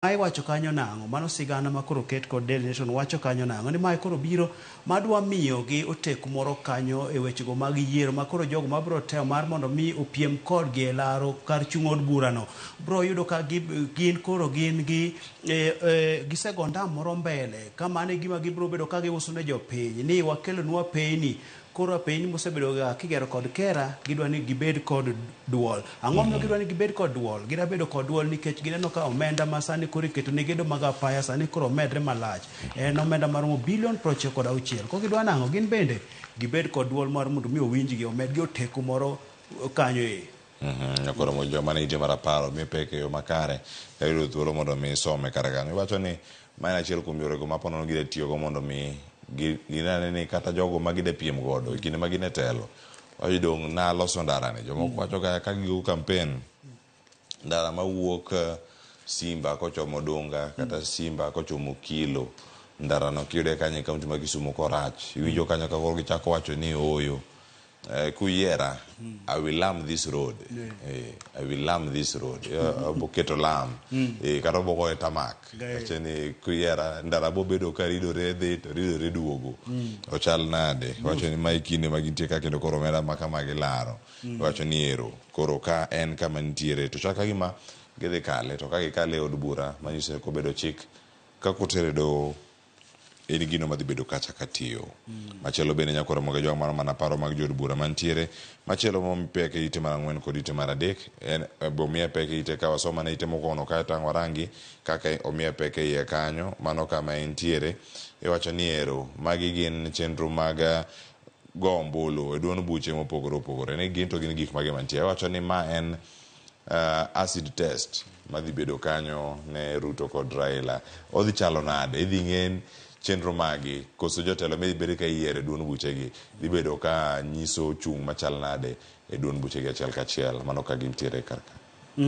Mai wacho kanyo nang'o mano sigana ma koro ket kod Daily Nation wacho kanyo nang'o ni mai koro biro madwa miyo gi oteku moro kanyo e wechego mag yiero ma koro jogo mabro teo mar mondo mi opiem kodgi e laro kar chung' od burano bro yudo ka gin koro gin gi gisego ndam moro mbele ka mano e gima gibro bedo ka giuso ne jopiny ni wakelonwa peyni koro piny mosebedo ga kigero kod kera gidwa ni gibed kod duol. Ang'o momiyo gidwa ni gibed kod duol? Gidwa bedo kod duol nikech gineno ka omenda ma sani koro iketo ne gedo mag apaya sani koro medre malach. En omenda maromo bilion 96. Ko gidwa nang'o? Gin bende gibed kod duol mar mondo mi owinjgi omedgi oteku moro kanyo e. Koro mo joma ne ite maraparo mi peke yo makare yudo thuolo mondo mi some kare kanyo. Iwacho ni ma en achiel kuom yorego ma ponono gide tiyogo mondo mi ginene ni kata jogo ma gide piem godo e kinde ma gine telo wayudong na loso ndara ne jomoko wacho ka gigo campaign ndara ma wuok Simba kochomo Dunga kata Simba kochomo Kilo ndara no kiyude kanyo kaunti ma Kisumu korach iwinjo kanyo ka koro gichako wacho ni oyo kuyiera I will lam this road. I will lam this road. Boketo lam. Kata boko e tamak. Cheni kuyiera ndara bobedo ka ridore dhi to ridore duogo. Ochal nade. Wacho ni mai kinde ma gintie ka kendo koro omenda ma kama gilaro. Wacho ni ero. Koro ka en kama nitiere. To chaka gima gidhi kale. To ka gikale od bura manyiso ni kobedo chik ka kotere do en gino madhi bedo kacha katiyo. Machielo bende nyakoro moge jwa mano mana paro mag jod bura mantiere. Machielo mo mipeke ite mar 4 kod ite mar 3 en bomia peke ite ka wasoma na ite mokono ka tangwa rangi kaka omia peke iye kanyo mano kama entiere. Iwacho ni ero magi gin chenro mag gombolo e duon buche mopogore opogore ne gin to gin gik mage mantiere. Iwacho ni ma en acid test madhi bedo kanyo ne Ruto kod Raila. Odhi chalo nade idhi ng'en chenro magi koso jotelo mi bedo ka yiere duon buchegi dhi bedo ka nyiso chung machal nade e duon buchegi achiel kachiel mano ka gintiere karka.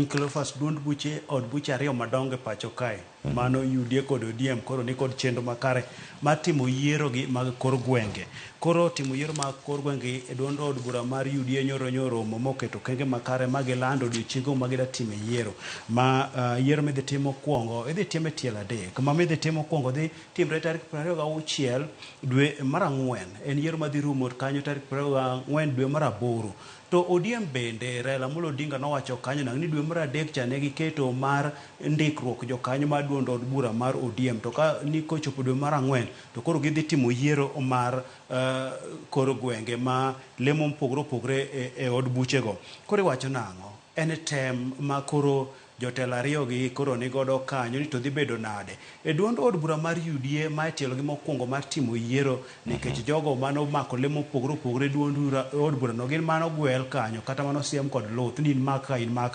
Cleophas duond buche od buche ariyo madongo e pacho kae mano UDA kod ODM koro ni kod chenro makare mar timo yiero gi mag kor gwenge. Koro timo yiero mag kor gwenge e duond od bura mar UDA nyoro moketo kenge makare ma gilando odiochiengo ma gida time yiero ma yiero midhi timo kwongo idhi time tiel adek ma midhi timo kwongo dhi timre tarik 26 dwe mar 4 en yiero madhi rumo kanyo tarik 24 dwe mar 8. To ODM bende Raila Amolo Odinga nowacho kanyo nang' ni dwe mar 3 cha ne giketo mar ndikruok jokanyo mar duond od bura mar ODM to ka ni kochopo dwe mar 4 to koro gidhi timo yiero mar kor gwenge ma lemo mpogre opogre e od buchego. Koro iwacho nang'o? En tem ma koro jotelo ariyo gi koro ni godo kanyo ni to dhi bedo nade e duond od bura mar UDA ma itielo gi mokwongo mar timo yiero nikech jogo mano mako lemo opogore duond od bura no gin mano gwel kanyo kata mano siem kod luth ni mak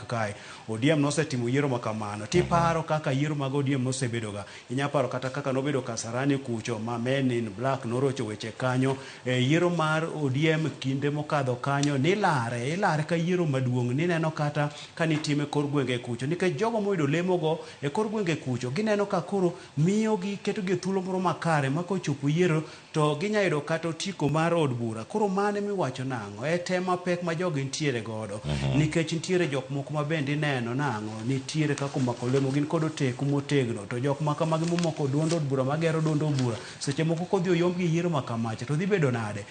kae ODM nosetimo yiero ma kamano tiparo kaka yiero mag ODM nosebedo ga inyaparo kata kaka nobedo Kasarani kucho ma Men in Black norocho weche kanyo yiero mar ODM kinde mokadho kanyo ni ilare ka yiero maduong' ni neno kata kanitime kor gwenge kucho nikech jogo moyudo lemogo e kor gwenge kucho gineno ka koro miyo gi keto gi thuolo moro makare ma kochopo yiero to ginyayudo kata otiko mar od bura. Koro mane miwacho nang'o e tema pek ma jogo ntiere godo nikech ntiere jok moko ma bende neno nang'o nitiere kako mako lemo gin kod oteku motegno to jok ma kamagi momoko duond od bura magero duond od bura seche moko kodhi oyomb gi yiero makamacha to dhi bedo nade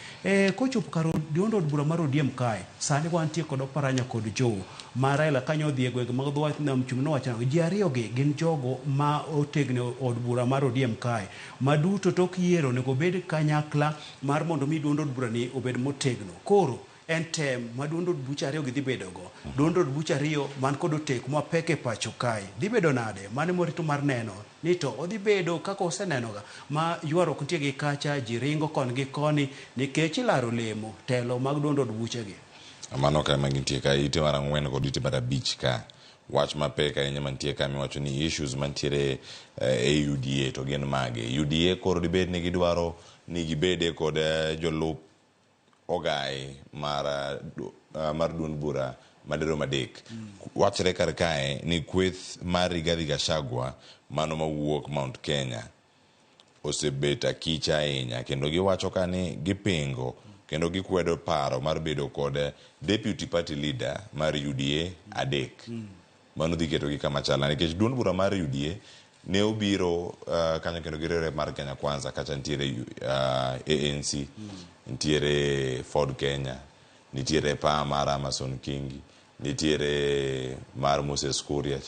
kochopo kar duond od bura mar ODM kae sani wantie kod Oparanya kod Joe ma Raila kanyo odhi e gwenge mag dho wath nam chumbi nowacho nang'o ji ariyo gi gin jogo ma otegno od bura mar ODM kae ma duto tok yiero nego bed kanyakla mar mondo mi duond od bura ni obed motegno. Koro en tem ma duond od buche ariyo gi dhi bedo go duond od buche ariyo man kod oteku ma pek e pacho kae dhi bedo nade mane morito mar neno ni to odhi bedo kaka oseneno ga ma ywaruok nitie gi kacha ji ringo kon gi koni nikech ilaro lemo telo mag duond od buche gi mano ka mangitie ka ite mar 4 kod ite mar 5 ka wach mapek ahinya mantie ka miwacho ni issues mantiere e UDA to gin mage UDA koro dibed ni gidwaro ni gibede kod jolup ogai mar duond bura madero madek wachre kar kae ni kweth mar Rigathi Gachagua mano mawuok Mount Kenya osebet akicha ahinya kendo giwacho ka ni gipingo kendo gikwedo paro mar bedo kod deputy party leader mar UDA adek mano dhi keto gi kama chalna nikech duond bura mar UDA ne obiro kanyo kendo giriwre mar Kenya Kwanza kacha nitiere ANC nitiere Ford Kenya nitiere pa mar Amason Kingi nitiere mar Moses Kuria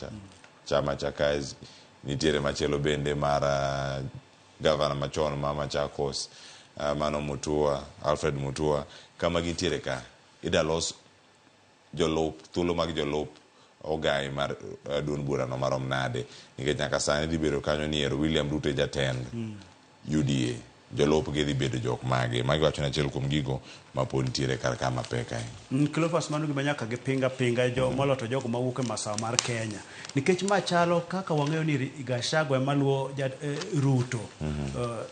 chama cha kazi nitiere machielo bende mar gavana machon ma Machakos Mano Mutua Alfred Mutua kama gintiere ka idalos jolup thuolo mag jolup ogai mar duond bura no marom nade nikech nyaka sani dhi bedo kanyo ni William Ruto jatend UDA jolup gi dhi bedo jok magi wacho na achiel kuom gigo ma pod nitiere kar kama pek ahinya. Cleophas mano gima nyaka pinga jo moloto jogo mawuok e masawa mar Kenya nikech machalo kaka wang'eyo ni Gachagua maluwo Ruto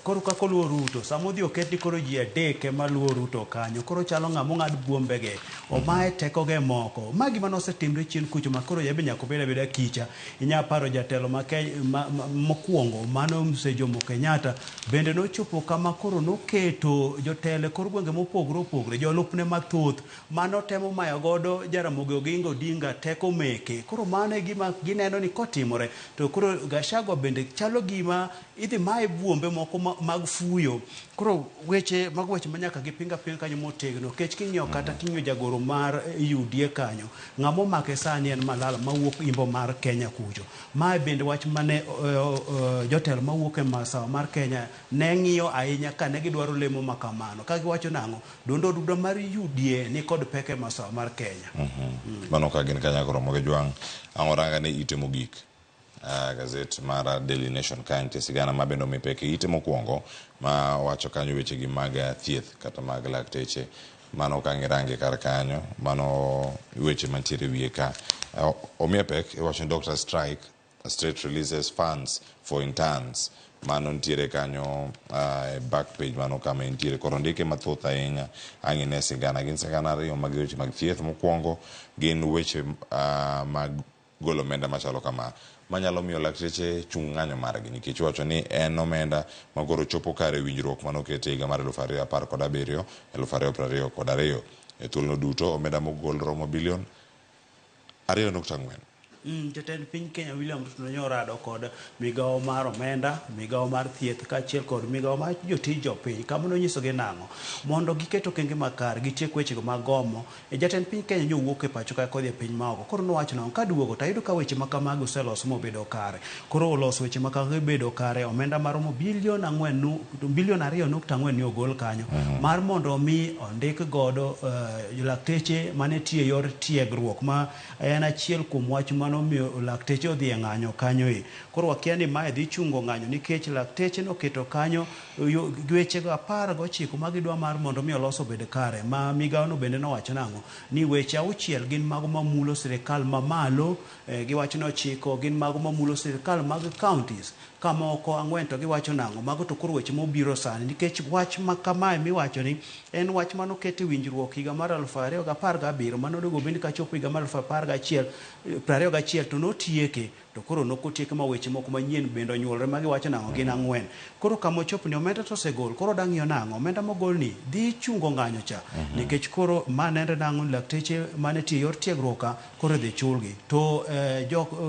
koro kako luwo Ruto samodhi oketi koro ji adek ema luwo Ruto kanyo koro chalo ng'amo ng'ad buombege omaye tekoge moko magi mano osetimre chien kucho makoro yabe nyaka beda kicha inya paro jatelo mokwongo mano Mzee Jomo Kenyatta bende nochopo kama koro noketo jotele kor gwenge mopogre jolupne mathoth mano temo mayo godo Jaramogi Oginga Odinga teko meke koro mano e gima gineno ni kotimore to koro Gachagua bende chalo gima idhi mae buombe moko mag fuyo koro weche manyaka gipinga kanyo motegno kech king'iyo kata king'iyo jagoro mar UDA kanyo ng'amo make sani en Malala mawuok imbo mar Kenya kucho mae bende wach mane jotelo mawuok e masawa mar Kenya ne ng'iyo ahinya kane gidwaro lemo makamano ka giwacho nang'o dondo duda mar UDA ni kod peke masawa mar Kenya mano ka gin kanya koro moge jwang angoranga ne ite mogik gazet mar Daily Nation kanti sigana mabendo mipeke ite mokwongo ma wacho kanyo weche gi mag thieth kata mag lakteche mano kangirange kar kanyo mano weche mantiere wiye ka omiepek wacho doctor strike state releases funds for interns mano ntiere kanyo back page mano kama ntiere koro ndike mathoth ahinya ang'ine sigana gin sigana ariyo mag weche mag thieth mokwongo gin weche mag golo omenda machalo kama manyalo miyo lakteche chung' ng'anyo margi nikech wacho ni en omenda magoro chopo kare winjruok manokete higa mar 2017 2022 e thuolno duto omenda mogol romo bilion 2.4. Jatend piny Kenya William Ruto nyorado kod migawo mar omenda, migawo mar thieth kaachiel kod migawo mar jotij jopiny kama nonyisogi nang'o mondo giketo okenge makare gitiek wechego mag gomo jatend piny Kenya nowuok e pacho ka kodhi e piny maoko koro nowacho nang'o kaduogo to ayudo ka weche ma kamago oselos mobedo kare koro oloso weche ma kamago bedo kare omenda maromo bilion 2.4 ni ogol kanyo mar mondo mi ondik godo lakteche mane tiyo yor tiegruok ma en achiel kuom wach mano miyo lakteche odhi e ng'anyo kanyo koro wakia ni mae dhi chungo ng'anyo nikech lakteche noketo kanyo wechego 19 ma gidwa mar mondo mi oloso bed kare ma migawo no bende nowacho nang'o ni weche 6 gin mago mamulo sirikal mamalo giwacho ni 9 gin mago mamulo sirikal mag counties kamoko 4 to giwacho nang'o mago to koro weche mobiro sani nikech wach ma kamae miwacho ni en wach manoket e winjruok higa mar 2017 manoduogo bende kachopo higa mar 2021 to notieke to koro nokotieke ma weche moko manyien bende onyuolre ma giwacho nang'o gin 4 koro kama ochopo ni omenda to osegol koro dang'iyo nang'o omenda mogol ni dhi chungo ng'anyo cha nikech koro manende nang'o lakteche mane tiyo yor tiegruok koro dhi chulgi to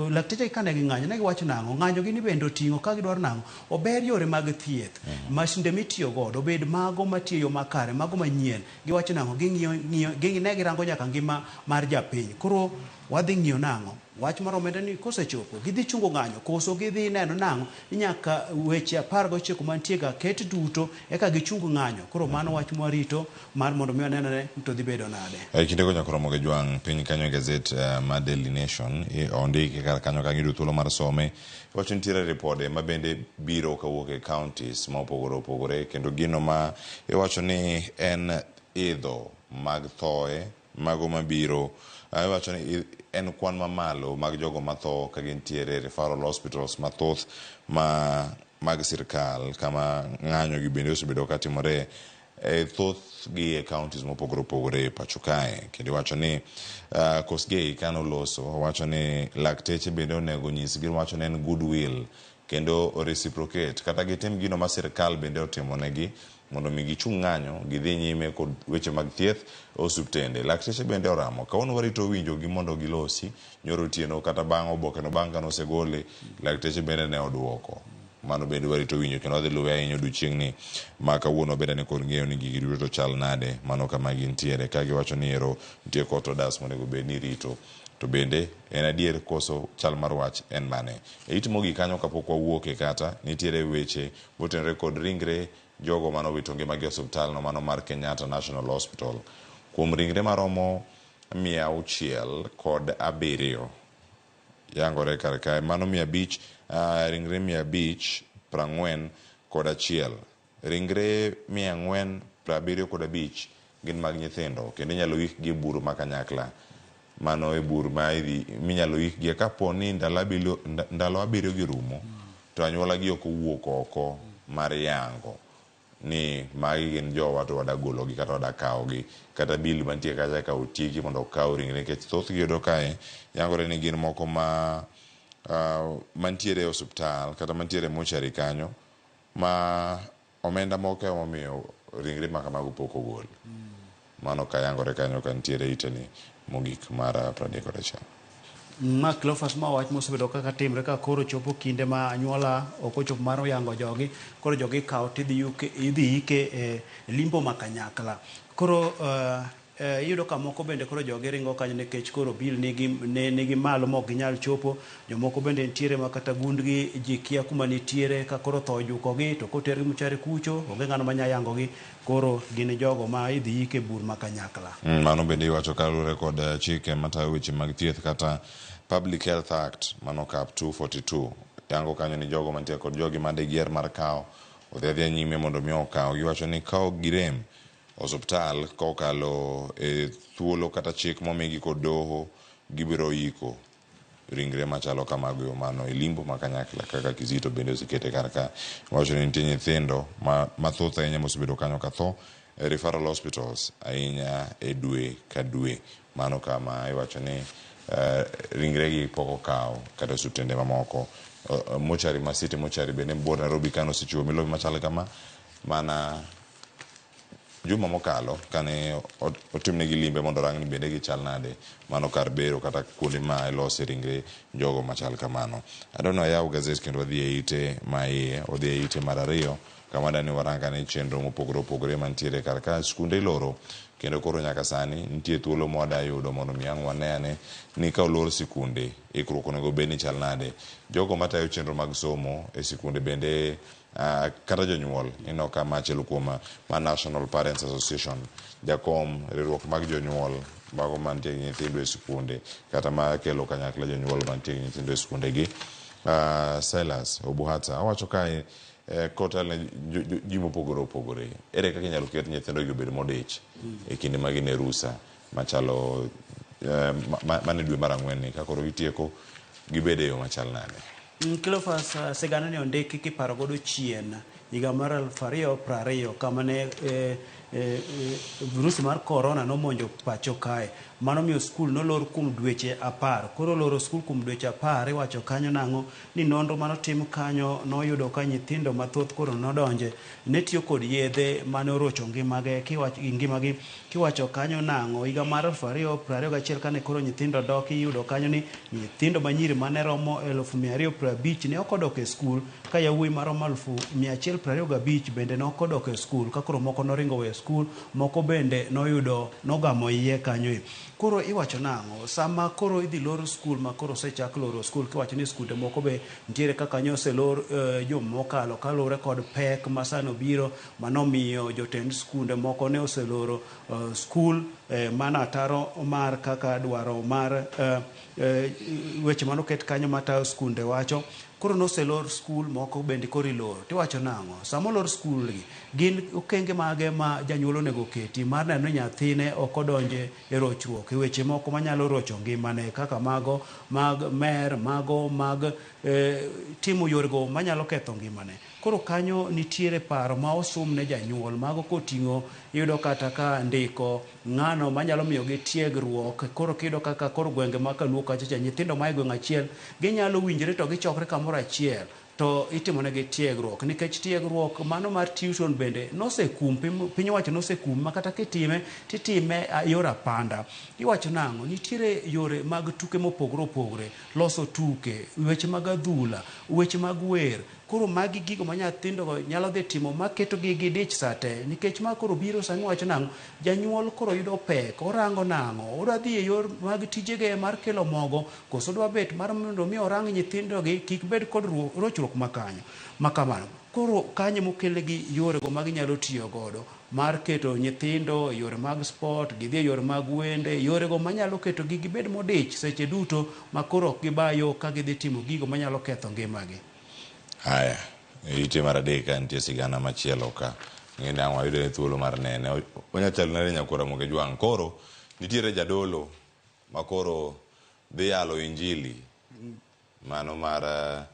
lakteche kane gi ng'anyo ne giwacho nang'o ng'anyo gi ni bende oting'o ka gidwaro nang'o ober yore mag thieth masinde mitiyo godo obed mago matiyo makare mago manyien giwacho nang'o ne girango nyaka ngima mar japiny koro wadhi ng'iyo nang'o wach mar omenda ni kosechopo gidhi chungo ng'anyo koso gidhi neno nang'o nyaka weche 19 mantie ga ket duto eka gichung ng'anyo koro mano wach mwarito mar mondo mi onenane to dhi bedo nade kinde go nyakoro moge jwang piny kanyo gazet ma Daily Nation ondiki kar kanyo ka gidu thuolo mar some wacho nitiere ripode ma bende biro kawuok e counties ma opogore kendo gino ma iwacho ni en idho mag thoe mago mabiro wacho ni en kwan mamalo mag jogo matho ka gintiere referral hospitals mathoth mag sirkal kama ng'anyo gi bende osebedo katimore thoth gi e counties mopogore pacho kae kendo wacho ni Kosgei kano loso wacho ni lakteche bende onego nyisgi wacho ni en goodwill kendo reciprocate kata gitim gino ma sirkal bende otimonegi mondo mi gichung' ng'anyo gidhi nyime kod weche mag thieth osuptende. Lakteche bende oramo kawuono warito winjogi mondo gilosi nyoro otieno kata bang' obokeno bang' kane osegole lakteche bende ne oduoko. Mano bende warito winjo kendo wadhi luwe ahinya odiochieng'ni ma kawuono bende ne kod ng'eyo ni gigi rito chal nade mano kama gintiere ka giwacho ni ero nitie kotodas monego bed ni rito. To bende en adier koso chal mar wach en mane. Itimogi kanyo kapok wawuoke kata nitiere weche motenore kod ringre jogo mano wito ngimagi e osiptal no mano mar Kenyatta National Hospital. Kuom ringre maromo 607 yangore kar kae, mano 500 ringre 541 ringre 475 gin mag nyithindo kendo inyalo ikgi e bur makanyakla. Mano e bur ma minyalo ikgi kapo ni ndalo 7 girumo to anyuola gi ok owuok oko mar yango ni magi gin jowa to wadagologi kata wadakawogi kata bil mantie kacha ka otieki mondo okaw ringre nikech thoth gi yudo kae yangore ni gin moko ma mantiere e osiptal kata mantiere mochari kanyo ma omenda moko emomiyo ringre ma kamago pok ogol. Mano ka yangore kanyo ka nitiere iteni mogik mar 31. Ma Cleophas ma wach mosebedo kaka timre ka koro chopo kinde ma anyuola ok ochopo mar yango jogi, koro jogi kawo tidhi ike e limbo makanyakla. Koro iyudo ka moko bende koro jogi ringo kanyo nikech koro bil nigi malo mok ginyal chopo. Jomoko bende nitiere ma kata gundgi ji kia kuma nitiere ka koro tho ojukogi to kotergi mochari kucho onge ng'ano manya yangogi, koro gin jogo ma idhi ike bur makanyakla. Mano bende iwacho kalure kod chike matayo weche mag thieth kata Public Health Act mano Cap 242 yango kanyo ni jogo mantie kod jogi made gier mar kawo odhi nyime mondo mi okaw. Giwacho ni kawo girem osiptal kokalo e thuolo kata chik momigi kod doho gibiro iko ringre machalo kamago mano e limbo makanyakla kaka Kizito bende osekete kar ka. Wacho ni nitie nyithindo mathoth ahinya mosebedo kanyo ka tho e referral hospitals ahinya e dwe ka dwe. Mano kama iwacho ni ringre gi pok okaw kata osuptende mamoko. Mochari ma City mochari bende bor Nairobi kano osechiwo milobi machalo kama mana juma mokalo kane otimnegi limbe mondo rang ni bende gichal nade mano kar bero kata kuonde ma ilose ringre jogo machal kamano. Adona yaw gazet kendo wadhi e ite ma iye odhi e ite mar ariyo kama dani waranga ne chenro mopogore opogore mantiere kar ka skunde loro kendo koro nyaka sani nitie thuolo mwada yudo mondo miang' wanene ni ka olor sikunde ikruok onego bed ni chal nade. Jogo matayo chenro mag somo e sikunde bende kata jonyuol ino kama achiel kuom ma National Parents Association jakom riwruok mag jonyuol mago mantie gi nyithindo e sikunde kata ma kelo kanyakla jonyuol mantie gi nyithindo e sikunde gi Silas Obuhata awacho kae kota ne ji mopogore opogore ere kaka inyalo ket nyithindo gi obed modich e kinde ma gin e rusa machalo mane dwe mar 4 ni kakoro gitieko gibede yo machal nade. Cleophas sigana ne ondiki kiparo godo chien higa mar 2020 kama ne virusi mar corona nomonjo pacho kae. Mano miyo skul nolor kuom dweche 10. Koro loro skul kuom dweche 10 iwacho kanyo nang'o ni nonro manotim kanyo noyudo ka nyithindo mathoth koro nodonje ne tiyo kod yedhe mane orocho ngimagi kiwacho kanyo nang'o higa mar 2021 kane koro nyithindo dok iyudo kanyo ni nyithindo manyiri mane romo 250 ne okodok e skul ka yawuoyi maromo 125 bende nokodok e skul ka koro moko noringo we skul moko bende noyudo nogamo iye kanyo. Koro iwacho nang'o sama koro idhi lor skul ma koro sechak loro skul kiwacho ni skunde moko be ntiere kaka nyose lor jomokalo kalore kod pek masano biro manomiyo jotend skunde moko ne oseloro skul mana ataro mar kaka dwaro mar weche manoket kanyo matayo skunde wacho. Koro noselor skul moko bende koro iloro tiwacho nang'o sama olor skul gin okenge mage ma janyuol onego keti mar neno nyathine ok odonje e rochruok e weche moko manyalo rocho ngimane kaka mago mag mer mago mag timo yorego manyalo ketho ngimane. Koro kanyo nitiere paro ma osum ne janyuol mago koting'o iyudo kata ka ndiko ng'ano manyalo miyo gi tiegruok. Koro kido kaka koro gwenge ma kaluo kacha nyithindo ma e gweng' achiel ginyalo winjore to gichokre kamoro achiel to itimonegi tiegruok nikech tiegruok mano mar tuition bende nosekum piny owacho nosekum makata kitime titime yor apanda. Iwacho nang'o nitiere yore mag tuke mopogore opogore, loso tuke, weche mag adhula, weche mag wer. Koro magi gigo ma nyithindo nyalo dhi timo maketo gi gidich sate nikech ma koro biro sani wacho nang'o janyuol koro yudo pek orango nang'o odwa dhi e yor mag tijege mar kelo mogo koso dwa bet mar mondo mi orang nyithindo gi kik bed kod rochruok makanyo makamano. Koro kanyo mokele gi yore go magi nyalo tiyo godo mar keto nyithindo yore mag sport, gidhi e yore mag wende, yore go manyalo keto gi gibed modich seche duto makoro ok gibayo ka gidhi timo gigo manyalo ketho ngimagi. Haya, ite mar adek nitie sigana machielo ka ng'eni ang' wayudo e thuolo mar nene onyachalo nare nyakora Ramogi Jwang'. Koro nitiere jadolo ma koro dhi yalo injili mano mar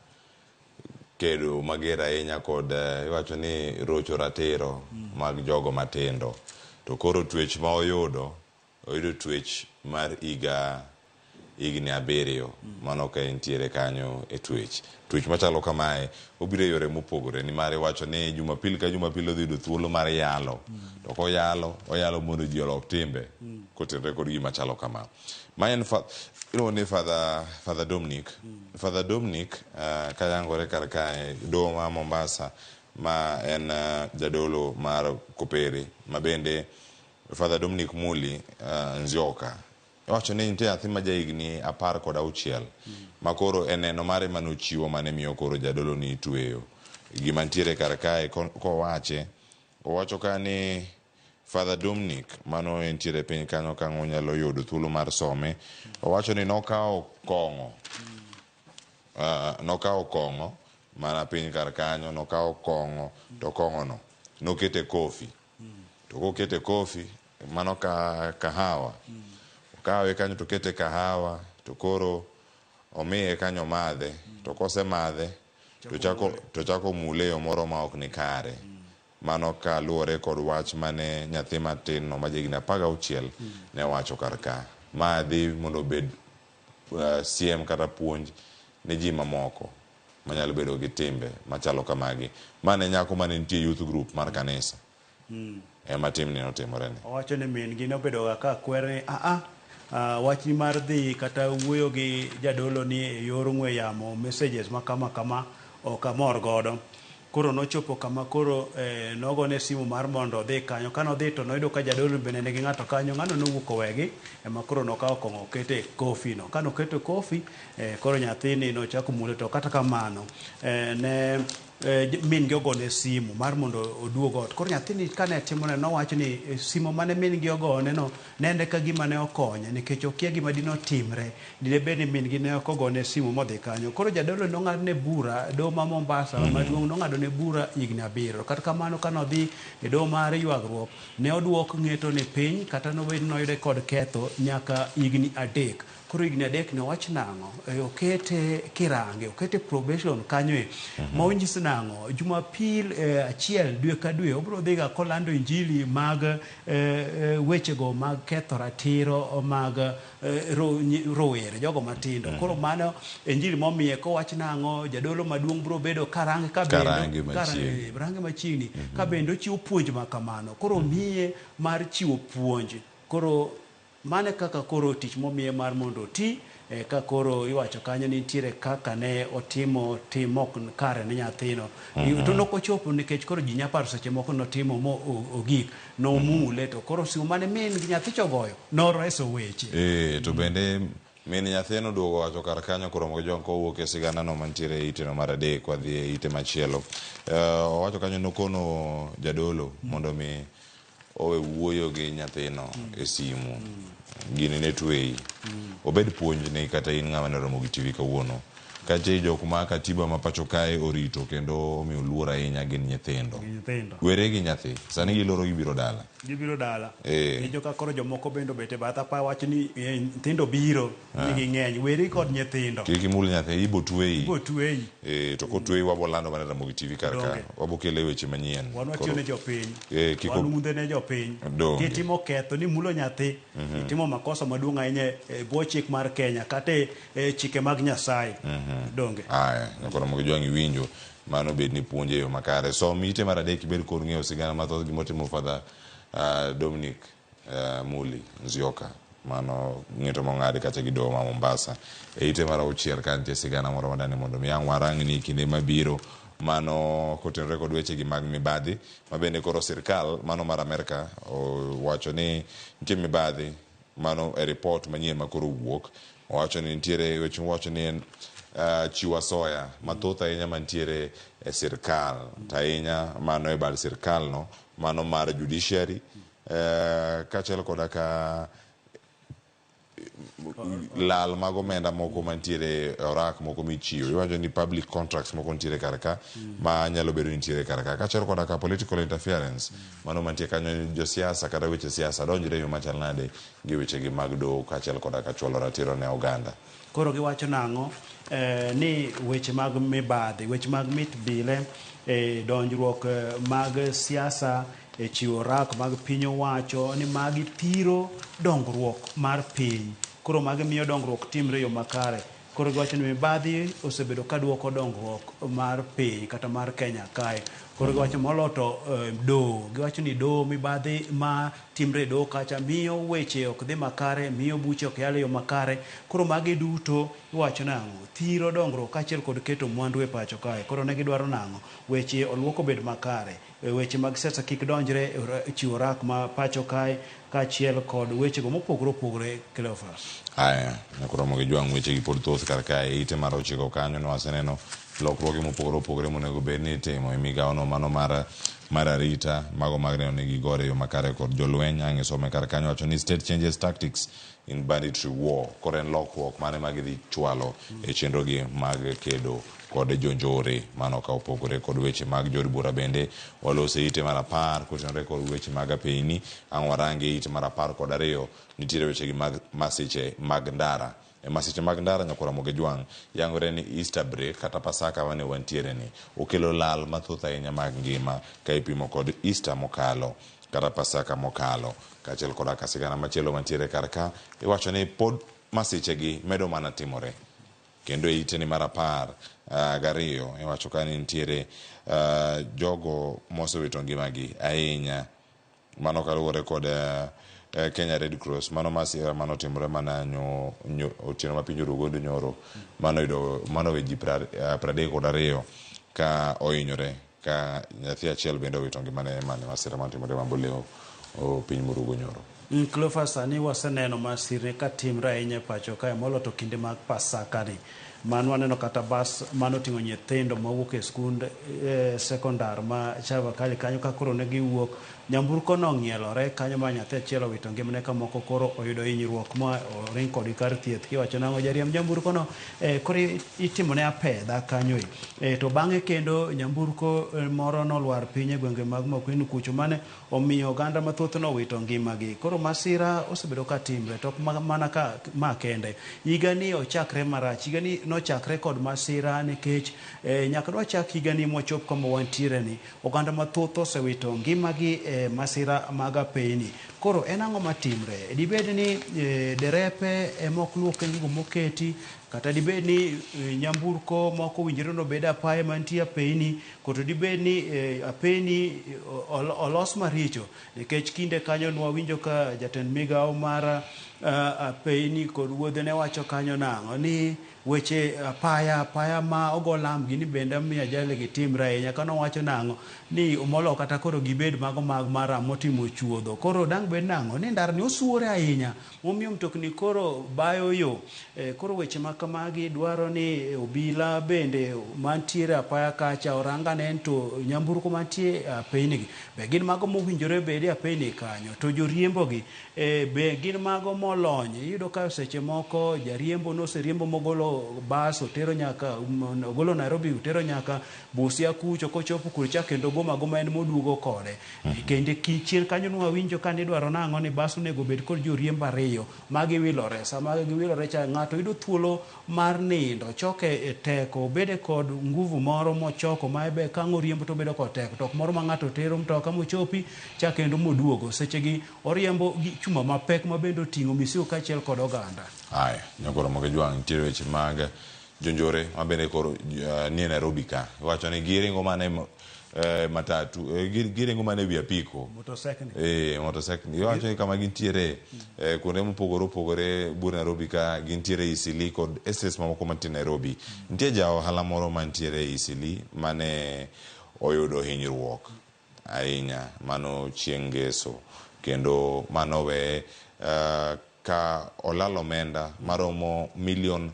kedo mager ahinya kod iwacho ni rocho ratiro mag jogo matindo. To koro twech ma oyudo twech mar higni 7 mano ka entiere kanyo e twech machalo kamae obiro yore mopogore ni mare wacho ni Jumapil ka Jumapil odhi yudo thuolo mar yalo to koyalo oyalo mondo ji olok timbe kotenre kod gima chalo kama. Ma en ni Father Dominic kayangore kar kae doho ma Mombasa ma en jadolo mar Kopere ma bende Father Dominic Muli Nzioka wacho ni nitie nyathi ma jahigni 16 ma koro eneno mare manochiwo mane miyo koro jadolo ni tweyo. Gima ntiere kar kae owacho ka ni Father Dominic mano entiere piny kanyo ka onyalo yudo thuolo mar some. Owacho ni nokawo kong'o mana piny kar kanyo, nokawo kong'o to kong'ono nokete kofi to kokete kofi mano kahawa kawe kanyo to kete kahawa to koro omiye kanyo madhe to kose madhe to chako mule yo moro ma ok ni kare. Mano ka luore kod wach mane nyathi matin no majigni 16 ne wacho kar ka madhi mondo bed siem kata puonj ne ji mamoko manyalo bedo gi timbe machalo kamagi. Mane nyako mane nitie youth group mar kanisa ema timni notimore ne. Owacho ni min gi nobedo ka kwere wach ni mar dhi kata wuoyo gi jadolo ni e yor ng'we yamo messages ma kama ok amor godo. Koro nochopo kama koro nogone simu mar mondo odhi kanyo. Kano dhi to noyudo ka jadolo bende nigi ng'ato kanyo, ng'ano nowuok owegi ema koro nokawo kong'o okete kofi no. Kano keto kofi koro nyathini nochako mule to kata kamano ne min gi ogone simu mar mondo oduog ot. Koro nyathini kane timone nowacho ni simu mane min gi ogone no nende ka gima ne okonye nikech okia gima dino timre dine bed ni min gi ne ok ogone simu modhi kanyo. Koro jadolo nong'adne bura doho ma Mombasa maduong' nong'adone bura higni 7. Kata kamano kanodhi e doho mar ywagruok ne oduok ng'eto ni piny kata noyude kod ketho nyaka higni 3. Koro higni 3 ne wach nang'o okete kirange okete probation kanyo ma onyis nang'o Jumapil achiel dwe ka dwe obro dhiga kolando injili mag wechego mag ketho ratiro mag rowere jogo matindo. Koro mano injili momiye kowach nang'o jadolo maduong' bro bedo karange machiegni ka bende ochiwo puonj makamano. Koro miye mar chiwo puonj. Koro mane kaka koro tich momiye mar mondo ti ka koro iwacho kanyo ni nitiere kaka ne otimo timok kare ne nyathino to nokochopo nikech koro ji nyaparo seche moko notimo ogik nomule to koro simu mane min gi nyathi chogoyo noreso weche to bende min nyathino duogo wacho kar kanyo koro Ramogi Jwang' kowuok e sigana no mantiere ite no mar adek wadhi e ite machielo. Owacho kanyo nokono jadolo mondo mi owe wuoyo gi nyathino e simu gini ne tweyi obed puonj ne kata in ng'ama ne RamogiTV kawuono kache jok ma katiba ma pacho kae orito kendo omiyo luor ahinya gin nyithindo were gi nyathi sani giloro gibiro dala nijo ka koro jomoko bendo bete batha pa wach ni nyithindo biro nigi ng'eny weri kod nyithindo kik imul nyathi ibo tweyi to kotweyi wabolando mana RamogiTV kar ka wabokele weche manyien wanwatiyo ne jopiny wanunde ne jopiny kitimo ketho ni mulo nyathi itimo makosa maduong' ahinya e bwo chik mar Kenya kata e chike mag Nyasaye donge aya nyakoro mo jwangi winjo mano bed ni puonje yo makare so mite mar adek bed kod ng'eyo sigana mathoth gimotimo Father Dominic Muli Nzioka mano ng'eto mong'adi kacha gi doho ma Mombasa ite mar auchiel ka nitie sigana moro madani mondo mi ang' warang'ni kinde mabiro mano kotenore kod weche gi mag mibadhi ma bende koro sirkal mano mar Amerika owacho ni nitie mibadhi mano e report manyien ma koro wuok owacho ni nitiere weche wacho ni en chiwa soya mathoth ahinya mantiere e sirkal ahinya mano e bad sirkal no mano mar judiciary kaachiel koda ka lal mag omenda moko mantiere orak moko michiwo iwacho ni public contracts moko nitiere karaka ma nyalo bedo nitiere karaka kaachiel koda ka political interference mano mantie kanyo josiasa kata weche siasa donjre yo machal nade gi weche gi mag doho kaachiel koda ka chwalo ratiro ne oganda. Koro giwacho nang'o ni weche mag mibadhi weche mag mitbile donjruok mag siasa e chiwo rak mag piny owacho ni magi thiro dongruok mar piny koro magi miyo dongruok timre yo makare koro giwacho ni mibadhi osebedo ka duoko dongruok mar piny kata mar Kenya kae koro giwacho moloto doho giwacho ni doho mibadhi ma timre doho kacha miyo weche ok dhi makare miyo buche ok yal yo makare koro magi duto iwacho nang'o thiro dongruok kaachiel kod keto mwandu e pacho kae koro ne gidwaro nang'o weche oluoko bed makare weche mag siasa kik donjre chiwo rak ma pacho kae kaachiel kod wechego mopogore opogore Cleophas. Aya nyakoro mo gi jwang' weche gi pod thoth kar kae ite mar ochiko kanyo no waseneno lokruoge mopogore opogore monego bed ni itimo e migawono mano mar arita mago mag neno ni gigore yo makare kod jolweny ang' isome kar kanyo wacho ni state changes tactics in banditry war koro en lokruok mane ma gidhi chwalo e chenrogi mag kedo kod jonjore mano ka opogore kod weche mag jod bura bende walose ite mar 10 kotenore kod weche mag apeyni ang' warange ite mar 12 nitiere weche gi mag masiche mag ndara e masiche mag ndara nyakora moge jwang' yangore ni Easter break kata Pasaka wane wantiere ni okelo lal mathoth ahinya mag ngima ka ipimo kod Easter mokalo kata Pasaka mokalo kaachiel koda ka sigana machielo mantiere kar ka iwacho ni pod masiche gi medo mana timore kendo ite ni mar 12 iwacho ka ni nitiere jogo mosewito ngimagi ahinya mano kaluwore kod Kenya Red Cross mano masira mano timore mana otieno ma piny Uruguay nyoro mano we ji 32 ka ohinyore ka nyathi achiel bende owito ngimane mane masira mano timore mamboleo piny Uruguay nyoro. Cleophas sani waseneno masire ka timre ahinya pacho kae moloto kinde mag Pasaka ni mano waneno kata bas mano ting'o nyithindo mawuok e skund sekondar ma Chavakali kanyo ka koro ne giwuok nyamburko no ng'ielore kanyo ma nyathi achiel owito ngimane ka moko koro oyudo hinyruok ma oring kod kar thieth kiwacho nang'o jariemb nyamburko no koro itimone apedha kanyo to bang'e kendo nyamburko moro nolwar piny e gwenge mag Makueni kucho mane omiyo oganda mathoth nowito ngimagi koro masira osebedo ka timre to mana ka ma kende higani ochakre marach higani nochakre kod masira nikech nyaka dwachak higani mochop kama wantiere ni oganda mathoth osewito ngimagi masira mag apeyni koro en ang'o matimre dibed ni derepe emok luok gigo moketi kata dibed ni nyamburko moko winjore no bed apaye mantie apeyni koto dibed ni apeyni olos maricho nikech kinde kanyo nwawinjo ka jatend migawo mar apeyni kod wuodhe ne wacho kanyo nang'o ni weche apaya ma ogolam gini bende miyo ajali gi timre ahinya ka nowacho nang'o ni umolo kata koro gibed mago mag mara motimo chuodho koro dang' bed nang'o ni ndarni osuore ahinya momiyo mtokni koro bayo yo koro weche makamagi dwaro ni obila bende mantiere apaya kacha orangane to nyamburko mantie apeynigi be gin mago mowinjore bede apeyni kanyo to joriembogi be gin mago molony iyudo ka seche moko jariembo noseriembo mogolo bas otero nyaka ogolo Nairobi otero nyaka Busia kucho kochopo kucha kendo goma en moduogo kode kende kichien kanyo nwawinjo ka ni dwaro nang'o ni bas onego bed kod joriembo 2 magi wilore sama giwilore cha ng'ato yudo thuolo mar nindo choke e teko bede kod nguvu moro mochoko ma be kang'o riembo to bedo kod teko to moro ma ng'ato tero mtoka mochopi cha kendo moduogo sechegi oriembo gi chuma mapek ma bende oting'o misigo kaachiel kod oganda. Aya nyakoro moge jwang' nitiere weche mag jonjore ma bende koro nie Nairobi ka iwacho ni giringo mane matatu giringo mane wi apiko motorcycle iwacho ni kama gintiere kuonde mopogore bur Nairobi ka gintiere Isili kod estates mamoko mantie Nairobi. Nitie ja ohala moro mantiere Isili mane oyudo hinyruok ahinya mano chieng' ngeso kendo mano we ka olalo omenda maromo $3.9 million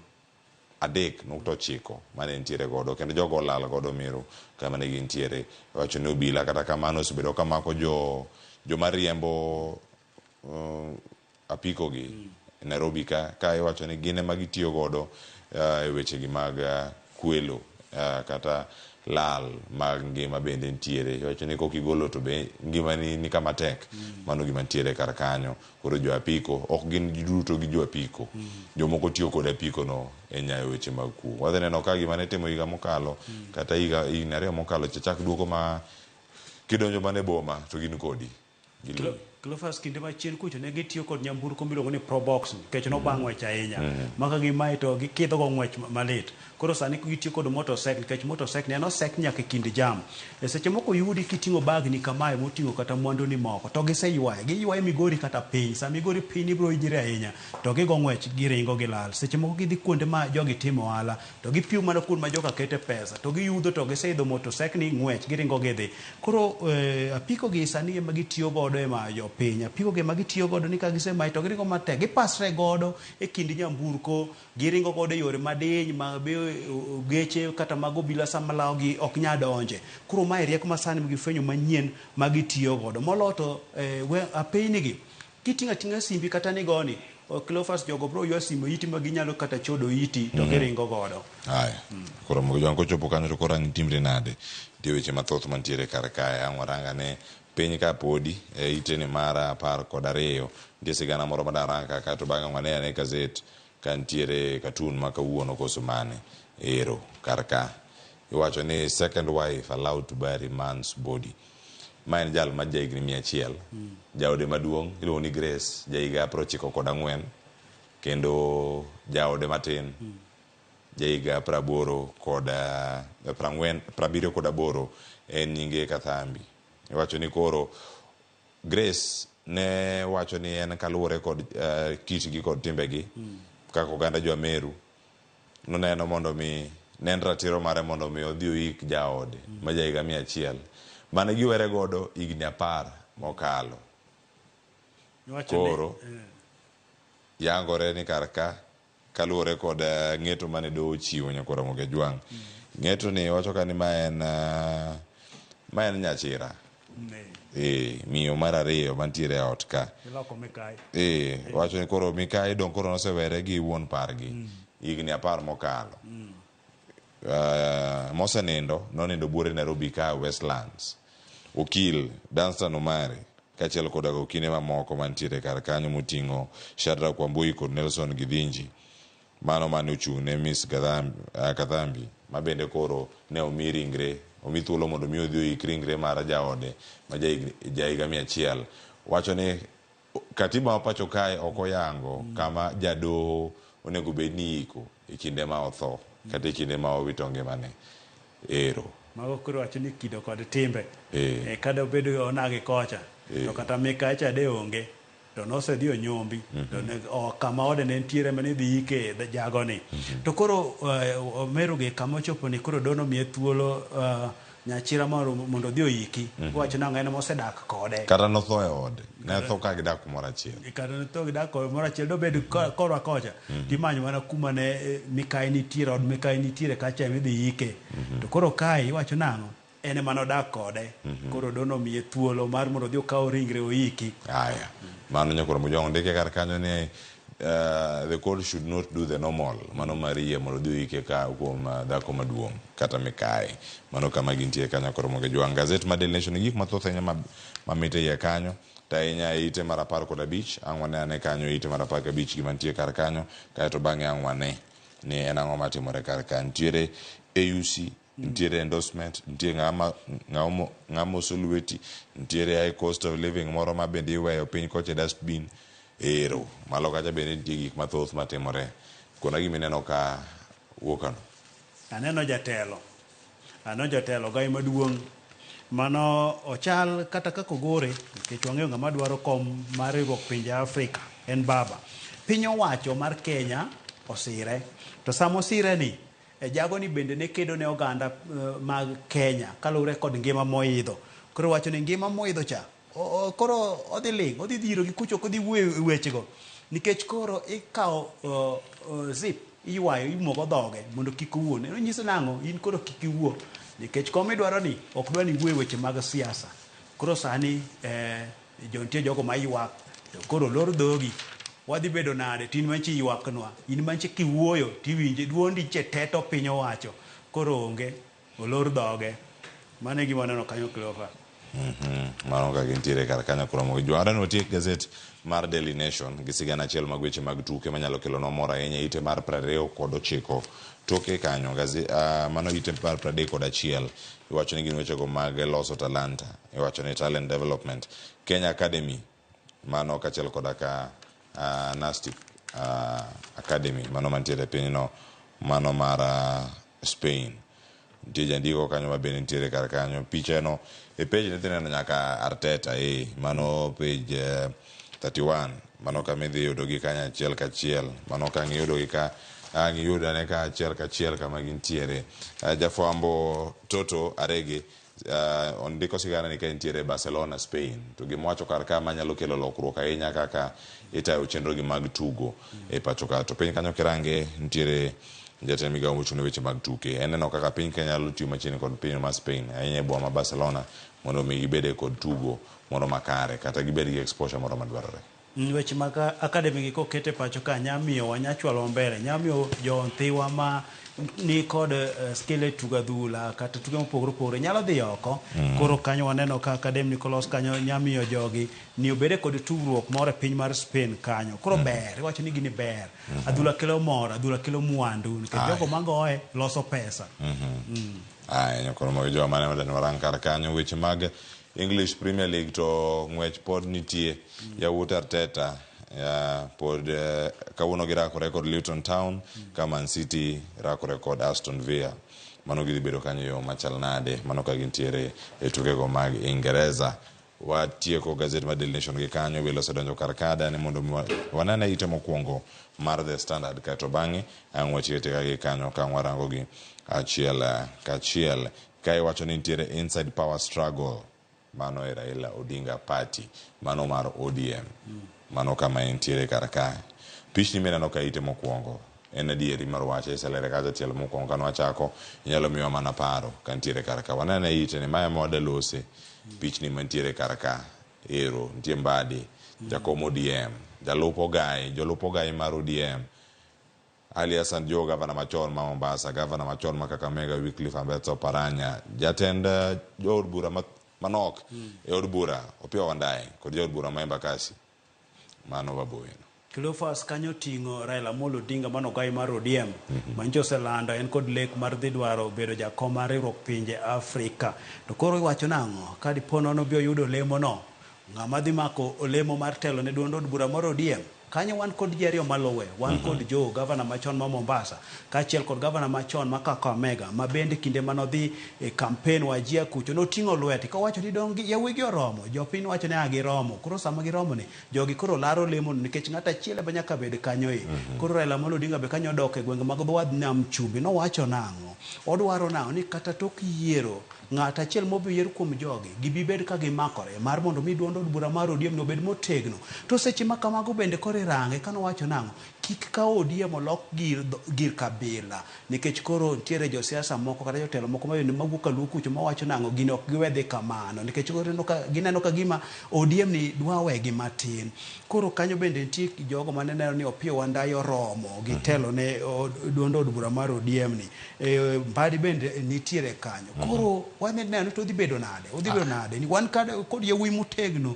mane ntiere godo kendo jogo olal godo miro kama ne gintiere. Wacho ni obila kata kamano osebedo kamako joma riembo apiko gi Nairobi ka iwacho ni gine magitiyo godo e weche gi mag kwelo kata lal mag ngima bende ntiere. Iwacho ni kokigolo to be ngima ni kama tek mano gima ntiere kar kanyo. Koro jo apiko ok gin duto gi jo apiko, jomoko tiyo kod apiko no e nyayo weche mag kuo. Wadhi neno ka gima ne timo higa mokalo kata higa 2 mokalo chak duoko ma kidonjo mane boma to gin kodi Cleophas kinde machien kucho ne gitiyo kod nyamburko miluongo ni Probox nikech no bang' ng'wech ahinya maka gimae to gikidho go ng'wech malit. Koro sani gitiyo kod motorcycle nikech motorcycle en osek nyaka kinde jam. E seche moko yudi kiting'o bagni kamae moting'o kata mwandu ni moko to giywaye migori kata piny. Sa migori piny ibro ijire ahinya to gigo ng'wech giringo gilal. Seche moko gidhi kuonde ma jogi timo ohala to gipiu mana kuonde ma joka kete pesa to giyudho to giseidho motorcycle ni ng'wech giringo gidhi. Koro apiko gi sani ema gitiyo godo ema piny apiko ge magitiyo godo ni ka gisemae to giringo matek gipasre godo e kindi nyamburko giringo godo yore madiny ma be geche kata mago bila samalaw gi ok nya donje. Koro mae rieko masani gifwenyo manyien magitiyo godo moloto apiny gi kitinga tinga simbi kata ni goni Cleophas jogo bro ywa simo iti maginyalo kata chodo iti to giringo godo. Haya koro mo jongo chopo kanyo to kora ngitimre nade tie weche mathoth mantiere kar kae ang'waranga ne piny ka podi itene mara 12 nitie sigana moro madaraka ka to bang'a ng'wane ne gazet kan tiere cartoon ma kawuono koso mane ero karka iwacho ni second wife allowed to bury man's body. Ma en jal ma jaigni 100 jaode maduong' iluongo ni Grace jaiga 94 kendo jaode matin jaiga 78 en nyinge Kathambi. Iwacho ni koro Grace ne wacho ni en kaluwore kod kitgi kod timbegi kaka oganda jo Ameru noneno mondo mi nen ratiro mare mondo mi odhi oik jaode ma jaiga 100 mane giwere godo higni 10 mokalo. Koro yangore ni karka kaluwore kod ng'eto mane do chiwo nyakora Ramogi Jwang'. Ng'eto ni wacho ka ni ma en nyachira miyo mar ariyo mantiere ot ka wacho ni koro Mikai dong koro nosewere gi wuon pargi higni 10 mokalo. Mosenindo nonindo buore Nairobi ka Westlands. Okil Danstan Omari kachiel kod okine mamoko mantiere kar kanyo moting'o Shadrack Wambui kod Nelson Githinji mano mane ochung' ne Miss Kathambi ma bende koro ne omi ringre omi thuolo mondo mi odhi oik ringre mar jaode ma jaiga 100. Wacho ni katiba ma pacho kae ok oyango kama jadoho onego bed ni iko e kinde ma otho kata e kinde ma owito ngimane ero. Mago koro wacho ni kido kod timbe kada obedo onagi kocha to kata Mikacha de onge to nosedhi onyombi to kama ode ne ntiere mane dhi ike jagoni to koro Meru ge kama ochopo ni koro dono miye thuolo nyachira moro mondo dhi oiki wacho nang'o en mosedak kode kata notho e ode ne tho ka gidak kumoro achiel kata notho gidak kumoro achiel do bed korwa kocha timanyo mana kuma ne Mikai nitiere od Mikai nitiere kacha midhi ike to koro kai iwacho nang'o en mano dak kode koro dono miye thuolo mar mondo dhi okaw ringre oiki. Haya mano nyakoro Mujong ndike kar kanyo ni the court should not do the normal mano marie mondo dhi oike ka kuom dhako maduong' kata Mikai mano kama gintie kanyo koro Ramogi Jwang'. Gazet ma Daily Nation gik mathoth ahinya mamite ya kanyo ta inya ite mar 15 ang'wane ane kanyo ite mar 15 gimantie kar kanyo kaeto bang'e ang'wane ni en ang'o matimore kar kanyo. Ntiere AUC ntiere endorsement ntiere ng'ama osolweti ntiere high cost of living moro ma bende iweyo piny koche dustbin ero malo kacha bende nitie gik mathoth matimore. Kona gimineno ka Wokano. Aneno jatelo gai maduong' mano ochal kata kako gore nikech wang'eyo ng'ama dwaro kom mar riwruok pinje Afrika en baba. Piny owacho mar Kenya osire, to samo sire ni jago ni bende ne kedo ne oganda mag Kenya kalure kod ngima moidho. Koro wacho ni ngima moidho cha koro odhi ling, odhi dhiro gi kucho, kodhi wuoyo wechego nikech koro ikawo zip iywayo imogo dhoge mondo kik owuo. Ne nyiso nang'o in koro kik iwuo nikech kom idwaro ni ok dwa ni wuoyo weche mag siasa. Koro sani nitie jogo maywak, koro lor dhogi wadhi bedo nade, tin manchi ywaknwa, in manchi kiwuoyo tiwinje duondi che teto piny owacho, koro onge olor dhoge. Mane gima neno kanyo Cleophas. Mano ka gintiere kar kanyo koro mo jwara no tiek gazet mar Daily Nation gi sigana achiel mag weche mag tuke manyalo kelo no mora ahinya ite mar 29 toke kanyo mano ite mar 31 iwacho ni gin weche go mag loso talanta, iwacho ni talent development, Kenya Academy mano kachiel koda ka Nastic Academy mano mantiere piny no mano mar Spain. Nitie jandiko kanyo mabende nitiere kar kanyo, picha no e page nithineno nyaka Arteta mano page 31 mano kama idhi yudo gi kanyo achiel kachiel, mano ka ngiyudo gi ka ngiyudane ka achiel kachiel kama gintiere. Jafwambo Toto Arege ondiko sigana ni ka nitiere Barcelona Spain, to gimwacho kar ka manyalo kelo lokruok ahinya kaka itayo chenro gi mag tugo e pacho ka. To piny kanyo kirange nitiere jatend migawo mochung' weche mag tuke, eneno kaka piny Kenya nyalo tiyo machiegni kod piny mar Spain ahinya e boma ma Barcelona mondo mi gibede kod tugo moro makare kata gibed gi exposure moro madwarore. Weche mag academy gi kokete pacho ka nyamiyo wanyachwalo mbele, nyamiyo jo nthiwa ma ni kod skill e tugo adhula kata tuke mopogore opogore nyalo dhi oko. Koro kanyo waneno ka academy Nicolas kanyo nyamiyo jogi ni obede kod tugruok moro e piny mar Spain kanyo. Koro ber, iwacho ni gini ber. Adhula kelo mor, adhula kelo mwandu nikech jogo magoye loso pesa. Koro mo jo mane wadan warang kar kanyo weche mag English Premier League to ng'wech pod nitie yawuot Arteta pod kawuono girakore kod Luton Town ka Man City rakore kod Aston Villa. Mano gidhi bedo kanyo yo machal nade, mano ka gintiere e tukego mag Ingereza. Watieko gazet mar Daily Nation gi kanyo welo sedonjo kar kada ne mondo wanene ite mokwongo mar The Standard kato bang'e ang'wech ite ka gi kanyo ka warango gi achiel kachiel. Ka iwacho ni nitiere inside power struggle mano e Raila Odinga Party, mano mar ODM, mano kama entiere kar ka. Pichni mineno ka ite mokwongo en adieri mar wache iselere kacha tielo mokwongo kano wachako inyalo miwa mana paro ka nitiere kar ka. Wanene ite ni maya mwada lose pichni mantiere kar ka. Ero nitie Mbadi, jakom ODM, jolupo gai mar ODM, Ali Hassan Jo, gavana machon ma Mombasa, gavana machon ma Kakamega Wycliffe Ambeto Paranya, jatend jood bura manok e od bura Opiyo Wandayi kod jood bura ma Embakasi, mano baboyeno. Cleophas kanyo ting'o Raila Amolo Odinga mano gai mar ODM mancho selando en kod lek mar dhi dwaro bedo jakom mar riwruok pinje Afrika. To koro iwacho nang'o ka dipo nono bi oyudo olemo no, ng'ama dhi mako olemo mar telo ne duond od bura mar ODM? Kanyo wan kod Jerio Maluwe, wan kod Jo, gavana machon ma Mombasa, kachiel kod gavana machon ma Kakamega, ma bende kinde manodhi e campaign Wajia kucho noting'o lweti ka wacho ni dongi yawigi oromo, jopiny wacho ni giromo. Koro sama giromo ni jogi koro laro lemo nikech ng'ata achiel be nyaka bed kanyo e. Koro Raila Amolo Odinga be kanyo dok e gwenge mag Dhowadh Nam Chumbi nowacho nang'o, odwaro nang'o ni kata tok yiero ng'ata achiel mobi yier kuom jogi gibi bed ka gimakore mar mondo mi duond od bura mar ODM no bed motegno. To seche ma kamago bende kore range kano wacho nang'o kik ka ODM olok gir kabila nikech koro ntiere jo siasa moko kata jotelo moko mawuok ka lukucho mawacho nang'o gino ok giwedhi kamano nikech koro gineno ka gima ODM ni dwa wegi matin. Koro kanyo bende nitie jogo mane neno ni Opiyo Wandayi oromo gi telo ne duond od bura mar ODM ni. Mbadi bende nitiere kanyo. Koro wane neno to odhi bedo nade ni wan kod yawuoyi motegno.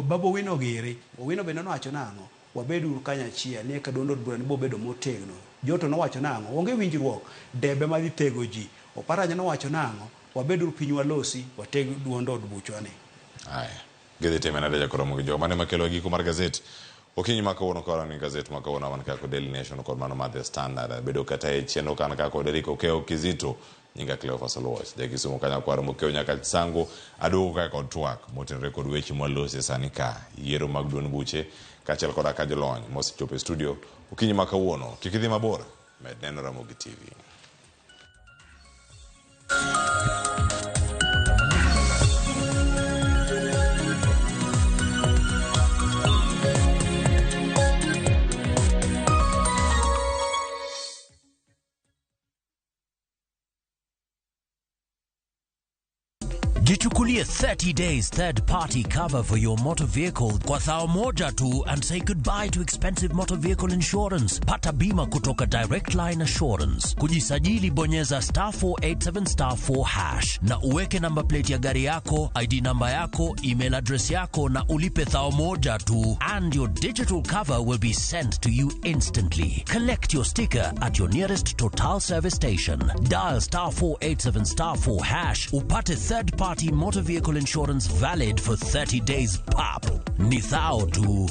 Babo Wino giri Owino bende nowacho nang'o wabedo kanyo achiel ni ka duond od bura ni bo bedo motegno. Joto nowacho nang'o onge winjruok debe madhi tego ji. Oparanya nowacho nang'o wabedo piny walosi wateg duond od buchwa ni. Gede temena deja koromo gi jo mane makelo giko mar gazet Okinyi makawuono koro ni gazet makawuono man kako Daily Nation kod mano mar The Standard bedo kata e chenro kan kako Deriko Keo Kizito nyinga Cleophas Oluoch Kisumu kanya kwaro mokeo nyaka sango aduogo ka kod twak motenore kod weche molose sani ka yiero mag duond buche kaachiel kod aka jolony mosechopo e studio okinyi makawuono kik idhi mabor med neno Ramogi TV. Jichukulie 30 days third-party cover for your motor vehicle kwa thao moja tu and say goodbye to expensive motor vehicle insurance. Pata bima kutoka Direct Line Assurance. Kujisajili bonyeza *487*4# na uweke number plate ya gari yako, ID number yako, email address yako na ulipe thao moja tu and your digital cover will be sent to you instantly. Collect your sticker at your nearest Total service station. Dial *487*4# upate third-party motor vehicle insurance valid for 30 days pap. Ni thao tu.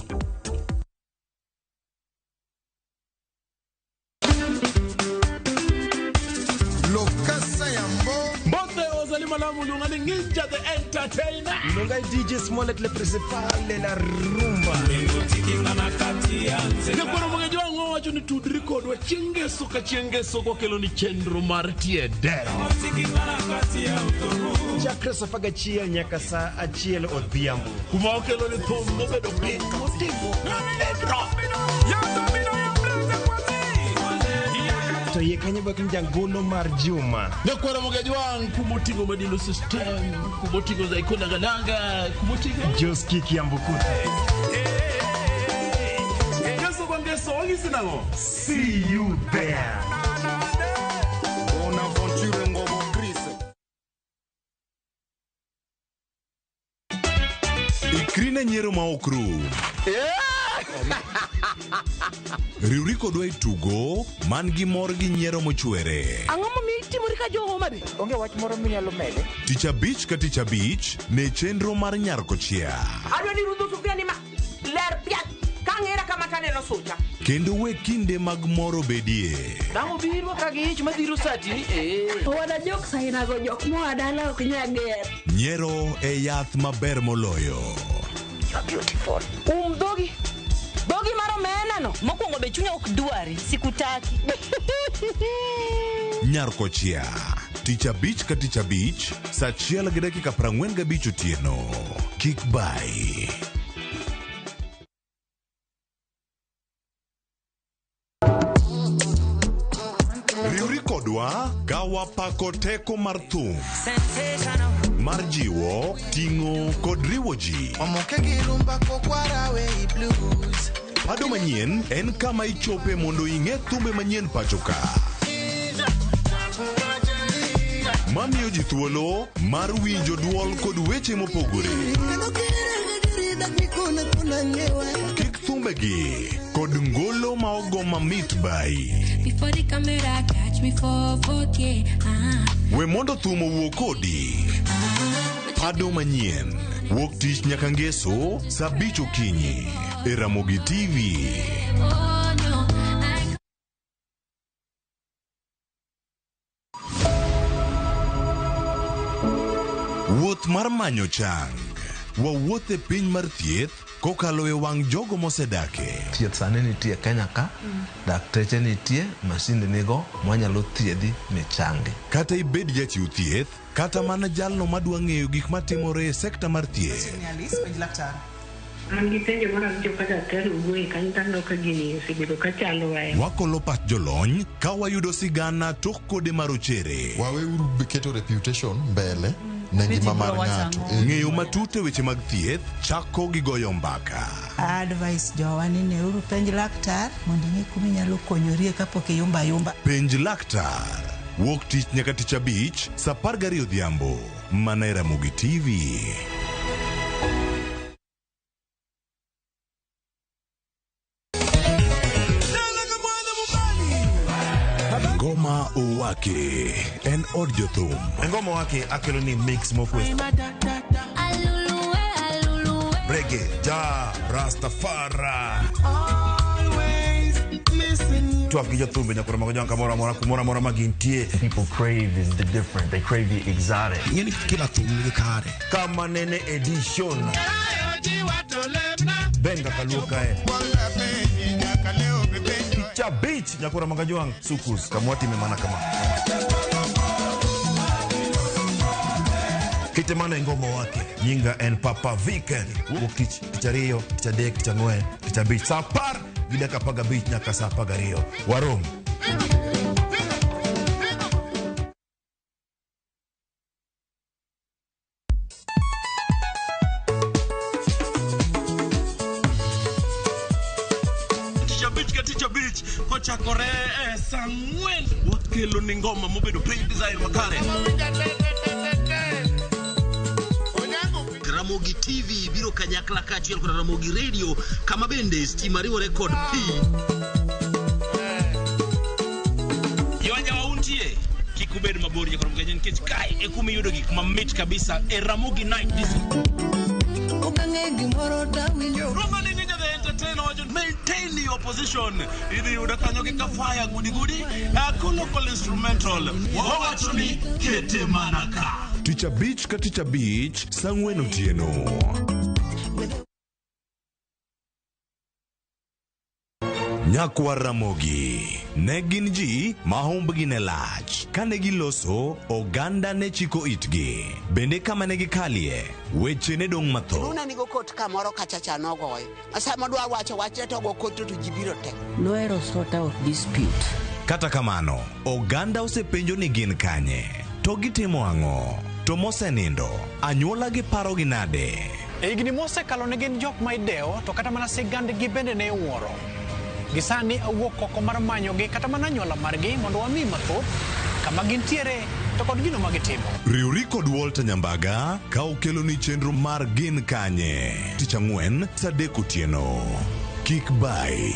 Malamu Lungani Ninja the entertainer. Lungai DJ Smollett le principal de la rumba. Nekoro mongejwa ngo wacho ni tud record wa chengeso ka chengeso ko kelo ni chenro mar tiedero. Chakra safaga chia nyaka sa achiel odhiambo. Kuma okelo ni thum no bedo piny motivo. To ye kanye bakin jangolo mar Juma. Nekoro mongejwa kumotigo madilo system, kumotigo za ikona galanga, kumotigo Joski Kiambukuta. See you there. Una aventura ngomo Chris. Ikrine nyero ma okru. Riuri kodwa itugo man gi mor gi nyiero mochwere. Ang'o momiyo itimori ka jo Homa Bay? Onge wach moro minyalo mede. Tich abich ka tich abich ne chenro mar Nyarkochia. Adwa ni rudho sufria ni ma ler piat kang'era kama taneno sucha. Kendo we kinde mag moro bedie. Dang'o biro ka gi ich madhiro sati ni Wada jok saina go jok moa dala ok nyager. Nyiero e yath maber moloyo. You're beautiful. Dogi. Dogi maro mena no. Mokwongo be chunya ok dwari, sikutaki. Nyarkochia. Tich abich ka tich abich, saa 1:45 otieno. Kik bai. Riuri kodwa gawa pako teko mar thum. Mar jiwo, ting'o kod riwo ji. Pado manyien en kama ichope mondo ing'e thumbe manyien pachoka. Mamiyo ji thuolo mar winjo duol kod weche mopogore. Kik thumbegi kod ngolo ma ogo mamit bai. Before the camera catch me for 4K. We mondo thum owuo kodi. Pado manyien wuok tich nyaka ngeso saa 5 okinyi e Ramogi TV. Oh no. Wuoth mar manyo chang. Wawuoth e piny mar thieth kokalo e wang' jogo mosedake. Thieth sani nitie Kenya ka, dakteche nitie, masinde nigo mwanyalo thiedhi michangi. Kata ibed jachiw thieth, kata mana jalno madwa ng'eyo gik matimore e sekta mar thieth. Wakolo pach jolony ka wayudo sigana tok kode marochere. Waweuru keto reputation mbele ne ngima mar ng'ato. Ng'eyo matut e weche mag thieth chako gi goyo mbaka. Advice jowani ne uru penj laktar mondo ing'e kuma inyalo konyorie kapok iyumba yumba. Penj laktar. Wuok tich nyaka tich abich saa 12 odhiambo. Mana e Ramogi TV. Ngoma Owake en od jothum. Ngoma Owake akelo ni mix mofwe. reggae, ja, Rastafari. Twak gi jothumbe nyakoro mago jonka mora magintie. People crave is the different. They crave the exotic. Yeni kila thum ni kare. Kama nene edition. Benga kaluka Picha beach nyakoro magajuang sukus kamwati memana kama. Kitemana ngoma wake nyinga en Papa Weekend. Wukich kichario, kichadek, kichangwe, kichabich sapar gida kapaga beach nyaka sapaga rio. Warom. Kochakore Samuel wakelo ni ngoma mobedo play design makare. Ramogi TV biro kanyakla kachiel kod Ramogi Radio kama bende stimariwo record P. Yawanya wauntie kikubed mabori kwa mgajen nikech kai ekumi yudo gik mamit kabisa Ramogi Night Disco. Romani ninja the entertainer wajon maintain your position. Idi udakanyo kika fire goody a local instrumental. Wawachoni kete manaka. Teacher Beach ka Teacher Beach sangweno tieno. Nyakwa Ramogi ne gin ji mahumbgi ne lach kane giloso oganda ne chiko itgi bende kama ne gikalie weche ne dong matho Runa nigo kot kamoro kachacha nogoy asa modwa wacho wache to go kot to jibiro tek Noero sort out dispute kata kamano oganda osepenjo ni gin kanye to gitimo ang'o to mosenindo anyuola gi paro gi nade Igni mose kalo ne gin jok ma ideo to kata mana sigand gi bende ne wuoro Gisani awuok oko mar manyogi kata mana anyuola margi mondo wami mathoth kama gintiere to kod gino magitimo. Riuri kod Walter Nyambaga ka okelo ni chenro mar gin kanye. Tich Ang'wen saa 3 otieno. Kik bai.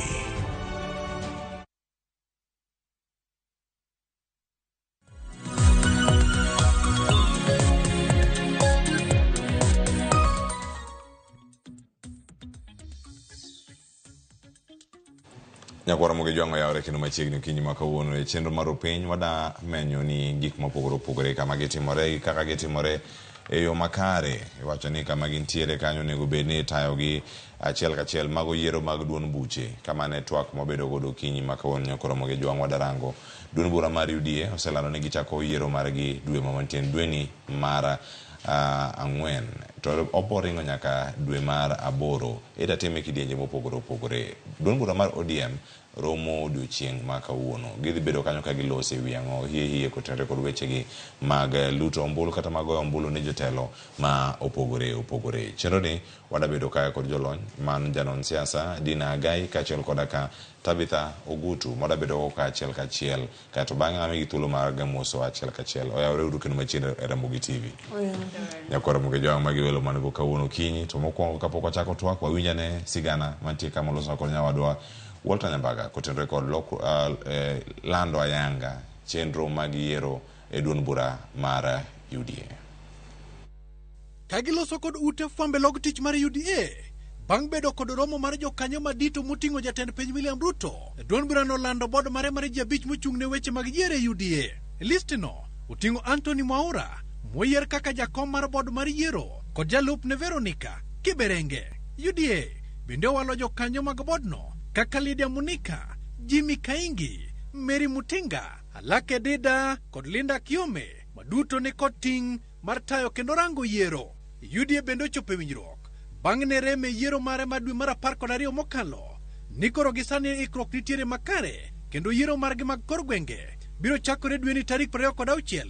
Nyakwara moge jwango yawre kendo machiegni kinyi makawuono e chenro mar piny wada menyo ni gik mopogore kama gitimore kaka gitimore e yo makare iwacho ni kama gintiere kanyo nego bed ni tayo gi achiel kachiel mago yiero mag duon buche kama ne twak mobedo godo kinyi makawuono Nyakwara moge jwango wada rango duon bura mar UDA oselano ni gichako yiero margi dwe mamantien dweni mar Ang'wen to oporingo nyaka dwe mar 8 ita time kidienje mopogore duon bura mar ODM romo odiochieng' ma kawuono gidhi bedo kanyo ka gilose wi ang'o hie kotenre kod weche gi mag luto ombulu kata mag goyo ombulu ne jotelo ma opogore chenro ni wada bedo kaya kod jolony man janon siasa Dina Agai kachiel koda ka Tabitha Ogutu moda bedo kachiel kato bang'e amigi thuolo mar gamoso achiel kachiel oyawre uru kendo machiegni e Ramogi TV Nyakwara moge jwango magi welo man go kawuono kinyi to mokwongo kapok wachako twak wawinjane sigana mantie kama loso kod nyawadwa Walter Nyambaga kotenre kod lando ayanga chenro mag yiero e duon bura mar UDA. Kagiloso kod ute fwambe log tich mar UDA bang' bedo kod romo mar jokanyo madito moting'o jatend piny William Ruto duon bura no lando bod mare mar ji 5 mochung' ne weche mag yiero e UDA. Listino oting'o Anthony Mwaura moyier kaka jakom mar bod mar yiero kod jalup ne Veronica Kiberenge. UDA bende owalo jokanyo mag bodno kaka Lydia Munika, Jimmy Kaingi, Mary Mutinga, Alake Dida kod Linda Kiome maduto ne kod ting' mar tayo kendo rango yiero. UDA bende ochopo winjruok bang' ne reme yiero mare ma dwe mar 12 mokalo ni koro gisani ikruok nitiere makare kendo yiero margi mag kor gwenge biro chakore dwe ni tarik 26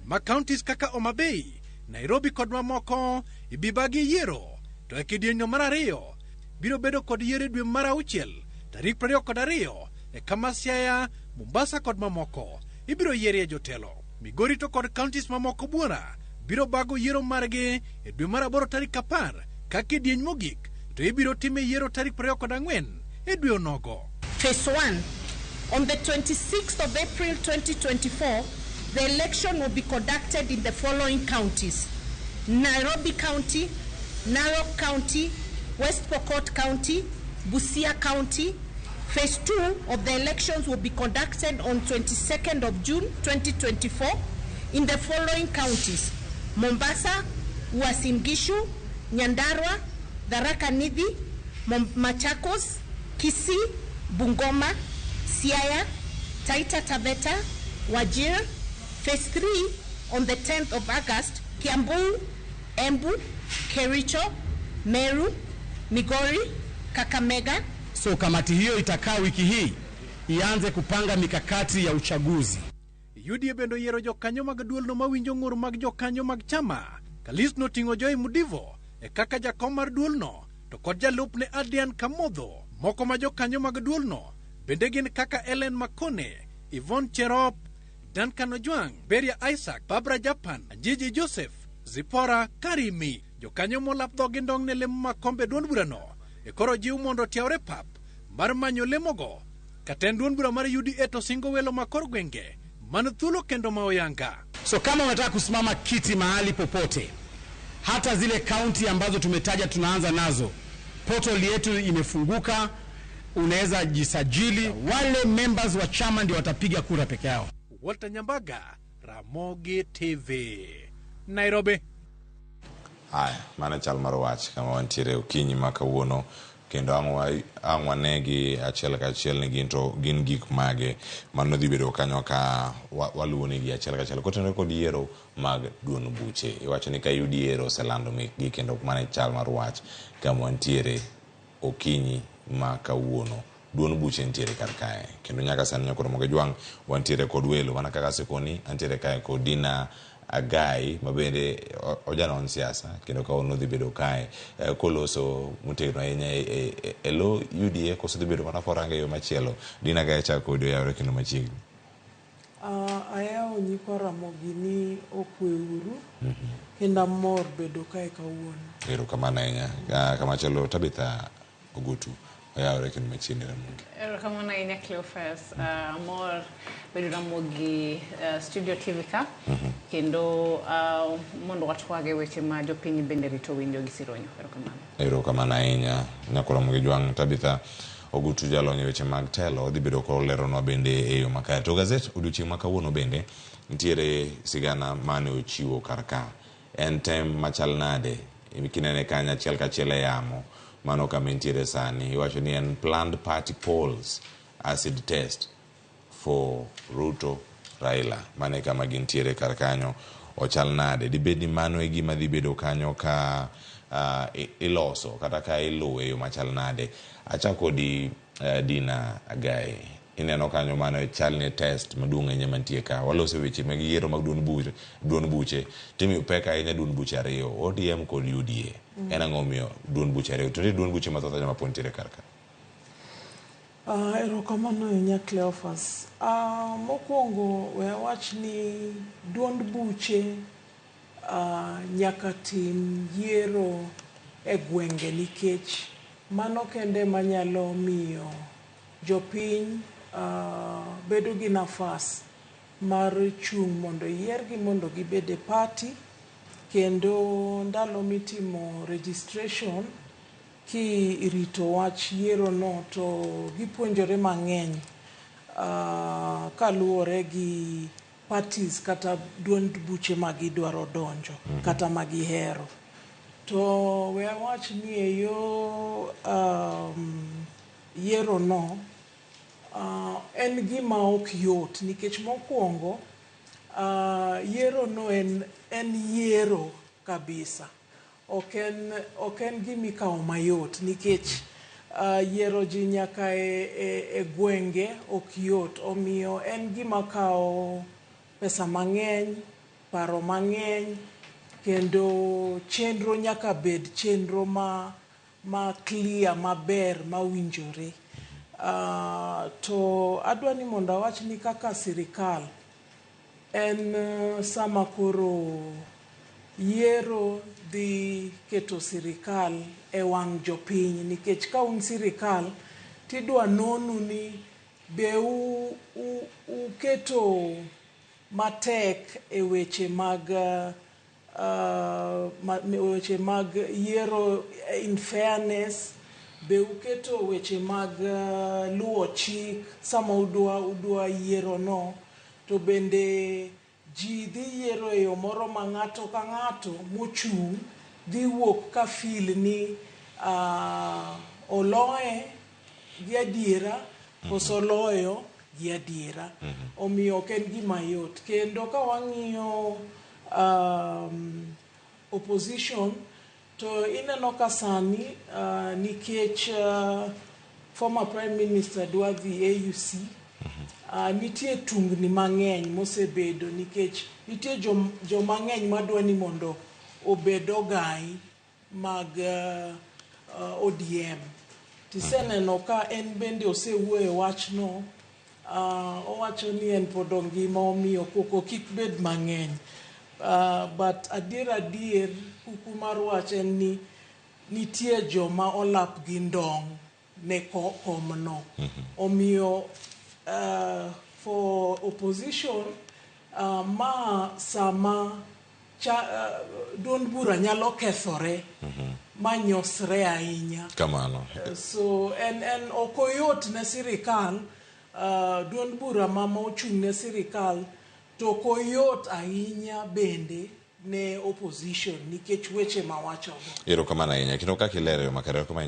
ma counties kaka Homa Bay, Nairobi kod mamoko ibibagi yiero to e kidienyo mar 2 biro bedo kod yiero dwe mar 6 tarik 22 e kama Siaya, Mombasa kod mamoko ibiro yierie jotelo. Migori to kod counties mamoko buora biro bago yiero margi e dwe mar 8 tarik 10 ka kidieny mogik to ibiro time yiero tarik 24 e dwe onogo. Phase 1. On the 26th of April 2024, the election will be conducted in the following counties: Nairobi County, Narok County, West Pokot County, Busia County. Phase 2 of the elections will be conducted on 22nd of June 2024 in the following counties: Mombasa, Uasin Gishu, Nyandarua, Tharaka Nithi, Machakos, Kisii, Bungoma, Siaya, Taita Taveta, Wajir. Phase 3 on the 10th of August, Kiambu, Embu, Kericho, Meru, Migori, Kakamega. So kamati hiyo itakaa wiki hii ianze kupanga mikakati ya uchaguzi. UDA bendo yiero jokanyo mag duolno mawinjo ng'ur mag jokanyo mag chama. Kalis noting'o Joy Mudivo e kaka jakom mar duolno to kod jalupne Adrian Kamodho. Moko ma jokanyo mag duolno bende gin kaka Ellen Makone, Yvonne Cherop, Duncan Ojwang, Beria Isaac, Barbara Japan, Gigi Joseph, Zipora Karimi. Jokanyo molap dhogi ndong' ne lemo mag kombe duond burano e koro jiw mondo tiawre pap mar manyo lemogo. Katend duond bura mar UDA to singo welo makor gwenge man thuolo kendo maoyanga. So kama unataka kusimama kiti mahali popote, hata zile kaunti ambazo tumetaja tunaanza nazo, portal yetu imefunguka, unaweza jisajili. Wale members wa chama ndio watapiga kura peke yao. Walter Nyambaga, Ramogi TV, Nairobi. Haya, mana chal mar wach kama wantiere okinyi ma kawuono kendo ang'wa negi achiel ka achiel ni gin gik mage mano dhi bedo kanyo ka waluwo negi achiel ka achiel kotenore kod yiero mag duond buche. Iwacho ni ka yudi yiero oselando mekgi kendo mana chal mar wach kama wantiere okinyi ma kawuono duond buche ntiere kar kae kendo nyaka sani nyakoro Ramogi wantiere kod welo mana kaka sekoni antiere kae kod Dina Agai mabende ojanon siasa kendo ka ono dhi bedo kae koloso mutegno ahinya elo UDA koso dhi bedo mana koranga yo machielo. Dina Agai chako kod yawre kendo machiegni. Ayawo nyiko Ramogi ni okwe uru kendo mor bedo kae kawuono. Erokamano ahinya. Kamachielo Tabitha Ogutu oyawre kendo machiegni Ramogi. Erokamano ahinya Cleophas. Mor bedo Ramogi studio TV ka kendo mondo watwage weche ma jopiny bende rito winjo gi sironyo. Erokamano ahinya. Nyako Ramogi Tabitha Ogutu jalonyo weche mag telo dhi bedo ko leronwa bende e yo makare. To gazet odiochieng' ma kawuono bende ntiere sigana mane ochiwo kar ka. En tem machal nade kinene kanya achiel kachiel e yamo mano kama ntiere sani. Iwacho ni en planned party polls acid test for Ruto Raila. Mane kama gintiere kar kanyo ochal nade. Dibed ni mano e gima dhi bedo kanyo ka iloso kata ka iluwe yo machal nade. Achako di Dina Agai ineno kanyo mano chal ne test maduong' ahinya mantie ka. Walose weche mag yiero mag duond buche timi peka ahinya duond buche ariyo ODM kod UDA. En ang'o miyo duond buche ariyo to duond buche mathoth ahinya mapod ntiere kar ka? Erokamano ahinya Cleophas. Mokwongo we awach ni duond buche nyaka tim yiero e gwenge nikech mano kende manyalo miyo jopiny bedo gi nafas mar chung' mondo yiergi mondo gibede party kendo ndalo mitimo registration ki irito wach yiero no to gipuonjore mang'eny kaluwore gi parties kata duond buche magidwaro donjo kata magihero. To we awach ni e yo yiero no en gima ok yot nikech mokwongo yiero no en yiero kabisa. Ok en gima ikawo mayot nikech yiero ji nyaka e gwenge ok yot, omiyo en gima kawo pesa mang'eny, paro mang'eny kendo chenro nyaka bed chenro ma clear maber mawinjore. To adwa ni mondo awach ni kaka sirikal en sama koro yiero dhi keto sirikal e wang' jopiny nikech ka un sirikal tidwa nonu ni be uketo matek e weche mag weche mag yiero in fairness, be uketo weche mag luwo chik sama udwa yiero no, to bende ji dhi yiero e yo moro ma ng'ato ka ng'ato mochung' dhi wuok ka feel ni oloye gi adiera koso loyo gi adiera. Omiyo ok en gima yot. Kendo ka wang'iyo opposition, to ineno ka sani nikech former Prime Minister dwa dhi AUC, nitie tungni mang'eny mosebedo nikech nitie joma ng'eny madwa ni mondo obed ogai mag ODM. Tiseneno ka en bende osewuoyo wachno, owacho ni en pod ngima omiyo koko kik bed mang'eny. But adier kuku mar wach en ni nitie joma olap gi ndong' ne komno. Omiyo for opposition, ma sama duond bura nyalo kethore manyosre ahinya. Kamano. So en okoyot ne sirikal, duond bura ma ochung' ne sirikal, to koyot ahinya bende ne opposition nikech weche mawacho go. Ero kamano ahinya. Kendo kaka ilero makare kama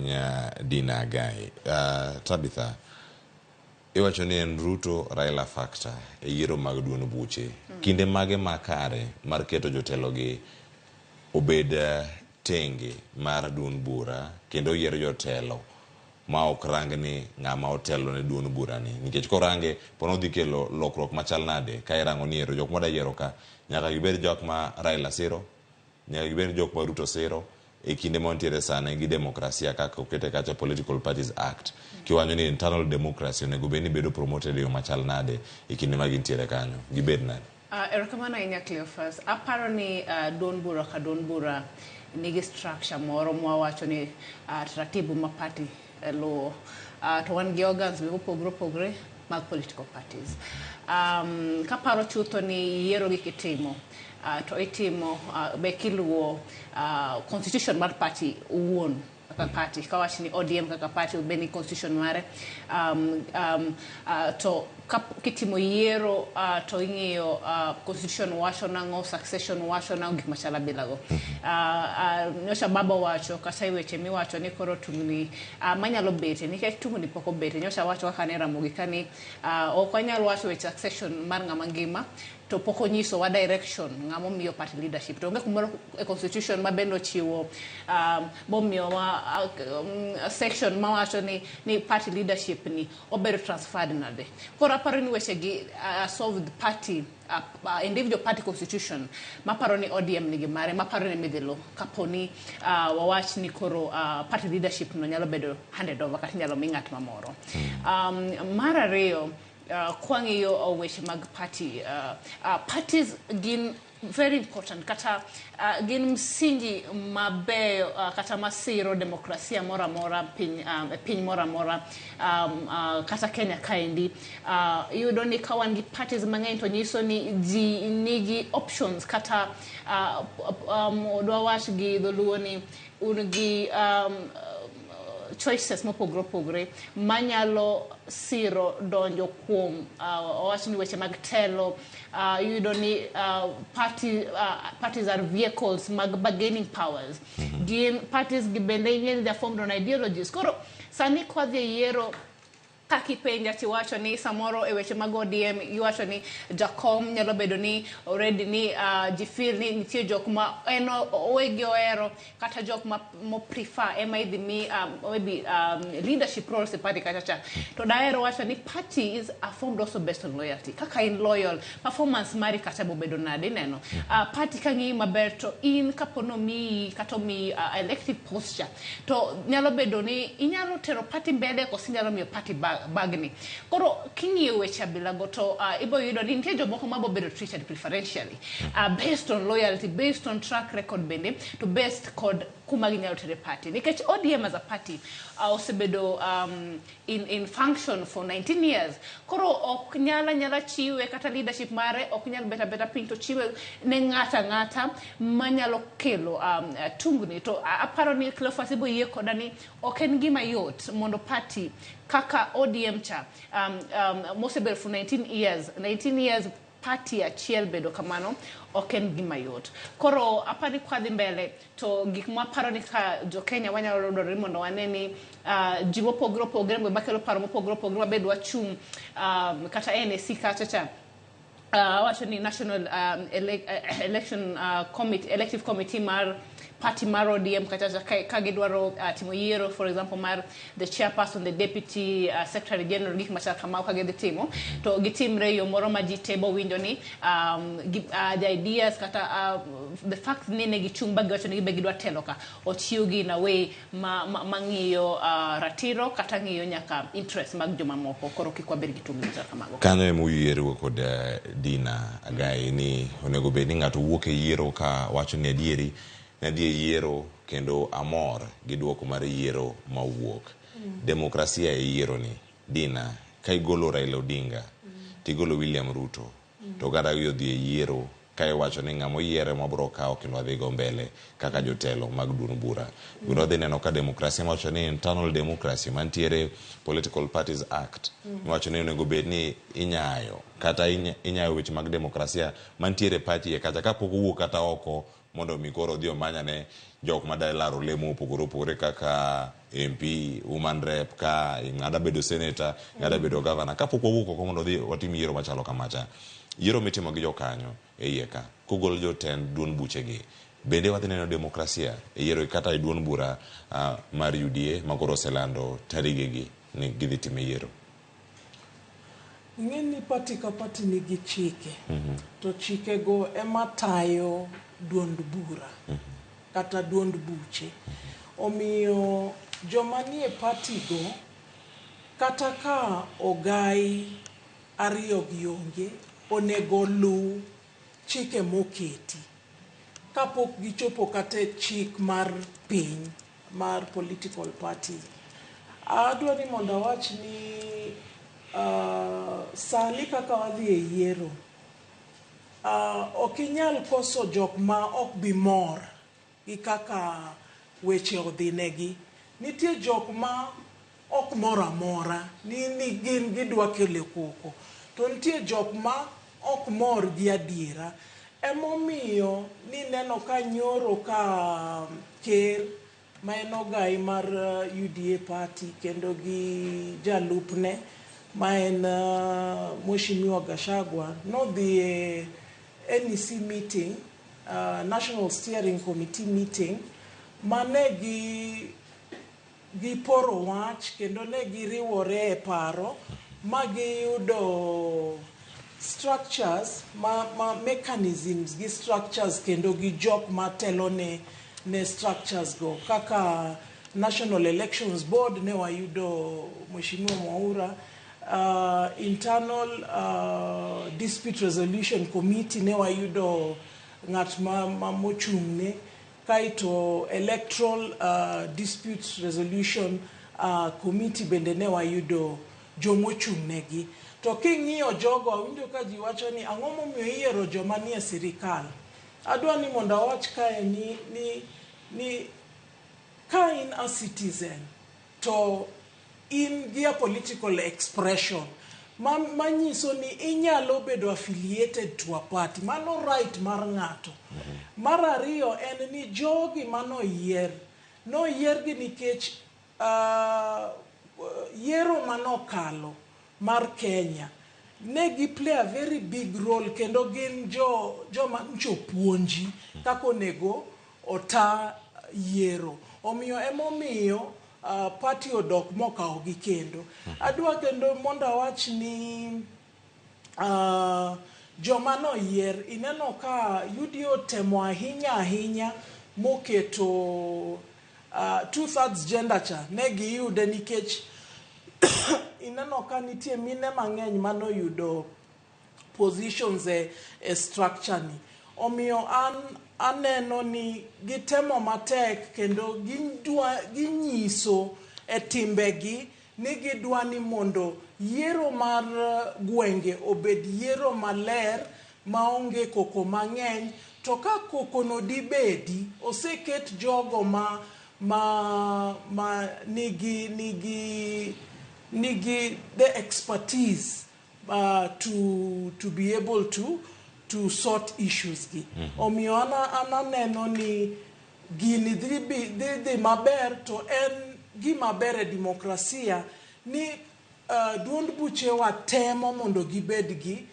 Dina Agai. Tabitha, iwacho ni en Ruto Raila factor e yiero mag duond buche. Kinde mage makare mar keto jotelo gi obed tenge mar duond bura kendo yiero jotelo ma ok rang ni ng'ama otelo ne duond bura ni. Nikech korange pono dhi kelo lokruok machal nade ka irango ni yiero jok moda yiero ka nyaka gibed jok ma Raila siro, nyaka gibed jok ma Ruto siro e kinde montiere sane gi demokrasia kaka okete kacha Political Parties Act. Kiwanyo ni internal democracy onego bed ni bedo promoted yo machal nade e kinde ma gintiere kanyo. Gibed nade? Erokamano ahinya Cleophas. Aparo ni duond bura ka duond bura nigi structure moro mwawacho ni taratibu ma party luwo. To wan gi organs mopogore mag political parties. Kaparo chutho ni yiero gi kitimo, to itimo be kiluwo constitution mar party uwuon kaka party. Kawachi ni ODM kaka party ubeni constitution mare. To kitimo yiero to ing'iyo constitution wacho nang'o, succession wacho nang'o, gik machala bilago. Nyocha baba wacho kata weche miwacho ni koro tungni manyalo bete nikech tungni pok obete. Nyocha wacho kaka ne Ramogi kani ok wanyalo wacho weche succession mar ng'ama ngima to pok onyiso wa direction ng'amo miyo party leadership. To onge kumoro e constitution ma bendo chiwo bomiyo section ma wacho ni party leadership ni obedo transferred nade. Koro aparo ni weche gi solve the party individual party constitution maparo ni ODM nigi mare, maparo ni midhilo kaponi wawach ni koro party leadership no nyalo bedo handed over kata nyalo mi ng'at mamoro. Mar ariyo, kwang'iyo weche mag party, parties gin very important kata gin msingi mabeyo kata masiro demokrasia mora mora piny mora mora kata Kenya kaendi. Yudo ni kawan gi parties mang'eny to nyiso ni ji nigi options kata odwa wach gi dholuo ni un gi choices mopogore manyalo siro donjo kuom owacho ni weche mag telo. Yudo ni parties are vehicles mag bargaining powers. Gin parties gibende ing'eni they're formed on ideologies. Koro sani kwa dhi yiero kakipenja tiwacho ni samoro e weche mag ODM iwacho ni jakom nyalo bedo ni already ni jifil ni nitie jok ma eno owegi oero kata jok ma mo prefer ema idhi mi maybe leadership roles e party kachacha. To daero wacho ni parties are formed also based on loyalty. Kaka in loyal, performance mari kata bobedo nade neno. Party kangi maber to in kapono mi kato mi elective posture. To nyalo bedo ni inyalo tero party mbele kosi nyalo mi party bagni. Koro king'iyo weche abilago to ibo yudo ni nitie jomoko ma bobedo treated preferentially based on loyalty, based on track record bende, to based code kuma ginyalo tere party nikech ODM as a party osebedo in function for 19 years koro ok nyala chiwe kata leadership mare ok nyal beta piny to chiwe ne ng'ata manyalo kelo tungni to aparo ni Cleophas ibo yie koda ni ok en gima yot mondo party kaka ODM cha mosebel for 19 years party achiel bedo kamano ok en gima yot koro apani kwadhi mbele to gik maparo ni ka jo Kenya wanyalo dore mondo waneni jiwo pogro makelo paro mopogro mabedwa chung kata NSC kacha wacho ni National Elective Committee mar party mar ODM kata ka gidwaro timo yiero for example mar the chairperson, the deputy secretary general gik machal kamao ka gidhi timo to gitimre yo moro ma ji tebo winjo ni the ideas kata the fact ni ne gichung bagi wacho ni gidwa telo ka ochiugi na way mang'iyo ratiro kata ng'iyo nyaka interest mag joma moko koro kikwa ber gitungi machal kamago kanyo emu yiero kod Dina Agai ni onego bed ni ng'ato wuok e yiero ka wacho ni adieri nadie yiero kendo amor gi duoko mar yiero mawuok demokrasia e yiero ni Dina kai golo Raila Odinga tigolo William Ruto to gara yodhi e yiero kai wacho ni ng'amo yiere mabro kawo kendo adhi go mbele kaka jotelo mag duond bura biro dhi neno ka demokrasia wacho ni internal democracy mantiere Political Parties Act wacho ni onego bed ni inyayo kata inyayo weche mag demokrasia mantiere party kata kapok owuok kata oko mondo mikoro dio manya ne jok madai laro lemo opogore kaka MP, woman rep ka ngada bedo senator, ngada bedo governor kapok owuok oko mondo dhi watim yiero machalo kamacha. Yiero mitimo gi jokano e iye ka kugol jotend duond buchegi bende wadhi neno demokrasia e yiero kata e duond bura mar UDA makoro selando tarigegi ni gidhi time yiero. Ng'eni party ka party nigi chike to chike go ema tayo duond bura kata duond buche omiyo joma nie party go kata ka ogai ariyo gi onge onego lu chike moketi kapok gichopo kata chik mar piny mar political party adwa ni mondo awach ni sali kaka wadhi e yiero okinyal koso jok ma ok bi mor gi kaka weche odhinegi nitie jok ma ok mor amora ni gin gidwa kele koko to nitie jok ma ok mor gi adiera emomiyo ni neno ka nyoro ka ker ma en ogai mar UDA party kendo gi jalupne ma en Mheshimiwa Gachagua no dhi NEC meeting National Steering Committee meeting mane gi poro wach kendo ne giriwore e paro ma giyudo structures mechanisms gi structures kendo gi jok matelo ne structures go kaka National Elections Board ne wayudo Mheshimiwa Mwaura internal dispute resolution committee ne wayudo ng'at ma mochung'ne kaito electoral dispute resolution committee bende ne wayudo jomochung'negi to king'iyo jogo awinjo ka ji wacho ni ang'o momiyo yiero joma nie sirikal adwa ni mondo awach kae ni ka in a citizen to in gi a political expression manyiso ni inyalo bedo affiliated to a party mano right mar ng'ato mar ariyo en ni jogi noyier gi nikech yiero manokalo mar Kenya ne gi play a very big role kendo gin joma nchopuonji kako onego ota yiero omiyo emomiyo party odok mokawo gi kendo adwa kendo mondo awach ni joma noyier ineno ka UDA temo ahinya moketo 2/3 gender cha ne giyude nikech ineno ka nitie mine mang'eny manoyudo positions e structure ni omiyo aneno ni gitemo matek kendo ginyiso e timbegi ni gidwa ni mondo yiero mar gwenge obed yiero maler maonge koko mang'eny, to ka koko no dibedi oseket jogo ma nigi the expertise to be able to sort issues gi. Omiyo ananeno ni gini dhi maber, to en gima ber e demokrasia ni duond buchewa temo mondo gibed gi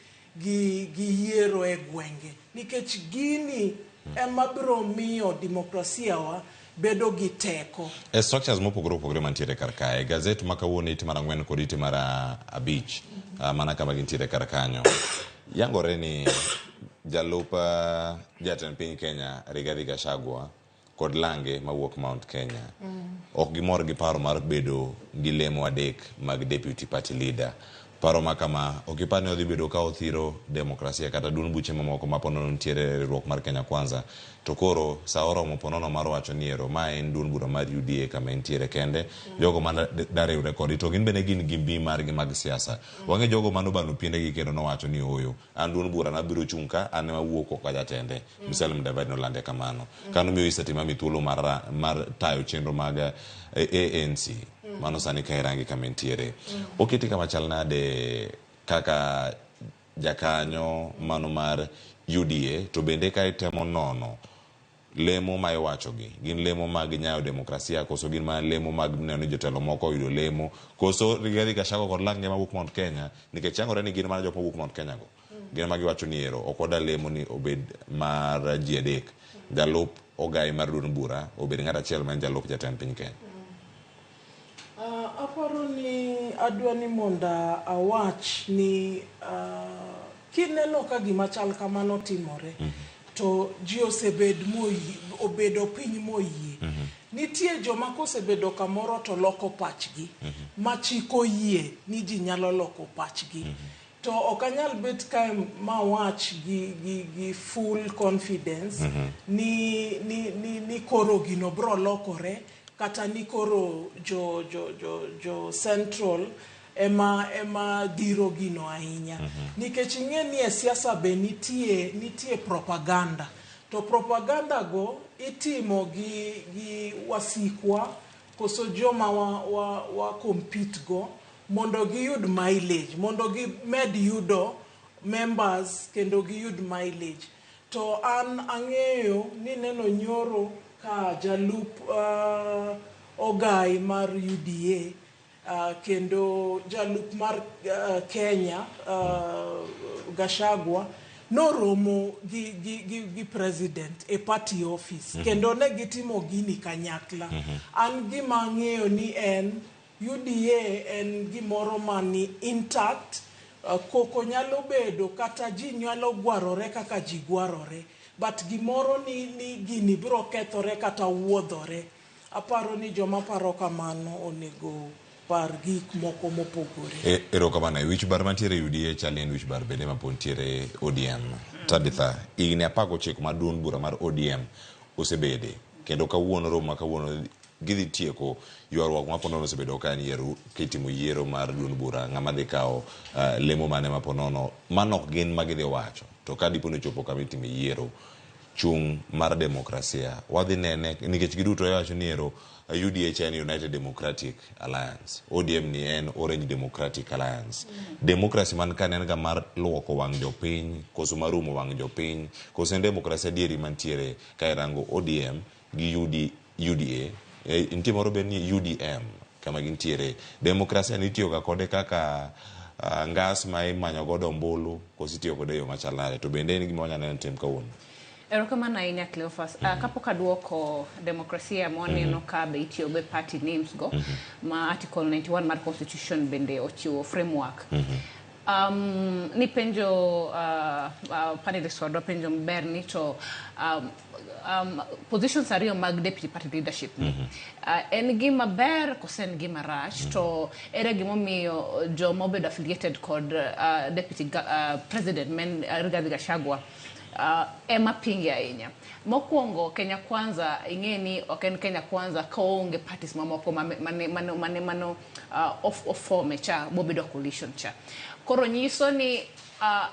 yiero e gwenge, nikech gini ema biro miyo demokrasia wa bedo gi teko. Structures mopogore opogore mantiere kar kae. Gazet ma kawuono iti mar 4 kod iti mar 5 mana kama gintiere kar kanyo. Yangore ni jalup jatend piny Kenya Rigathi Gachagua kod Lange mawuok Mount Kenya ok gimor gi paro mar bedo gi lemo adek mag deputy party leader. Paro makama okipani odhi bedo ka othiro demokrasia kata duond buche mamoko maponono ntiere riwruok mar Kenya Kwanza, to koro saoro moponono mar wacho niero ma en duond bura mar UDA kama ntiere kende jogo man dare rekodi to gin bene gin gimbi margi mag siasa. Wange jogo mano bano piende gi kendo no wacho ni oyo an duond bura na biro chunka an ma wuoko ka jatende Musalim David no lande kamano kano miyo isatima mithuolo mar tayo chenro mag ANC mano sani ka irangi kama ntiere. Oketi kama chal nade kaka jakanyo mano mar UDA, to bende ka itemo nono lemo ma iwachogi gin lemo mag nyayo demokrasia koso gin ma lemo mag neno jotelo moko yudo lemo koso Rigathi Gachagua kod Lange mawuok Mount Kenya nikech changore ni gin mana jok mawuok Mount Kenya go gin ma giwacho ni ero ok oda lemo ni obed mar ji adek, jalup ogai mar duond bura obed ng'at achiel ma en jalup jatend piny Kenya. Aparo ni adwa ni monda awach ni kineno ka gima chal kamano timore to ji obedo piny moyie. Nitie joma kosebedo kamoro to loko pachgi machiko yie ni ji nyalo loko pachgi. To okanyal bet kae ma wach gi full confidence ni koro gino bro lokore kata ni koro jo central ema dhiro gino ahinya. Nikech ing'e ni e siasa be nitie propaganda. To propaganda go itimo gi wasikwa koso joma wa compete go mondo giyud mileage, mondo gimed yudo members kendo giyud mileage. To an ang'eyo ni neno nyoro ka jalup ogai mar UDA kendo jalup mar Kenya Gachagua noromo gi president e party office kendo ne gitimo gini kanyakla. An gima ng'eyo ni en UDA en gimoro mani intact, koko nyalo bedo kata ji nyalo gwarore kaka ji gwarore, but gimoro ni gini biro kethore kata wuodhore. Aparo ni joma paro kamano onego par gik moko mopogore. Ero kamano wich bar mantiere UDA chali en wich bar bende mapontiere ODM. Tabitha, igni apago chik ma duond bura mar ODM osebede kendo kawuono romo kawuono gidhi tieko ywaruok maponono osebedo ka en yiero kitimo yiero mar duond bura ng'ama dhi kawo lemo mane maponono manok gin magidhi wacho to ka dipo ni chopo kama itimo yiero chung mar demokrasia wadhi nene nikech giduto wacho ni ero UDA en United Democratic Alliance, ODM ni en Orange Democratic Alliance. Democracy man kan en ga mar luoko wang' jopiny koso marumo wang' jopiny koso en demokrasia dieri mantiere ka irango ODM gi UDA inti moro ben ni UDM kama gintiere. Demokrasia nitiyo ga kode kaka ngas ma imanyo godo ombulu koso itiyo kode yo machalare to bende en gima wanyalo tem kawuono. Erokamano ahinya Cleophas. Kapok aduoko demokrasia moneno ka be itiyo be party names go ma article 91 mar constitution bende ochiwo framework. Ni penjo panelists wadwa penjo maber ni to positions ariyo mag deputy party leadership en gima ber kose en gima rach to ere gimomiyo joma obedo affiliated kod deputy president men Rigathi Gachagua ema pingi ahinya. Mokwongo Kenya Kwanza ingeni oken Kenya Kwanza kaonge parties mamoko mano of form cha bobedo coalition cha. Koro nyiso ni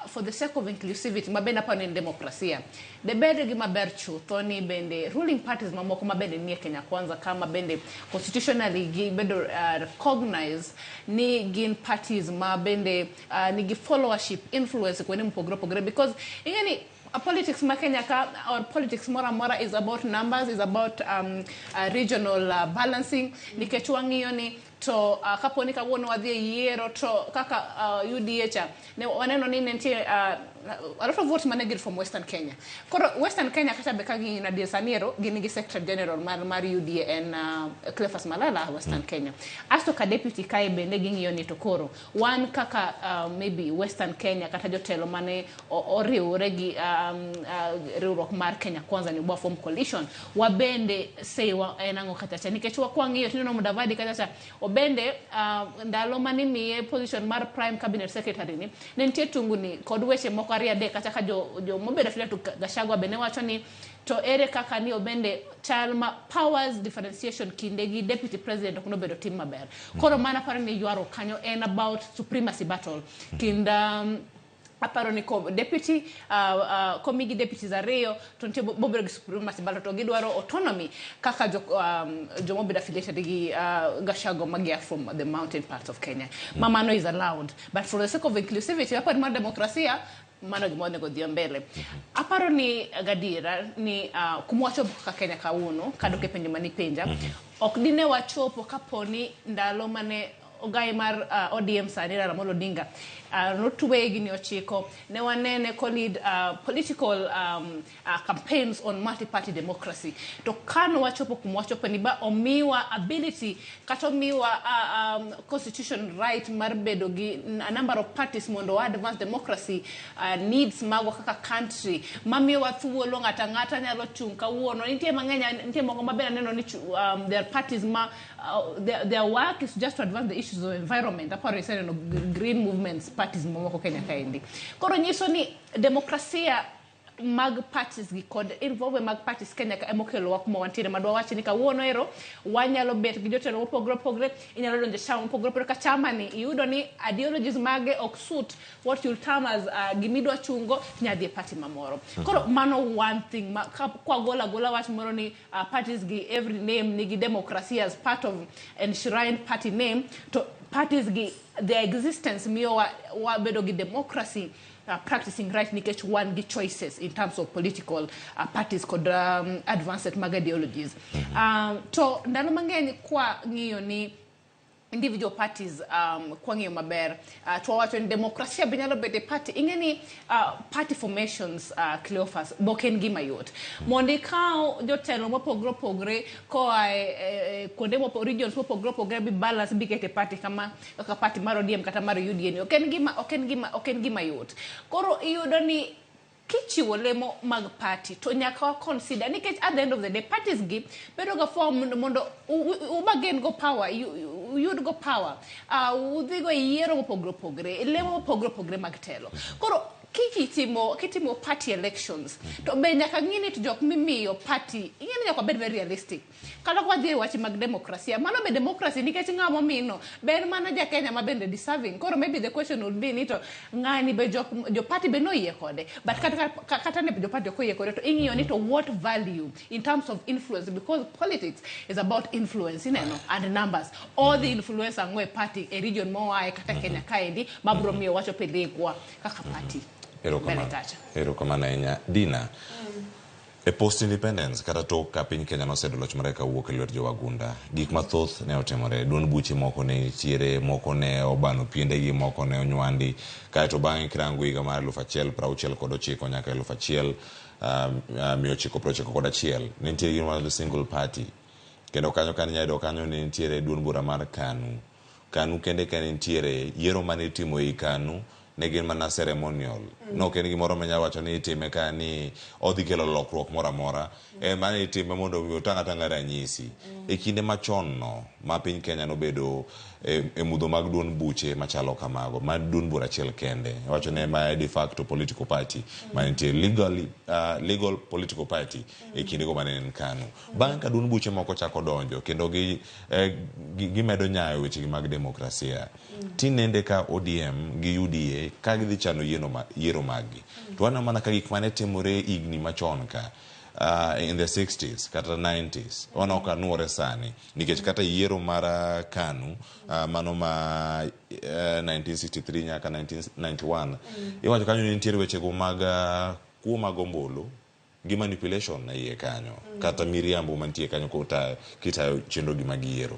for the sake of inclusivity mabenda pa ni demokrasia de bede gi maber chutho ni bende ruling parties mamoko mabende ni Kenya Kwanza kama bende constitutionally gi bedo recognize ni gin parties mabende ni gi followership influence kweni mpogre because ingeni politics ma Kenya ka or politics mora is about numbers, is about regional balancing. Nikech wang'iyo ni to kaponi kawuono wadhi yiero to kaka UDA cha ne waneno ni nitie a lot of votes managed from Western Kenya. Koro Western Kenya kata bekagi na Diesaniero ginigi Secretary General mar UDA en Cleophas Malala Western Kenya. Asto ka deputy kai bende ging'iyo ni to koro one kaka maybe Western Kenya kata jotelo mane oriwore gi riwruok mar Kenya Kwanza ni form coalition wabende say enango kata cha nikech wakwang'iyo tineno Mudavadi kata cha obende ndalo mane miye position mar prime cabinet secretary ni nitie tunguni kod weche moko ariyo adek kata ka jo mobedo file to Gachagua bene wacho ni to ere kaka ni obende chalma powers differentiation kindegi deputy president kuno bedo team maber. Koro mana pare ni yuaro kanyo en about supremacy battle kinda aparo ni deputy komigi deputies ariyo to ntie bobedo gi supremacy battle to gidwaro autonomy kaka jo mobedo affiliated gi Gachagua magia from the mountain parts of Kenya. Mama no is allowed, but for the sake of inclusivity aparo mar demokrasia mano gimone go dio mbele. Aparo ni gadira ni kumwacho ka Kenya kauno kado ke penjo mani penja ok dine wachopo kaponi ndalo mane ogai mar ODM sani Ramogi Odinga notuwe gini ochiko ne wanene lead political campaigns on multi-party democracy to kano wachopo kumwachopo ni ba omiwa ability kato miwa constitution right mar bedo gi a number of parties mondo advance democracy needs mago kaka country mamiwa thuolo ngata nyalo chung kawuono nitie mang'enya nitie moko maber neno ni their parties their work is just to advance the issues of environment aparo isene no green movements parties momoko Kenya kaendi. Koro nyiso ni demokrasia mag parties gi kod involve mag parties Kenya ka emokelo wa kuma wantire madwa wachi ni kawuono ero wanyalo bet gi jotelo pogre inyalo donje chama pogre ka chama ni iyudo ni ideologies mage ok suit what you'll term as gimidwa chungo nyadhi party mamoro. Koro mano one thing kwa gola wach moro ni parties gi every name ni gi democracy as part of enshrined party name to parties gi their existence miyo wa bedo gi democracy practicing right nikech one gi choices in terms of political parties could advanced mag ideologies. To ndalo mang'eny kwa ng'iyo ni individual parties kwa ng'iyo maber to wacho ni demokrasia binyalo bede party ingeni party formations Cleophas boken gima yot mondi kao jotelo mopogre ko konde mo regions mopogre bi balance bikete party kama party mar ODM kata mar UDA ni oken gima yot. Koro iyudo ni kichiwo lemo mag party to nyaka consider nikech at the end of the day parties gi bedo ga form mondo ubagen go power you'd go power udhigo yiero mopogre lemo mopogre mag telo. Koro kitimo party elections to be nyaka ng'ini to jok mimiyo party ing'eni nyaka bed very realistic kala kwa dhi wachi mag demokrasia mano be democracy nikech ng'amo mino ber mana ja Kenya mabende deserving. Koro maybe the question would be ni to ng'ani be jo party be no yie kode but kata ne jo party ko yie kode to ing'iyo ni to what value in terms of influence because politics is about influence and numbers all the influence ang'we party a region mo wae kata Kenya kaendi mabro miyo wacho pedegwa kaka party. Ero kama na Dina e post independence kata to ka piny Kenya nosedo loch mare ka wuok e lwet jowagunda gik mathoth ne otimore duond buche moko ne nitiere moko ne obano piende gi moko ne onywandi kaeto bang'e kirango higa mar 1969 nyaka 1991 ne nitiere gima mar single party kendo kanyo kan nyado kanyo ne nitiere duond bura mar KANU kende nitiere yiero mane timo i KANU ne gin mana ceremonial no ken gimoro manya wacho ni itime ka ni odhi kelo lokruok moro amora mane itime mondo tanga ranyisi e kinde machon no ma piny Kenya nobedo e mudho mag duond buche machalo kamago ma duond bura achiel kende wacho ne ma de facto political party mantie legal political party e kinde go mane KANU bang' ka duond buche moko chako donjo kendo gimedo nyayo weche mag demokrasia tinende ka ODM gi UDA ka gidhi chano yiero magi to wana mana ka gik mane timore igni machon ka in the 60s kata 90s wana okanuore sani nikech kata yiero mara KANU mano ma 1963 nyaka 1991 iwacho kanyo ni nitiere weche go mag kuo mag ombulu gi manipulation na iye kanyo kata miriambo mantie kanyo kitayo chenro gi mag yiero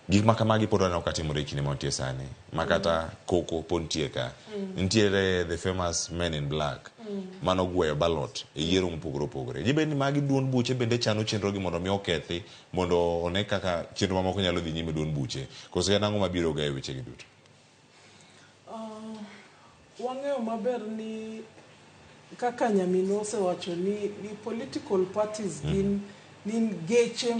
gik makamagi pod wana okatimore kinde montie sani makata koko pontie ka nitiere the famous men in black mano gweyo ballot e yiero mopogore gibeni magi duond buche bende chano chenro gi mondo mi okethi mondo one kaka chenro mamoko nyalo dhi nyime duond buche koso en ang'o mabiro ga e weche gi duto. Wang'eyo maber ni kaka nyamino osewacho ni political parties gin geche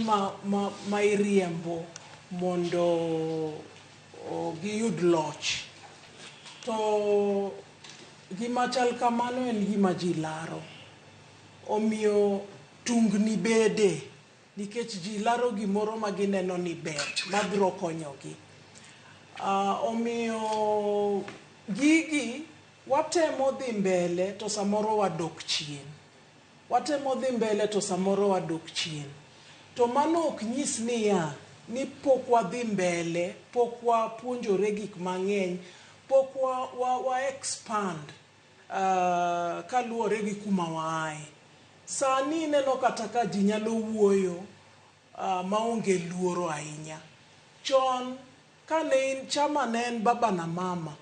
ma iriembo mondo giyud loch to gima chal kamano en gima ji laro omiyo tungni bede nikech ji laro gimoro ma gineno ni ber mabiro konyogi omiyo gigi watemo dhi mbele to samoro wadok chien to mano ok nyis ni pok wadhi mbele pok wapuonjore gik mang'eny pok wa expand kaluwore gi kuma waaye sani neno kata ka ji nyalo wuoyo maonge luoro ahinya chon kane chama ne en baba na mama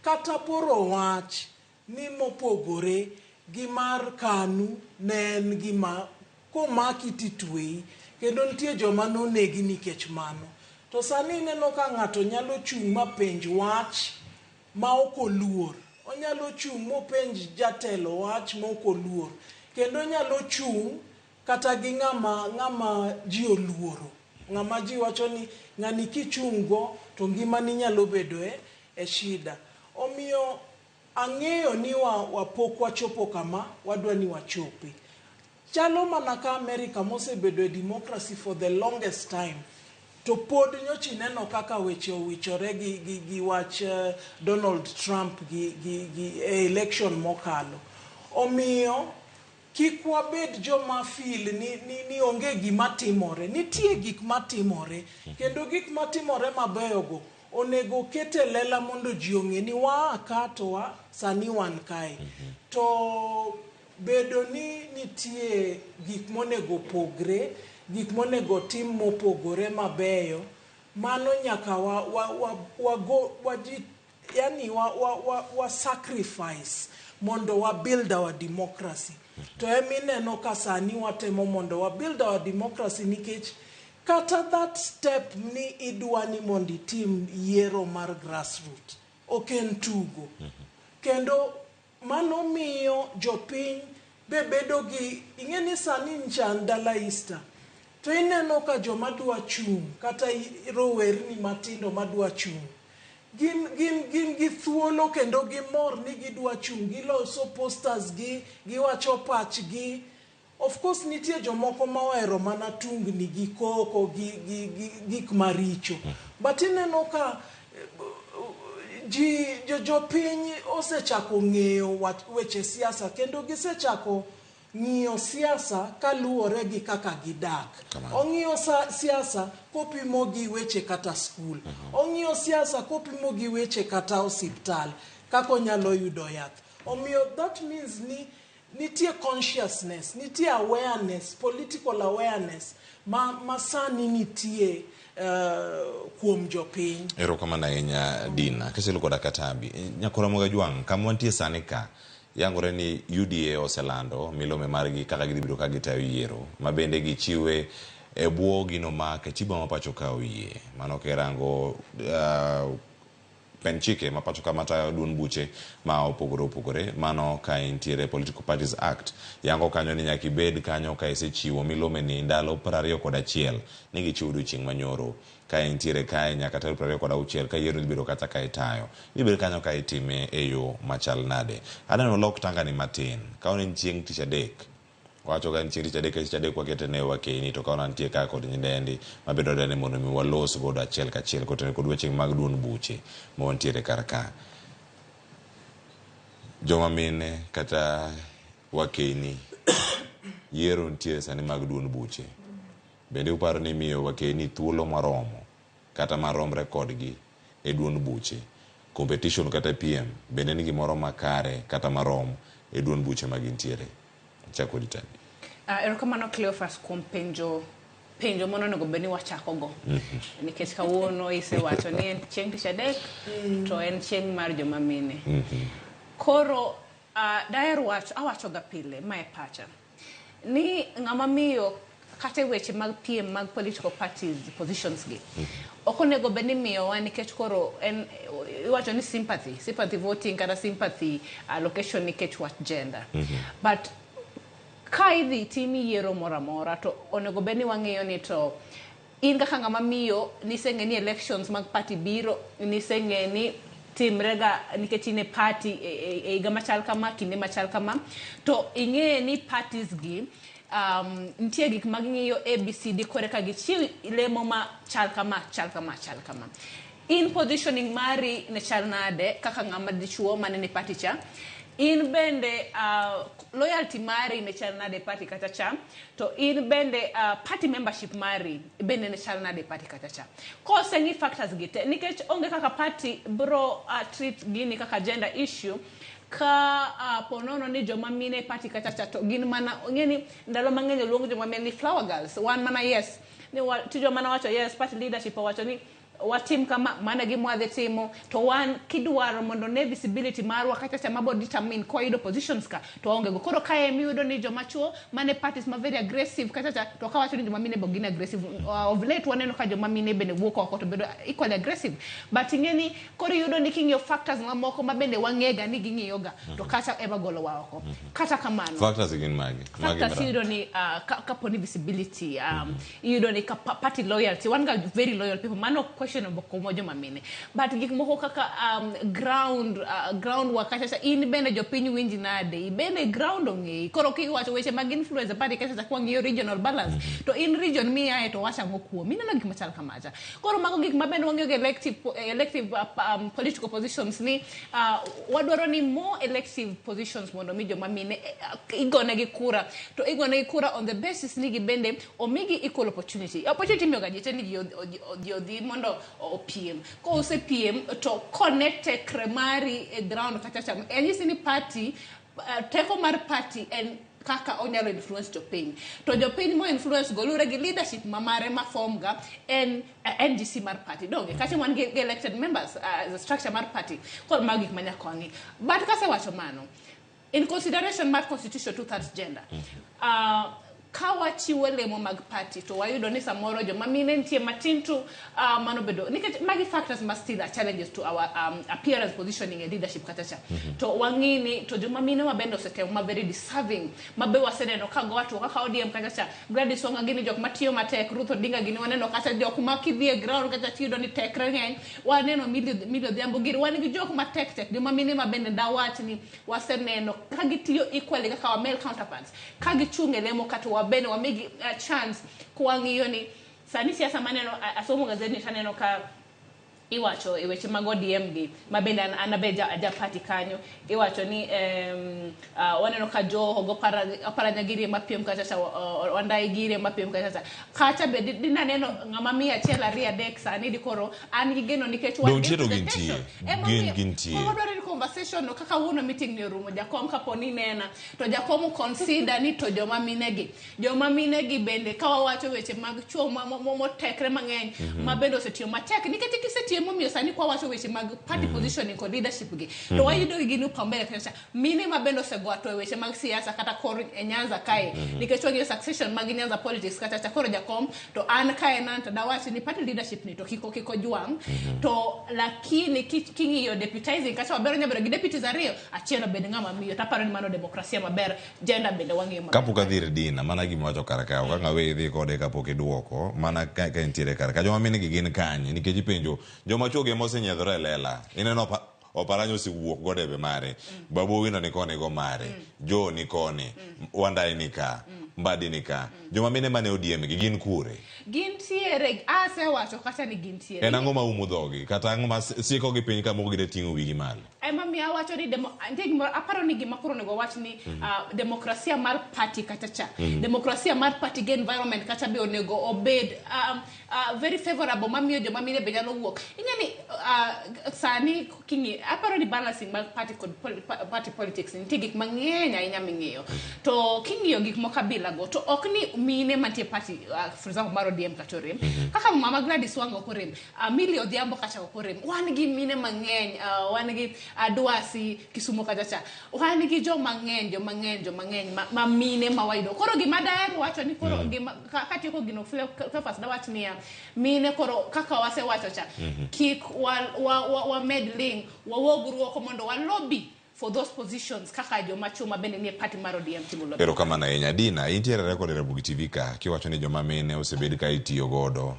kata poro wach ni mopogore gi mar KANU ne en gima komaki titwei kendo nitie joma nonegi nikech mano to sani neno ka ng'ato nyalo chung' mapenj wach ma ok oluor onyalo chung' mopenj jatelo wach ma ok oluor kendo nyalo chung' kata gi ng'ama ji oluoro ng'ama ji wacho ni ng'ani kichung' go to ngimani nyalo bedo e shida omiyo ang'eyo ni wapok wachopo kama wadwa ni wachopi chalo mana ka America mosebedo e democracy for the longest time to pod nyochi neno kaka weche owichore gi wach Donald Trump gi election mokalo omiyo kik wabed joma feel ni onge gima timore nitie gik matimore kendo gik matimore mabeyogo onego kete lela mondo ji ong'e ni ka to sani wan kae to bedo ni nitie gik monego pogre gik monego tim mopogore mabeyo mano nyaka wa sacrifice mondo wa build our democracy to emineno ka sani watemo mondo wa build our democracy nikech kata that step ni idwani mondo itim yiero mar grassroots ok en tugo kendo mano miyo jopiny bedo gi ing'eni sani nchan dala Easter to ineno ka joma dwa chung' kata rowerni matindo madwa chung' gin gi thuolo kendo gimor ni gidwa chung' giloso posters giwacho pachgi of course nitie jomoko mawero mana tungni gi koko gi gik maricho but ineno ka jopiny osechako ng'eyo weche siasa kendo gisechako ng'iyo siasa kaluwore gi kaka gidak ong'iyo siasa kopimo gi weche kata skul ong'iyo siasa kopimo gi weche kata osiptal kako nyalo yudo yath omiyo that means ni nitie consciousness nitie awareness political awareness ma sani nitie kuom jopiny. Erokamano ahinya Dina kaselo koda katambi nyakora moga jwang kama wantie sani ka yangore ni UDA oselando milome margi kaka gidibiro ka gitayo yiero mabende gichiwe e bwo gino ma katiba mapacho ka oyie mano kerango penchike ma pacho kama tayo duond buche ma opogore mano ka intiere Political Parties Act yango kanyo ni nyaki bed kanyo ka isechiwo milome ni ndalo 21 nigi chiwo chieng' manyoro ka intiere ka nyaka tayo 26 ka yiero biro kata ka itayo ibiro kanyo ka itime e yo machal nade adano lok tanga ni matin ka onen chieng' tich adek wacho ga nchiri chade kwa kete ne wakeni to kaona ntie ka kod nyidendi mabedo dane mondo mi walos godo achiel kachiel kotene kod weche mag duond buche mo ntiere karaka joma mine kata wakeni yiero ntie sani mag duond buche bende uparo ni miyo wakeni thuolo maromo kata maromre kodgi e duond buche competition kata PM bende ni gimoro makare kata marom e duond buche mag intiere chako ditani erokamano Cleophas kuom penjo mono nego beni wachako go nikech kawuono isewacho ni en chieng' tich adek to en chieng' mar joma mine koro daher awacho ga pile mae pacha ni ng'ama miyo kata weche mag PM mag political parties positions gi okonego beni miyowa nikech koro en iwacho ni sympathy voting kata sympathy allocation nikech what gender but ka idhi timi yiero moramora to onego beni wang'eyo ni to in kaka ng'ama miyo niseng'e ni elections mag party biro niseng'e ni timrega nikech ine party e higa machal kama kinde machal kama to ing'e ni parties gi ntie gik maging'iyo ABCD kore ka gichiw lemo ma chal kama in positioning mari ne chal nade kaka ng'ama dichuo mane ni party cha in bende loyalty mari ne chal nade party kata cha to in bende party membership mari bende ne chal nade party kata cha ko sengi factors gite nikech onge kaka party bro treat gini kaka gender issue ka ponono ni joma mine party kata cha to gin mana ngeni ndalo mang'eny luongo joma mine ni flower girls wan mana yes ni tijo mana wacho yes party leadership wacho ni watim kama mana gimwadhe timo to wan kidwaro mondo ne visibility marwa kata cha mabo determine ko ido positions ka to onge go koro kae miudo ni joma chuo mane parties ma very aggressive kata cha to ka wacho ni joma mine bogina aggressive of late waneno ka joma mine bende wuok oko to bedo equally aggressive but ngeni koro yudo ni king'yo factors mamoko ma bende wang'ega ni ging'iyoga to kata eba golo wa oko kata kamano factors gin magi factors yudo ni kaponi visibility yudo ni party loyalty one guy very loyal people mano question boko mojo mamine but gik moko kaka ground wakati sa in bende jopiny winji nade bende ground onge koro kiwacho weche mag influence party kata kwa ngiyo regional balance to in region mi ae to wacha ngokuo mina na gik machal kamaja koro mago gik mabende wangiyo elective political positions ni wadwaro ni more elective positions mondo mi joma mine igone gi kura to igone gi kura on the basis ni gibende omigi equal opportunity miyoga jite ni jodhi mondo o PM ko use PM to connect kremari e ground kata chama enyisi ni party teko mar party en kaka onyalo influence jopiny to jopiny mo influence golure gi leadership mamare ma form ga en NGC mar party doge kata wan gi elected members as a structure mar party ko magik manyakongi but kase wacho mano in consideration mar constitution 2/3 gender kawa chiwo lemo mag party to wayudo ni samoro joma mine ntie matin to mano bedo nikech magi factors must still are challenges to our appearance positioning and leadership katacha to wangini to joma mine mabendo setemo ma very deserving mabe waseneno kago watu kaka ODM katacha Gladys Wanga gini jok matiyo matek Ruth Odinga gini waneno kata jok makidhie ground kata tiyo ni tekre ng'eny waneno milio dhiambo giri wanigi jok matek joma mine mabende dawach ni waseneno kagitiyo equally kaka wa male counterparts kagichunge lemo kata bene wamegi chance kuang'iyo ni sani siasa maneno asomo gazeti taneno ka iwacho weche mag ODM gi mabende anabeja aja party kanyo iwacho ni waneno ka Joho go para nyagiri mapiem kata wandai gire mapiem kata be dinaneno ng'ama mia chela ria dex sani dikoro an gigeno nikech wan gintie wadwaro conversation no kaka wuno meeting ni rumo jakom kaponi nena to jakom consider ni to joma minegi bende ka wawacho weche mag chuo mo tekre mang'eny mabende osetiyo matek nikech weche momiyo sani kwa wacho weche mag party positioning kod leadership gi to wayudo gini pambele kacha mine mabendo osego to weche mag siasa kata kor Nyanza kae nikech wang'eyo succession mag Nyanza politics kata chakoro jakom to an kae nan to dawachi ni party leadership ni to kiko juang to lakini king'iyo deputizing kata wabero nyabero gi deputies ariyo achiel bende ng'ama miyo taparo ni mano demokrasia maber gender bende wang'eyo maber kapok adhir dina mana gima wacho kar ka ka ngawe dhi kode kapok iduoko mana ka entiere kar ka joma mine gi gin kanye nikech ipenjo joma choge mosenyedhore lela ineno oparanyo siwuok godebe mare babu wino ni kone go mare jo ni kone wandai ni ka mbadi ni ka joma mine mane odiem gi gin kure gin tiere ase wacho kata ni gin tiere en ang'o ma umu dhogi kata ang'o ma siko gi piny ka moko gide ting'o wigi malo ema miya wacho ni aparo ni gima koro nego wach ni demokrasia mar party kata cha demokrasia mar party ge environment kata be onego obed very favorable mamiyo joma mine be nyalo wuok ing'eni sani kingi aparo ni balancing mag party politics nitie gik mang'eny ahinya ming'iyo to king'iyo gik mokabila go to ok ni mine mantie party for example mar ODM katorem kaka mama Gladys Wanga okorem Millie Odhiambo kacha okorem wan gi mine mang'eny wan gi Adwasi Kisumo kacha wan gi jo mang'eny ma mine mawaido koro gima daher wacho ni koro gima katieko gino fefas da wach niya mine koro kaka wase wacho cha kik wa medling wawogruoko mondo wa lobby for those positions kaka joma chuma bende ni party mar ODM timulo pero kama na enya dina intiere rekod RamogiTV ka kiwacho ni joma mine osebed ka itiyo godo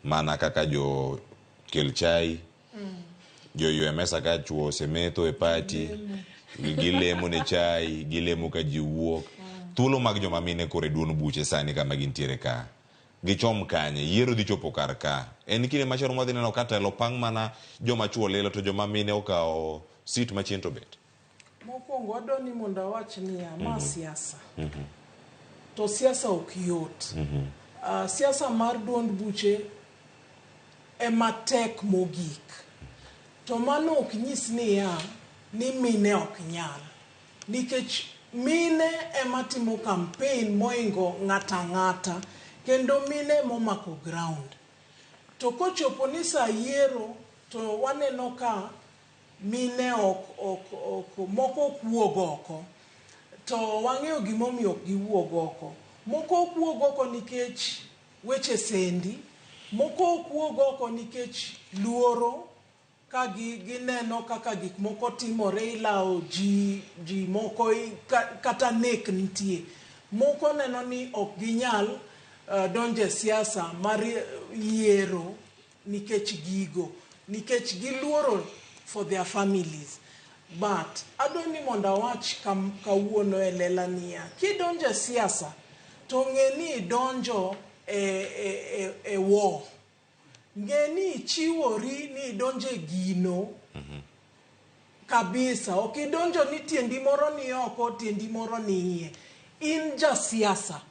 mana kaka jo kel chai jo UMS ka chuo semeto e party gilemo ne chai gilemo ka jiwuok tulo mag joma mine kore duon buche sani kama gintiere ka gichom kanye yiero dhi chopo kar ka en kine machero modhi neno kata lo pang mana joma chuo lelo to joma mine okao sit machien to bet mokwongo adoni mondo awach niya ma siasa to siasa ok yot siasa mar duond buche ematek mogik to mano ok nyis niya ni mine ok nyal nikech mine ematimo campaign moingo ng'ata kendo mine momako ground to kochopo ni sa yiero to waneno ka mine ok moko kuog oko to wang'eyo gimomiyo giwuog oko moko kuog oko nikech weche sendi moko kuog oko nikech luoro ka gineno kaka gik moko timore ilao ji moko kata nek nitie moko neno ni ok ginyal donje siasa mar yiero nikech gigo nikech giluoro for their families but adoni mondo awach kawuono e lela niya kidonje siasa to ng'eni donjo e war ng'eni chiwori ni donje gino kabisa ok idonjo ni tiendi moro ni oko tiendi moro ni iye in ja siasa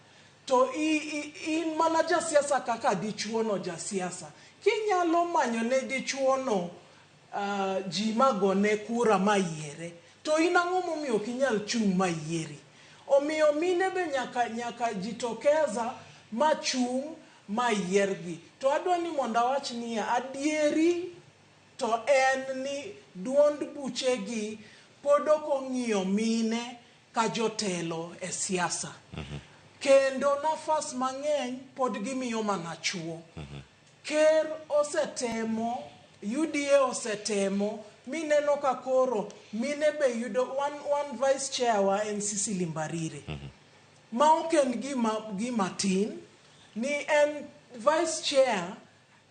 to in mana ja siasa kaka dichuono ja siasa kinyalo manyo ne dichuono ji magone kura mayiere to in ang'o momiyo kinyal chung mayieri omiyo mine be nyaka jitokeza machung mayiergi to adwani mondo awach niya adieri to en ni duond buchegi pod ok ong'iyo mine ka jotelo e siasa kendo nafas mang'eny pod gimiyo mana chuo ker osetemo UDA osetemo mineno ka koro mine be yudo one vice chair wa en Sicily Mbarire ma ok en gima tin ni en vice chair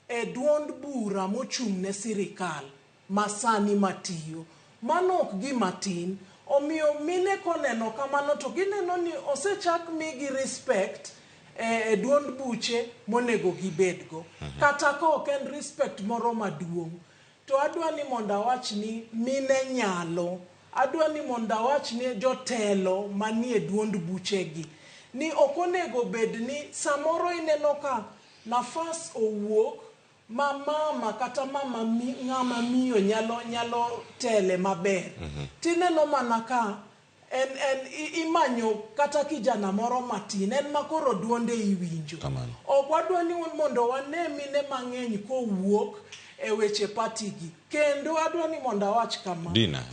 e duond bura mochung' ne sirikal masani matiyo mano ok gima tin omiyo mine koneno kamano to gineno ni osechak migi respect e duond buche monego gibedgo kata ka ok en respect moro maduong' to adwani mondo awach ni mine nyalo adwani mondo awach ni jotelo manie duond buchegi ni ok onego bed ni samoro ineno ka nafas owuok mama kata ng'ama miyo nyalo tele maber tineno mana ka en imanyo kata kijana moro matin en makoro duonde iwinjo ok wadwa ni mondo wane mine mang'eny kowuok e weche patigi. Kendo adwa ni mondo awach kama. Dina,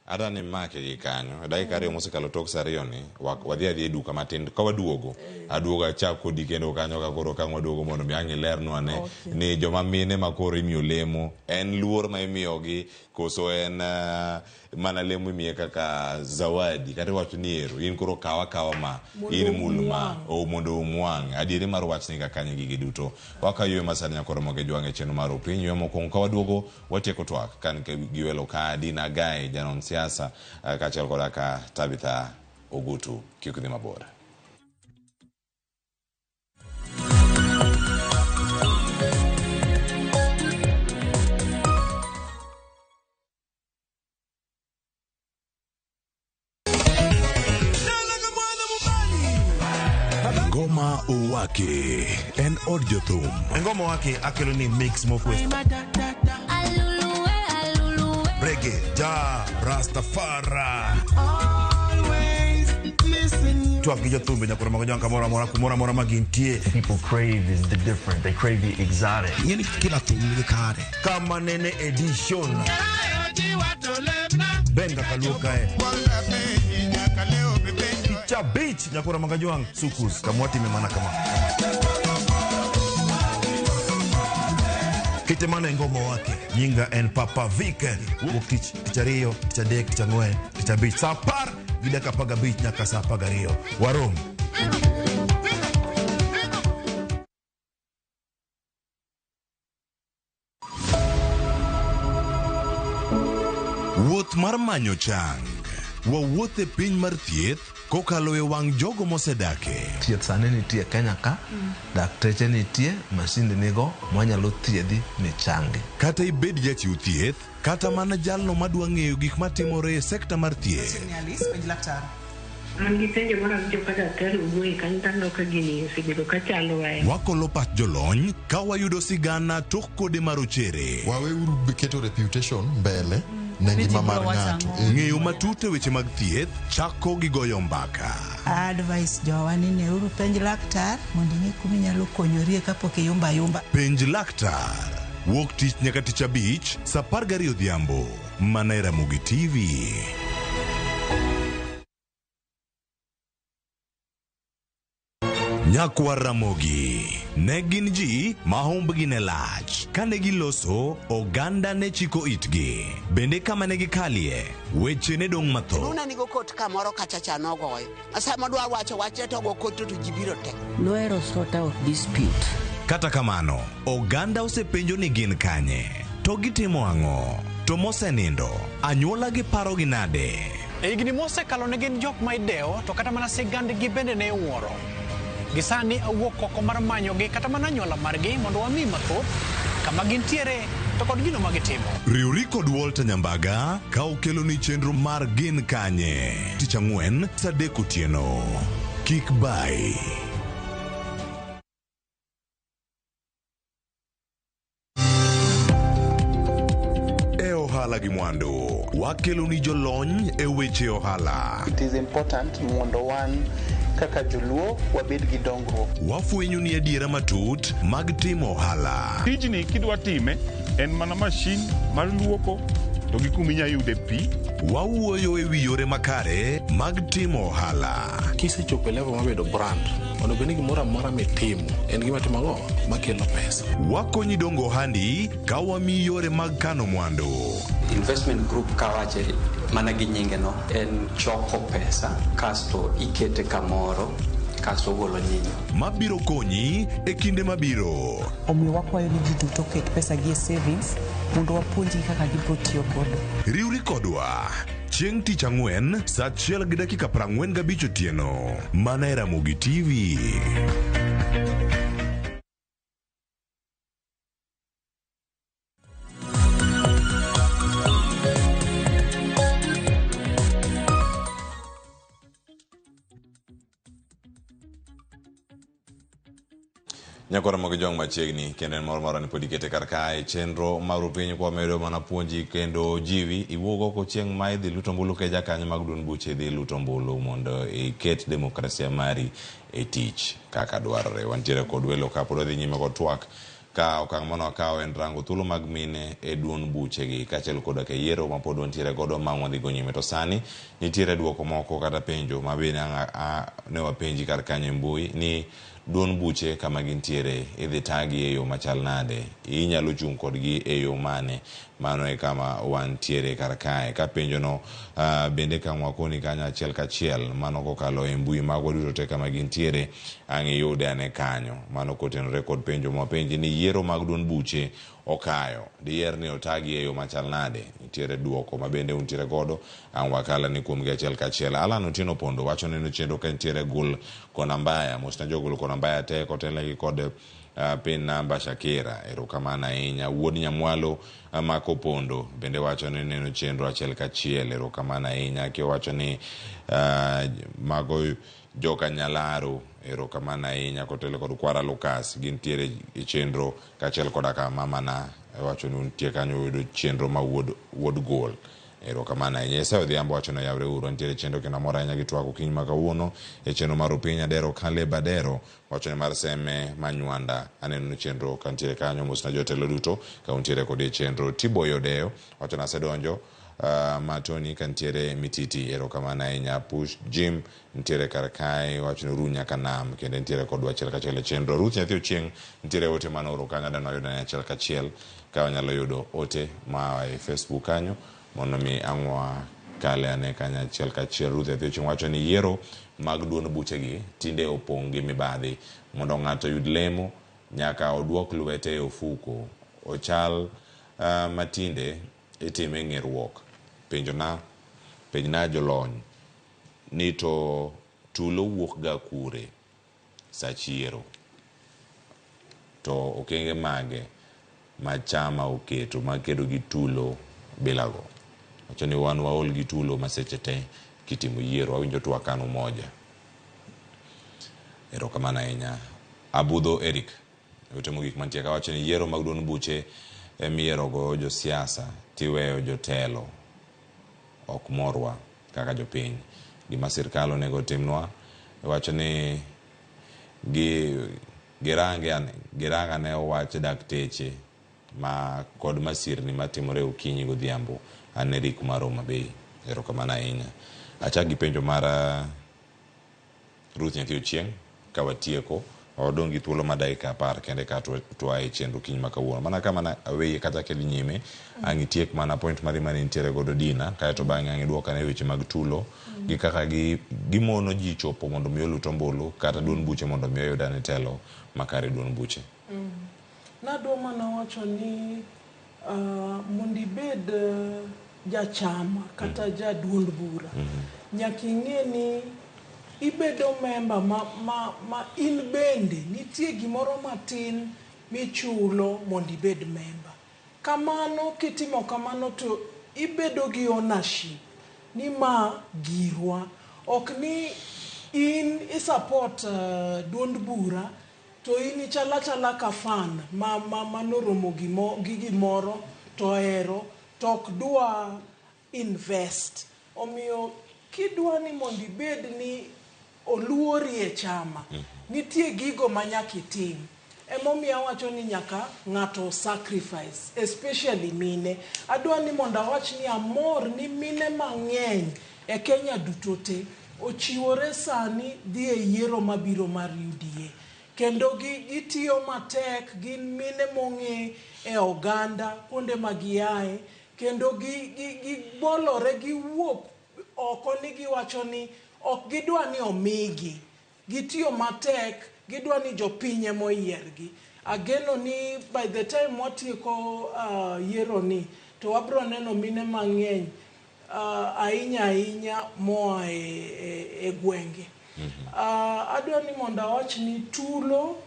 adani make gi kanyo. Dakika ariyo mosekalo tok saa ariyo ni wadhi adhi e duka matin ka waduogo. Aduogo achak kodi kendo kanyo ka koro ka waduogo mondo mi ang'e lerno ane ni joma mine ma koro imiyo lemo en luor ma imiyogi koso en mana lemo imiye kaka zawadi kata wacho ni ero in koro kawa ma in mulma o mondo umwang adiere mar wach ni kaka kanyo gigi duto waka ywe masani nyakoro moge jwange cheno mar opiny ywe moko ka waduogo watieko twak kan giwelo ka Dina Gaye janon siasa kachel koda ka Tabitha Ogutu kik dhi mabor. Ngoma Uwake en od jothum. Ngoma Uwake akelo ni mix mokwe. Reggae, ja, Rastafari. Twak gi jothumbe nyakoro mago janka mora magintie. People crave is the different. They crave the exotic. Yeni kila thum ni kare. Kama nene edition. Benga kaluka Cha beach nyakora magajuang sukus kamwati memana kama Kitemana Ngoma Uwake nyinga en Papa Vic wuok tich ariyo tich adek tich ang'wen tich abich saa apar gi dakika 15 nyaka saa 12 warom. Wuoth mar manyo chang. Wawuothe piny mar thieth kokalo e wang' jogo mosedake. Thieth sani nitie Kenya ka, dakteche nitie, masinde nigo mwanyalo thiedhi ni changi. Kata ibed jachiw thieth, kata mana jalno madwa ng'eyo gik matimore e sekta mar thieth. Wakolo pach jolony ka wayudo sigana tok kode marochere. Waweuru keto reputation mbele ne ngima mar ng'ato. Ng'eyo matut e weche mag thieth chako gi goyo mbaka. Advice jowa ni neuru penj laktar mondo ing'e kuma inyalo konyorie kapok iyumba. Penj laktar wuok tich nyaka tich abich saa 12 odhiambo mana e RamogiTV. Nyakwa Ramogi ne gin ji ma humbgi ne lach. Kane giloso, oganda ne chiko itgi. Bende kama ne gikalie, weche ne dong' matho. Nuna nigo kot kamoro kachacha nogoyo. Asa modwa wacho wache to go kot to jibiro tek. Loero sort of dispute. Kata kamano, oganda osepenjo ni gin kanye. To gitimo ang'o? To mosenindo, anyuola gi paro gi nade? Higni mosekalo ne gin jok ma ideo to kata mana sigandgi bende ne wuoro. Gisani awuok oko mar manyogi kata mana anyuola margi mondo wami mathoth kama gintiere to kod gino magitimo. Riwri kod Walter Nyambaga ka okelo ni chenro mar gin kanye. Tich ang'wen saa 3 otieno. Kik bai. Ohala gi mwandu wakelo ni jolony e weche ohala. It is important mondo wan kaka joluo wabed gi dongruok. Wafwenyo ni adiera matut mag timo ohala. Tijni kidwa time en mana mashin mar luoko to gi kuma inya yude pi. Wawuoyo e wi yore makare mag timo ohala. Kisechopo e level mabedo brand, ono bende gimoro amora mitimo en gima timogo makelo pesa. Wakonyi dongo ohandi ka wami yore mag kano mwandu. Investment group kawache mana gi nyinge no en choko pesa kasto ikete kamoro kasto golo nyinyo. Mabiro konyi e kinde mabiro. Omiyo wakwayo ni ji duto ket pesa gi e savings mondo wapuonji kaka gibiro tiyo kodo. Riwri kodwa chieng' tich ang'wen saa 1:45 otieno mana e RamogiTV. Nyakora mogi jong machiegni kendo en moro ni podi kete kar kae chenro mar piny kwa medo mana puonji kendo jiwi iwuogo ko chieng' ma idhi luto mbulu ke jakanyo mag duond buche idhi luto mbulu mondo iket demokrasia mari e tich kaka dwarore. Wantiere kod welo ka pod dhi nyime kod twak ka okang' mano akawo en rango thuolo mag mine e duond buchegi kaachiel koda ke yiero ma pod wantiere godo ma wadhi go nyime. To sani nitiere duoko moko kata penjo ma bende ne wapenji kar kanyo e mbui ni duond buche kama gintiere idhi tagi e yo machal nade, inyalo chung' kodgi e yo mane. Mano e kama wantiere kar kae. Ka penjo no bende kan wakoni kanyo achiel kachiel, mano kokalo e mbui magwa duto te kama gintiere, ang' iyude ane kanyo. Mano kotenore kod penjo mwapenji ni yiero mag duond buche okayo, diher ni otagi e yo machal nade. Nitiere duoko ma bende untiere godo, ang' wakala ni kuom gi achiel kachiel. Alan Otieno Pondo wacho ni chenro ka nitiere gul kona mbaya, mosna jogul kona mbaya te kotelegi kod pin namba Shakira. Erokamano ahinya. Wuod Nyamwalo Mako Pondo bende wacho ni neno chenro achiel kachiel. Erokamano ahinya. Kio wacho ni mago joka Nyalaro. Erokamano ahinya. Kotelo kod Kwara Lucas gintiere e chenro kachiel koda ka mamana wacho ni untie kanyo yudo chenro ma wuod gol. Erokamano ahinya. Esa Odhiambo wacho ni yawre uru nitiere chenro kina mora ahinya gi twak okinyi ma kawuono e chenro mar Opinya Dero Caleb Adero wacho ni mar seme manywanda aneno chenro ka nitiere kanyo mosna jotelo duto ka untiere kod chenro. Tiboyo Deo wacho ni asedonjo matoni ka nitiere Mititi. Erokamano ahinya. Push Jim nitiere kar kae wacho ni Runya Kanam kendo nitiere kod achiel kachiel e chenro. Ruth Nyathi Ochieng nitiere ote manoro kanyo dano yudo achiel kachiel ka wanyalo yudo ote ma e Facebook kanyo mondo mi ang'wa kale ane kanyo achiel kachiel. Ruth Nyathi Ochieng wacho ni yiero mag duond buchegi tinde opong' gi mibadhi. Mondo ng'ato yud lemo nyaka oduok lwete e ofuko. Ochal matinde itime ng'eruok. Penjna jolony ni to tulo wuok ga kure sa chiero, to okenge mage ma chama oketo makedo gi tulo bilago. Wacho ni wan waol gi tulo maseche te kitimo yiero, awinjo twakano moja. Erokamano ahinya. Abudho Eric utemo gik mantie ka wacho ni yiero mag duond buche miyiero go josiasa tiweyo jotelo ok morwa kaka jopiny. Gima sirkal onego timnwa wacho ni giranga ne owach dakteche ma kod masirni matimore okinyi godhiambo. An Eric mar Homa Bay. Erokamano ahinya. Achak gi penjo mar Ruth Nyathi Ochieng ka watieko odong' gi thuolo ma dakika 10 kende ka twa e chenro kiny ma kawuono. Mana kama na aweye kata kedi nyime ang' itiek mana point mari mane nitiere godo Dina kaeto bang'e ang' iduoka ne weche mag tulo gi kaka gimono ji chopo mondo mi oluto ombulu kata duond buche mondo mi oyud ane telo makare duond buche. Nadwa mana wacho ni mondo ibed jachama kata jaduond bura nyaka ing'e ni ibedo memba ma in bende nitie gimoro matin michulo mondo ibed memba. Kamano kitimo kamano to ibedo gi ownership ni ma girwa, ok ni in isupport duond bura to in chala ka fan manoromo gi gimoro to ero to ok dwa invest. Omiyo kidwa ni mondo ibed ni oluori e chama nitie gigo ma nyaka itim. Emomiyo awacho ni nyaka ng'ato sacrifice, especially mine. Adwa ni mondo awach ni amor ni mine mang'eny e Kenya duto te ochiwore sani dhi e yiero mabiro mar UDA. Kendo gitiyo matek, gin mine mong'e e oganda kuonde ma giaye, kendo gibolore giwuok oko ni giwacho ni ok gidwa ni omigi. Gitiyo matek, gidwa ni jopinye moyiergi. Ageno ni by the time watieko yiero ni to wabro neno mine mang'eny ahinya moa e gwenge. Adwa ni mondo awach ni tulo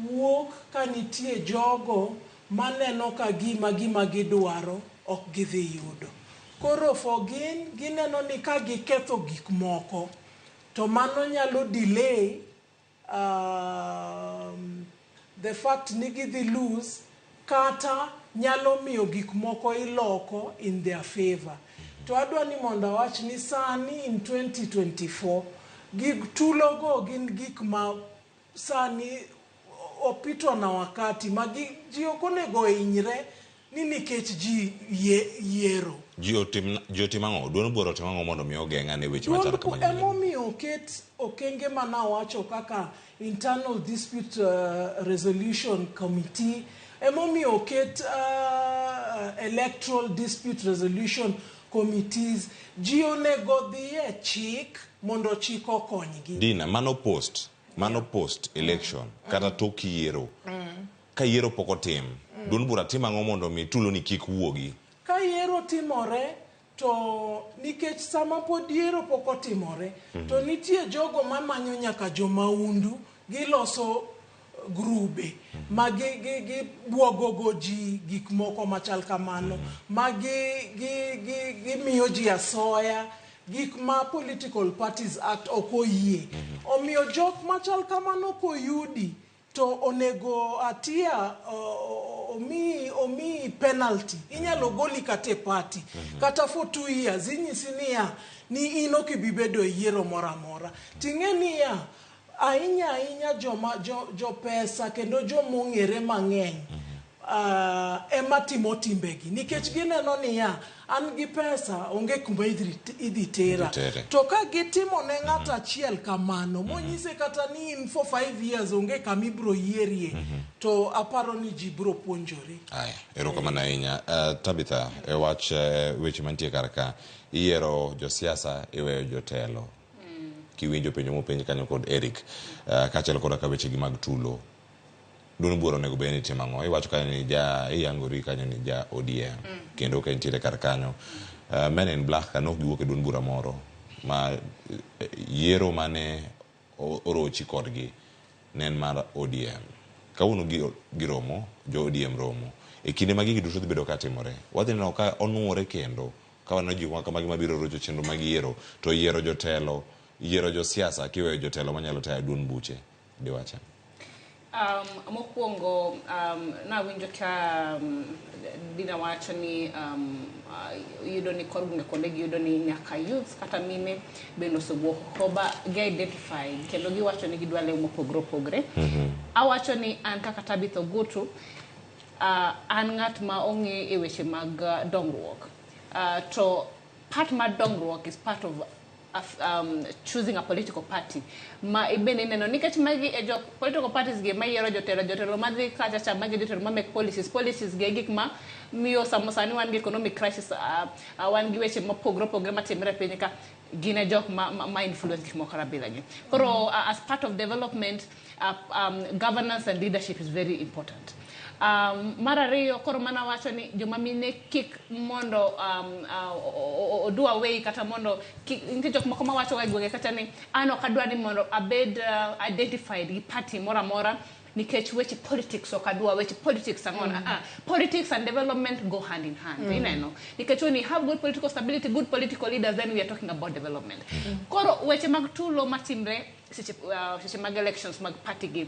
wuok ka nitie jogo maneno ka gima gidwaro ok gidhi yudo. Koro gineno ni ka giketho gik moko to mano nyalo delay the fact ni gidhi lose kata nyalo miyo gik moko iloko in their favor. To adwa ni mondo awach ni sani in 2024 gig tulo go gin gik ma sani opitwa na wakati magi ji okonego inyre ni nikech ji yiero Jotimango duono boro timango mondo mi ogenga ne weche machal kamano. Emomiyo oket okenge mana wacho kaka internal dispute resolution committee, emomiyo oket electoral dispute resolution committees. Ji onego dhie chik mondo chik okonygi. Dina mano post election kata tok yiero. Ka yiero poko tim duono bura timango mondo mi tulo ni kik wuogi. Ka yiero timore to nikech sama pod yiero poko timore to nitie jogo mamanyo nyaka jomaundu giloso grube magi buogogo ji gik moko machal kamano gimiyo ji asoya gik ma Political Parties Act okoyie. Omiyo jok machal kamano koyudi to onego atia omi penalty. Inyalo goli kate party kata for 2 years. Inyisi niya ni ino kibibedo yiero mora mora. Ting'e niya ainya jo pesa kendo jo mong'ere mang'eny ema timo timbegi nikech gineno niya an gi pesa onge kuma idhi tera. To ka gitimo ne ng'ata achiel kamano monyise kata ni in for 5 years onge kama ibro yierie to aparo ni ji bro puonjore. Erokamano ahinya. Tabitha wach weche mantie karaka iyiero josiasa iweyo jotelo. Kiwinjo penjo mopenj kanyo kod Eric kachel koda ka weche gi mag tulo. Duono buro nego beni timango iwacho kanyo ni iyangori kanyo ni ja ODM kendo ka intiere kar kanyo Men in Black kanok giwuok e duond bura moro ma yiero mane orochi kodgi nen mar ODM. Kawuono giromo jo ODM romo e kinde magi duto dhi bedo ka timore wadhi neno ka onuore kendo ka wan ji kama mabiro rocho chenro mag yiero to yiero jotelo yiero josiasa kiweyo jotelo manyalo tayo duond buche diwacha. Mokwongo na winjo ka Dina wacho ni yudo ni korgunge kolegi yudo ni nyaka youth kata mine bendo sobwoko koba gi-identify kendo giwacho ni gidwale mopogre. Awacho ni an kaka Tabitha Ogutu an ng'at ma ong'e e weche mag dongruok. To part mar dongruok is part of choosing a political party. Ma ibene neno nikech magi e political parties ge mayiero jotelo madhi kacha magi jotelo ma make policies ge gik ma miyo samosani wan gi economic crisis wan gi weche mopogre matimre piny ka gine jok ma influence gik moko rabila gi. Koro as part of development governance and leadership is very important. Marariyo koro mana wacho ni joma mine kik mondo do away kata mondo nitie jok moko ma wacho ga gwenge kata ni ano kadwa ni mondo abed identified gi party mora nikech weche politics okadwa weche politics ang'ona politics and development go hand in hand. You know nikech when you have good political stability, good political leaders, then we are talking about development. Koro weche mag tulo matimre seche mag elections mag party gi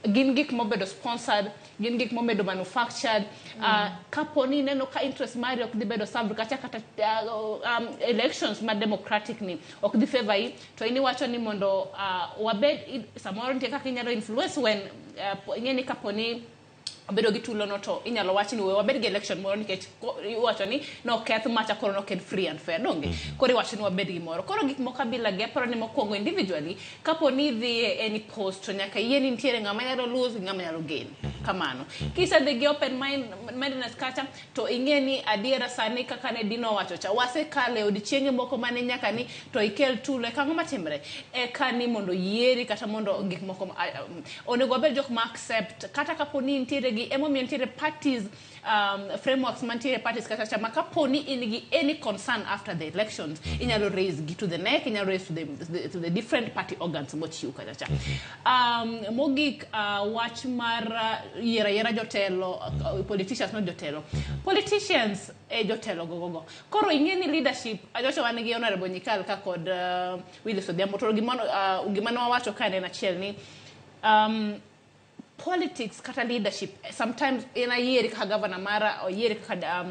gin gik mobedo sponsored, gin gik mobedo manufactured. Kaponi neno ka interest mari ok di bedo served kata elections ma democratic ni ok di favor yi to ini wacho ni mondo wabed samoro ntie kaka inyalo influence when ingeni kaponi obedo gi tulo no to inyalo wachi ni we wabed gi election moro nikech iwacho ni no keth macha koro no ken free and fair donge koro iwacho ni wabed gi moro koro gik moko kabila ge pero ni mokwongo individually kaponi dhi any post to nyaka yeni ntiere ngama nyalo lose ngama nyalo gain kamano kisa dhi gi open mindedness kacha to ingeni adiera sani kaka ne Dino wacho cha wase kale odichienge moko mane nyaka ni to ikel tulo ka ngama timre e kani mondo yieri kata mondo gik moko onego bed jok ma accept kata kaponi ntiere gi emomiyo ntiere parties frameworks mantiere parties kata chama kaponi in gi any concern after the elections inyalo raise gi to the neck inyalo raise to the different party organs mochiu kata cha mogik watch mar yera jotelo politicians not jotelo politicians jotelo gogo koro ingeni leadership ajocho wan gi honorable Nyikal ka kod Willis Odhiambo to gimano wacho kane na chiel ni politics kata leadership sometimes in a year kaka governor mara or year kaka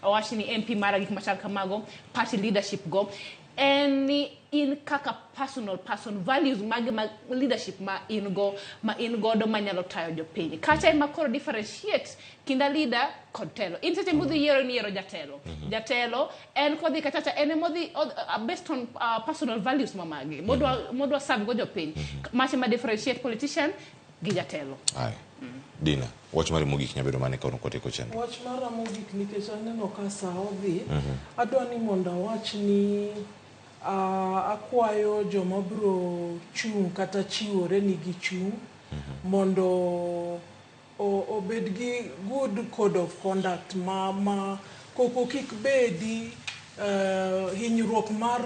awashini MP mara gik machal kamago party leadership go any in kaka personal values mag leadership ma in go do manyalo tayo jopiny kacha makoro differentiate kinda leader kod telo in seche mudhi yiero jatelo en kodhi kacha en modhi based on personal values mamagi modwa serve go jopiny mache ma differentiate politician gi jatelo. Ai Dina wach mari mogik nyabedo mane kono kote ko chen wach mara mogik nikech aneno ka sa odhi adwani mondo wach ni akwayo joma bro chung kata chiwore ni gi chung mondo obed gi good code of conduct ma koko kik bedi hinyruok mar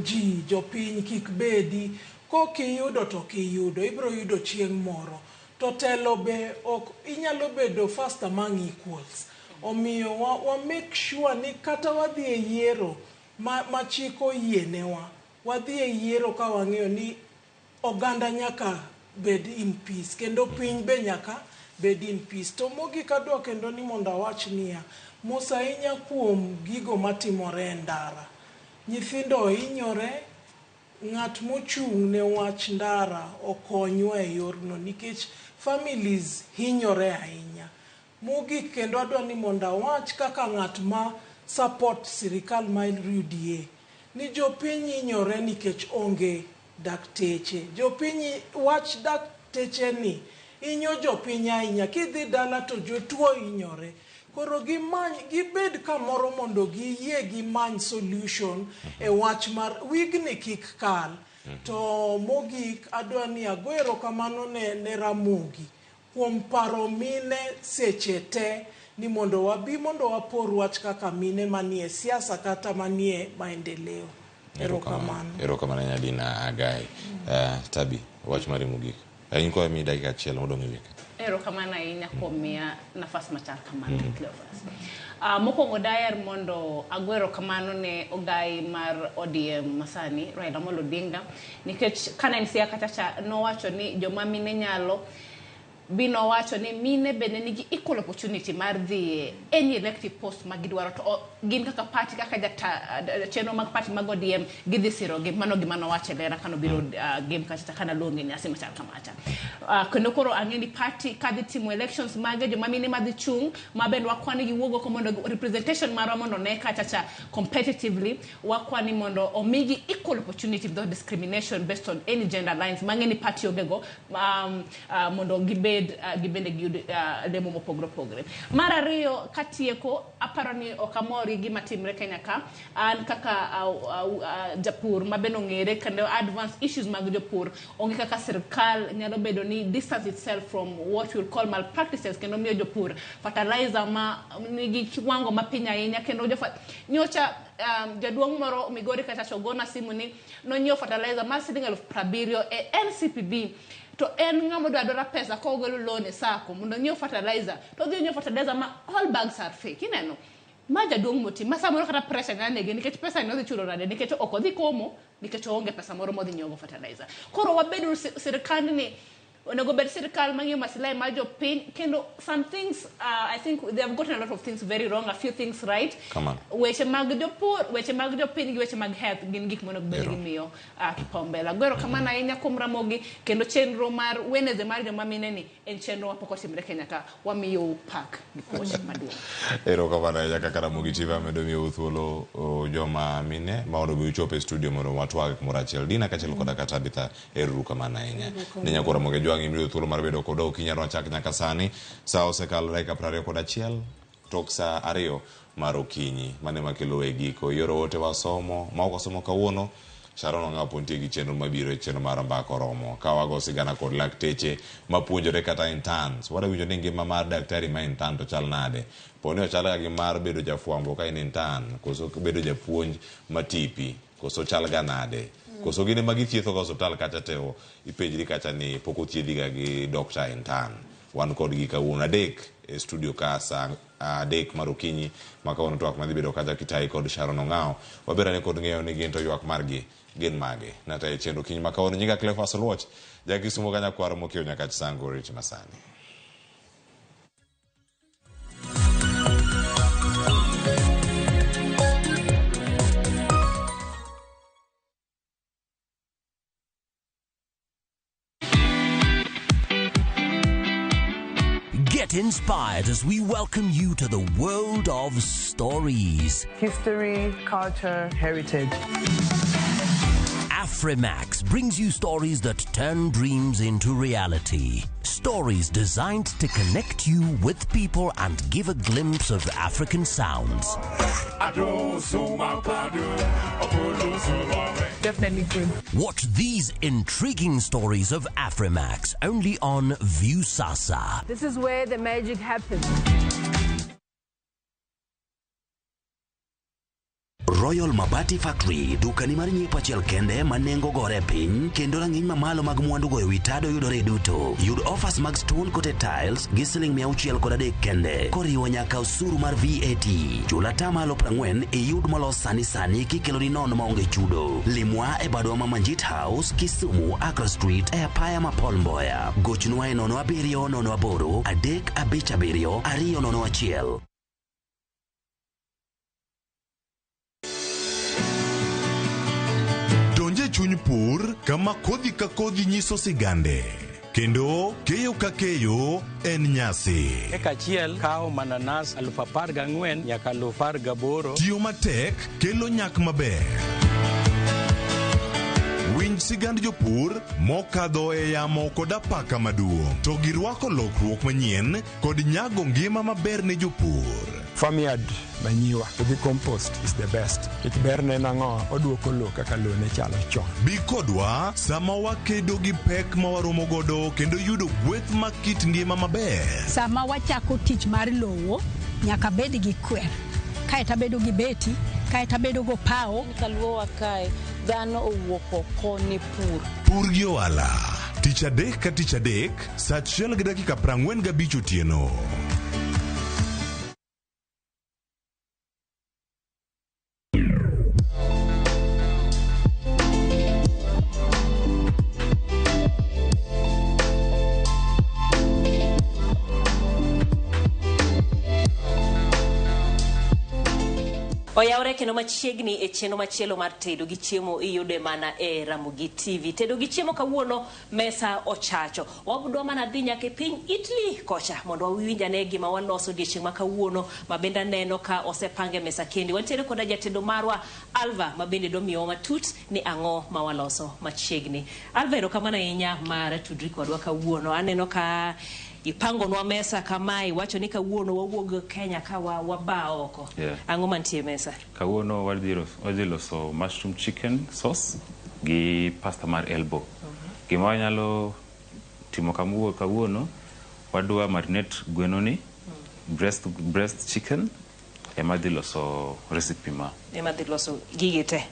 ji jopiny kik bedi ko kiyudo to kiyudo ibro yudo chieng' moro to telo be ok inyalo bedo first among equals omiyo wa make sure ni kata wadhi e yiero ma chiko yienewa wadhi e yiero ka wang'eyo ni oganda nyaka bed in peace kendo piny be nyaka bed in peace to mogik adwa kendo ni mondo awach niya Musa inya kuom gigo matimore e ndara nyithindo hinyore ng'at mochung' ne wach ndara okonywa e yorno nikech families hinyore ahinya mogik kendo adwa ni mondo awach kaka ng'at ma support sirikal ma UDA ni jopiny hinyore nikech onge dakteche jopiny wach dakteche ni inyo jopiny ahinya kidhi dala to jotuo hinyore koro gibed kamoro mondo giyie gimany solution e wach mar wigni kik kal to mogik adwa ni agwero kamano ne Ramogi kuom paro mine seche te ni mondo wabi mondo wapor wach kaka mine manie siasa kata manie maendeleo. Erokamano Nyadina Agai. Tabi wach mari mogik inko mi dakika achiel modong' e wik. Erokamano ahinya kuom miya nafas machal kamano mokwongo daher mondo agwero kamano ne ogai mar ODM masani Raila Amolo Odinga nikech kana nisia kachacha nowacho ni joma mine nyalo bino wacho ni mine bende nigi equal opportunity mar dhi any elective post magidwaro to gin kaka party kaka cheno mag party mag ODM gidhi siro gi mano gimano wacho lera kano biro game kacha kana longe nyasi machal kamacha kendo koro ang'eni party kadhi timo elections mage joma mine madhi chung mabendo wakwani giwuogo ko mondo representation marwa mondo ne kacha competitively wakwani mondo omigi equal opportunity without discrimination based on any gender lines mang'eni party ogego mondo gibende lemo mopogre mara riyo katieko aparoni okamori gima timre Kenya ka an kaka japur mabeno ng'ere kendo advanced issues mag jopur onge kaka sirkal nyalo bedo ni distance itself from what we call malpractices kendo miyo jopur fertilizer ma nigi kiwango mapiny ahinya kendo nyocha jaduong' moro Migori kata chogona simu ni nonyiew fertilizer mar $70,000 e NCPB to en ngamo dwara pesa ko golo loan e sako mondo nyiew fertilizer to dhi nyiew fertilizer ma all bags are fake ineno ma jaduong' moti masa moro kata pressure na nege nikech pesa no dhi chulo rade nikech ok odhi komo nikech onge pesa moro modhi nyiew fertilizer koro wabedo sirkal ni onego bed sirkal mang'iyo maslahi mar jopiny kendo some things I think they have gotten a lot of things very wrong, a few things right. Weche mag jopiny gi weche mag health gin gik monego bed gimiyo kipaumbele. Agwero kamano ahinya kuom Ramogi kendo chenro mar Wednesday mar joma mine ni en chenro mapok otimre Kenya ka wamiyo pak gi puoch maduong'. Erokamano ahinya kaka RamogiTV amedo miyo thuolo joma mine ma onego bichop e studio mondo watwag kumoro achiel. Dina kachiel koda kata Tabitha erokamano ahinya. Ninya koro Ramogi ng'imiyo thuolo mar bedo kodo kinyalo chak nyaka sani sa osekalo dakika 21 tok sa 2 mar okinyi mane makelo e giko yoro wote wasomo ma ok osomo kawuono Sharon ngapontie gi chenro mabiro e chenro mar mbako romo ka wago sigana kod lakteche mapuonjore kata interns wada winjo ni ngima mar daktari ma intern to chal nade poni ochala gi mar bedo jafwambo ka in intern koso bedo japuonj matipi koso chal ga nade koso gine magi thietho ka hospital kacha teo ipenjri kacha ni poko thiedhiga gi doctor intern wan kod gi kawuono adek e studio ka sa adek mar okinyi makawuono twak madhi bedo kacha kitai kod Sharon Ong'ao waberane kod ng'eyo ni gin to ywak margi gin mage nata e chenro okinyi makawuono nyinga Cleophas Luoch jakisumo kanya kwaro mokiewo nyaka chisango rich masani. Get inspired as we welcome you to the world of stories. History, culture, heritage. Afrimax brings you stories that turn dreams into reality. Stories designed to connect you with people and give a glimpse of African sounds. Definitely good. Watch these intriguing stories of Afrimax only on View Sasa. This is where the magic happens. Royal Mabati Factory, dukani mar nyiepo achiel kende manengo gore piny, kendo rang'iny mamalo mag mwandu go ewi tado yudore duto. Yud offers mag stone coated tiles gi siling 630 kende, koriwo nyaka osuru mar VAT. Chula tamalo 40 iyud molos sani sani kikelo ni nono maonge chudo. Limwa e badwa ma Manjit House, Kisumu, Accra Street, e apaya ma Paul Mboya. Gochnwa e 0708 357 201. Donje chuny pur kama kodhi ka kodhi nyiso sigande. Kendo keyo ka keyo en nyasi. Eka achiel kao mananas 14,000 nyaka 18,000. Tiyo matek kelo nyak maber. Winj sigand jopur mokadho e yamo kod apaka maduong'. To girwako lokruok manyien kod nyago ngima maber ne jopur. Farmyard manure with compost is the best. It berne nango oduoko lo kaka lo ne chalo chon. Bi kodwa sama wakedo gi pek ma waromo godo kendo yudo gweth ma kit ngima maber. Sama wachako tich mar lowo nyaka bed gi kwer. Kae tabedo gi beti, kae tabedo go pao. Kaluo kae dhano owuok oko ne pur. Pur gi ohala. Tich adek ka tich adek, saa 1:45 otieno. Oyaore kendo machiegni e chenro machielo mar tedo gi chiemo iyude mana e RamogiTV. Tedo gi chiemo kawuono mesa ochacho. Wabudwa mana dhi nyaka e piny Italy kocha mondo wawinjane gima waloso odiechieng' ma kawuono mabende neno ka osepange mesa kendi. Wantiere koda jatedo marwa Alva mabende domiyo matut ni ang'o ma waloso machiegni. Alva erokamano ahinya mar tudri kodwa kawuono. Aneno ka ipangonwa mesa kamae, wacho ni kawuono wawuog Kenya ka waba oko. Ang'o mantie mesa? Kawuono wadhi loso mushroom chicken sauce gi pasta mar elbow. Gima wanyalo timo kawuono, wadwa marinate gweno ni, breast chicken, ema dhi loso recipe ma. Ema dhi loso gige te.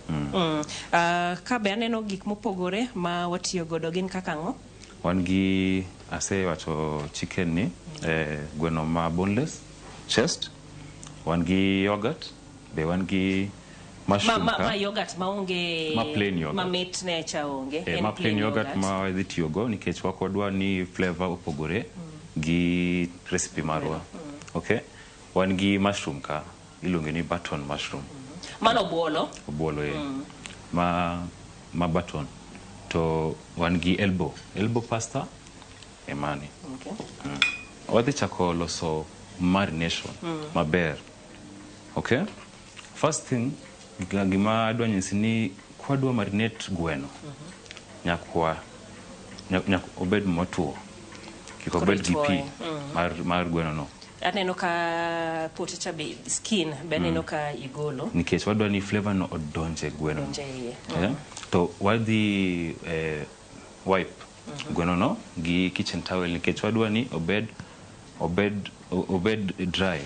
Ka be aneno gik mopogore ma watiyo godo gin kaka ang'o? Wan gi wacho chicken ni, gweno ma boneless, chest. Wan gi yogurt, be wan gi mushroom ka. Ma yogurt maonge. Ma plain yogurt. Ma meat ne cha onge. Ma plain yogurt ma wadhi tiyogo nikech wakwadwa ni flavor opogore gi recipe marwa. Okay? Wan gi mushroom ka, iluonge ni button mushroom. Mano obuolo? Obuolo ma button. To wan gi elbow pasta emani. Okay. Wadhi chako loso marination maber. Okay? First thing, gima adwa nyisi ni kwadwa marinate gweno. Nyakwa obed motuo. Kik obed gi pi mar gweno no. Aneno ka pote cha be skin be aneno ka igolo. Nikech wadwa ni flavor no odonje gweno. To wadhi wipe gweno no gi kitchen towel nikech wadwa ni obed dry.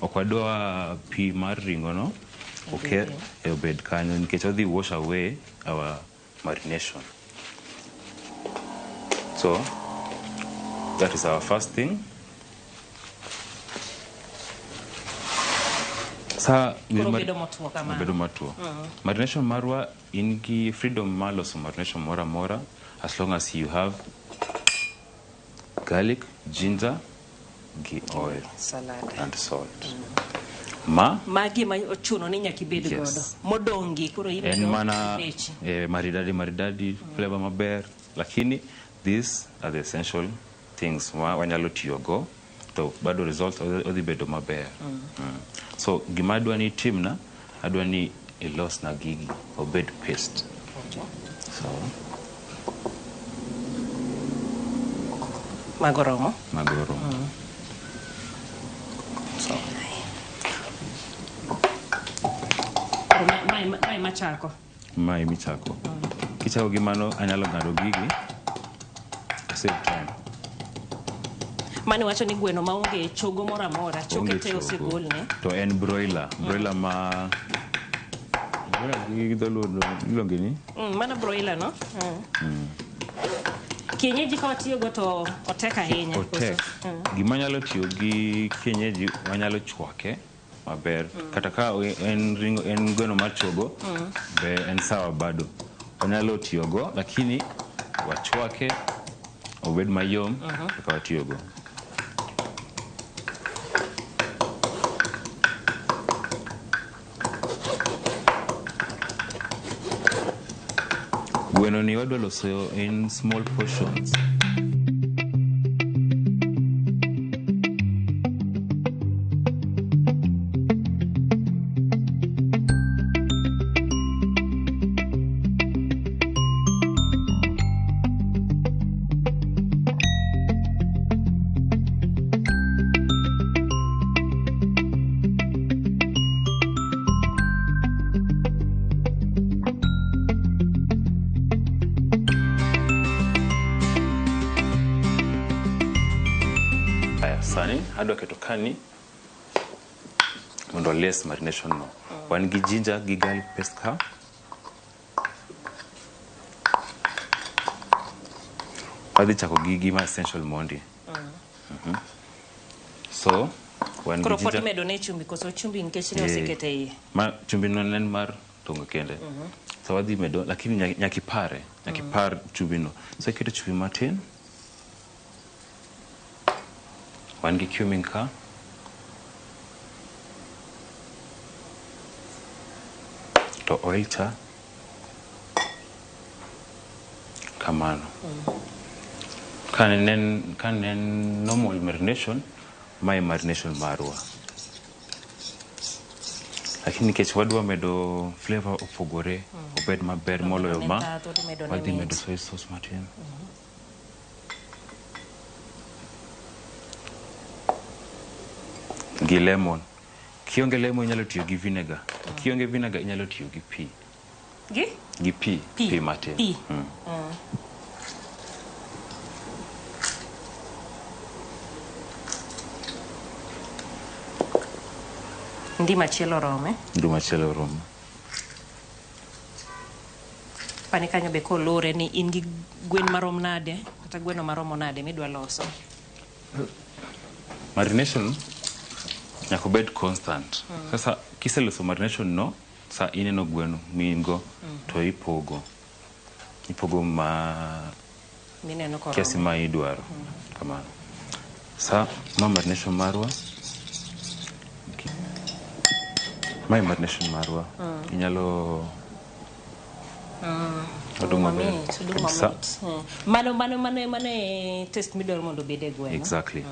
Okwadwa pi mar ringo no obed kanyo nikech wadhi wash away our marination. So that is our first thing. Bedo matuo. Marination marwa in gi freedom malos marination mora as long as you have garlic, ginger, oil, salad and salt. Magi ma ochuno ni nyaki bed godo. Modongi koro ibe en mana maridadi flavor maber, lakini these are the essential things wanyalo tiyogo to bado result odhi bedo maber. So gima adwa ni timna, adwa ni ilos na gigi obed paste. So magoromo. So mai machako. Mai michako. Kichako gimano anyalo ngado gigi save time. Mani wacho ni gweno maonge chogo moro amora, choke te osegol ne. To en broiler ma ilonge ni? Mana broiler no? Kienyeji ka watiyo go to otek ahinya. Otek. Gima nyalo tiyo gi kienyeji wanyalo chwake maber. Kata ka en gweno mar chogo, be en sawa bado. Wanyalo tiyo go, lakini wachwake obed mayom kaka watiyo go. Gweno ni wadwa loso in small portions. Sani adwa keto kani mondo less marination no. Wan gi ginger gi garlic paste ka. Wadhi chako gi gima essential mondi. So wan gi ginger. Koro medo ne chumbi koso chumbi nikech ne osekete iye. Ma chumbi no nen mar tongo kende. So wadhi medo lakini nyakipar chumbi no. So keto chumbi matin. Wan gi cumin ka. To oil cha. Kamano. Kanen normal marination, my marination marwa. Lakini kech wadwa medo flavor opogore, obed maber moloyo ma. Wadhi medo soy sauce matin. Gi lemon. Kionge lemon inyalo tiyo gi vinegar. Kionge vinegar inyalo tiyo gi pi. Gi pi. Pi matin. Pi. Ndima chielo rome. Pani kanyo be kolore ni in gi gwen marom nade kata gweno maromo nade midwa loso. Marination nyaka bed constant. Sasa kiseloso marination no, sa ineno gweno mingo to ipogo ma mineno koro kiasi ma idwaro. Kamano. Sa marination marwa. My marination marwa. Inyalo Mano test midwaro mondo bede gweno. Exactly.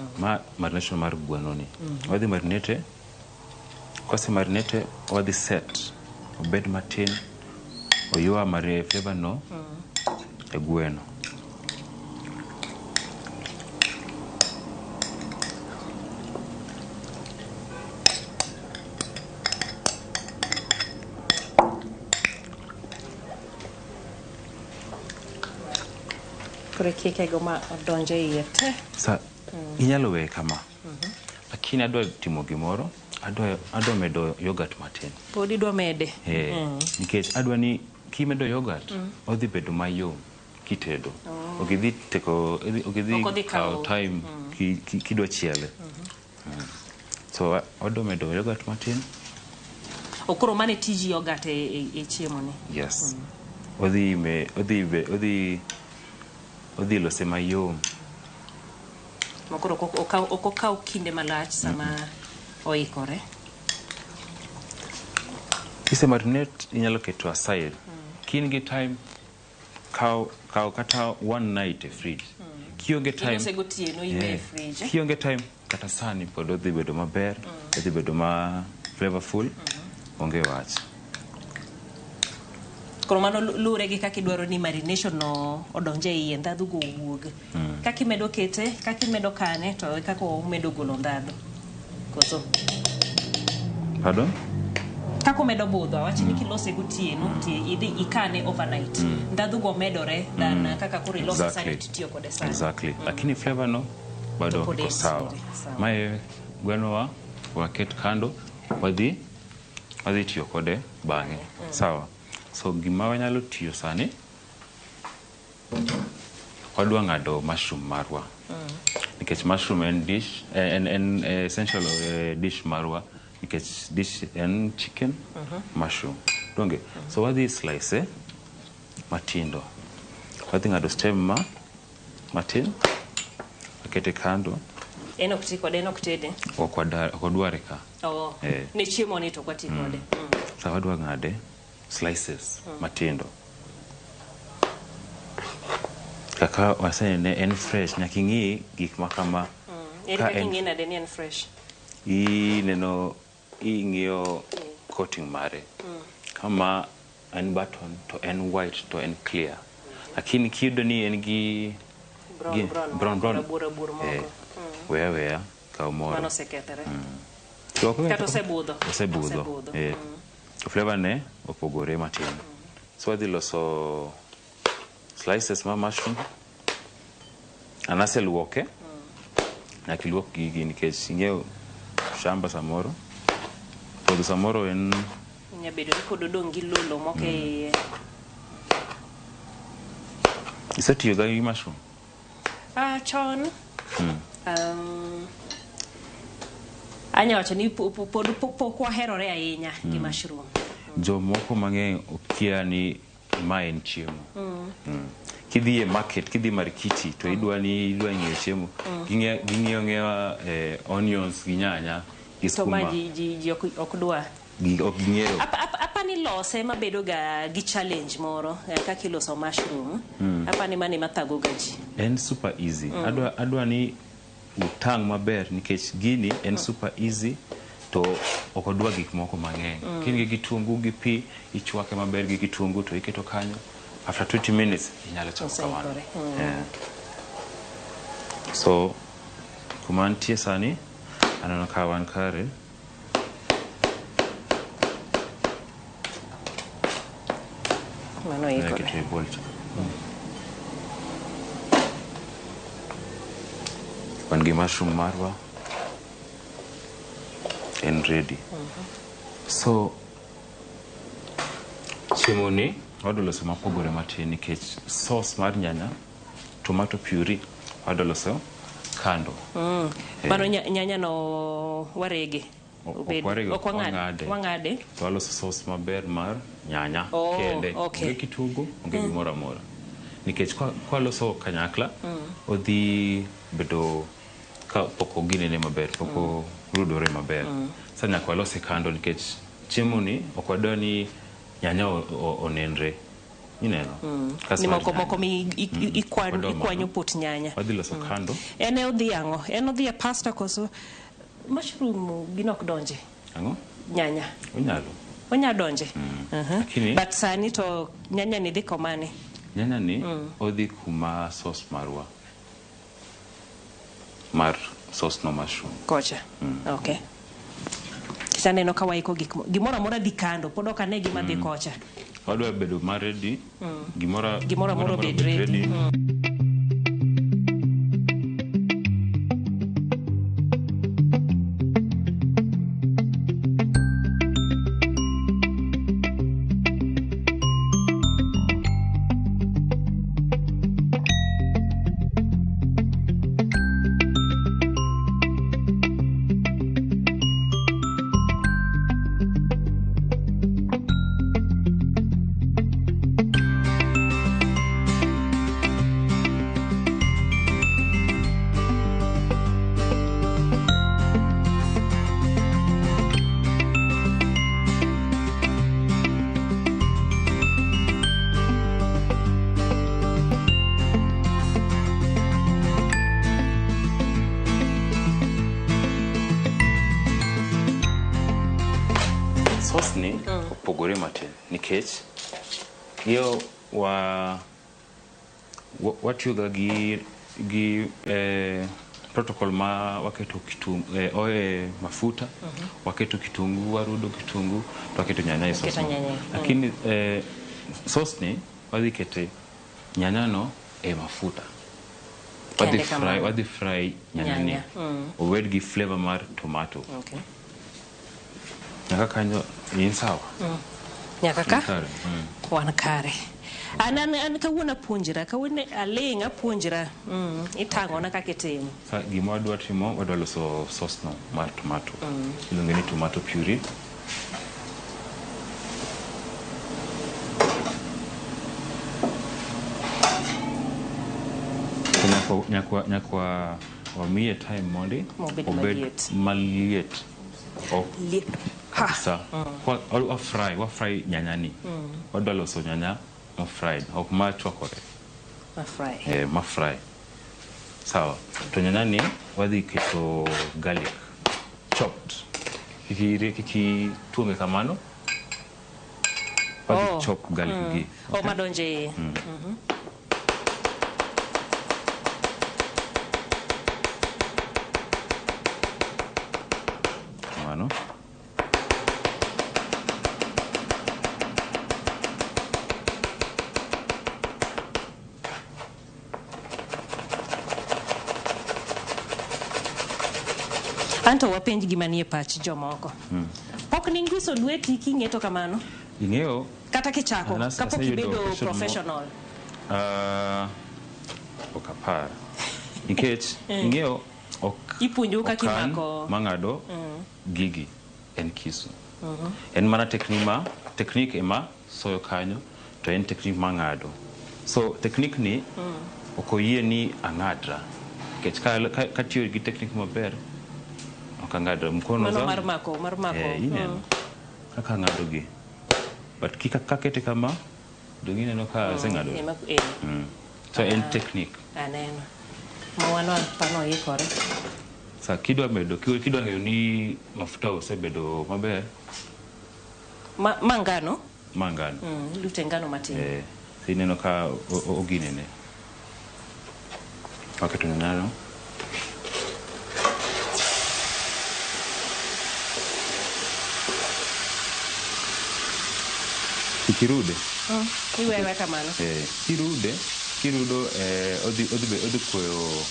Marination mar gweno ni. Wadhi marinate. Kwasi marinate wadhi set. Obed matin. Oyua mare flavor no. E gweno. Kore keke goma odonje iye te. Sa inyalo we kama. Lakini adwa timo gimoro, adwa medo yogurt matin. Podi dwa mede. Nikech adwa ni kimedo yogurt, odhi bedo mayom kitedo. Ogidhi kao time kidwa chiele. So adwa medo yogurt matin. Okoro mane tiji yogurt e chiemo ni. Yes. Odhi lose mayom. Mokoro okokao kinde malach sama oikore. Kise marinate inyalo keto aside. Kin gi time kao kata one night e fridge. kionge time ilose gotieno iwe fridge kionge time kata sani pod odhi bedo maber odhi bedo ma flavorful onge wach. Koro mano lure gi kaka idwaro ni marination no odonje iye ndhadhu go wuog. Kaka imedo kete, kaka imedo kane to kaka umedo golo ndhadhu. Koso. Pardon? Kaka umedo budho, wachi ni kilose gotieno, idhi ikane overnight. Ndhadhu go medore than kaka koro ilose sani titiyo kode sani. Exactly. Lakini flavor no bado iko sawa. Mae gweno waket kando wadhi tiyo kode bang'e. Sawa. So gima wanyalo tiyo sani wadwa ng'ado mushroom marwa. Nikech mushroom en dish en essential dish marwa nikech dish en chicken mushroom. Donge so wadhi slice matindo. Wadhi ng'ado stem matin akete kando. Eno kuti kode eno kutede. Okwadware ka. Oh. Ne chiemo ni to kwati kode. So wadwa ng'ade slices matindo. Kaka wasene en fresh nyaking'i gik makama ka en fresh neno ing'iyo coating mare kama en button to en white to en clear lakini kiyudo ni en gi brown weya kaw moro mano sekethre kato osebudho flavor ne opogore matin so wadhi loso slices ma mushroom anase luoke nakiluok gigi nikech ing'eyo shamba samoro podho samoro en nyabedo ni kod odong' gi lolo moke isetiyo gi mushroom chon anya wacho ni pok waherore ahinya gi mushroom. Jomoko mang'eny okia ni ma en chiemo. Kidhi e market, kidhi Marikiti to idwa ng'iewo chiemo. Ging'iewo onions gi nyanya gi skuma. To ma ji ok dwa. Ok ging'eyo. Apani lose mabedo ga gi challenge moro kaka iloso mushroom. Apani mani mathago ga ji. En super easy. Adwa ni utang' maber nikech gini en super easy to ok odwa gik moko mang'eny. Kin gi kitungu gi pi ichwake maber gi kitungu to iketo kanyo after 20 minutes inyalo chamo kamano. So kuma nitie sani aneno ka wan kare mano ikore. Wan gi mushroom marwa and ready. So chiemo ni wadwa loso mapogore matin nikech sauce mar nyanya tomato puree wadwa loso kando. Mano nyanya no warege. Wang'ade. To waloso sauce maber mar nyanya kende. Onge kitungu, onge gimoro amora. Nikech kwa loso kanyakla odhi bedo ka poko ginene maber, poko rudore maber. Sa nyaka walose kando nikech chiemo ni ok wadwa ni nyanya onenre. Ineno? Ni moko ikwanyo pot nyanya. Wadhi loso kando. Ene odhi ang'o? En odhi a pasta koso mushroom ginok donje. Ang'o? Nyanya. Onyalo donje. But sani to nyanya ni dhi komane? Nyanya ni odhi kuma sauce marwa. Mar sauce no mushroom. Kocha. Okay. Kisa neno ka waiko gimoro amora dhi kando, pod ok ane gima dhi kocha. Wadwa bedo mar ready. Gimoro amora bed ready. sauce ni opogore matin nikech iyo watiyoga gi protocol ma waketo mafuta waketo kitungu warudo kitungu to waketo nyanya sauce lakini sauce ni wadhi kete nyanya no mafuta wadhi fry nyanya ni obed gi flavor mar tomato nyaka kanyo in sawa nyaka ka wan kare an kawuono apuonjra kawuono aling apuonjra itang'ona kaka itimo gima wadwa timo wadwa loso sauce no mar tomato iluonge ni tomato puree nyakwa wamiye time mondi obed maliet kabisa wafry nyanyani wadwa loso nyanya fried ok machwakore mafry sawa to nyanyani wadhi keto garlic chopped kiki tuonge kamano wadhi chop garlic gi madonje kamano anto wapenj gima nie pach jomoko pok ningiso lweti king'eto kamano ing'eyo kata kichako kapok ibedo professional okapar nikech ing'eyo ipuonjo kaka imako mang'ado gigi en kisu en mana teknik ema soyo kanyo to en teknik mang'ado so teknik ni okoyie ni ang'adra nikech katiyo gi teknik maber okang'ado mkono za mar mako ineno kaka ng'ado gi but kakete kama dongi neno ka seng'ado so en teknik aneno mawano pano yikore sa kidwa ng'eyo ni mafuta osebedo maber mangano lute ngano matin ineno ka oginene waketo nyanyano kirude iwewe kamano kirudo odhi koyo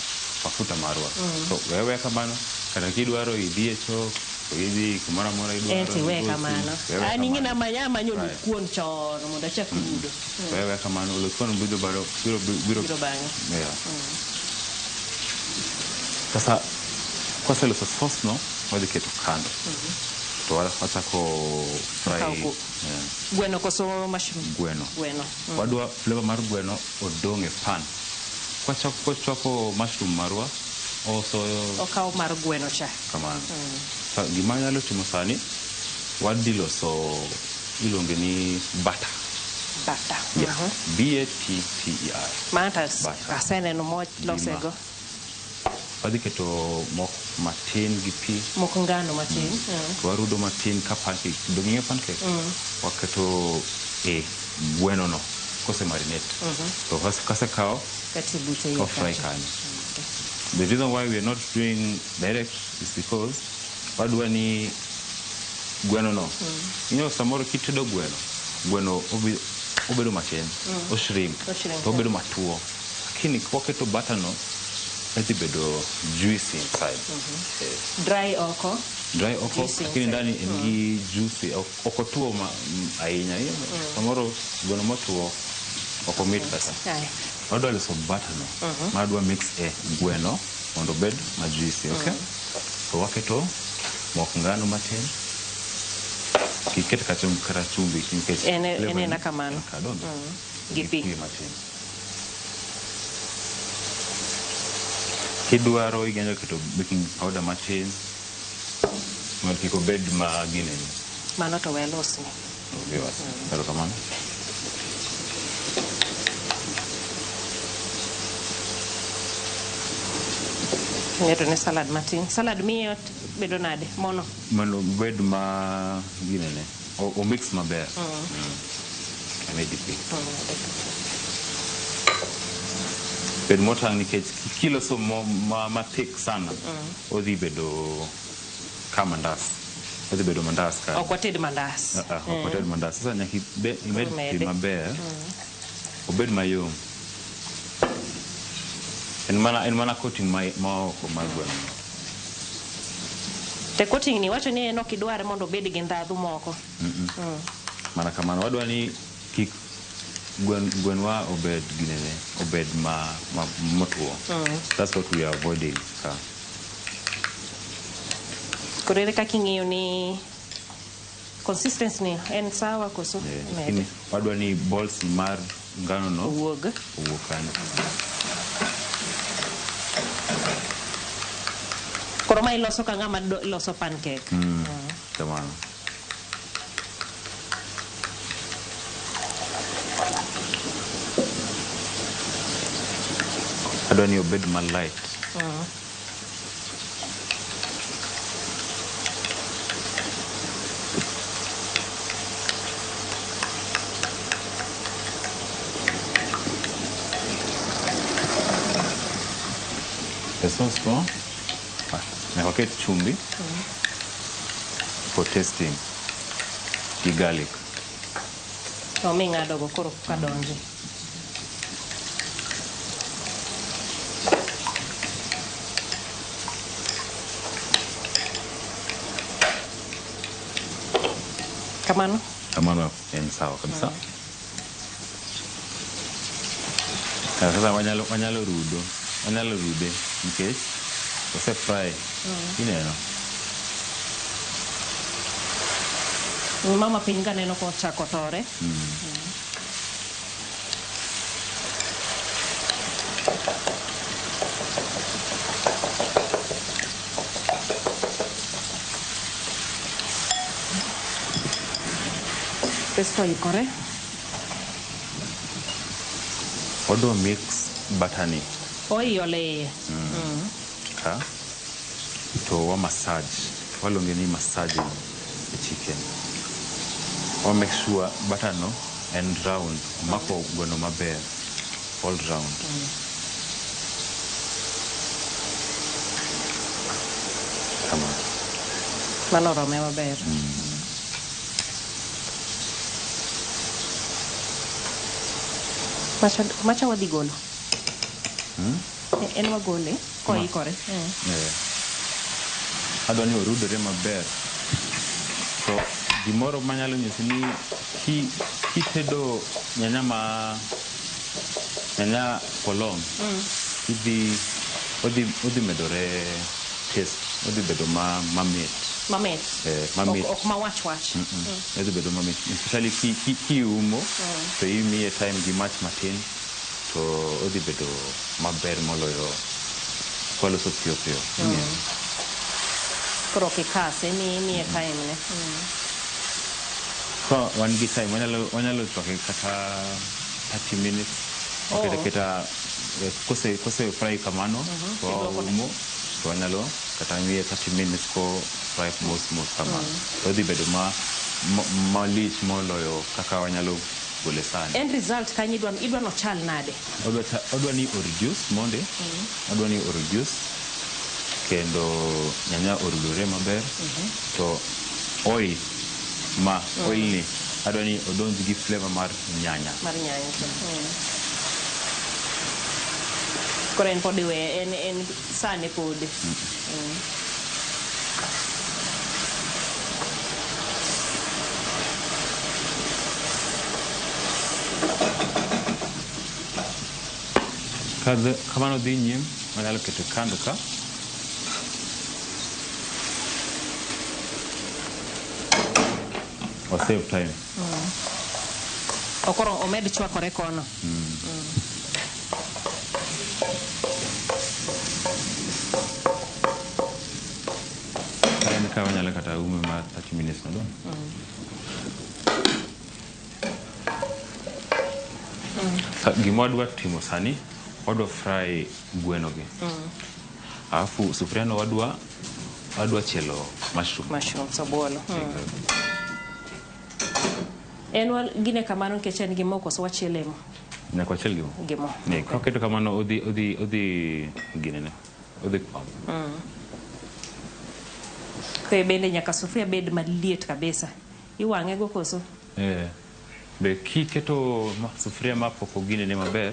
mafuta marwa so wewe kamano kata kidwaro idhi chok idhi kumara mora idwaro we kamano ani ngina manyo lukuon chon mondo chak rudo wewe kamano lukuon budo biro banyo sasa kwa selo sauce no wadhi keto kando to wachako fry gweno koso mushroom gweno wadwa flavor mar gweno odong' e pan kwachako mushroom marwa okaw mar gweno cha kamano gima nyalo timo sani wadhi loso iluonge ni butter BATTER matas aseneno mo losego wadhi keto mok matin gi pi mok ngano matin warudo matin ka pancake dongi pancake waketo gweno no kose marinate to kase kao fry kanyo the reason why we are not doing direct is because wadwa ni gweno no samoro kitedo gweno obedo matin o shrink to obedo matuo lakini kwaketo butter no eti bedo juicy inside dry oko lakini ndani ni juicy oko tuo ahinya hiyo samoro gweno matuo oko meat kasa wadwa loso butter no madwa mix gweno mondo bed ma juicy okay so waketo mok ngano matin kiket karachumbi kiket ene kamano gibi matin kidwaro igenyo keto baking powder matin mondo kik obed magineni mano to welos ni pero kamano ng'eto ne salad matin salad miyo bedo nade mono bed ma ginene o mix maber. Kamedi pi. Bed motang nikech kilo so ma thick sana. Odhi bedo kama mandas. Odhi bedo mandas ka. Ok wated mandas. Ok wated mandas. Sasa nyaki imed pi maber. Obed mayom. En mana coating ma oko mar gweno. Te coating ni wacho ni en ok idware mondo obed gi ndhadhu moko. Mana kamano wadwa ni kik gwenwa obed ginene, obed motuo. That's what we are avoiding. Kurere kaki ng'iyo ni consistency ni en sawa koso mede. Wadwa ni balls mar ngano no wuog kanyo. Koro ma iloso ka ng'ama loso pancake. Kamano. Adwa ni obed ma light. Sauce po. Na waket chumbi for tasting the garlic. So mi ng'ado go koro kadonje. Kamano en sawa kabisa. Sasa wanyalo rude nikech ose fry ineno. Mama pinga neno ko chako tore. Pesto ikore. Odo mix batani. Oyole. Ka to wa massage. Walonge ni massaging the chicken. Or make sure butter no and round. Mako gweno maber. All round. Come on. Manoro me maber. Macha wadhi golo. En wagole ko ikore. Adwa ni orudore maber. So gimoro manyalo nyisi ni kitedo nyanya kolong odhi medore taste, odhi bedo mamit. Mamit. Mamit. Ok mawach. Odhi bedo mamit. Especially kiumo to imiye time gi mach matin to odhi bedo maber moloyo kwaloso piyo. Koro kikase ni time ne. Ko wan gi time wanyalo chwake kata 30 minutes. Keta kose fry kamano to umo to wanyalo kata miye 30 minutes ko fry mos kamano. Odhi bedo malich moloyo kaka wanyalo gole sana. End result kanyi idwa no chal nade? Odwa ni reduce monde. Odwa ni reduce kendo nyanya orudore maber. To oil ni adwa ni odonj gi flavor mar nyanya. Koro en podi we en sane podi. Kamano dhi nyim wanyalo keto kando ka. Or save time. Okoro omed chwakore kono. Ka wanyalo kata ume ma 30 minutes no. Gima dwa timo sani wadwa fry gweno gi. Alafu sufuria no wadwa chielo mushroom sabolo. En wal gine kamano ke chen gimo koso wachiele mo. Na kwa chel Gimo. Ne ko keto kamano odi gine ne. Odi pam. Ke bende nyaka sufuria bed maliet kabisa. Iwange go koso. Be kiketo sufuria mapoko gine ne maber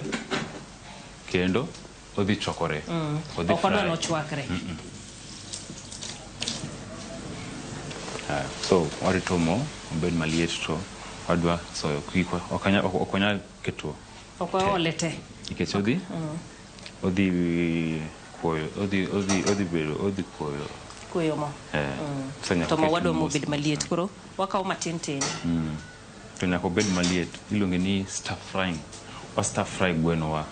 kendo odhi chokore. Odhi fry. No chwakre. So warito mo obed maliet to wadwa soyo kiko okanya keto olete nikech odhi koyo odhi bedo koyo mo to mo wadwa mo bed maliet koro wakaw matin tin to nyaka bed maliet iluonge ni stir frying or stir fry gweno wa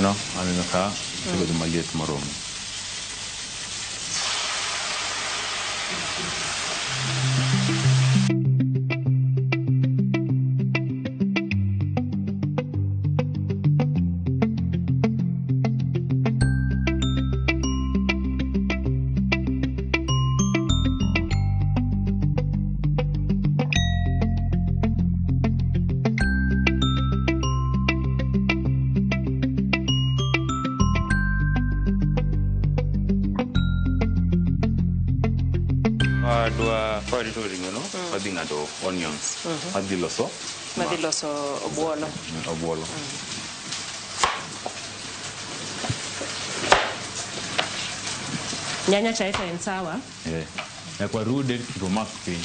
no aneno ka bedo maliet moromo ngado onions madhi loso obuolo nyanya chaita en sawa na kwa rude kiromak piny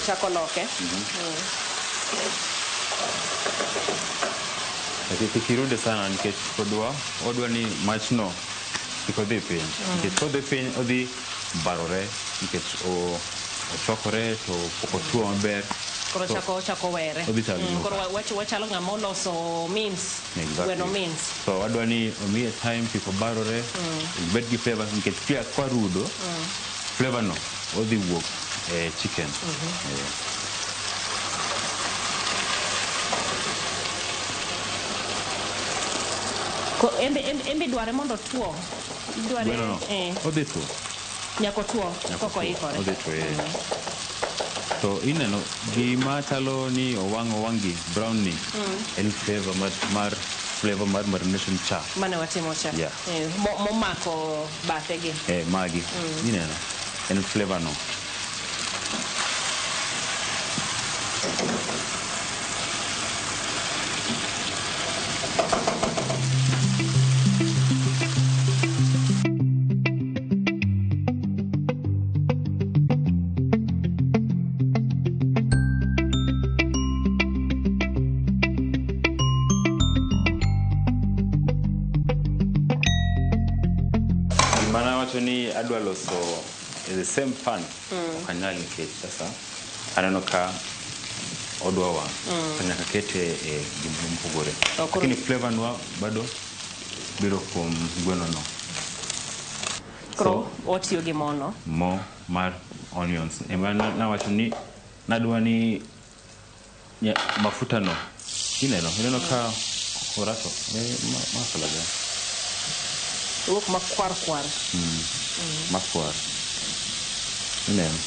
chako loke kirude sana nikech odwa ni machno kik odhi piny nikech kodhi piny odhi barore nikech ochokore to pok otuo maber koro chako were koro wachalo ng'ama oloso means gweno means so wadwa ni omiye time kik obarore bed gi flavor nikech pia kwa rudo flavor no odhi wuok chicken ko embe dware mondo tuo dware odhi tuo nyako tuo koko ikore odhi tuo to ineno gima chalo ni owangi brown ni en flavor mar marination cha mane watimo cha momako bathe gi magi ineno en flavor no ni adwa loso the same pan kanyal nikech sasa aneno ka odwa wa nyaka kete gimoro mpogore lakini flavor no bado biro kuom gweno no kro otiyo gi mo mar onions na wacho ni nadwa ni mafuta no ineno ka orato masala ga look makwar ineno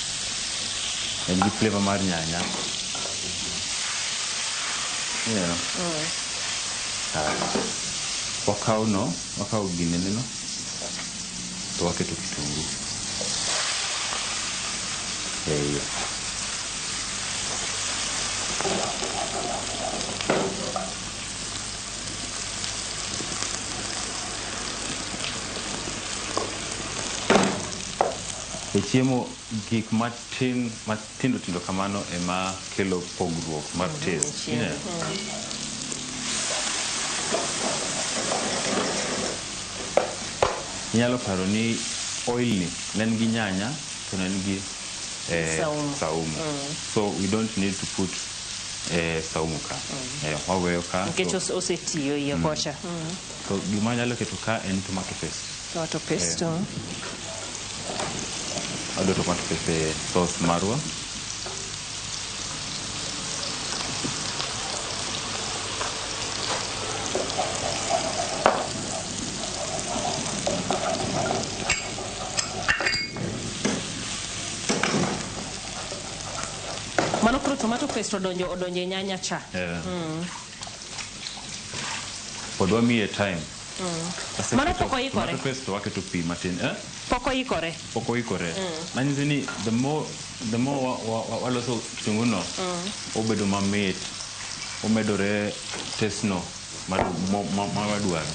en gi flavor mar nyanya ineno wakao ginene no to waketo kitungu to chiemo gik matindo tindo kamano ema kelo pogruok mar taste. Nyalo paro ni oil ni nen gi nyanya to nen gi saumu. So we don't need to put saumu ka. Waweyo ka. Nikech osetiyo iye kocha. So gima nyalo keto ka en tomato paste. Tomato paste. Ado tomato paste sauce marwa. Mano kuro tomato paste odonjo nyanya cha. Podwa miye time. Mano poko ikore. Tomato paste waketo pi matin. Poko ikore. Poko ikore. Manyiso ni the more waloso kitungu no, obedo mamit, omedore taste no mawadwaro.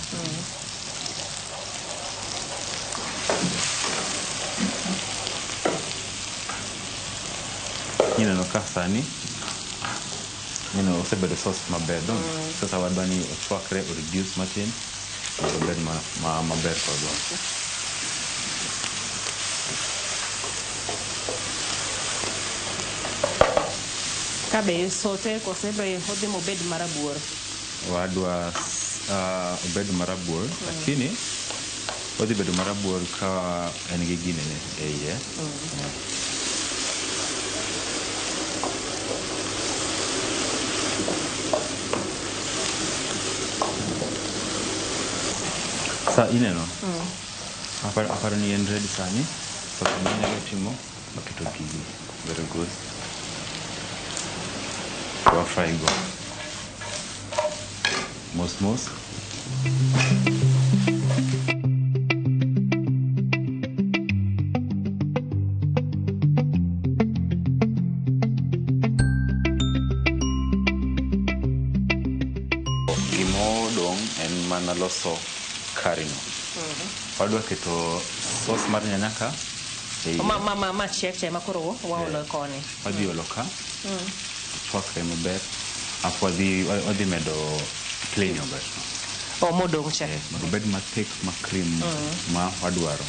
Ineno ka sani osebedo sauce maber. Sasa wadwa ni ochwakre o reduce matin obed maber kodwa. Kabe sote kosebe hodhi mobed marabuor. Wadwa obed marabuor, lakini odhi bedo marabuor ka en gi ginene e iye. Sa ineno. Aparo ni en ready sani. So nyalo timo maketo gigi. Very good. Wa fry go. Mos. Gimodong en mana loso curry no. Wadwa keto sauce mar nyanya ka. Ma chef makoro waolo koni. Wadhi olo ka. Chwakre maber. Afu wadhi medo plain yogurt. Modong cha. Mondo bed ma thick ma cream ma wadwaro.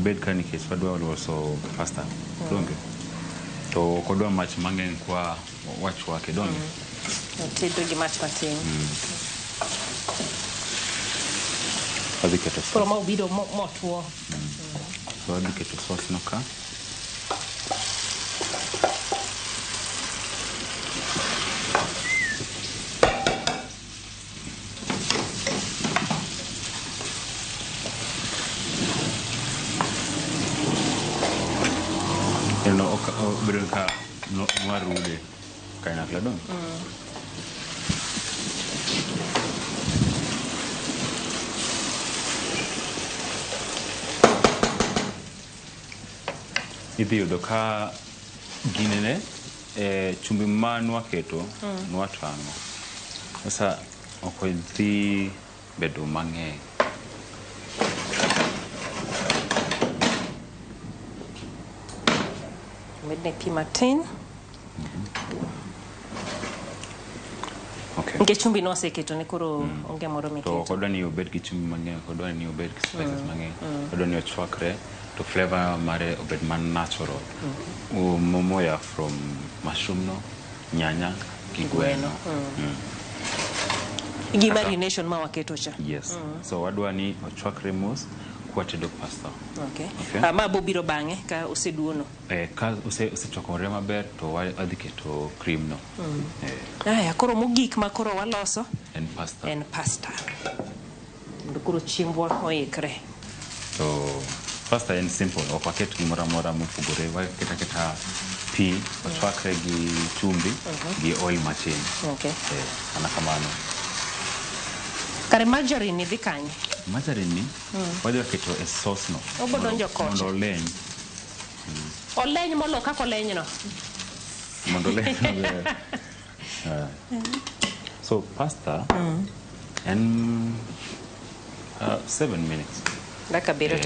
Obed ka nikech wadwa loso pasta. Donge. To kodwa mach mang'eny kwa wachwake donge. Tedo gi mach matin. Wadhi keto sauce. Koro ma obido motwo. So wadhi keto sauce no ka. Obedo ka warude kanyakla donge. Idhi yudo ka ginene chumbi ma nwaketo nwatang'o. Sasa ok odhi bedo mang'eny. Medne pi matin. Okay. Nke chumbi no seketo ne koro onge moro miketo. To kodwa ni obed gi chumbi mang'eny, kodwa ni obed gi spices mang'eny, kodwa ni ochwakre to flavor mare obed man natural. Moya from mushroom no, nyanya, gi gweno. Gi marination ma waketo cha. Yes. So wadwa ni ochwakre mos kwatedo pasta. Okay. Ma bobiro bang'e ka oseduono. Ka osechokore maber to wadhi keto cream no. Aya, koro mogik ma koro waloso en pasta. En pasta. Mondo koro chiembwa oikre. To pasta en simple, ok waket gimoro amora mopogore, waketa pi, ochwakre gi chumbi gi oil matin. Okay. Ana kamano. Kare margarine ni dhi kanye? Margarine ni wadhi keto e sauce no. Obodonjo kocha. Mondo oleny. Oleny molo kako leny no. Mondo oleny. So pasta And 7 minutes. Like a bit of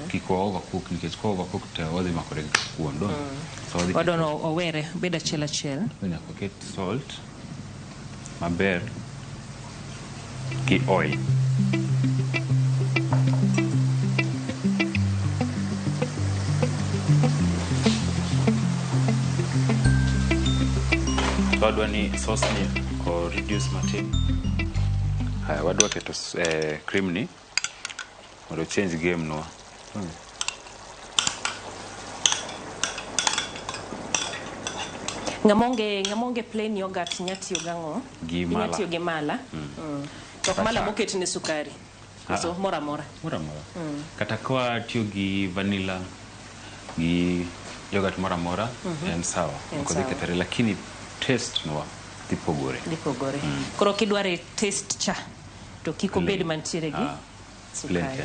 Kiko overcook, nikech ko overcook to all the makore kuon don. So the I don't know where beda chela chel. When you get salt, maber, ki oil. Wadwa ni sauce ni ko reduce matin. Haya wadwa keto cream ni mondo change game no. Ngamonge plain yogurt nyati yogango. Nyati yoge mala. To mala moket ne sukari. So mora. Kata kwa tiyo gi vanilla gi yogurt mora and sour. Ko diketere lakini taste no dipogore. Koro kidware taste cha to kiko bed mantiere gi sukari.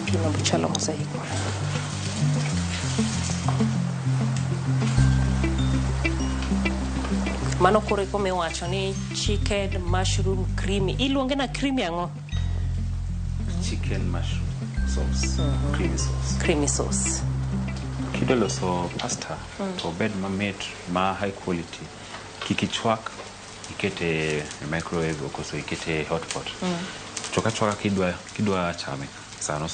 Kino buchalo mosaico. Mano kore come wacho ni chicken mushroom creamy. Iluonge na creamy ango? Chicken mushroom sauce. Creamy sauce. Kidolo so pasta to bed mamit ma high quality. Kikichwak ikete microwave okoso ikete hot pot. Chwaka kidwa chame sano.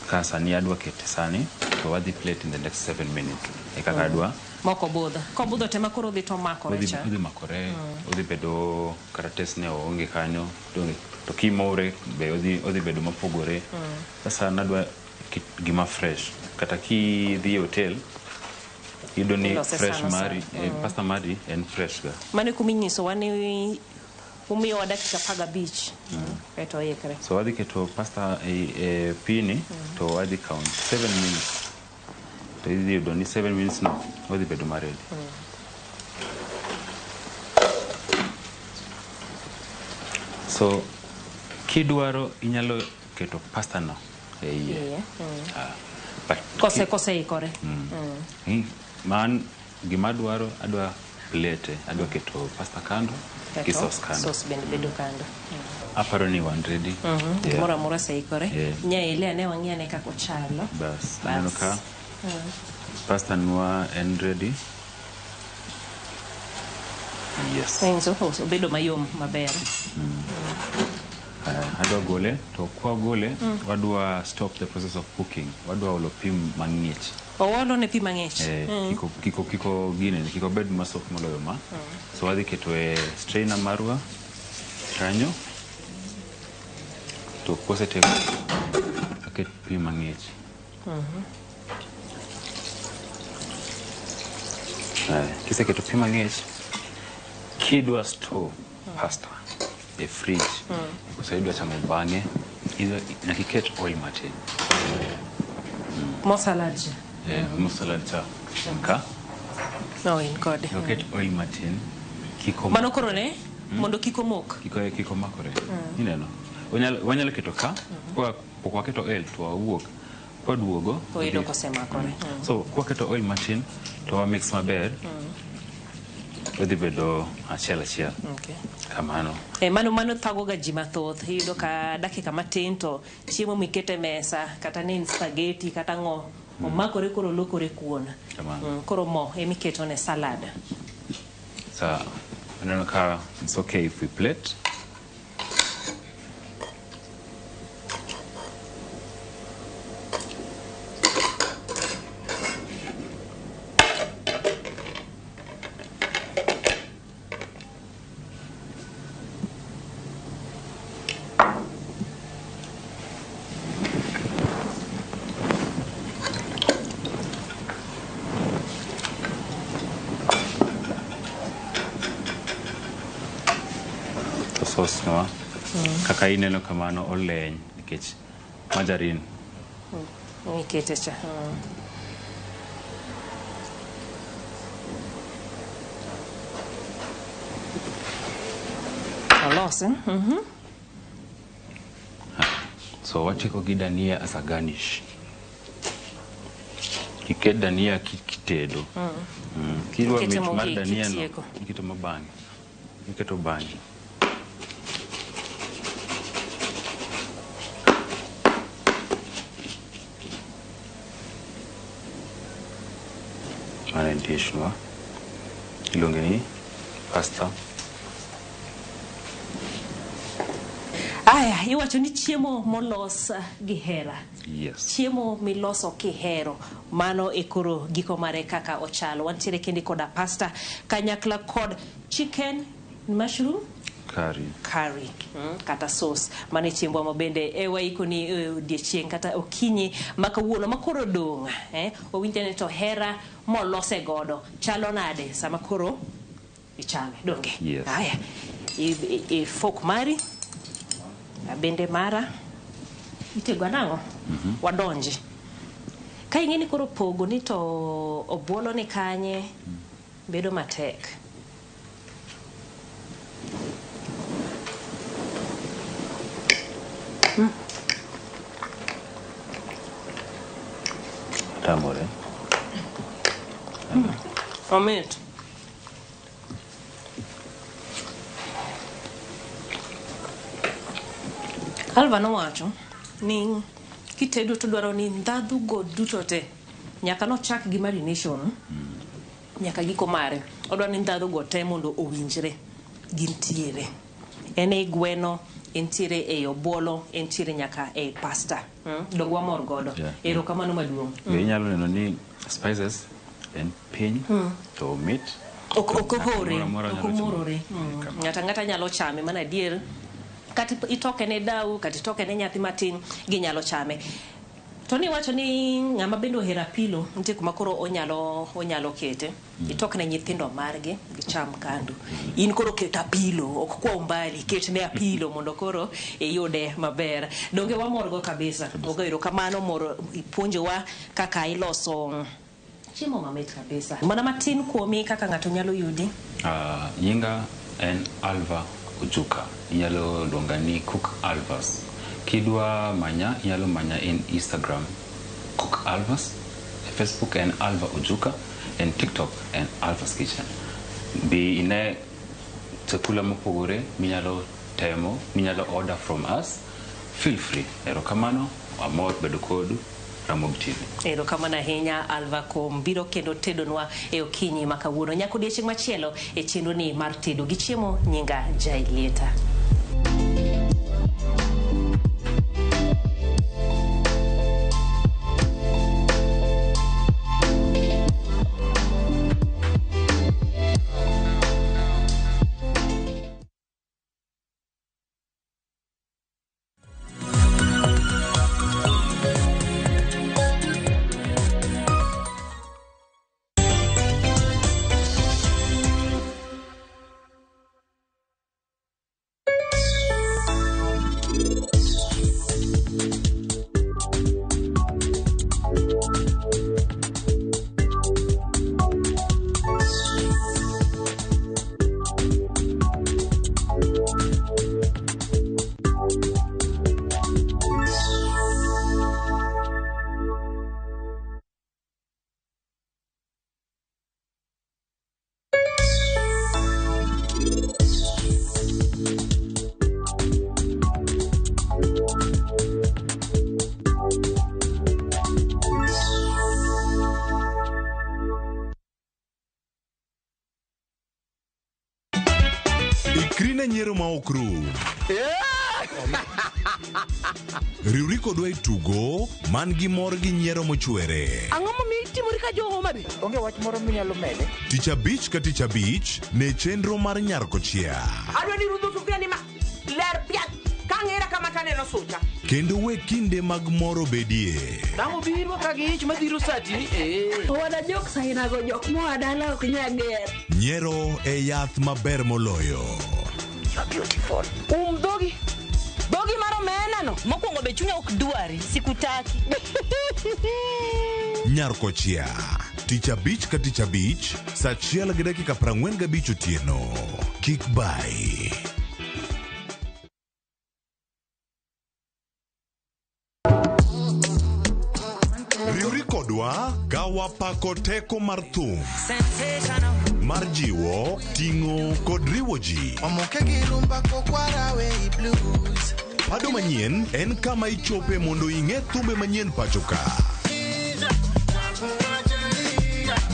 Kasa ni adwa kete sani to wadhi plate in the next 7 minutes. Ekaka adwa moko budho. Ko budho tema koro dhi to makore cha. Udhi makore. Udhi bedo karates ne onge kanyo. To kimore be udhi bedo mapogore. Sasa nadwa gima fresh. Kata ki dhi hotel ido ni fresh mari pasta mari and fresh ga. Mane kuminyiso wani umiyo wa dakika paga beach. Keto yekre. So wadhi keto pasta pini to wadhi count 7 minutes. To idhi yudo ni 7 minutes no wadhi bedo maredi. So kidwaro inyalo keto pasta no but kose ikore. Man gima adwa plate adwa keto pasta kando ki sauce kando. Sauce bedo kando. Aparo ni one ready. Mora se ikore. Nya ile ne wangiane kako chalo. Bas. Neno ka pasta nwa and ready. Yes. Enzo bedo mayom maber. Adwa gole to kwa gole wadwa stop the process of cooking. Wadwa olo pim mang'ich. Owolo ne pim mang'ich. Kiko gine kiko bed masok moloyo ma. So wadhi keto strainer marwa kanyo. To kose teko aket pim mang'ich. Kise keto pim mang'ich kidwa store pasta e fridge. Kusaidia chamo bang'e nakiket oil matin. Mosalad. Mosalad cha ka. No in kode. Naket oil matin kiko. Mano koro ne mondo kiko mok. Kiko makore. Ineno. Wanyalo keto ka kwa keto oil to awuok. Kwa duogo. To ido kosema kore. So kwa keto oil matin to mix maber. Wadhi bedo achiel. Okay. Kamano. Mano thago ga ji mathoth. Iyudo ka dakika matin to chiemo mikete mesa kata ni spaghetti kata ngo omakore koro lokore kuon. Koro mo emiketo ne salad. So I don't know it's okay if we plate. Sauce no kaka ineno kamano oleny nikech margarine ikete cha. Alose. So wachiko gi dania as a garnish. Kiket dania kitedo. Kidwa mit mar dania no, iketo mabangi. Iketo bangi. Mane dish no. Iluonge ni pasta. Aya, iwacho ni chiemo molos gi hera. Yes. Chiemo miloso kihero, mano e koro giko mare kaka ochalo. Wantiere kende koda pasta, kanyakla kod chicken, mushroom, curry, kata sauce. Mane chiembwa mabende waiko ni odiechieng' kata okinyi makawuono makoro dong'. Owinjo ni to hera molose godo. Chalo nade sama koro ichame, donge? Yes. Aya, i fork mari. Bende mara itego nango wadonji ka ingeni koro pogo ni to obuolo ni kanye bedo matek. Tamore. Omit. Alva nowacho ni kitedo to dwaro ni ndadhu go duto te nyaka no chak gi marination nyaka giko mare odwa ni ndadhu go te mondo owinjre gintiere ene gweno entiere e obuolo entiere nyaka e pasta dogwa mor godo ero kamano maduong'. Inyalo neno ni spices en piny to meat okogore ngata nyalo chame mana dier kati itoke ne dau kati itoke ne nyathi matin ginyalo chame. To ni wacho ni ng'ama bendo hera pilo nitie kuma koro onyalo kete itoke ne nyithindo margi gicham kandu. In koro keta pilo ok kwa umbali ket ne apilo mondo koro iyude maber. Donge wamorgo kabisa. Ogairo kamano moro ipuonjowa kaka iloso chiemo mamit kabisa. Mana matin kuomi kaka ng'ato nyalo yudi. Nyinga en Alva Ojuka. Inyalo luonga ni Cook Alvas. Kidwa manya, inyalo manya in Instagram Cook Alvas, Facebook en Alva Ojuka, en TikTok en Alvas Kitchen. Bi ine chakula mopogore minyalo temo, minyalo order from us. Feel free. Erokamano, amor bedo kodu. RamogiTV. Erokamano ahinya Alva kuom biro kendo tedonwa e okinyi makawuono. Nyaka odiechieng' machielo e chenro ni mar tedo gi chiemo nyinga Jailieta. Ikrine nyiero ma okru. Riwri kodwa e tugo man gi mor gi nyiero mochwere. Ang'o momiyo itimori ka jo Homa Bay? Onge wach moro minyalo mede. Tich abich ka tich abich ne chenro mar Nyarkochia. Adwa ni rudho sufria ni ma ler piat kang'era kama taneno sucha. Kendo we kinde mag moro bedie. Dang'o biro ka gi ich madhiro sati. Wada jok sainago jok moa dala ok nyager. Nyiero e yath maber moloyo. You're beautiful. Dogi. Dogi maro mena no. Mokwongo be chunya ok dwari. Sikutaki. Nyarkochia. Tich abich ka tich abich. Saa 1:45 otieno. Kik bai. Riwri kodwa ka wapako teko mar thum mar jiwo, ting'o kod riwo ji. Pado manyien en kama ichope mondo ing'e thumbe manyien pachoka.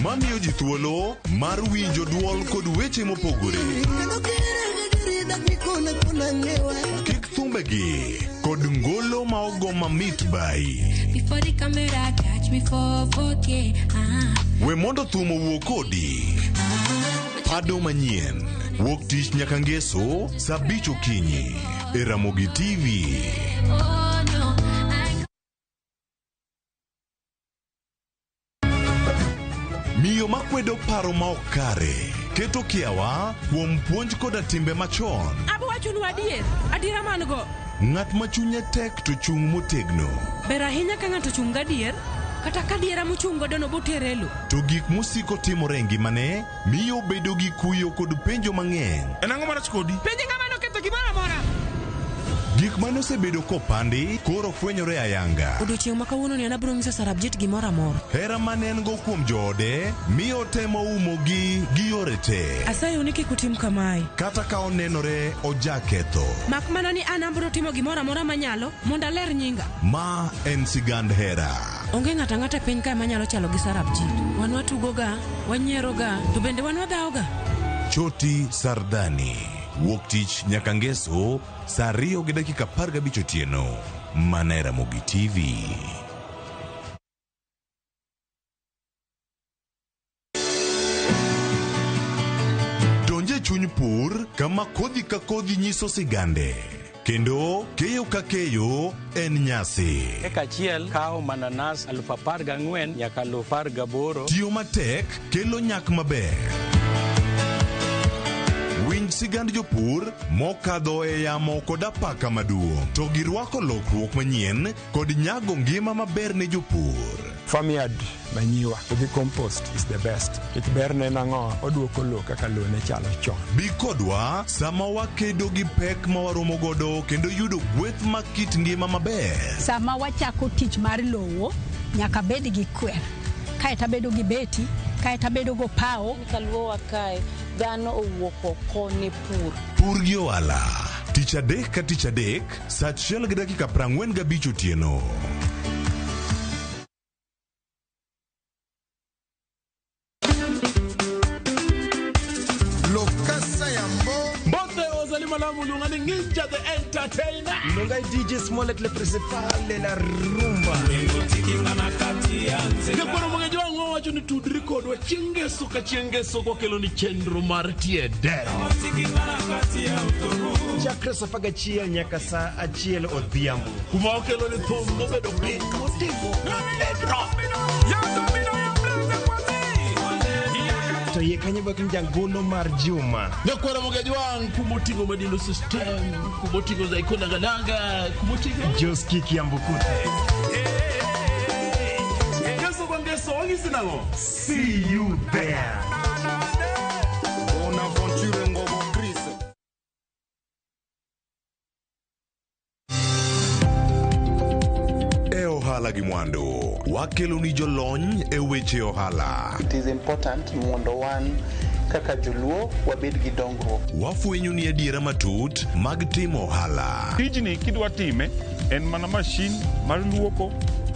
Mamiyo ji thuolo mar winjo duol kod weche mopogore. Kik thumbegi kod ngolo ma ogo mamit bai. We mondo thum owuo kodi. Pado manyien wuok tich nyaka ngeso saa 5 okinyi e Ramogi TV. Miyo makwedo paro ma ok kare keto kiawa kuom puonj koda timbe machon. Abwachonu adiera man go. Ng'at ma chunye tek to chung motegno. Ber ahinya ka ng'ato chung gadier, kata ka diera mochung godo no boterelo. To gik musiko timore ngimane miyo bedo gi kuyo kod penjo mang'eny. En ang'o marach kodi? Penjo ng'ama noketho gimoro amora. Gik mane osebedo kopandi koro fwenyore ayanga. Odiochieng' ma kawuono ni an abiro nyiso Sarabjit gimoro amora. Hera mane en go kuom joode miyo temo umogi gi yore te. Asayo ni kik utim kamae. Kata ka onenore ojaketho. Mak mana ni an abiro timo gimoro amora manyalo mondo aler nyinga. Ma en sigand hera. Onge ng'ata ng'ata piny ka manyalo chalo gi Sarabjit. Wan watugoga, wanyieroga, to bende wan wadhaoga. Choti Sardani. Wuok tich nyaka ngeso saa 2:15 otieno. Mana Ramogi TV. Donje chuny pur kama kodhi ka kodhi nyiso sigande. Kendo keyo ka keyo en nyasi. Eka achiel kawo mananas 14,000 nyaka 18,000. Tiyo matek kelo nyak maber. Winj sigand jopur mokadho e yamo kod apaka maduong'. To girwako lokruok manyien kod nyago ngima maber ne jopur. Farmyard manyiwa gi compost is the best. It berne nang'o oduoko lo kaka lo ne chalo chon. Bi kodwa sama wakedo gi pek ma waromo godo kendo yudo gweth ma kit ngima maber. Sama wachako tich mar lowo nyaka bed gi kwer. Kaeta bedo gi beti, kaeta bedo go pao. Kaluowa kae dhano owuok oko ni pur. Pur gi ohala. Tich adek ka tich adek, saa 1:45 otieno. Ninja the entertainer. Nongai DJ Smollett le principal la rumba. Ngaporo mwenye wangu wacho ni tudri kodwa chengeso ka chengeso kwa kelo ni chendro mar tiede. Chakra safaga chia nyaka saa 1 odhiambo. Kuma okelo ni thumbo bedo piny motigo. To ye kanye bakin jangolo mar Juma. Nakwara mogaji wangu kumotigo madino system, kumotigo za ikona ganaga, kumotigo Joski Kiambukute. Keso kwa ngeso wangi sinango. See you there. Bona aventure ngogo Chris. Ohala gi mwando wakelo ni jolony e weche ohala. It is important mondo wan kaka joluo wabed gi dongruok. Wafwenyo ni adiera matut mag timo ohala. Tijni kidwa time en mana mashin mar luoko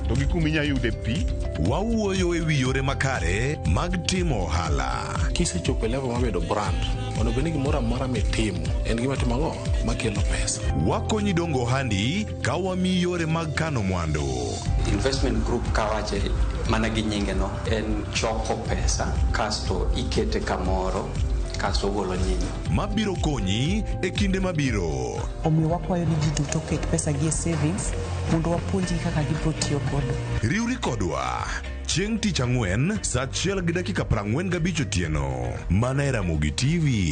to gi kuminya yude pi. Wawuoyo e wi yore makare mag timo ohala. Kisechopo level mabedo brand, onego bed ni gimoro amora mitimo en gima timogo makelo pesa. Wakonyi dongo handi ka wami yore mag kano mwandu. Investment group kawache mana gi nyinge no en choko pesa kasto ikete kamoro kasto golo nyinyo. Mabiro konyi e kinde mabiro. Omiyo wakwayo ni ji duto ket pesa gi e savings mondo wapuonji kaka gibiro tiyo godo. Riwri kodwa chieng' tich ang'wen saa 1:45 otieno. Mana Ramogi TV.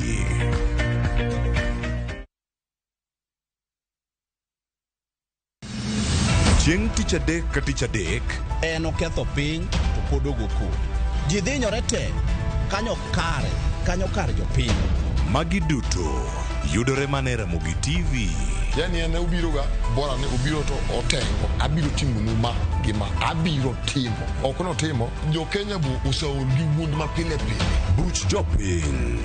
Chieng' tich adek ka tich adek en oketho piny to pod ogoku. Ji dhinyore te kanyo kar jopiny. Magi duto yudore mana e Ramogi TV. Yani ene ubiro ga bora ne ubiro to otengo abiro timo numa gima abiro timo ok no timo jo Kenya bu usaol gi wuond ma pile pile buch jopiny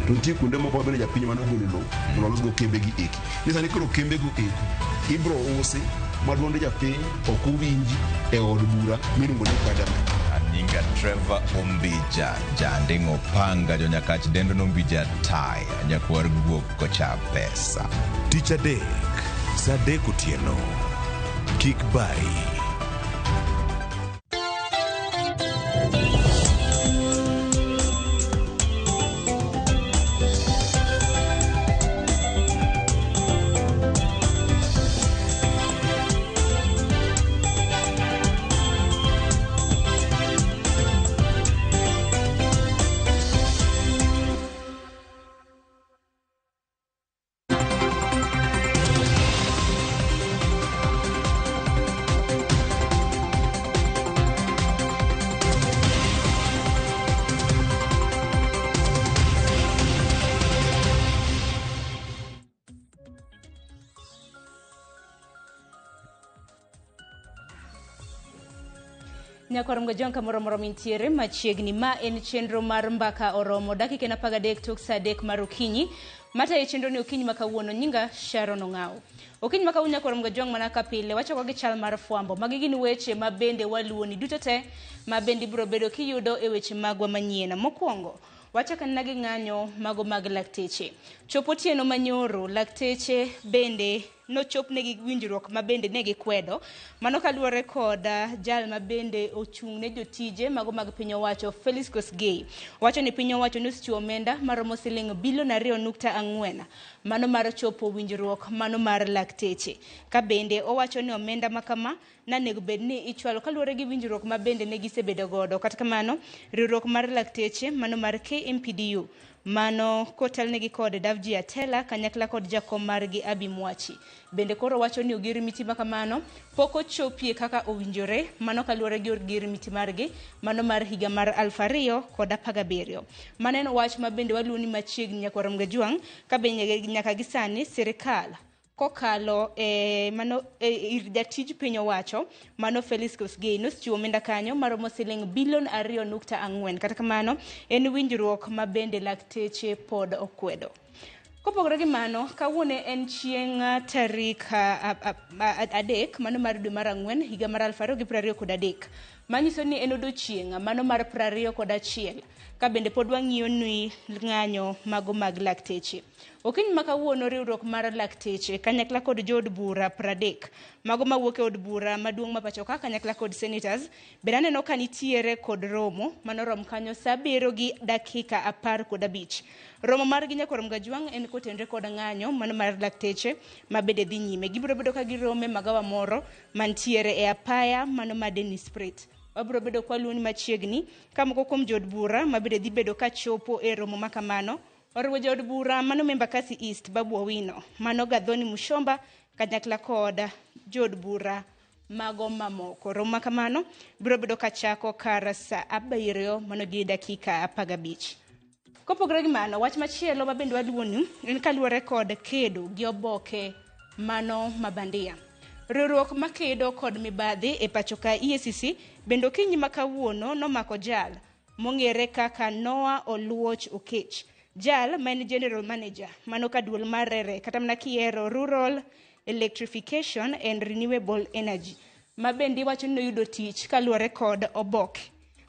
to nitie kuonde moko bende japiny mano golo lo mondo los go kembe gi eki nisa ni koro kembe go eki ibro usi maduonde japiny ok uwinji e od bura miluongo ni parliament. Nyinga Trevor Ombija jandingo panga jo nyakach dendo nombija tai nyakwar guok kocha pesa tich adek saa 3 otieno kik bai. Nyakorom ga jonka moro mintiere machiegni ma en chenro mar mbaka oromo dakika na 13 tok saa 3 mar okinyi mata e chenro ni okinyi makawuono nyinga Sharon Ongao. Okinyi makawuono nyakorom ga jong mana kapile wacho ko gi chal mar fwambo magi gin weche ma bende waluoni duto te ma bende biro bedo kiyudo e weche magwa manyiena. Mokwongo wacha kan nagi ng'anyo mago mag lakteche chopo tieno manyoro lakteche bende no chopne gi winjruok ma bende ne gi kwedo mano kaluore kod jal ma bende ochung' ne jotije mago mag piny owacho Felix Kosgei wacho ni piny owacho nosichiwo omenda maromo siling bilion 2.4 mano mar chopo winjruok mano mar lakteche ka bende owacho ni omenda makama nanego bedni ichwalo kaluore gi winjruok ma bende ne gisebedo godo kata kamano riwruok mar lakteche mano mar KMPDU mano kotelnegi kod Davji Atela kanyakla kod jakom margi Abi Mwachi bende koro wacho ni ogirimiti makamano poko chopie kaka owinjore mano kaluore gi ogirimiti margi mano mar higa mar 2017 maneno wach ma bende waluoni machiegni nyakorom ga juang ka bende nyaka gisani sirikal kokalo mano ir jatij piny owacho mano Felix Kosgei nosichiwo omenda kanyo maromo siling bilion 2.4 kata kamano en winjruok ma bende lakteche pod okwedo. Kopogore gi mano kawuone en chieng' tarik 3 mano mar dwe mar 4 higa mar 2023 manyiso ni en odiochieng' mano mar 21 ka bende pod wang'iyo ni ng'anyo mago mag lakteche. Okinyi makawuono riwruok mar lakteche kanyakla kod jood bura 30 mago mawuok e od bura maduong' ma pacho ka kanyakla kod senators bende aneno ka nitiere kod romo manorom kanyo saa 7:15 romo mar gi nyakorom ga juang en kotenre kod ng'anyo mano mar lakteche ma bende dhi nyime gibiro bedo ka girome magawa moro mantiere e apaya mano ma Dennis Pret wabiro bedo kwa luoni machiegni kama kokom jood bura ma bende dhi bedo ka chopo e romo makamano oriwo jood bura mano Embakasi East Babu Owino mano Gadhoni Mushomba kanyakla kod jood bura mago mamoko romo makamano biro bedo ka chako kar saa 7 mano gi dakika 15. Kopogore gi mano wach machielo ma bende waluoni en kaluore kod kedo gi oboke mano mabandia. Riwruok makedo kod mibadhi e pacho ka EACC bende okinyi makawuono nomako jal mong'ere kaka Noah Oluoch Okech jal maen general manager mano kaduol mar rere kata mana kiero Rural Electrification and Renewable Energy ma bende wacho ni noyudo tich kaluore kod oboke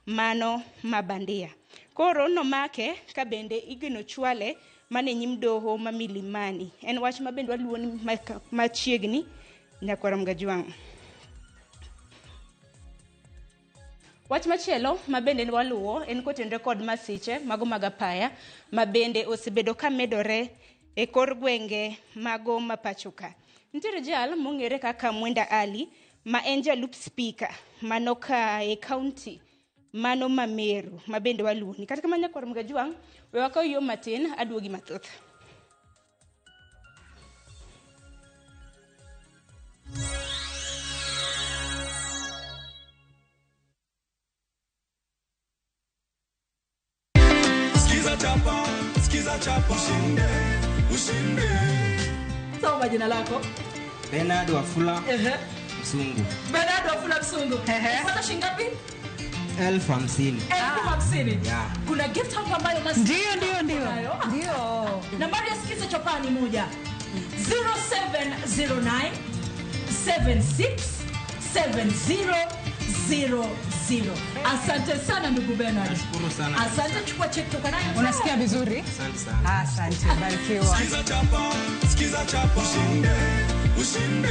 mano mabandia. Koro nomake ka bende igeno chwale mane nyim doho ma Milimani en wach ma bende waluoni machiegni nyakorom ga juang. Wach machielo ma bende waluo en kotenre kod masiche mago mag apaya ma bende osebedo ka medore e kor gwenge mago mapachoka. Nitiere jal mong'ere kaka Mwenda Ali ma en jalup speaker mano ka e county mano Mameru ma bende waluoni kata kamanya nyakorom ga juang we wakaw yo matin aduogi mathoth. Skiza chapa, ushinde. Soma jina lako. Bernard Wafula Msungu. Bernard Wafula Msungu. Unapata shilingi ngapi? 50,000. 50,000. Yeah. Kuna gift hapa ambayo must. Ndio. Nambari ya sikiza chopani moja. 0709 767000. Asante sana ndugu Bernard. Nashukuru sana. Asante, chukua check toka nayo. Unasikia vizuri? Asante sana. Asante, barikiwa. Sikiza chapa. Ushinde.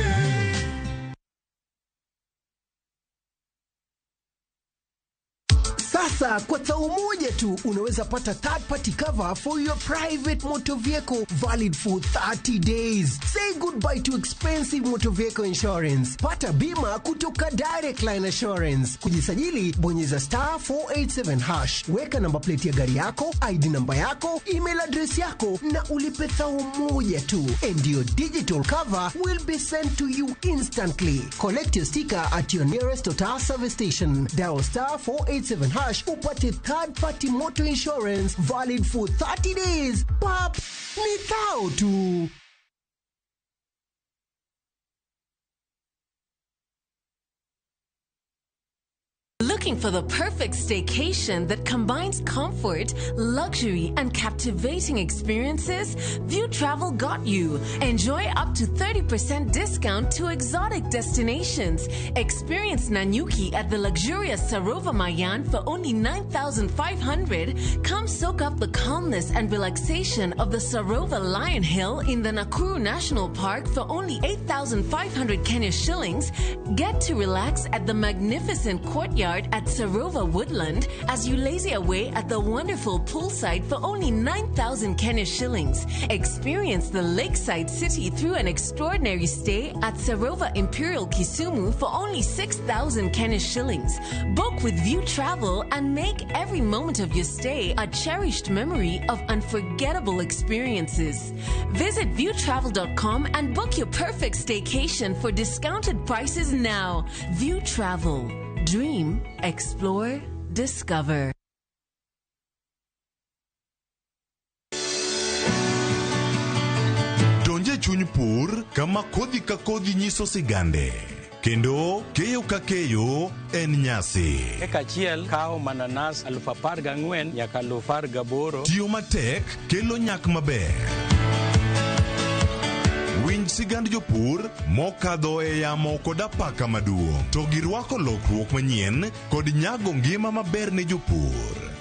Sasa kwa tao moja tu unaweza pata third party cover for your private motor vehicle valid for 30 days. Say goodbye to expensive motor vehicle insurance. Pata bima kutoka Direct Line Assurance. Kujisajili bonyeza *487#. Weka namba plate ya gari yako, ID namba yako, email address yako na ulipe thao moja tu. And your digital cover will be sent to you instantly. Collect your sticker at your nearest Total service station. Dial *487# upate third party motor insurance valid for 30 days. Pap, ni thao tu. Looking for the perfect staycation that combines comfort, luxury, and captivating experiences? View Travel got you. Enjoy up to 30% discount to exotic destinations. Experience Nanyuki at the luxurious Sarova Mayan for only 9,500. Come soak up the calmness and relaxation of the Sarova Lion Hill in the Nakuru National Park for only 8,500 Kenya shillings. Get to relax at the magnificent courtyard at Sarova Woodland as you lazy away at the wonderful poolside for only 9,000 Kenya shillings. Experience the lakeside city through an extraordinary stay at Sarova Imperial Kisumu for only 6,000 Kenya shillings. Book with View Travel and make every moment of your stay a cherished memory of unforgettable experiences. Visit viewtravel.com and book your perfect staycation for discounted prices now. View Travel. Dream, explore, discover. Donje chuny pur kama kodhi ka kodhi nyiso sigande. Kendo keyo ka keyo en nyasi. Eka chiel kao mananas 14,000 nyaka 18,000. Tiyo matek kelo nyak maber. Winj sigand jopur mokadho e yamo kod apaka maduong'. To girwako lokruok manyien kod nyago ngima maber ne jopur.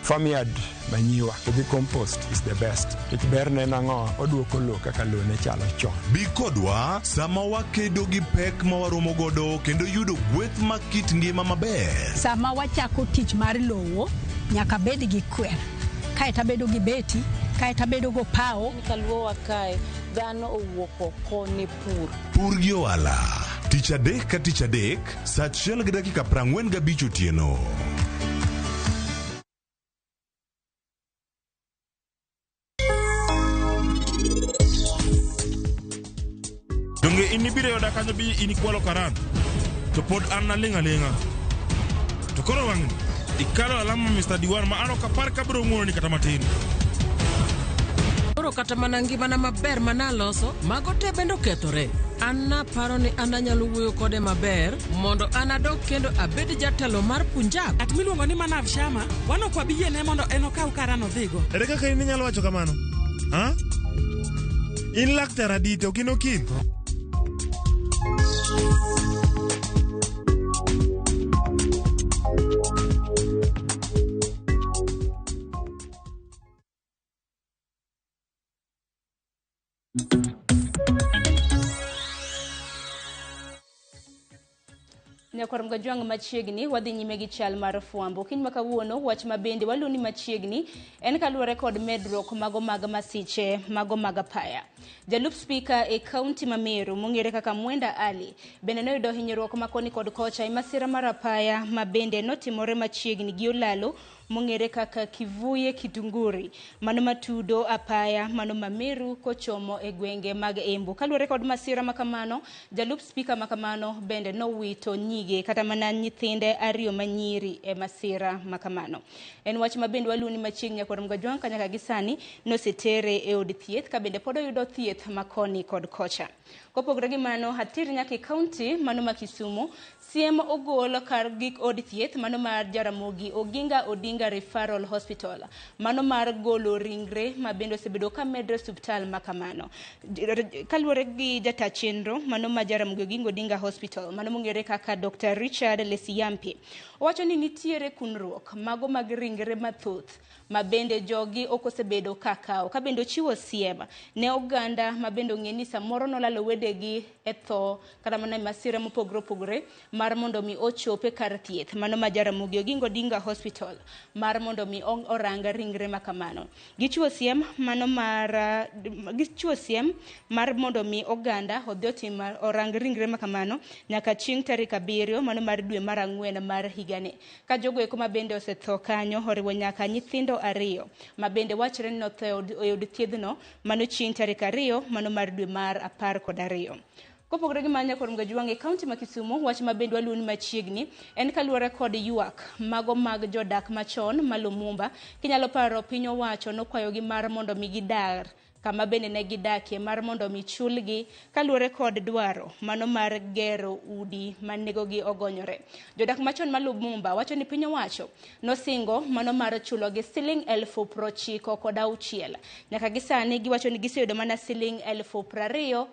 Farmyard manyiwa gi compost is the best. It berne nango oduoko lo kaka lo ne chalo chon. Bi kodwa sama wakedo gi pek ma waromo godo kendo yudo gweth ma kit ngima maber. Sama wachako tich mar lowo nyaka bed gi kwer. Kae tabedo gi beti, kae tabedo go pao. Kaluo wakae dhano owuok oko ne pur. Pur gi ohala. Tich adek ka tich adek, saa 1:45 otieno. Donge inibire yoda kanyo bi inikwalo karan. To pod an na linga. To koro wang ikalo alama Mr. Diwar ma ano kapar kabro ng'uono ni kata matin. Koro kata mana ngimana maber manaloso, mago te bendo kethore. An naparo ni an anyalo wuoyo kode maber, mondo an adok kendo abed jatelo mar Punjab. At miluongo ni Manav Sharma, wano kwa biyiene mondo en okaw karano dhigo. Ere kaka in inyalo wacho kamano? Ha? In laktar adite, ok in okil. Nyakor mgajwang machiegni wadhi nyime gi chal mar fwambo. Kiny makawuono wach mabende waluni machiegni en kaluwore kod medruok mago mag masiche mago mag apaya. Jalup spika e kaunti ma Meru mong'ere kaka Mwenda Ali bende noyudo hinyruok makoni kod kocha e masira mar apaya mabende notimore machiegni gi Olalo mong'ere kaka Kivuye Kitunguri, mano matudo apaya, mano mamiru kochomo e gwenge mag Embu. Kaluwore kod masira makamano, jalup spika makamano bende nowito nyige kata mana nyithinde ariyo manyiri e masira makamano. En wach mabende waluni machiegni nyakor Mgajwang kanyaka gisani nosetere e od thieth ka bende pod oyudo thieth makoni kod kocha. Kopogore gi mano, Hatiri nyaka kaunti mano ma Kisumu siem ogol kar gik od thieth mano mar Jaramogi Oginga Odinga Referral Hospital, mano mar golo ringre ma bende osebedo ka medre subtal makamano. Kaluwore gi jata chenro mano ma Jaramogi Oginga Odinga Hospital, mano mong'ere kaka Dr. Richard Lesiyampi, owacho ni nitiere kunruok mago mag ringre mathoth ma bende jogi okosebedo kakao ka bende chiwo siem ne oganda ma bende ong'eni samoro nolalo wedegi e tho kata mana masira mopogore mar mondo mi ochope kar thieth mano ma Jaramogi Oginga Odinga Hospital mar mondo mi oranga ringre makamano. Gichiwo siem mar mondo mi oganda odhi otim orang ringre makamano nyaka chieng' tarik 7 mano mar dwe mar 4 mar higani. Ka jogo eko ma bende osetho kanyo oriwo nyaka nyithindo 2 ma bende wachre ni notho e od thiedhno mano chieng' tarik 2 mano mar dwe mar 12. Kopogore gi manya kod Mgajwang e kaunti ma Kisumu, wach ma bende waluni machiegni en kaluwore kod ywak mago mag jodak machon ma Lumumba. Kinyalo paro piny owacho nokwayogi mar mondo mi gidar kama bende ne gidakie mar mondo mi chulgi kaluwore kod dwaro mano mar gero udi manegogi ogonyore. Jodak machon ma Lumumba wacho ni piny owacho nosingo mano mar chulogi siling 96,000. Nyaka gisani giwacho ni giseyudo mana siling 24,000.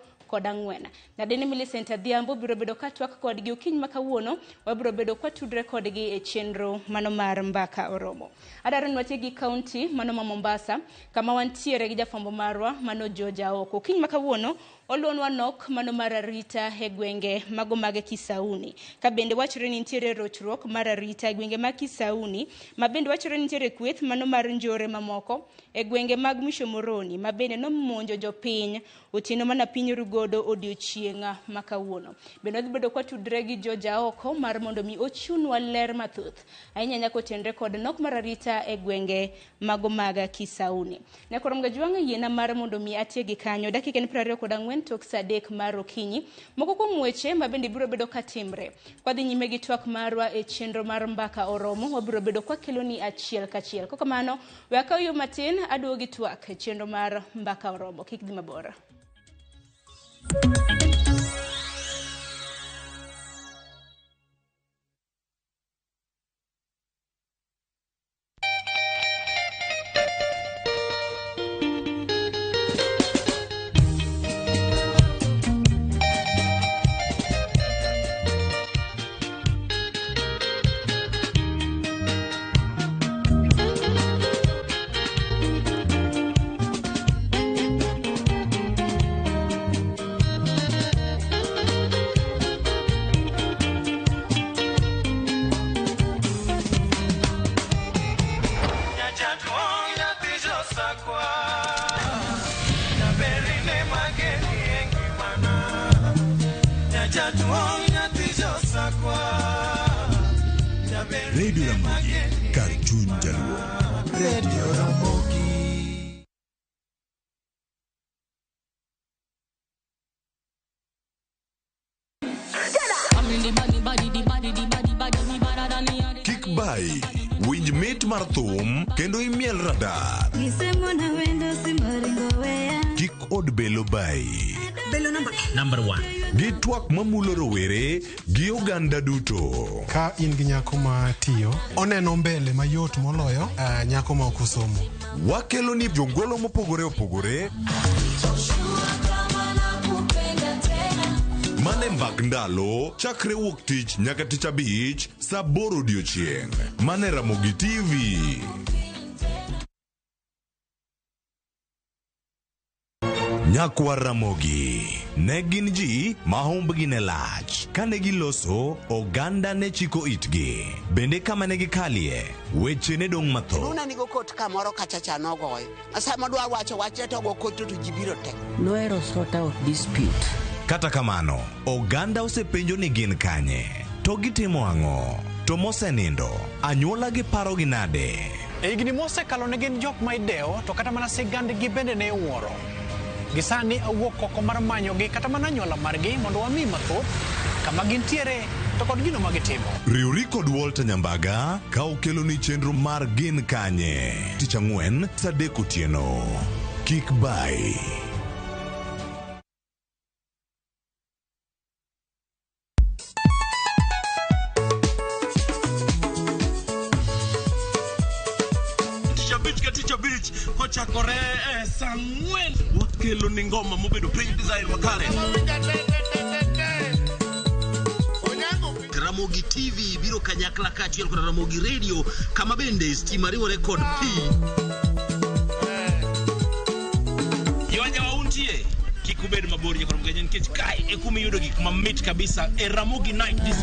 Nadeni Millicent Adhiambo biro bedo katwak kodgi okiny makawuono, wabiro bedo kwatudre kodgi e chenro mano mar mbaka oromo. Adaro nwati gi kaunti mano ma Mombasa kama wantiere gi jafambo marwa mano Joja Oko. Okiny makawuono olonwa nok mano mar arita e gwenge mago mag Kisauni. Ka bende wachre ni nitiere rochruok mar arita e gwenge mag Kisauni, ma bende wachre ni nitiere kweth mano mar njore mamoko e gwenge mag Mishomoroni ma bende nomonjo jopiny otieno mana piny Rugodo odiochienga makawuono. Bende odhi bedo kwatudre gi Joja Oko mar mondo mi ochunwa ler mathoth ahinya nyako tenre kod nok mar arita e gwenge mago mag Kisauni. Nyakor Mgajwang yiena mar mondo mi atiegi kanyo dakika 24 tok saa 3 mar okinyi. Moko kuom weche ma bende biro bedo katimre kwadhi nyime gi twak marwa e chenro mar mbaka oromo, wabiro bedo kwakeloni achiel kachiel. Koko mano we akayo matin aduogi twak e chenro mar mbaka oromo. Kik dhi mabor. Radio Ramogi, Karchun Jaluo. Radio Ramogi. Kik bai, winj mit mar thum kendo imiel radar. Kik od belo bai. Belo number 1. Gi twak mamulo rowere gi oganda duto. Ka in gi nyako ma tiyo, oneno mbele mayot moloyo nyako ma ok osomo. Wakelo ni jongolo mopogore opogore. Mane mbak ndalo chakre wuok tich nyaka tich abich saa 8 odiochieng'. Mane RamogiTV. Nyakwa Ramogi ne gin ji mahumbgi ne lach. Kane giloso, oganda ne chiko itgi. Bende kama ne gikalie, weche ne dong' matho. Nuna nigo kot kamoro kachacha nogoyo. Asa modwa wacho wache to go kot to jibiro tek. Noero sort out dispute. Kata kamano, oganda osepenjo ni gin kanye. to gitimo ang'o? To mosenindo, anyuola gi paro gi nade? Higni mosekalo ne gin jok ma idewo to kata mana sigandgi bende ne wuoro. Gisani awuok oko mar manyogi kata mana anyuola margi mondo wami mathoth kama gintiere to kod gino ma gitimo. Riwri kod Walter Nyambaga ka okelo ni chenro mar Gin Kanye. Tich Ang'wen saa 3 otieno. Kik bai. Kochakore saa 4 wakelo ni ngoma mobedo pre-design wakare. Ramogi TV biro kanyakla kachiel kod Ramogi Radio kama bende stima riwore kod pi. Yawanya wauntie kikubed mabor ya kod mgenyen kech kai ekumi yudo gik mamit kabisa Ramogi Night this.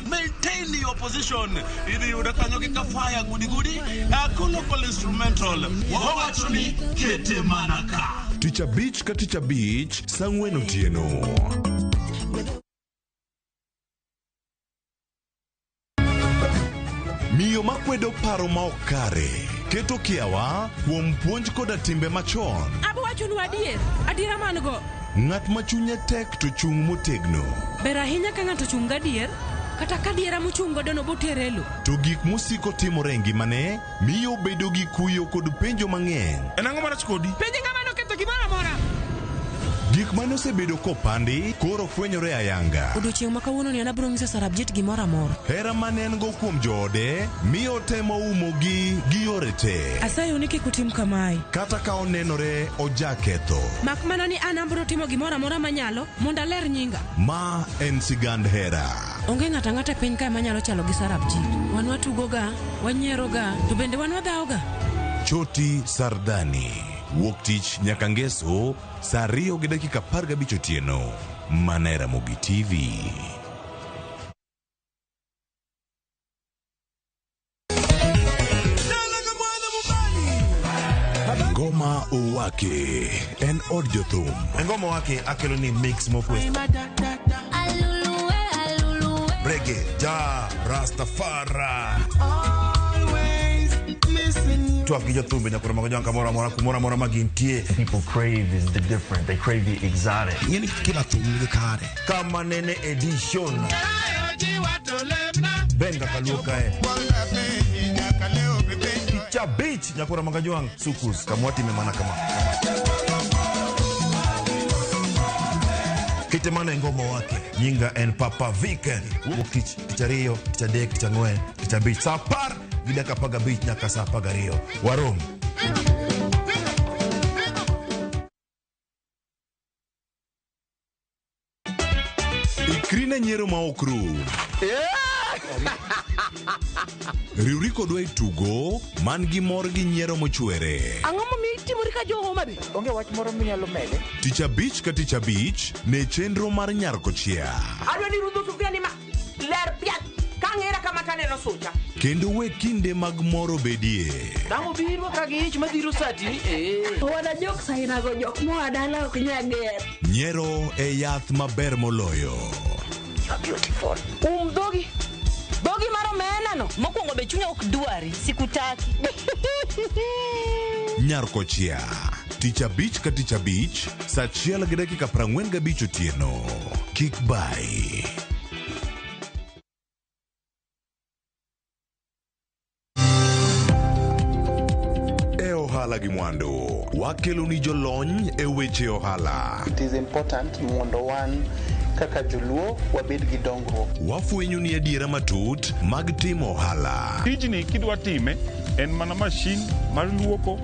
Maintain your position. Idi udakanyo kika fire gudi local instrumental wawachuni kete manaka. Tich Abich ka Tich Abich saa 4 otieno. Miyo makwedo paro ma okare keto kiawa kuom puonj koda timbe machon. Abwachonu adiera mango. Ng'at ma chunye tek to chung motegno. Ber ahinya ka ng'ato chung gadier kata kadiera mochung godo no boterelo. To gik musiko timore ngimane miyo bedo gi kuyo kod penjo mang'eny. En ang'o marach kodi? Penjo ng'ama noketho gimoro amora. Gik mane osebedo kopandi koro fwenyore ayanga. Odiochieng' ma kawuono ni anabiro ng'iso Sarabjit gimoro amora. Hera mane en go kuom joode miyo temo umogi gi yore te. Asayo ni kik utim kamae. Kata ka onenore ojaketho. Mak mana ni an abiro timo gimoro amora manyalo mondo aler nyinga. Ma en sigand hera. Onge ng'ata ng'ata piny kae manyalo chalo gi Sarabjit. Wan watugoga, wanyieroga, to bende wan wadhaoga. Choti Sardani. Wuok tich nyaka ngeso saa 2:15 otieno. Mana RamogiTV. Ngoma Owake en od jothum. Ngoma Owake akelo ni mix mopwe. Reggae, ja, Rastafari. People crave is the different. They crave the exotic. Kama nene edition. Benga kaluka Cha beach nyakura magajuang sukus kamwati memana kama. Kitemana ngoma wake nyinga en Papa Weekend. Ukich tichario tichadek tichangwe tichabich sapar vida kapaga beach nyaka sapaga rio warom. Ikrina nyero ma okru. Riwri kodwa tugo man gi mor gi nyiero mochwere. Ang'o momiyo itimori ka jo Homa Bay? Onge wach moro minyalo mede. Tich Abich ka Tich Abich ne chenro mar Nyarkochia. Adwa ni rudho sufria ni ma ler piat kang'era kama kaneno sucha. Kendo we kinde mag moro bedie. Damo biro ka gi ich madhiro sati. Wada jok saina go jok moa dala ok nyager. Nyiero e yath maber moloyo. Beautiful. Dogi. Dogi maro mena no. Mokwongo be chunya ok dwari, sikutaki. Nyarkochia. Tich Abich ka Tich Abich, saa 1:45 otieno. Kik bai. Ohala gi mwandu. Wakelo ni jolony e weche ohala. It is important mondo wan kaka joluo wabed gi dongruok. Wafwenyo ni adiera matut mag timo ohala. Tijni kidwa time en mana mashin mar luoko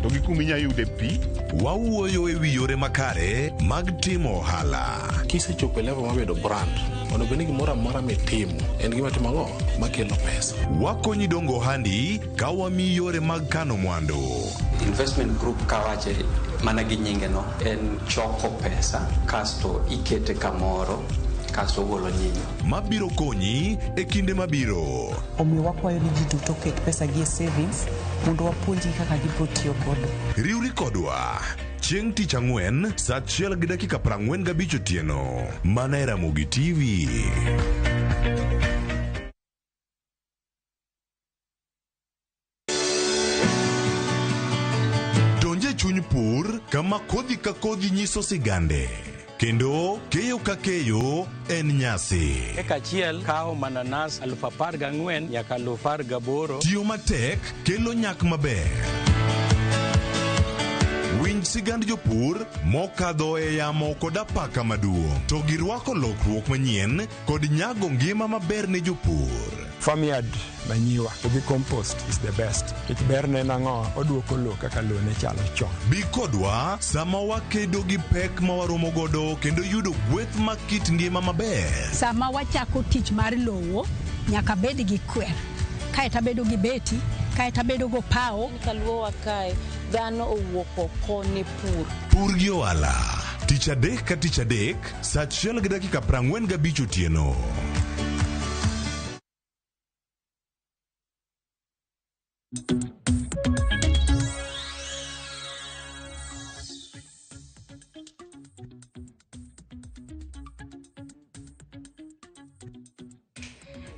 to gi kuminya yude pi. Wawuoyo e wi yore makare mag timo ohala. Kisechopo level mabedo brand, ono bende gimoro amora mitimo en gima timo ang'o makelo pesa. Wakonyi dongo ohandi ka wami yore mag kano mwandu. Investment group kawache mana gi nyinge no en choko pesa kasto ikete kamoro kasto golo nyinyo. Mabiro konyi e kinde mabiro. Omiyo wakwayo ni ji duto ket pesa gi savings mondo wapuonji kaka gibiro tiyo godo. Riwri kodwa chieng' tich ang'wen saa 1:45 otieno. Mana e Ramogi TV. Donje chuny pur kama kodhi ka kodhi nyiso sigande. Kendo keyo ka keyo en nyasi. Eka achiel kao mananas 14,000 nyaka 18,000. Tiyo matek kelo nyak maber. Winj sigand jopur mokadho e yamo kod apaka maduong'. To girwako lokruok manyien kod nyago ngima maber ne jopur. Farmyard manyiwa gi compost is the best. Ich berne nango oduoko lo kaka lo ne chalo chon. Bi kodwa sama wakedo gi pek ma waromo godo kendo yudo gweth ma kit ngima maber. Sama wachako tich mar lowo nyaka bed gi kwer. Kae tabedo gi beti, kae tabedo go pao. Kaluowa kae dhano owuok oko ne pur. Pur gi ohala. Tich adek ka tich adek saa 1:45 otieno.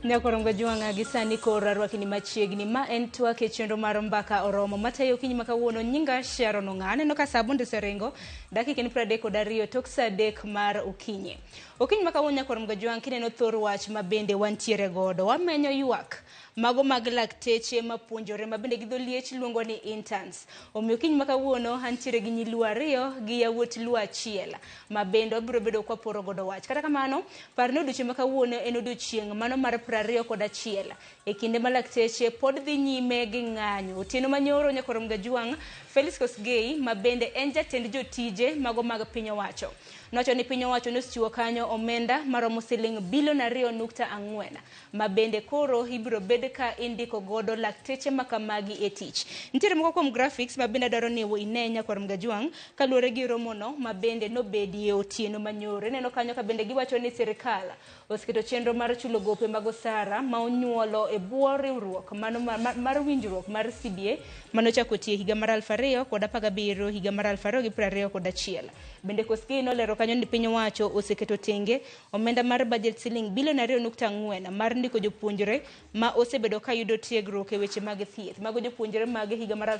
Nyakorongo juanga gisani kora rwakini machiegni ma en twak e chenro mar mbaka oromo matayo kinyi makawuono nyinga Sharon Ong'ane no kasabunde serengo dakika ni 32 tok saa 3 mar okinyi. Okinyi makawuono nyakorongo juang kineno thor wach mabende wantiere godo wamenyo ywak mago mag lakteche mapuonjore mabende gi dholiech luongo ni interns. Omiyo kinyi makawuono antiere gi nyiluo 2 gi yawuot luo 1 mabende obiro bedo kwa poro godo wach. Kata kamano parne odiochieng' makawuono en odiochieng' mano mar 21 e kinde ma lakteche pod dhi nyime gi ng'anyo. Otieno manyoro nyakorongo juang Felix Kosgei mabende en jatend jotije mago mag piny owacho. Nowacho ni piny owacho nosichiwo kanyo omenda maromo siling bilion 2.4 mabende koro ibiro bed ka indiko godo lakteche makamagi e tich. Nitiere moko kuom graphics mabende dwaro ni ine nyakorongo juang kaluwore gi romono mabende nobedi e otieno manyoro. Neno kanyo ka bende giwacho ni sirikal osketo chenro mar chulo gope mag osara ma onyuolo e bwo riwruok mano mar winjruok mar CBA manochako tie higa mar 2017 higa mar 2021. Bende Kosgei nolero kanyo ni piny owacho oseketo tenge omenda mar budget siling bilion 2.4 mar ndiko jopuonjre ma osebedo ka yudo tiegruok e weche mag thieth. Mago jopuonjre mag higa mar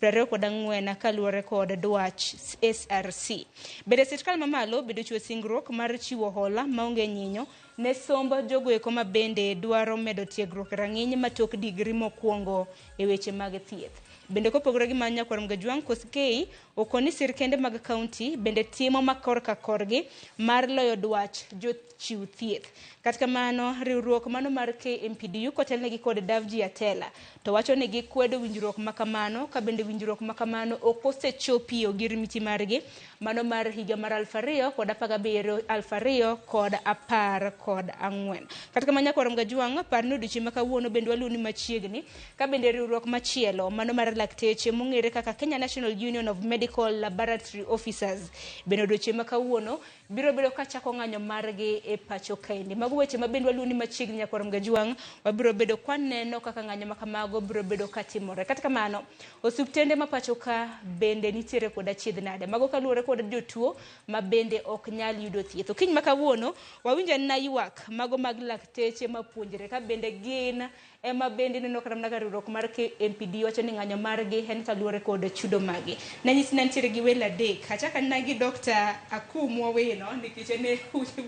2023-2024 kaluwore kod dwach SRC. Bende sirkal mamalo bedo chiwo singruok mar chiwo hola maonge nyinyo ne sombo jogoeko mabende dwaro medo tiegruok rang'iny matok digri mokwongo e weche mag thieth. Bende kopogore gi manya nyakorongo juang Kosgei okoni sirkende mag kaunti bende timo makor ka korgi mar loyo dwach jochiw thieth. Kata kamano riwruok mano mar KMPDU kotelnegi kod Davji Atela to wacho ni gikwedo winjruok makamano ka bende winjruok makamano ok osechopio girimiti margi mano mar higa mar 2017-2014. Kata kamano nyakorongo juang parno odiochieng' makawuono bende waluoni machiegni ka bende riwruok machielo mano mar lakteche mong'ere kaka Kenya National Union of Medical Laboratory Officers bende odiochieng' makawuono biro bedo ka chako ng'anyo margi e pacho kaendi. Mago weche mabende waluoni machiegni nyakorongo juang wabiro bedo kwaneno kaka ng'anyo makamago biro bedo katimore. Kata kamano osuptende ma pacho ka bende nitiere kod achiedh nade mago kaluwore kod jotuo mabende ok nyal yudo thieth. Okinyi makawuono wawinjo na ywak mago mag lakteche mapuonjre ka bende gin ema bende neno kata mana riwruok mar KMPD wacho ni ng'anyo margi en kaluwore kod chudo magi. Nanyisi nantiere gi welo 3 achaka na gi Dr. Akum Waweno nikech ne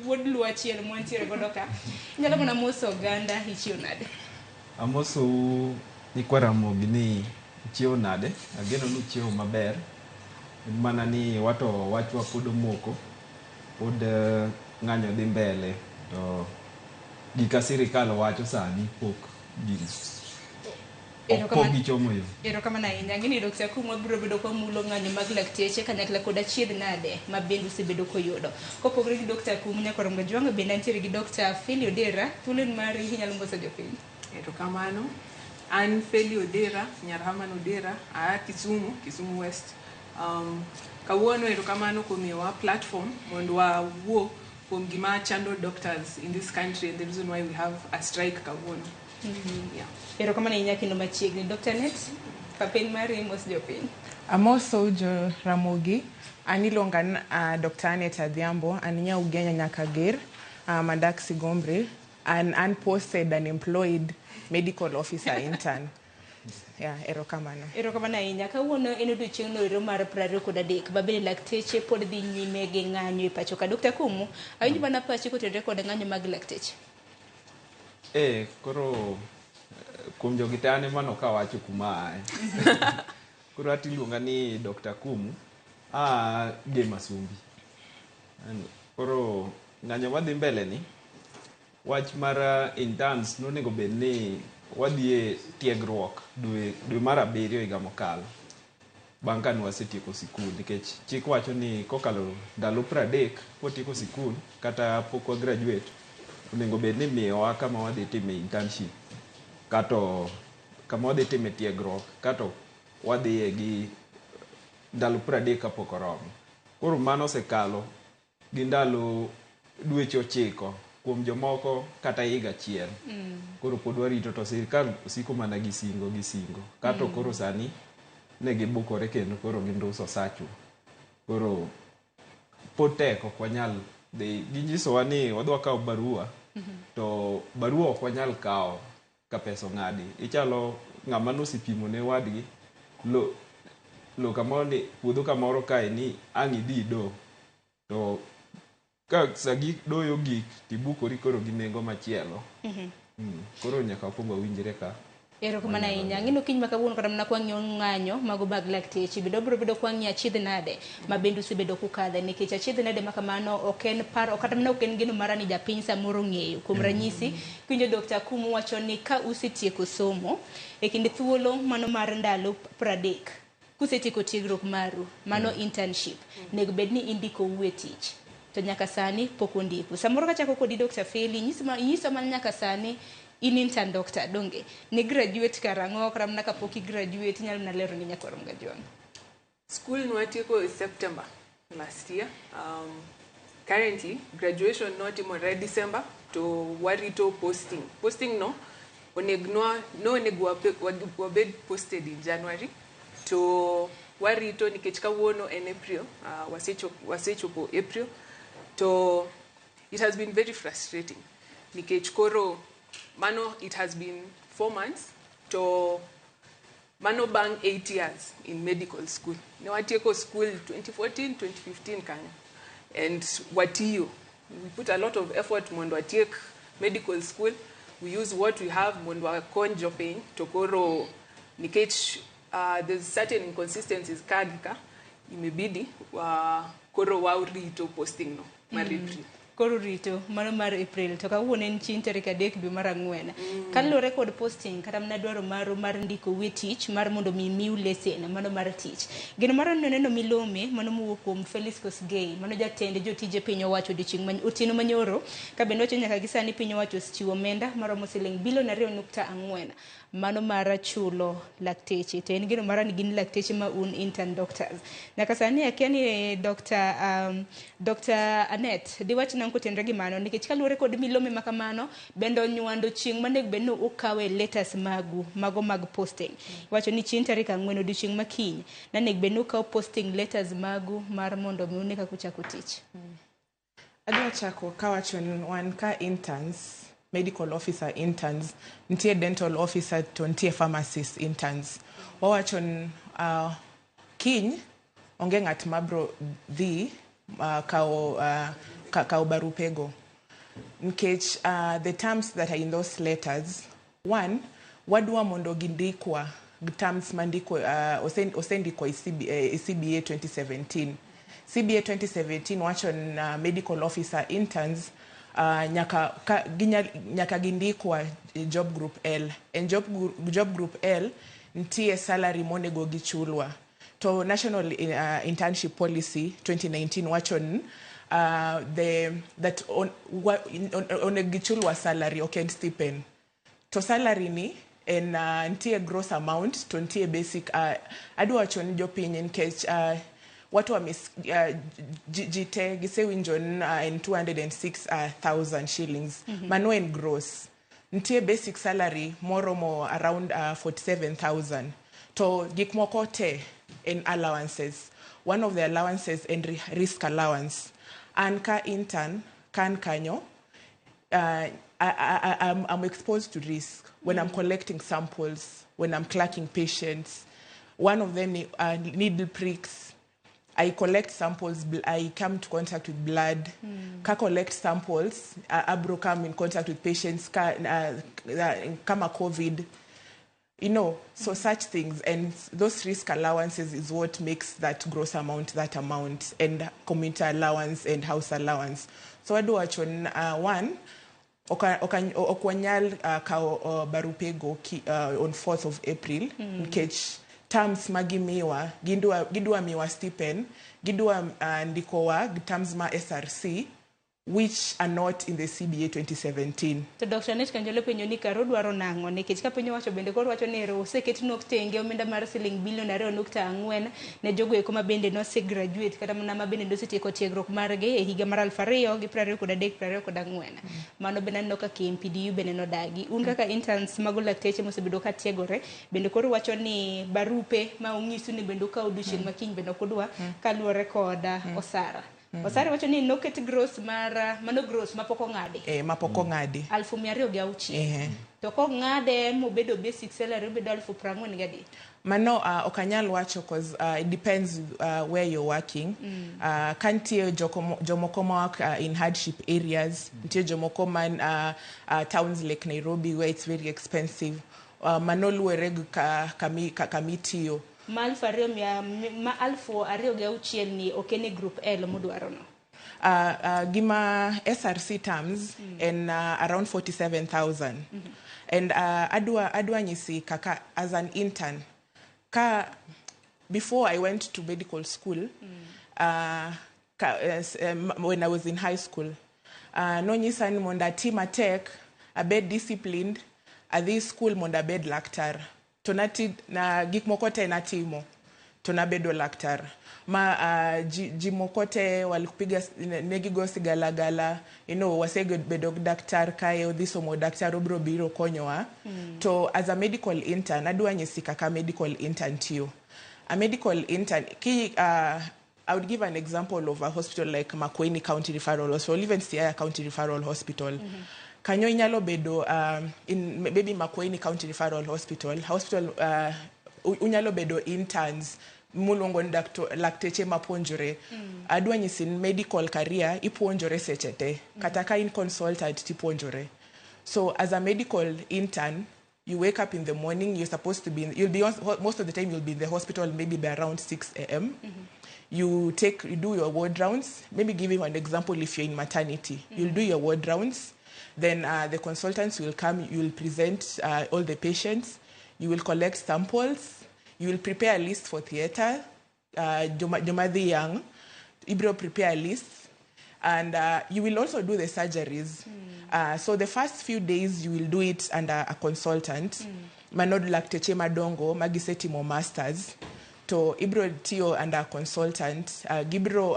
wuod luo 1 mwantiere godo ka. Nyalo mana moso oganda ichiwo nade? Amoso ni kwa Ramogi ni ichiwo nade? Ageno ni ichiwo maber. Mana ni wato wachwa pod moko pod ng'anyo dhi mbele to gika sirikal wacho sani pok Erokamano ahinya. Ng'eni Dr. Akum wabiro bedo kwa mulo ng'anyo mag lakteche kanyakla kod achiedh nade ma bende osebedo koyudo. Kopogore gi Dr. Akum nyakorongo juang bende antiere gi Dr. Feli Odera. Thuolo mari inyalo moso jopiny. Erokamano. An Feli Odera, Nyarhaman Odera, aa Kisumu West. Kawuono erokamano kumiwa platform mondo wawuo kuom gima chando doctors in this country and the reason why we have a strike kawuono. Erokamano ahinya kendo machiegni. Dr. Net? Papin mari mos jopiny. Amoso jo Ramogi, anilonga Dr. Anet Adhiambo, aninya ugenya nyakager, madak Sigombre, an unposted and employed medical officer intern. Yeah, erokamano. Erokamano ahinya. Kawuono en odiochieng' noero mar 23 mabende lakteche pod dhi nyime gi ng'anyo e pacho ka. Dr. Kumu, awinjo mana pachi kotenore kod ng'anyo mag lakteche. Koro kuom jogi te ane mano kawacho kuma ae. Koro atiluonga ni Dr. Kumu, ge Masumbi. Koro ng'anyo madhi mbele ni, wach mar interns nonego bed ni wadhi e tiegruok dwe mar 7 higa mokalo. Bang' ka wasetieko sikul, nikech chik wacho ni kokalo ndalo 30 kotieko sikul kata pok wa graduate, onego bed ni miyowa kama wadhi time internship, kato kama wadhi time tiegruok, kato wadhi gi ndalo 30 kapok oromo. Koro mano osekalo gi ndalo dweche 9 kuom jomoko kata higa achiel. Koro pod warito to sirkal osiko mana gi singo. Kato koro sani ne gibukore kendo koro ginduso sacho. Koro pod tek ok wanyal dhi. Ginyisowa ni wadwa kawo barua, to barua ok wanyal kawo ka pesa ng'adi. Ichalo ng'ama nosipimo ne wadgi lo kamoro ni puodho kamoro kae ni ang' idhi do. To ka sagi doyo gik tibukori koro gi nengo machielo. Koro nyaka wakuong wawinjre ka. Erokamano ahinya. Ng'ino kiny ma kawuono kata mana kwang'iyo ng'anyo mago bag lakteche bedo biro bedo kwang'iyo achiedh nade mabendu sebedo kukadhe, nikech achiedh nade ma kamano ok en paro kata mana ok en gino mara ni japiny samoro ng'eyo. Kuom ranyisi, kinjo Dr. Kumu wacho ni ka usetieko somo e kinde thuolo mano mar ndalo 30 kusetieko tiegruok maru, mano internship, nego bed ni indiko uwe tich. To nyaka sani pok ondiku. Samoro kachako kodi Dr. Feli, nyiso man nyaka sani in intern doctor donge ne graduate karang'o kata mana kapok i graduate nyalo na lero ni nyakwarom gajuang. School nwatieko in September last year. Currently, graduation notimore December to warito posting. Posting no onego wabed posted in January. To warito nikech kawuono en April, wasechopo April. To it has been very frustrating. Nikech koro mano it has been 4 months to mano bang 8 years in medical school. Ne watieko school 2014, 2015 kanyo. And watiyo. We put a lot of effort mondo watiek medical school. We use what we have mondo wakony jopiny to koro nikech there's certain inconsistencies kagika imebidi koro warito posting no mar April. Koro rito mano mar April to kawuono en chieng' tarik 3 dwe mar 4. Kaluwore kod posting kata mana dwaro maru mar ndiko uwe tich mar mondo miu lesen mano mar tich. Gino mara neno milome mano mowuok kuom Felix Kosgei, mano jatend jotije piny owacho odiochieng' otieno manyoro, ka bende wacho nyaka gisani piny owacho osechiwo omenda maromo siling bilion 2.4 mano mar chulo lakteche. To en gino mara ni gin lakteche ma un intern doctors. Nyaka sani akia ni Dr. Anet diwach nang kotenre gi mano nikech kaluwore kod milome makamano bende onywando chieng' manego bed ni ukawe letters mago mag posting. Wacho ni chieng' tarik 4 odiochieng' makiny nanego bed ni ukawo posting letters magu mar mondo mi une kaka uchako tich. Adwa chako kawacho ni wan ka interns, medical officer interns, ntie dental officer to ntie pharmacist interns. Wawacho ni kiny onge ng'at mabro dhi kao barupego. Nkech the terms that are in those letters, one, wadwa mondo gindikwa terms mandiko osendiko CBA 2017. CBA 2017 wacho na medical officer interns nyaka gindikwa job group L. And job group L ntie salary monego gichulwa. To National Internship Policy 2019 wacho that onegichulwa salary okay stipend. To salary ni en ntie gross amount to ntie basic. Adwa wacho ni jopiny nkech watu wa jite gisewinjo in 206,000 shillings. Mano en gross. Ntie basic salary moromo around 47,000. To gik moko te in allowances. One of the allowances in risk allowance. And ka intern, kan kanyo, I'm exposed to risk when I'm collecting samples, when I'm clerking patients. One of them needle pricks. I collect samples, I come to contact with blood. Ka collect samples, abro come in contact with patients, kama COVID. You know, so such things. And those risk allowances is what makes that gross amount, and community allowance and house allowance. So I do actually one, okwanyal kao barupego on 4th of April, nkech terms magimiwa, gidua miwa stipend, gidua ndikowa, terms ma SRC, which are not in the CBA 2017. To Dr. Net kanjole penyo ni karo dwaro nango nikech ka penyo wacho bende koro wacho ni ero oseket nok tenge omenda mar siling bilion 2.4 ne jogo eko ma bende no se graduate kata mana ma bende no setieko tiegruok margi e higa mar 2023-2024. Mano bende no ka KMPDU bende no dagi. Un kaka interns mago lakteche mosebedo ka tiegore bende koro wacho ni barupe ma ongisu ni bende ka odiochieng' makiny bende kodwa kaluore koda osara. Osari wacho ni noket gross mano gross mapoko ngade. Mapoko ngade. 260. To ko ngade mo bedo basic salary bedo 40 ngadi. Mano okanyal wacho cause it depends where you're working. Kantie jomoko work in hardship areas. Ntie jomoko man towns like Nairobi where it's very expensive. Mano luereg kamitiyo. Ma 260 ni okene group L modwaro no. Gima SRC terms in around 47,000. And adwa nyisi kaka as an intern. Before I went to medical school, when I was in high school, no nyisa ni monda team attack, a bed disciplined, at this school monda bed laktar. Tonati na gikmokote na timo tonabedo laktar jimokote walikupiga negigo sigalagala wasego bedo daktar kae odhisomo daktar obro biro konyowa to as a medical intern adwa nyisi kaka medical intern tiyo. A medical intern I would give an example of a hospital like Makueni County Referral Hospital or even Siaya County Referral Hospital. Kanyo inyalo bedo in maybe Makueni County Referral Hospital unyalo bedo interns mulongo lakteche mapuonjore. Adwa nyisi medical career ipuonjore sechete kataka in consultant tipuonjore. So as a medical intern you wake up in the morning, you're supposed to be most of the time you'll be in the hospital maybe by around 6 a.m. You do your ward rounds. Maybe give you an example. If you're in maternity, you'll do your ward rounds. Then the consultants will come, you will present all the patients, you will collect samples, you will prepare a list for theater, Jomadi Young, Ibro prepare a list, and you will also do the surgeries. So the first few days you will do it under a consultant, Manod Lakteche Madongo, Magiseti Mo Masters, to Ibro Tio under a consultant, Gibro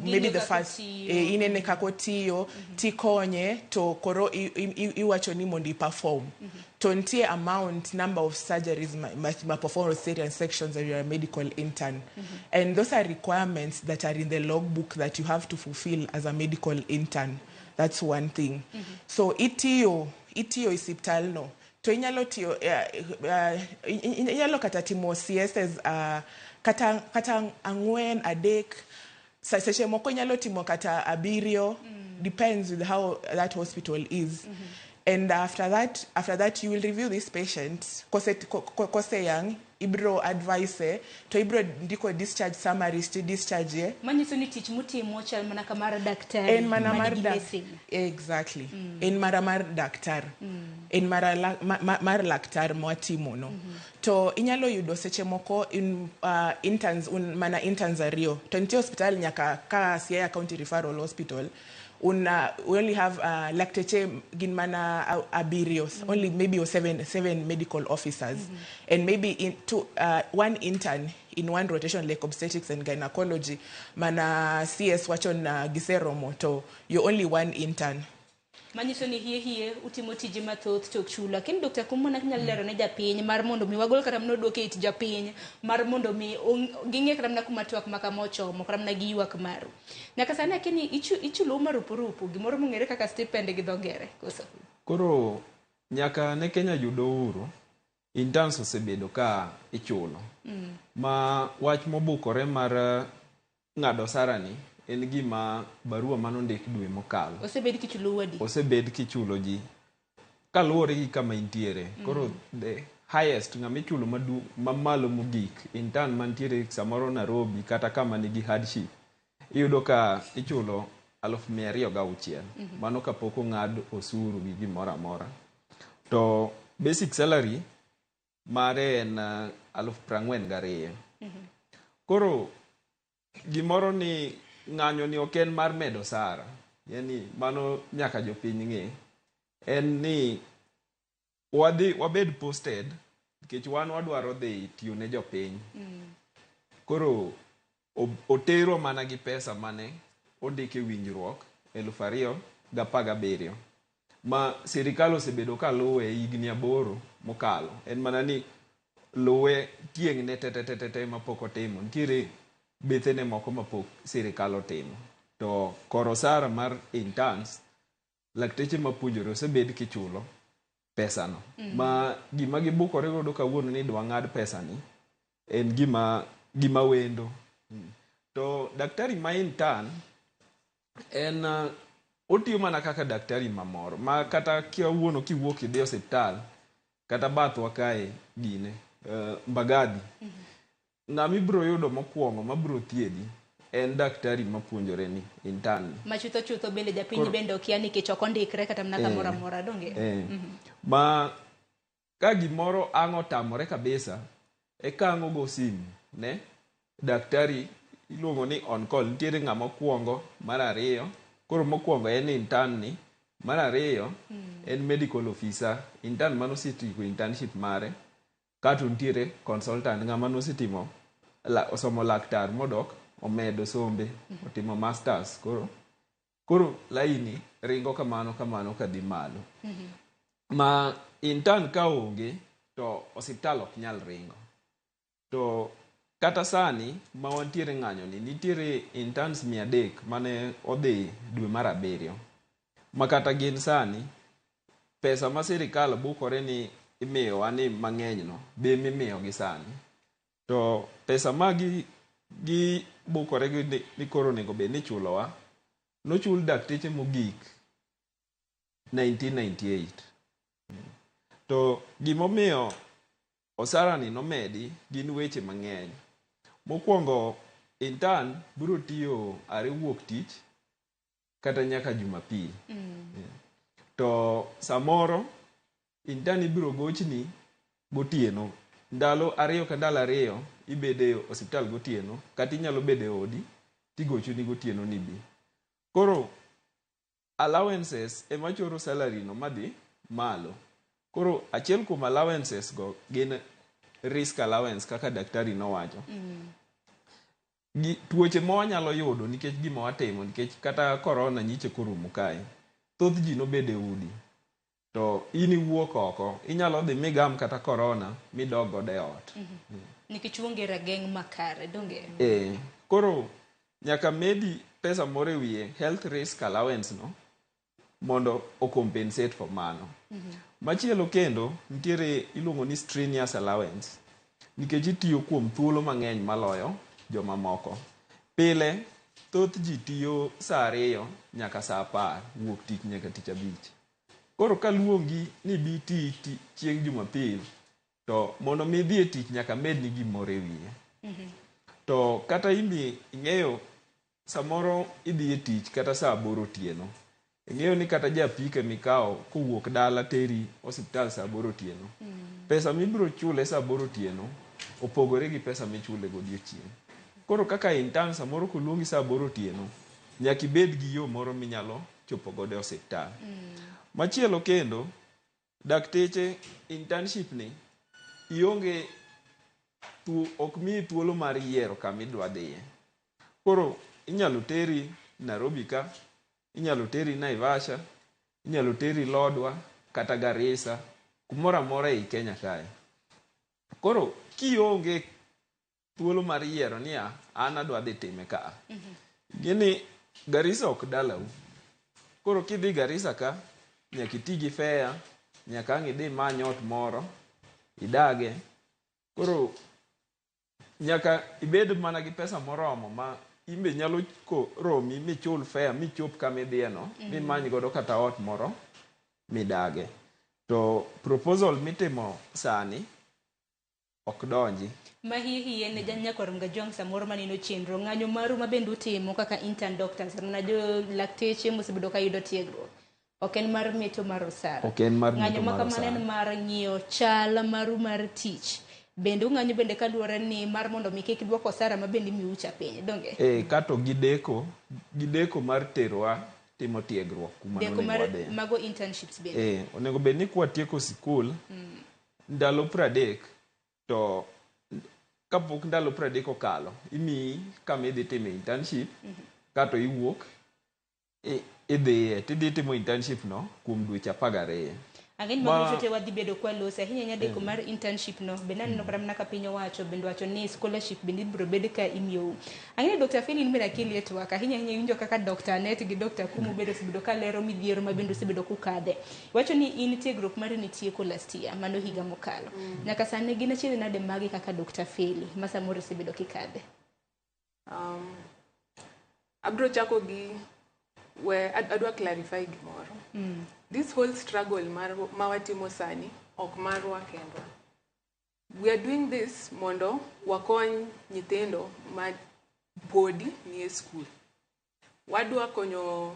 maybe the first inene kakotiyo tikonye to koro iwachoni mondi perform to ntie amount number of surgeries must perform certain sections of your medical intern and those are requirements that are in the logbook that you have to fulfill as a medical intern. That's one thing. So itiyo isiptalno to inyalo tiyo inyalo katatimo CSS kata angwen adek seche moko nyalo timo kata abirio depends with how that hospital is. And after that you will review this patient kose yang ibro advice to ibro ndiko discharge summaries to discharge ye manyiso ni tich mutimo chal mana kamar daktar en mana mar exactly en mar daktar en mar laktar mwatimo no to inyalo yudo seche moko in interns mana interns ariyo to ntie hospital nyaka ka Siaya County Referral Hospital we only have lakteche gin mana abirios, only maybe seven medical officers, and maybe one intern in one rotation like obstetrics and gynecology, mana CS wachon giseromo to you're only one intern. manyiso ni hie utimo tije mathoth tok chulo. Lakini Dr. Kumona kinyalo lero ne japiny mar mondo mi wagol kata mno duoke it japiny mar mondo mi ginge kata mna kuma twak maka mochomo kata mna giywak maru. Nyaka sani akini ichulo marupurupu gimoro mongere kaka stipend gi dhongere koso. Koro nyaka ne Kenya yudo uhuru interns osebedo ka ichulo. Ma wach mobukore mar ng'ado sarani en gima barua manondik dwe mokalo. Osebed kichulo wadi. Osebed kichulo ji kaluwore gi kama intiere. Koro the highest ng'amichulo mamalo mogik intern mantiere samoro Nairobi kata kama nigi hardship iyudo ka ichulo 206,000. Mano kapok ong'ad osuru gi gimoro amora. To basic salary mare en 42,000. Koro gimoro ni ng'anyo ni ok en mar medo sara. Yani mano nyaka jopiny ng'e. En ni wabed posted nikech wan wadwaro dhi tiyo ne jopiny. Koro otero mana gi pesa mane ondike winjruok 2017 ma sirikal osebedo ka luwe higni 8 mokalo. En mana ni luwe tieng' ne tete mapok otimo. Nitiere bethene moko mapok sirikal otimo. To koro sara mar interns lakteche mapuonjore osebed kichulo pesano. Ma gima gibukore godo kawuono ni dwa ng'ad pesani en gima wendo. To daktari ma intern en otiyo mana kaka daktari mamoro ma kata kawuono kiwuok idhi osiptal kata bathwa kae gine Mbagathi ng'ami bro yudo mokwongo mabro thiedhi en daktari mapuonjore ni intern. Machutho bende japiny bende okia nikech ok ondikre kata mna kamoro amora donge. Ma ka gimoro ang' otamore kabisa eka ang' ogo simu ne daktari iluongo ni on call. Nitiere ng'ama kwongo, mar ariyo. Koro mokwongo en intern ni, mar ariyo en medical officer. Intern mano osetieko internship mare. Kato nitiere consultant ng'ama nosetimo osomo laktar modok omedo sombe otimo masters. Koro laini ringo kamano kadhi malo. Ma intern ka onge to osiptal ok nyal ringo. To kata sani ma wantiere ng'anyo ni nitiere interns 300 mane odhi dwe mar 7. Ma kata gin sani pesa ma sirikal bukore ni imiyo wani mang'eny no be mimiyo gi sani. To pesa magi gi bukore ni koro nego be ni chulowa nochul dakteche mogik 1998. To gimomiyo osara ni nomedi gin weche mang'eny. Mokwongo intern biro tiyo are wuok tich kata nyaka Jumapil. To samoro intern ibiro gochni gotieno ndalo 2 ka ndalo 2 ibede osiptal gotieno kata inyalo bede odi tigochuni gotieno ni bi. Koro allowances ema choro salary no madhi malo. Koro achiel kuom allowances go gin risk allowance kaka daktari nowacho. Tuoche ma wanyalo yudo nikech gima watimo nikech kata corona nyiche korumo kae. Thoth ji nobede udi. To ini wuok oko inyalo dhi migam kata corona midog godo e ot. Nikech onge rageng' makare donge. Koro nyaka medi pesa moro wiye health risk allowance no mondo o compensate for mano. Machielo kendo nitiere iluongo ni strenuous allowance nikech itiyo kuom thuolo mang'eny maloyo joma moko. Pile thoth ji tiyo saa 2 nyaka saa 10 wuok tich nyaka tich 5. Koro kaluongi ni bi ti chieng' Jumapil to mondo mi dhi e tich nyaka med ni gimoro e wiye. To kata imbi ing'eyo samoro idhi e tich kata saa 8 otieno. Ing'eyo ni kata japike mikao kowuok dala teri osiptal saa 8 otieno. Pesa mibiro chule saa 8 otieno opogore gi pesa michule godiochieng'. Koro kaka intern samoro koluongi saa 8 otieno nyaka ibed gi yo moro minyalo chopo godo e osiptal. Machielo kendo dakteche internship ni ionge ok mi thuolo mar yiero kama idwa dhiye. Koro inyalo teri Nairobi ka, inyalo teri Naivasha, inyalo teri Lodwa kata Garissa, kumoro amora ei Kenya kae. Koro kionge thuolo mar yiero ni an adwa dhi time ka. Gini Garissa ok dalau. Koro kidhi Garissa ka, nyaka iti gi fare, nyaka ang' idhi many ot moro, idage. Koro nyaka ibed mana gi pesa moromo ma imbe nyalo romi michul fare michop kama idhieno, mimany godo kata ot moro midage. To proposal mitimo sani ok donji. Ma hihi en Nyakwar Mgajong samoro maneno chenro ng'anyo maru mabende utimo kaka intern doctors na jo lakteche mosebedo ka yudo tiegruok. Ok en mar meto mar osara. Ok en mar meto ng'anyo mar makamano en mar ng'iyo chal maru mar tich. Bende ung'anyo bende kaluwore ni mar mondo mi kik duoko osara mabende miucha piny. Donge? Kato gideko mar terowa timo tiegruok kuma deko mar mago internships bende. Onego bed ni kwatieko sikul ndalo 30 to kapok ndalo 30 okalo imiyi kama idhi timo internship kato iwuok tidhi timo internship no kuom dweche 12. Ang'eny magote wadhi bedo kwa losa ahinya nyadeko mar internship no bende aneno kata mana ka piny owacho bende wacho ni scholarship bende biro bedo ka imiyo. Ang'eny Dr. Phil ni akili yetu waka ahinya winjo kaka Dr. Net gi Dr. Kumu bedo ka lero midhiero ma bende osebedo kukadhe. Wacho ni in tiegruok mar ni tieko last year mano higa mokalo. Nyaka sani gin achiel nade magi kaka Dr. Phil ma samoro osebedo kikadhe. Abro chako gi adwa clarify gimoro. This whole struggle mawatimo sani ok marwa kendwa. We are doing this mondo wakony nyithindo ma podi nie school. Wadwa konyo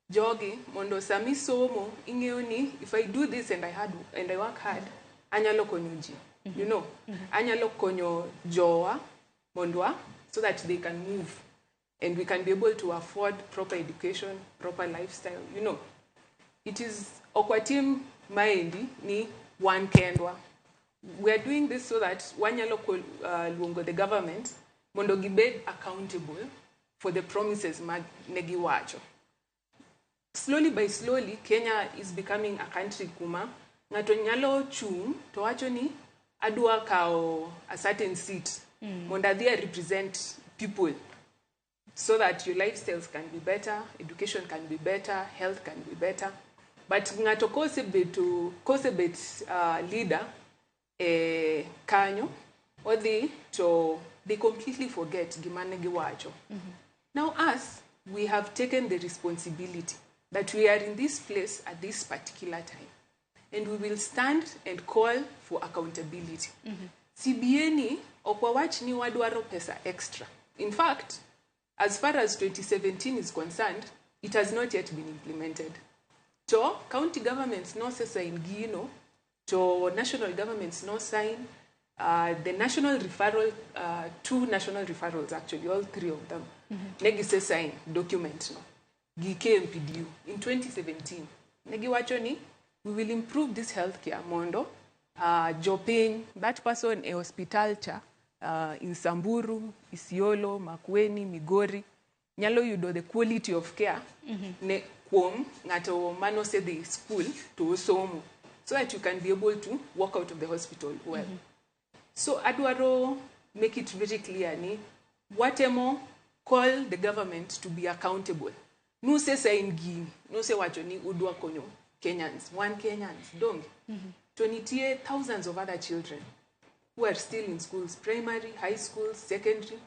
jogi mondo sami somo ing'eyo ni if I do this and I work hard anyalo konyo ji. You know, anyalo konyo jowa mondwa so that they can move and we can be able to afford proper education, proper lifestyle, you know. It is okwatim maendi ni one kendwa. We are doing this so that wanyalo luongo the government mondo gibed accountable for the promises mag negiwacho. Slowly by slowly Kenya is becoming a country kuma ngato nyalo chung to wacho ni adwa kao a certain seat mondo adhi represent people so that your lifestyles can be better, education can be better, health can be better. But ngato kosebet leader kanyo odhi to they completely forget gimane giwacho. Now us, we have taken the responsibility that we are in this place at this particular time. And we will stand and call for accountability. CBN okwawach ni wadwaro pesa extra. In fact, as far as 2017 is concerned, it has not yet been implemented. So, county governments no sign gino, to national governments no sign. The national referral, 2 national referrals actually, all 3 of them, negi se sign document no. Gike MPDU in 2017. Negi wacho ni we will improve this healthcare mondo. Joping, that person a hospital cha in Samburu, Isiolo, Makueni, Migori, nyalo yudo the quality of care ne kuom ngato mano se the school to somo so that you can be able to walk out of the hospital well. So adwaro make it very clear ni watemo call the government to be accountable. No se sign gi, no se wacho ni udwa konyo Kenyans, one Kenyans, don't. To nitie thousands of other children who are still in schools, primary, high school, secondary,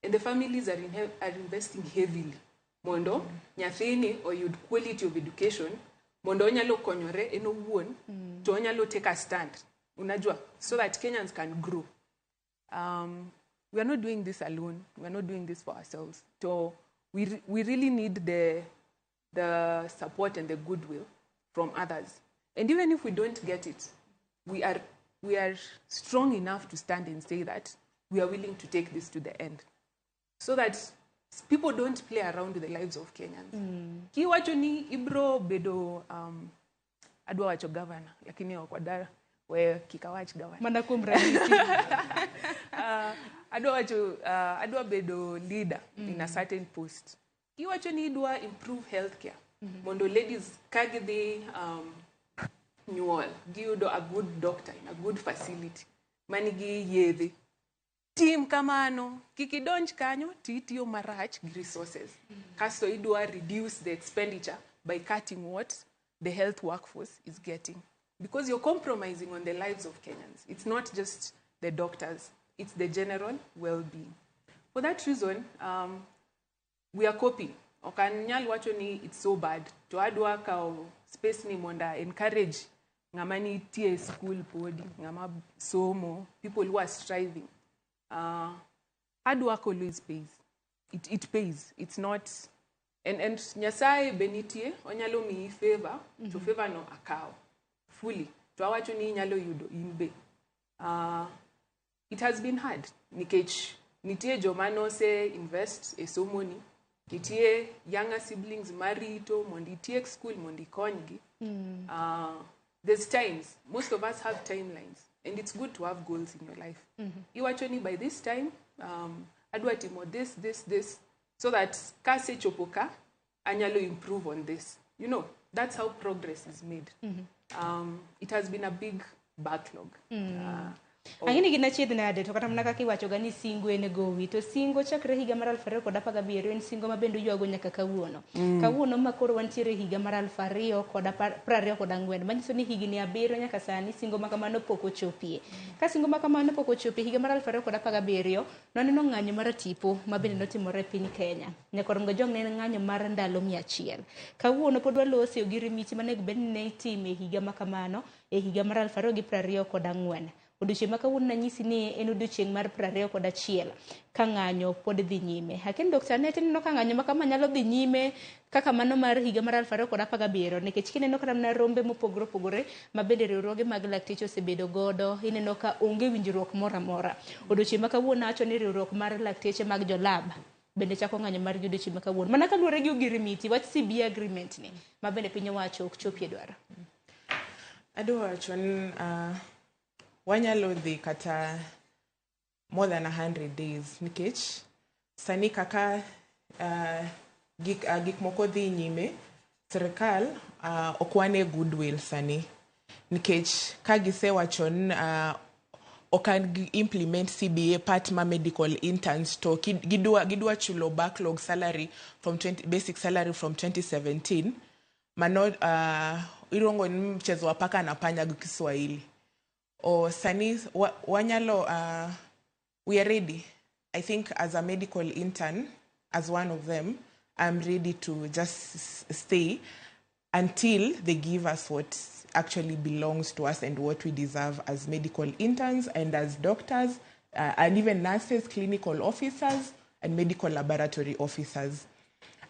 and the families are investing heavily. Mondo, nyathini or you'd quality of education, mondo onyalo konyore eno wuon, to onyalo take a stand, unajua, so that Kenyans can grow. We are not doing this alone. We are not doing this for ourselves. So we really need the support and the goodwill from others. And even if we don't get it, we are strong enough to stand and say that we are willing to take this to the end. So that people don't play around with the lives of Kenyans. Ki wacho ni ibro bedo adwa wacho governor, lakini okwadara we kikawach governor. Mana kuom ranyisi. Adwa bedo leader in a certain post. Ki wacho ni idwa improve healthcare. mondo ladies kagidhi nyuol giyudo a good doctor in a good facility manigi yedhe tim kamano kik idonj kanyo titiyo marach gi resources kasto idwa reduce the expenditure by cutting what the health workforce is getting because you're compromising on the lives of Kenyans. It's not just the doctors, it's the general well-being. For that reason, we are coping. Okanyal wacho ni it's so bad. To adwa ka space ni monda encourage ngamani tie school podi, ngama somo, people who are striving. Hard work always pays. It pays. It's not and Nyasaye benitie onyalo mi favor to favor no akao fully. To awacho ni nyalo yudo imbe. It has been hard. Nikech nitie jomano se invest e somoni. Nitie younger siblings marito mondi take school mondi konygi. There's times. Most of us have timelines. And it's good to have goals in your life. Iwacho ni by this time, adwa timo this, so that kase chopoka, anyalo improve on this. You know, that's how progress is made. It has been a big backlog. Angini gina chiedh nade to kata mana kaka iwacho ga ni singo ene gowi to singo chakre higa mar 2017 en singo mabendo yuago nyaka kawuono. Kawuono makoro wantiere higa mar 2024 manyiso ni higni 7 nyaka sani singo makamano pok ochopie. Ka singo makamano pok ochopie higa mar 2017 noneno ng'anyo mar tipo mabende notimore e piny Kenya. Nyaka rongo jong ne ng'anyo mar ndalo 100. Kawuono pod waloso ogirimiti manego bed ni itime higa makamano e higa mar 2024. Odiochieng' makawuono nanyisi ni en odiochieng' mar 21 ka ng'anyo pod dhi nyime. Hakin Dr. Net neno ka ng'anyo makama nyalo dhi nyime kaka mano mar higa mar 2017 nikech kineno kata na rombe mopogore opogore mabende riwruoge mag lakteche osebedo godo ineno ka onge winjruok moro amora. Odiochieng' makawuono acho ni riwruok mar lakteche mag jolab bende chako ng'anyo mar odiochieng' makawuono. Mana kaluwore gi ogirimiti wach CBA agreement ni mabende piny owacho ok chopie dwaro. Adwa wacho ni wanyalo dhi kata more than 100 days nikech sani kaka gik moko dhi nyime sirkal okwane goodwill sani nikech ka gisewacho ni okan implement CBA part ma medical interns to gidwa chulo backlog salary from basic salary from 2017 mano irongo ni mchezo wa paka na panya kwa Kiswahili. Sani wanyalo we are ready. I think as a medical intern, as one of them, I'm ready to just stay until they give us what actually belongs to us and what we deserve as medical interns and as doctors and even nurses, clinical officers and medical laboratory officers.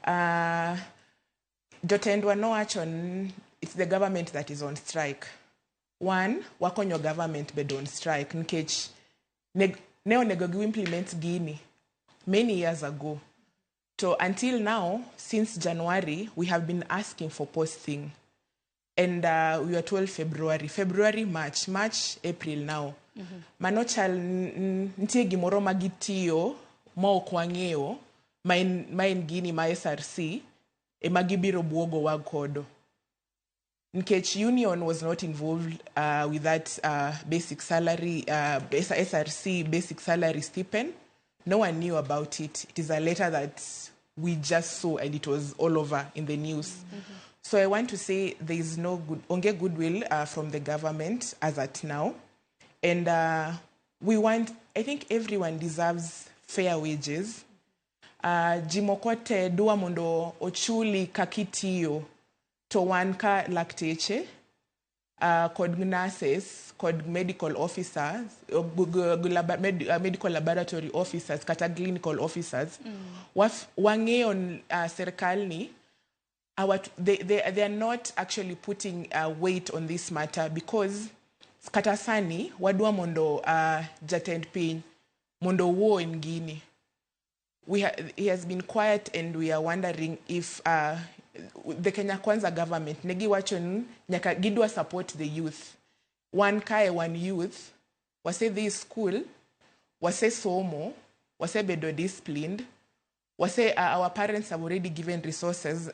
Jotendwa no achon, it's the government that is on strike. One, wakonyo government be on strike. Nkech neo implement Guinea many years ago. So until now, since January, we have been asking for posting. And we were told February, March, April now. Manochal ntie gimoro magitiyo mo kwangeo main Guinea ma SRC e magibiro buogo wagodo. Nkech union was not involved with that basic salary, SRC basic salary stipend. No one knew about it. It is a letter that we just saw and it was all over in the news. So I want to say there is no goodwill from the government as at now. And I think everyone deserves fair wages. Jimokote dua mondo ochuli kakitiyo to one ka lakteche, kod nurses, kod medical officers, medical laboratory officers, kata clinical officers. Wange on serikali, they are not actually putting weight on this matter because katasani wadua mondo jatend pin mondo wo in Guinea. He has been quiet and we are wondering if the Kenya Kwanza government negi wachon nyaka gidwa support the youth. One youth wase this school, wase somo, wase bedo disciplined, our parents have already given resources.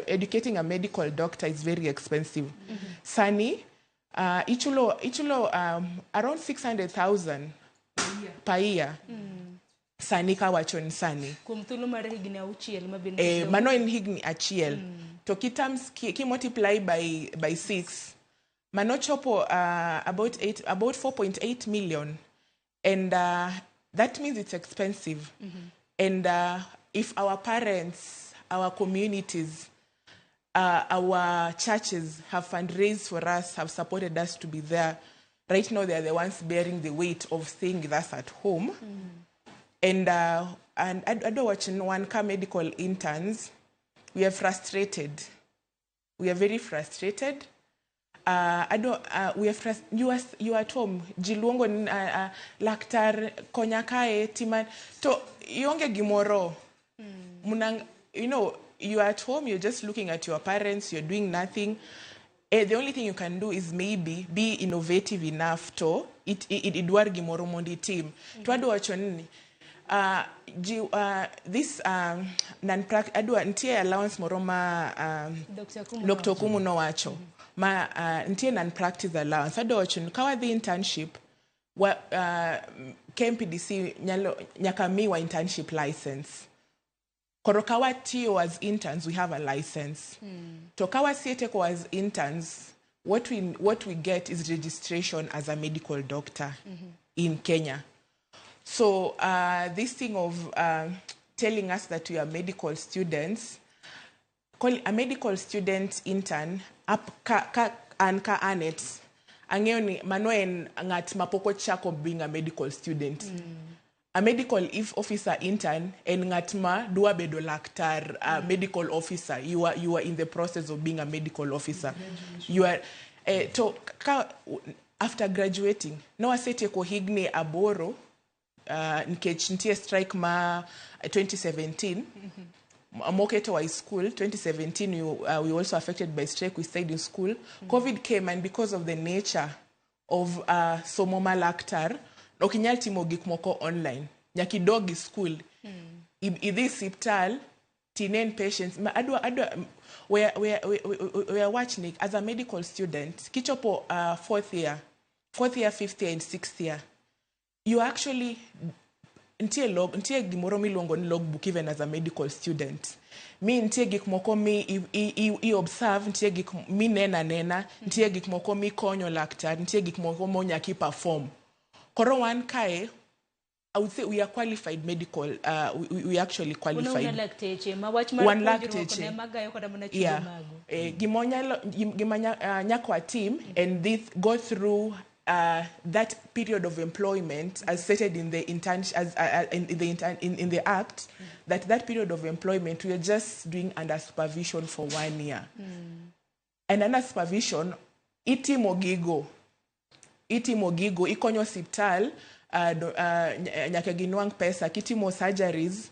Educating a medical doctor is very expensive. Sani, ichulo around 600,000 per year. Sani kawachon sani. Kumtulu mara higni auchiel mano in higni achiel. To ki multiply by 6. Mano chopo about 4.8 million. And that means it's expensive. And if our parents, our communities, our churches have fundraised for us, have supported us to be there, right now they are the ones bearing the weight of staying with us at home. And I don't watch one medical interns. We are frustrated. We are very frustrated. We are you at home. Jiluongo laktar konyakae timan. To yonge gimoro. You know, you are at home. You're just looking at your parents. You're doing nothing. The only thing you can do is maybe be innovative enough to it idwar gimoro mondi team. To ado wachoni. This non-practice ntie allowance moroma Dr. Kumu no wacho ma ntie non-practice allowance ado wacho kawa the internship KMPDC nyaka miwa internship license koro kawa tiyo as interns we have a license to kawa sieteko as interns what we get is registration as a medical doctor in Kenya. So this thing of telling us that we are medical students, call a medical student intern up ka anet angeoni manoen ngat mapoko chako being a medical student. A medical officer intern and ngat ma dua bedo laktar medical officer. You are in the process of being a medical officer. You are after graduating no asete ko higni aboro nkech ntie strike ma 2017 Moketo high school 2017 we also affected by strike. We stayed in school. COVID came, and because of the nature of somoma laktar okinyal timo gik moko online nyakidogi school idhi siptal tinen patients we are watching as a medical student kichopo fourth year, fifth year and sixth year you actually ntie gimoro milongo ni logbook even as a medical student. Mi ntie gik moko mi observe, ntie gik mi nena, ntie gik moko mi konyo laktar, ntie gik moko mo nyaki perform. Koro wan kae, I would say we are qualified medical. We actually qualified. One lactate. Yeah. Gimanya team and this go through that period of employment as stated in the in the act. That period of employment we are just doing under supervision for 1 year. And under supervision, iti mogigo ikonyo siptal nyaka ginwang pesa kitimo surgeries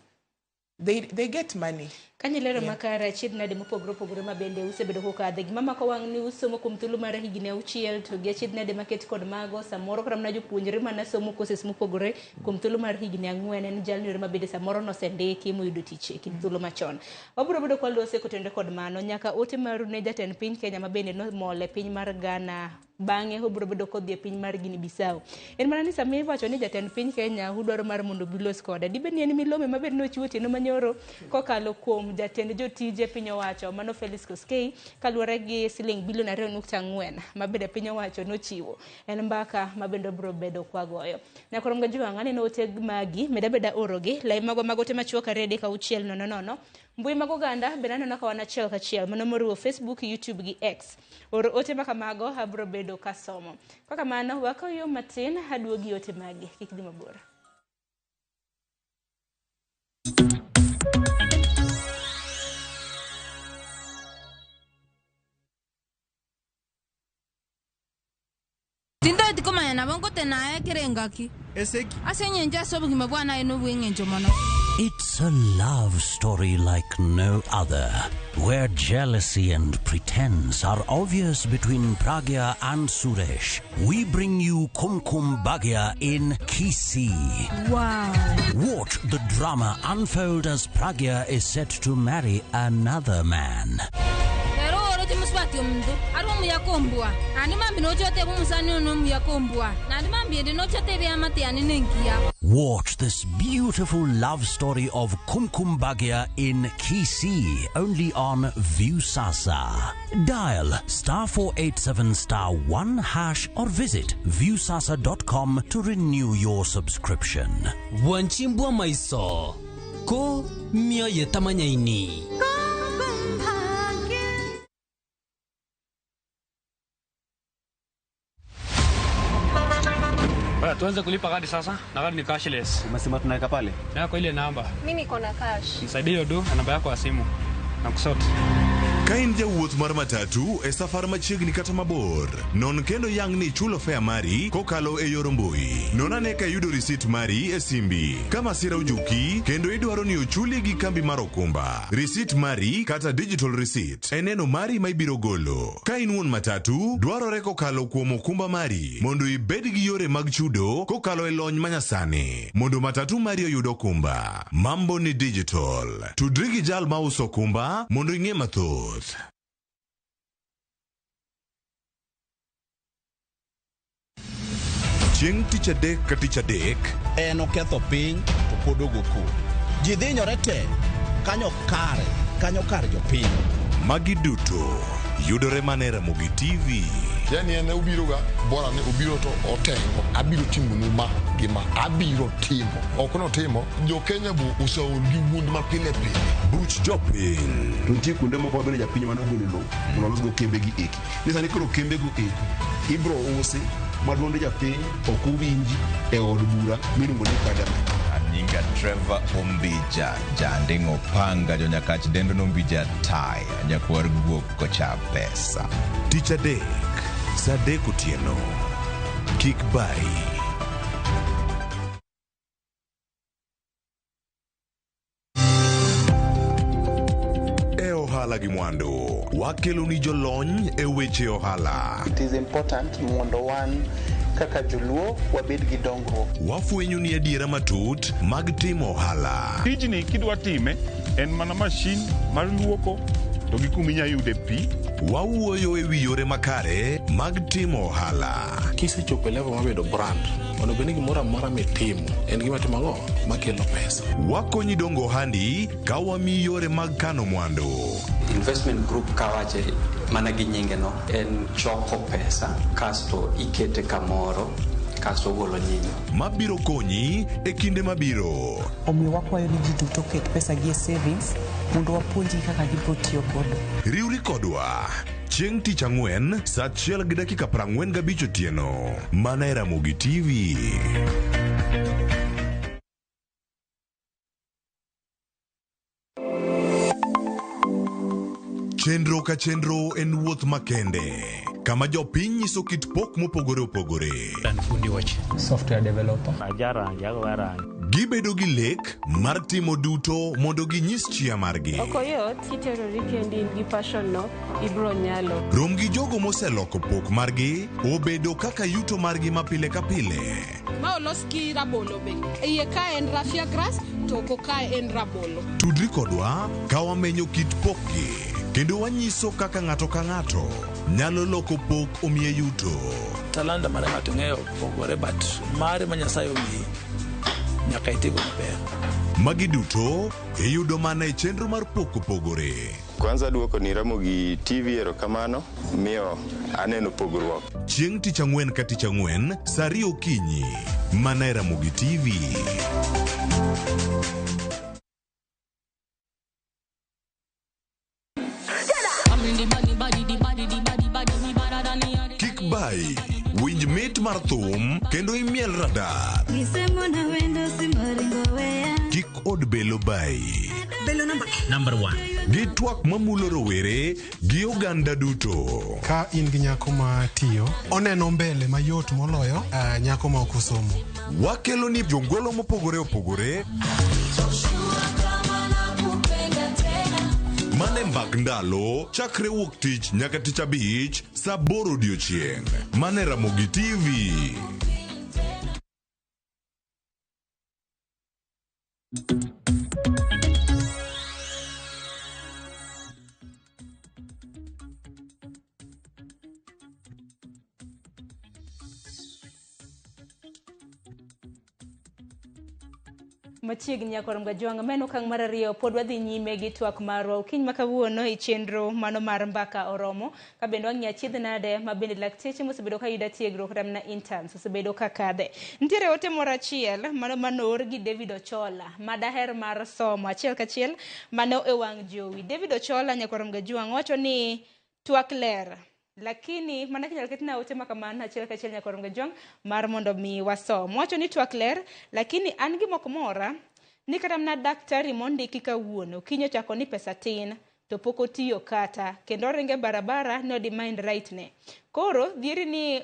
they get money. Kanyilero makara chidna de mopogro mabende usebedo kokadhe gimama ko wang ni usomo kum tulu mara higine auchiel to gi chidna de market kod mago samoro kram na jopuonjre mana somo courses mopogore kum tulu mara higine ang'wen en jalnore mabende samoro no sendeki muyudo tich e kin tulu machon. Wabro bedo kwa lose kotende kod mano nyaka ote maru ne jatend piny Kenya mabende no mole piny mar Ghana bange obro bedo kodhi e piny mar Guinea Bissau. En mana ni sami wacho ni jatend piny Kenya udwaro mar mondo bilos koda dibeni en milome mabende no chiwo tieno manyoro kokalo kuom jatend jotije piny owacho mano Felix Koskei kaluwore gi siling bilion 2.4 mabende piny owacho nochiwo en mbaka mabende bro bedo kwagoyo nyakorom ga jiwang'ani no oteg magi medabeda orogi lai mago te machuo karede ka uchiel nono mbui mago ganda benano naka wanachiel kachiel mano moruo Facebook, YouTube gi X oro ote maka mago abro bedo kasomo kaka mano wako yo matin haduogi ote magi kikdi mabora. Tinda tikomanya na bongo tenaye kirengaki. Eseki. Asenye nja sobu kimebwana eno wengenjo mono. It's a love story like no other, where jealousy and pretense are obvious between Pragya and Suresh. We bring you Kumkum Bhagya in Kisii. Wow. Watch the drama unfold as Pragya is set to marry another man. Watch this beautiful love story of Kumkum Bhagya in Kisii, only on Viusasa. Dial *487*1# or visit viusasa.com to renew your subscription. Wanchimbwa maiso ko mio yetamanyaini. Tuanze kulipa kadi sasa, na kadi ni cashless. Umesema tunaweka pale? Na kwa ile namba. Mimi niko na cash. Nisaidie hiyo do na namba yako ya simu. Na kusort. Kain jawuoth mar matatu e safar machiegni kata mabor. Non kendo yang ni chulo fare mari kokalo e yor mbui. Non ane ka yudo receipt mari e simbi. Kama sira ujuki kendo idwaro ni ochuli gi kambi mar okumba. Receipt mari kata digital receipt eneno mari ma ibiro golo. Ka in wuon matatu dwarore kokalo kuom okumba mari mondo ibed gi yore mag chudo kokalo e lony manyasani. Mondo matatu mari oyud okumba. Mambo ni digital. Tudri gi jal ma uso okumba mondo ing'e mathoth. Chieng' tich adek ka tich adek en oketho piny to pod ogo kwe. Ji dhinyore te kanyo kar jopiny. Magi duto yudore mana Ramogi TV. Yani ene ubiroga bora ne ubiro to otengo abiro timo numa gima abiro timo okono timo jo Kenya bu usaol gi wund ma pile pile buch jopiny to tie kunde moko bende japiny mano golo lo los go kembe gi eki nisa ni koro kembe go eki ibro usi maduonde japiny okuwinji e od bura miluongo ni parliament. Nyinga Trevor Ombija jandingo panga jo nyakach dendo nombija tai nyakwar guok kocha pesa. Tich adek sadek otieno kik bai. E ohala gi mwandu wakelo ni jolony e weche ohala. It is important mondo wan kaka joluo wabed gi dongruok. Wafwenyo ni adiera matut mag timo ohala. Tijni kidwa time en mana mashin mar luoko to gi kuminya yude pi. Wawuoyo e wi yore makare mag timo ohala. Kisechopo level mabedo brand, onego ni gimoro amora mitimo en gima timogo makelo pesa. Wakonyi dongo ohandi ka wamiyi yore mag kano mwandu. Investment group kawache mana gi nyinge no en choko pesa kasto ikete kamoro kasto golo nyinyo mabiro konyi e kinde mabiro. Omiyo wakwayo ni ji duto ket pesa gi e savings mondo wapuonji kaka gibiro tiyo godo. Riwri kodwa chieng' tich ang'wen saa 1:45 otieno mana e Ramogi TV. Chenro ka chenro en wuoth makende kama jopiny nyiso kit pok mopogore opogore. Software developer. Gibedo gi lek mar timo duto mondo ginyis chia margi. Okoyot kiterori kendi gi passion no ibro nyalo. Rom gi jogo moseloko pok margi obedo kaka yuto margi mapile ka pile. Ma oloski rabolo be. Iye ka en raffia grass to ko ka en rabolo. Tudri kodwa ka wamenyo kit pokgi kendo wanyiso kaka ng'ato ka ng'ato nyalo loko pok omiye yuto. Talanta mara ng'ato ng'eyo pogore but mare ma Nyasaye omiyi nyaka itigo maber. Magi duto iyudo mana e chenro mar pok opogore. Kwanza duoko ni Ramogi TV erokamano miyo aneno pogruok. Chieng' tich ang'wen ka tich ang'wen saa 2 okinyi mana e Ramogi TV. Kik bai winj mit mar thum kendo imiel radar. Kik od belo bai. Belo number 1. Gi twak mamulo rowere gi oganda duto. Ka in gi nyako ma tiyo oneno mbele mayot moloyo nyako ma ok osomo. Wakelo ni jongolo mopogore opogore Mane mbak ndalo chakre wuok tich nyaka tich abich saa 8 odiechieng'. Mane Ramogi TV. Machiegni nyakoro mga jwang meno kang mar ariyo pod wadhi nyime gi twak marwa kiny makawuono e chenro mano mar mbaka oromo ka bende wang'iyo achiedh nade ma bende lakteche mosebedo ka yudo tiegruok kata mana interns osebedo ka kadhe. Nitiere ote moro achiel mano manor gi David Ochola ma daher mar somo achiel kachiel mano e wang' jowi. David Ochola nyakoro mga jwang wacho ni twak ler lakini mana kinyal ketna ote makamano achiel kachiel nyakoro mga jwang mar mondo mi wasom. Wacho ni twak ler lakini an gi moko mora ni kata mana daktari mondiki kawuono kinyo chako ni pesa tin to pok otiyo kata kendo ringe barabara no di mind right ne. Koro dhieri ni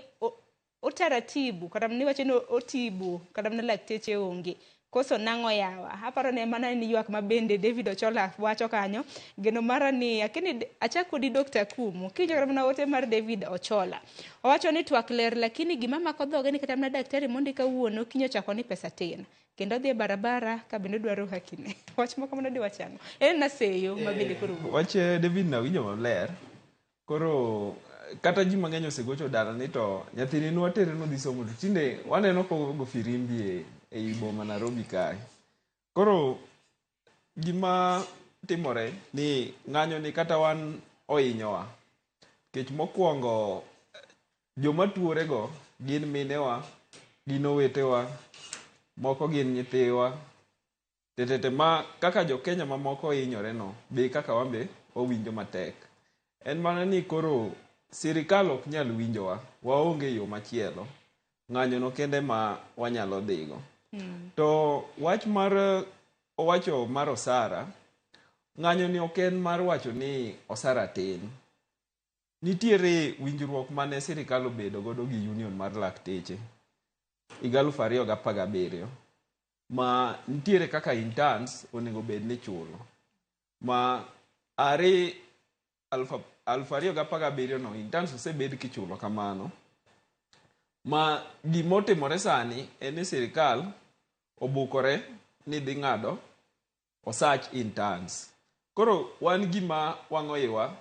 otaratibu kata ni wacho ni otibu kata mana lakteche onge koso nango yawa. Aparo ne mana ni ywak mabende David Ochola wacho kanyo geno mara ni akini achako di Dr. Kumu kinyo kata mana ote mar David Ochola. Owacho ni twak ler lakini gima mako dhoge ni kata mana daktari mondiki kawuono kinyo chako ni pesa tin kendo dhi barabara ka bende dwaro hakine. Wach moko mano di wachango. Na seyo mabende koro. Wach David na winjo maler. Koro kata ji mang'eny osegocho dala ni to nyathini nwa tere no dhi somo to tinde waneno ko go firimbi e boma Nairobi kae. Koro gima timore ni ng'anyo ni kata wan ohinyowa. Kech mokwongo joma tuore go gin minewa, gin owetewa, moko gin nyithiwa. Tetete ma kaka jo Kenya ma moko hinyore no, be kaka wambe owinjo matek. En mana ni koro sirikal ok nyal winjowa, waonge yo machielo. Ng'anyo no kende ma wanyalo dhigo. To wach mar owacho mar osara, ng'anyo ni ok en mar wacho ni osara tin. Nitiere winjruok mane sirikal obedo godo gi union mar lakteche 2017 ma nitiere kaka interns onego bed ni chulo. Ma 2017 no interns osebed kichulo kamano. Ma gimotimore sani en ni sirikal obukore ni dhi ng'ado osach interns. Koro wan gima wang'oiwa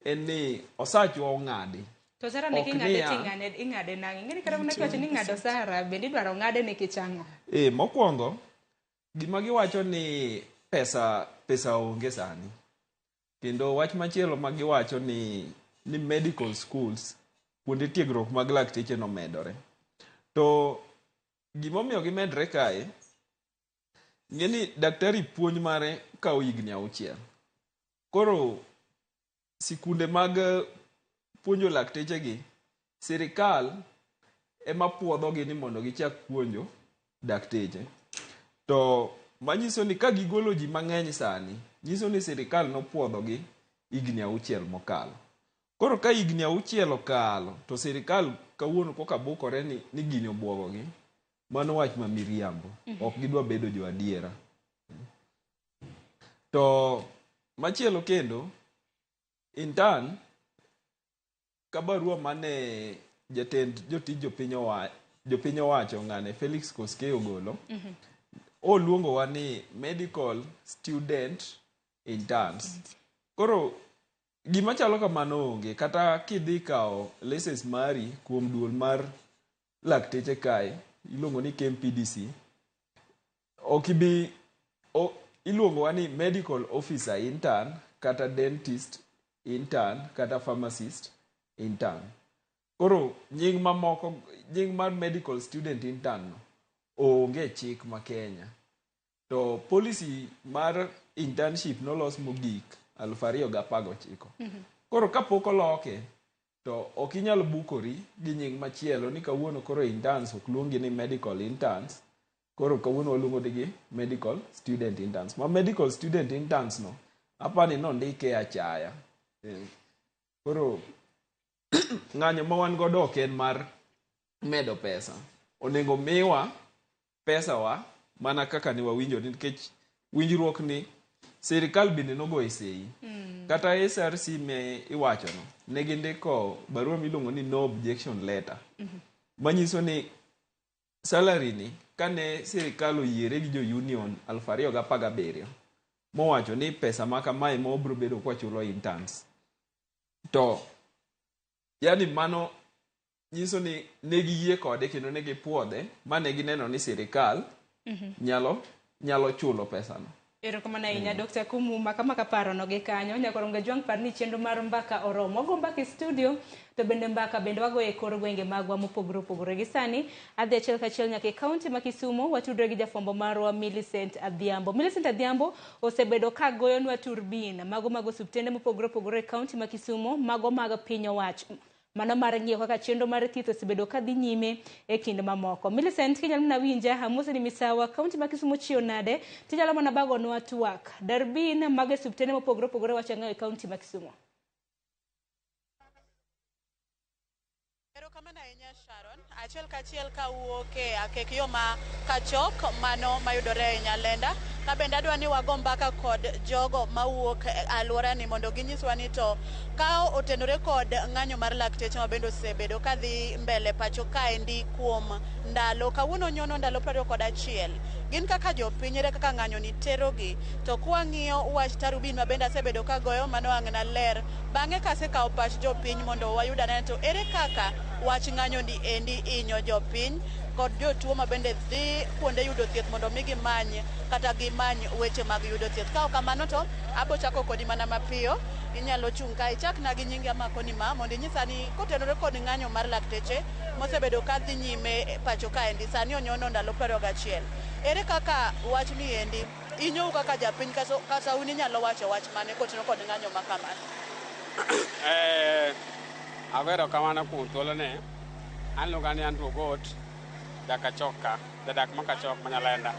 en ni osach wa ong'adi. To sara ne ing'ade nang'e. Ng'eni kata mana kiwacho ni ng'ado sara bende idwaro ng'ade ne kichango. Mokwongo gima giwacho ni pesa onge sani. Kendo wach machielo ma giwacho ni medical schools kuonde tiegruok mag lakteche no medore. To gimomiyo gimedre kae, ng'eni daktari puonj mare kawo higni 6. Koro sikunde mag puonjo lakteche gi, sirikal ema puodhogi ni mondo gichak puonjo dakteche. To manyiso ni ka gigolo ji mang'eny sani, nyiso ni sirikal nopuodhogi higni 6 mokalo. Koro ka higni 6 okalo, to sirikal kawuono koka bukore ni gini obwogogi, mano wach ma miriambo. Ok gidwa bedo jo adiera. To machielo kendo, intern ka barua mane jatend jotij jopiny owacho ng'ane Felix Koskei ogolo, oluongowa ni medical student interns. Koro gima chalo kamano onge, kata kidhi kawo license mari kuom duol mar lakteche kae, iluongo ni KMPDC, iluongowa ni medical officer intern, kata dentist intern, kata pharmacist intern. Koro nying mar medical student intern no onge chik ma Kenya. To policy mar internship nolos mogik 2019. Koro kapok oloke, to ok inyal bukori gi nying machielo ni kawuono koro interns ok luongi ni medical interns, koro kawuono waluongo gi medical student interns. Ma medical student interns no, apani no ndike achaya. Koro ng'anyo ma wan godo ok en mar medo pesa. Onego miwa pesa wa mana kaka ni wawinjo, nikech winjruok ni sirikal bende nogo sei. Kata SRC me iwacho no, negindiko barua miluongo ni no objection letter. Manyiso ni salary ni, kane sirikal oyiere gi jo union 2017, mowacho ni pesa maka mae mobro bedo kwa chulo interns. To, yani mano nyiso ni negiyie kode kendo negipuodhe, ma negineno ni sirikal nyalo chulo pesa no. Erokamano ahinya Dr. Kumuma, kama kaparo no gi kanyo, nyakoronga jwang' par ni chenro mar mbaka oromo. Wago mbaka e studio, to bende mbaka bende wago e kor gwenge magwa mopogore opogore. Gi sani, adhi achiel kachiel nyaka e kaunti ma Kisumu, watudre gi jafwambo marwa Millicent Adhiambo. Millicent Adhiambo osebedo ka goyonwa turbin, mago mag osuptende mopogore opogore e kaunti ma Kisumu, mago mag piny owacho. Mano mar ng'iyo kaka chenro mar thieth osebedo ka dhi nyime e kinde mamoko. Millicent, kinyalo mana winja, amose ni misawa, kaunti ma Kisumu chio nade, tinyalo mana bagonwa twak. Darbin mag osuptende mopogore opogore wacho ng'eyo e kaunti ma Kisumu. Erokamano ahinya Sharon, achiel kachiel kawuok e akek yo ma kachok mano mayudore e Nyalenda, ka bende adwa ni wago mbaka kod jogo mawuok e alworani mondo ginyiswa ni to ka otenore kod ng'anyo mar lakteche ma bende osebedo ka dhi mbele pacho kaendi kuom ndalo kawuono nyono ndalo 21. Gin kaka jopiny ere kaka ng'anyo ni terogi, to kwang'iyo wach tarubin ma bende asebedo ka goyo mano wang'na ler bang'e kasekawo pach jopiny mondo wayud ane to ere kaka wach ng'anyo ni endi inyo jopiny kod jotuo ma bende dhi kuonde yudo thieth mondo mi gimany kata gimany weche mag yudo thieth. Ka ok kamano to abo chako kodi mana mapiyo, inyalo chung' ka ichakna gi nyingi amakoni ma mondo inyisa ni kotenore kod ng'anyo mar lakteche mosebedo ka dhi nyime pacho kaendi sani onyono ndalo 21. Ere kaka wach ni endi inyou kaka japiny kata un inyalo wacho wach mane kotenore kod ng'anyo ma kamano? Agwero kamano kuom thuolone. An luonga ni Andrew Got, Dakachoka, jadak ma Kachok ma Nyalenda.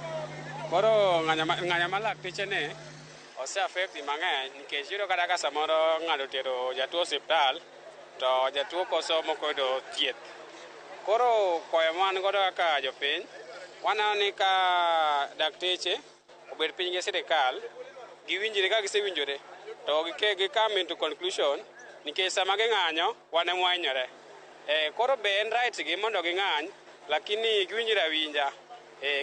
Koro ng'anyo mar lakteche ne ose affect mang'eny nikech yudo kata ka samoro ng'ato tero jatuo osiptal to jatuo koso mokoyudo thieth. Koro kwayo man godo kaka jopiny, waneno ni ka dakteche obed piny gi sirikal, giwinjore ka gisewinjore to gikam into conclusion nikech sama ging'anyo wan ema wahinyore. Koro be en right gi mondo ging'any, lakini giwinjore awinja.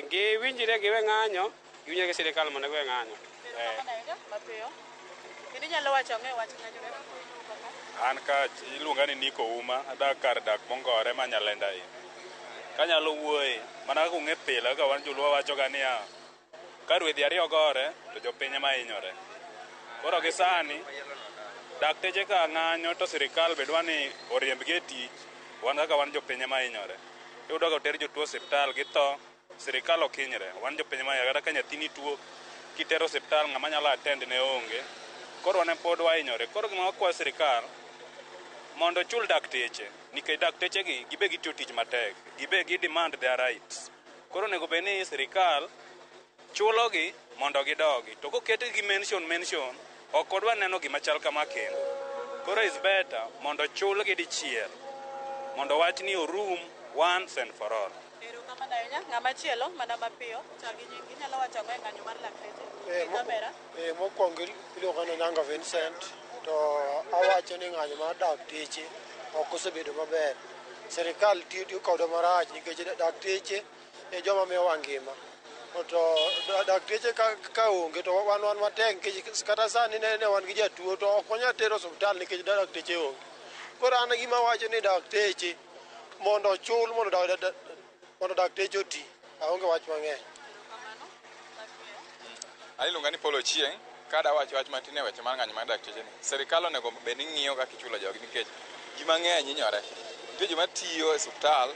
Giwinjore giwe ng'anyo, giwinjore gi sirikal mondo giwe ng'anyo. An ka iluonga ni Niko Uma, adak kar dak Mongore ma Nyalenda hii. Kanyalo wuoye, mana kaka ung'e pile kaka wan joluo wachoga niya, ka rwedhi ariyo gore to jopiny ema hinyore. Koro gi sani dakteche ka ng'anyo to sirikal be dwa ni oriembgi e tich, wan kaka wan jopiny ema hinyore. Iyudo ka oter jotuo osiptal githo, sirikal ok hinyre, wan jopiny ema hinyore. Kata ka nyathini tuo kitero osiptal ng'ama nyalo attend ne onge, koro wan pod wahinyore. Koro gima wakwayo sirikal mondo ochul dakteche, nikech dakteche gi gibe gitiyo tich matek, gibe gi demand their rights. Koro onego bed ni sirikal chulogi mondo gidogi, to koketgi mention ok odwa neno gima chal kama kendo. Koro is better mondo chulgi dichiel mondo wach ni orum once and for all. Erokamano ahinya. Ng'ama chielo mana mapiyo, chagi nyingi nyalo wacho ang'o e ng'anyo mar lakteche? Kamera. Mokwongo iluonga ni Nyanga Vincent, to awacho ni ng'anyo mar dakteche ok osebedo maber. Sirikal tiyo kodwa marach nikech dakteche e joma miyowa ngima. To dakteche ka onge to wan matek nikech kata sani ne wan gi jatuo to ok wanyal tero osiptal nikech dakteche onge. Koro an gima wacho ni dakteche mondo ochul mondo dakteche oti. Aonge wach mang'eny. An iluonga ni Polo Chieng', kada wacho wach matin e weche mar ng'anyo mar dakteche ni. Sirikal onego bed ni ng'iyo kaka ichulo jogi nikech ji mang'eny hinyore. Nitie joma tiyo e osiptal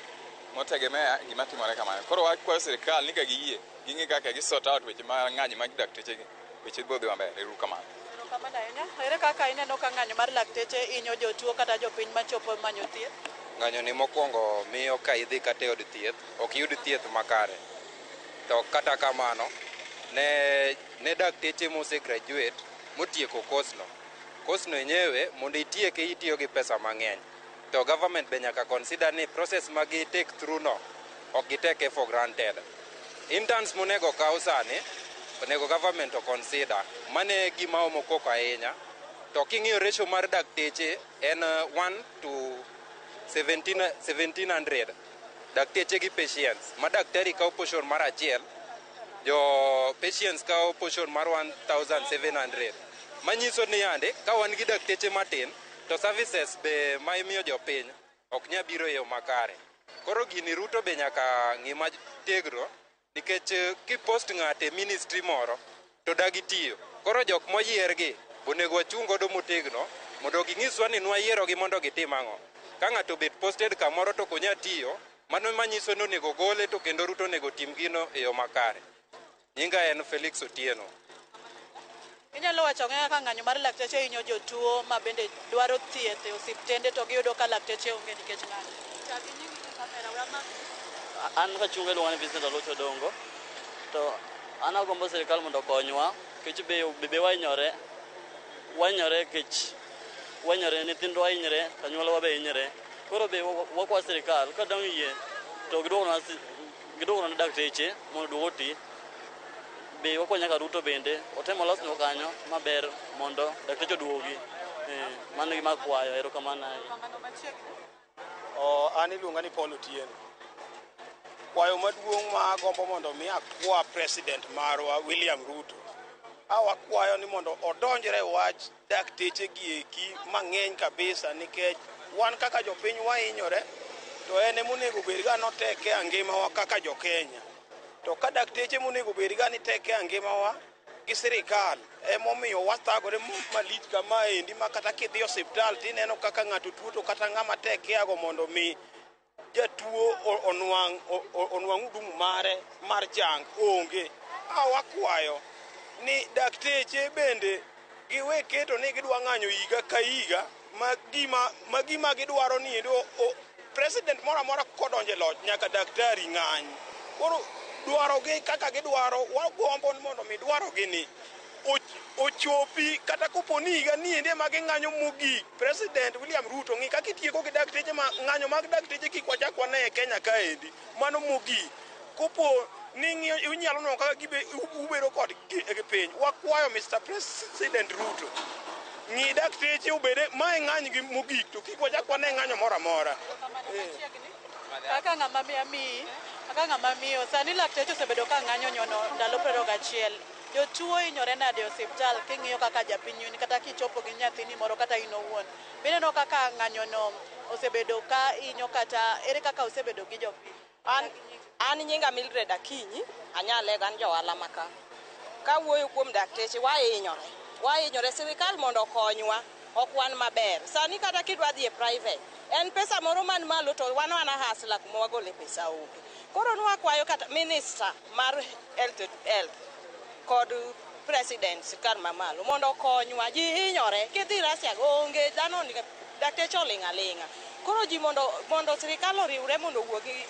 motegemea gima timore kamano. Koro wakwayo sirikal ni ka giyie ging'i kaka gisort out weche mar ng'anyo mag dakteche gi, weche biro dhi maber. Erokamano. Erokamano ahinya. Ere kaka ineno ka ng'anyo mar lakteche inyo jotuo kata jopiny machopo manyo thieth? Ng'anyo ni mokwongo miyo ka idhi kata e od thieth ok yud thieth makare. To kata kamano ne dakteche mose graduate motieko course no yenyewe mondo itieke itiyo gi pesa mang'eny. To government be nyaka consider ni process ma gi take through no ok gi take for granted. Interns monego kaw sani onego government to consider mane gima omo koko ahinya. To king'iyo ratio mar dakteche en 1 to 1700 dakteche gi patients. Ma daktari kawo portion mar achiel, jo patients kawo portion mar 1700. Manyiso ni yande ka wan gi dakteche matin to services be ma imiyo jopiny ok nya biro e yo makare. Koro gini Ruto be nyaka ng'i mategno nikech kipost ng'ate ministry moro to dagi tiyo. Koro jok moyiergi onego wachung godo motegno mondo ginyiswa ni nwayierogi mondo gitim ang'o. Ka ng'ato bet posted kamoro to konya tiyo, mano manyiso ni onego gole to kendo Ruto onego tim gino e yo makare. Nyinga en Felix Otieno. Inyalo wacho ng'e ka ng'anyo mar lakteche hinyo jotuo ma bende dwaro thieth e osiptende to giyudo ka lakteche onge nikech ng'anyo. An kachunga iluongo ni Vincent Olocho Dongo, to an agombo sirikal mondo okonywa, kech be wanyore kech wanyore, nyithindwa hinyre, anyuolawa be hinyre. Koro be wakwa sirikal ka dang' yie to giduogonwa dakteche mondo duogo ti. Be wakwa nyaka Ruto bende otemo losnwa kanyo maber mondo dakteche oduogi. Mano gima akwayo, erokamano. An iluonga ni Paul Otieno. Kwayo maduong' ma agombo mondo mi akwa president marwa William Ruto. Wakwayo ni mondo odonjre wach dakteche gieki mang'eny kabisa nikech wan kaka jopiny wahinyore to en monego bed ga noteke angimawa kaka jo Kenya. To ka dakteche monego bed ga ni teke angimawa gi sirikal emomiyo wathagore malit kama endi ma kata kidhi osiptal tineno kaka ng'ato tuo to kata ng'ama tek yago mondo mi jatuo onwang' huduma mare mar chang onge. Wakwayo ni dakteche bende giwe keto ni gidwa ng'anyo higa ka higa ma gima gidwaro ni president moro amora kodonje loch nyaka daktari ng'any. Koro dwarogi kaka gidwaro, wagombo mondo mi dwarogi ni ochopi kata kopo ni higa ni ende ma ging'anyo mogik. President William Ruto ng'i kaka itieko gi dakteche ma ng'anyo mag dakteche kik wachak wane e Kenya kaendi, mano mogik. Kopo ni inyalo neno kaka ubedo kod gi piny. Wakwayo Mr. President Ruto ng'i dakteche ubede ma ng'any gi mogik to kik wachak wane ng'anyo moro amora. Kaka ng'ama miyo sani lakteche osebedo ka ng'anyo nyono ndalo 21. Jotuo hinyore nade osiptal king'iyo kaka japiny ni kata kichopo gi nyathini moro kata in owuon. Bineno kaka ng'anyo no osebedo ka hinyo kata ere kaka osebedo gi jopiny. An nyinga Mildred Akinyi, anyale gan johala maka. Ka wuoyo kuom dakteche wahinyore sirikal mondo okonywa, ok wan maber. Sani kata kidwa dhi e private, en pesa moro man malo to wan hasla kuma wagole pesa onge. Koro nwakwayo kata minister mar health kod president sirikal mamalo mondo okonywa. Ji hinyore, kidhi Russia onge dhano dakteche oling' aling'a. Koro ji mondo sirikal oriwre mondo owuogi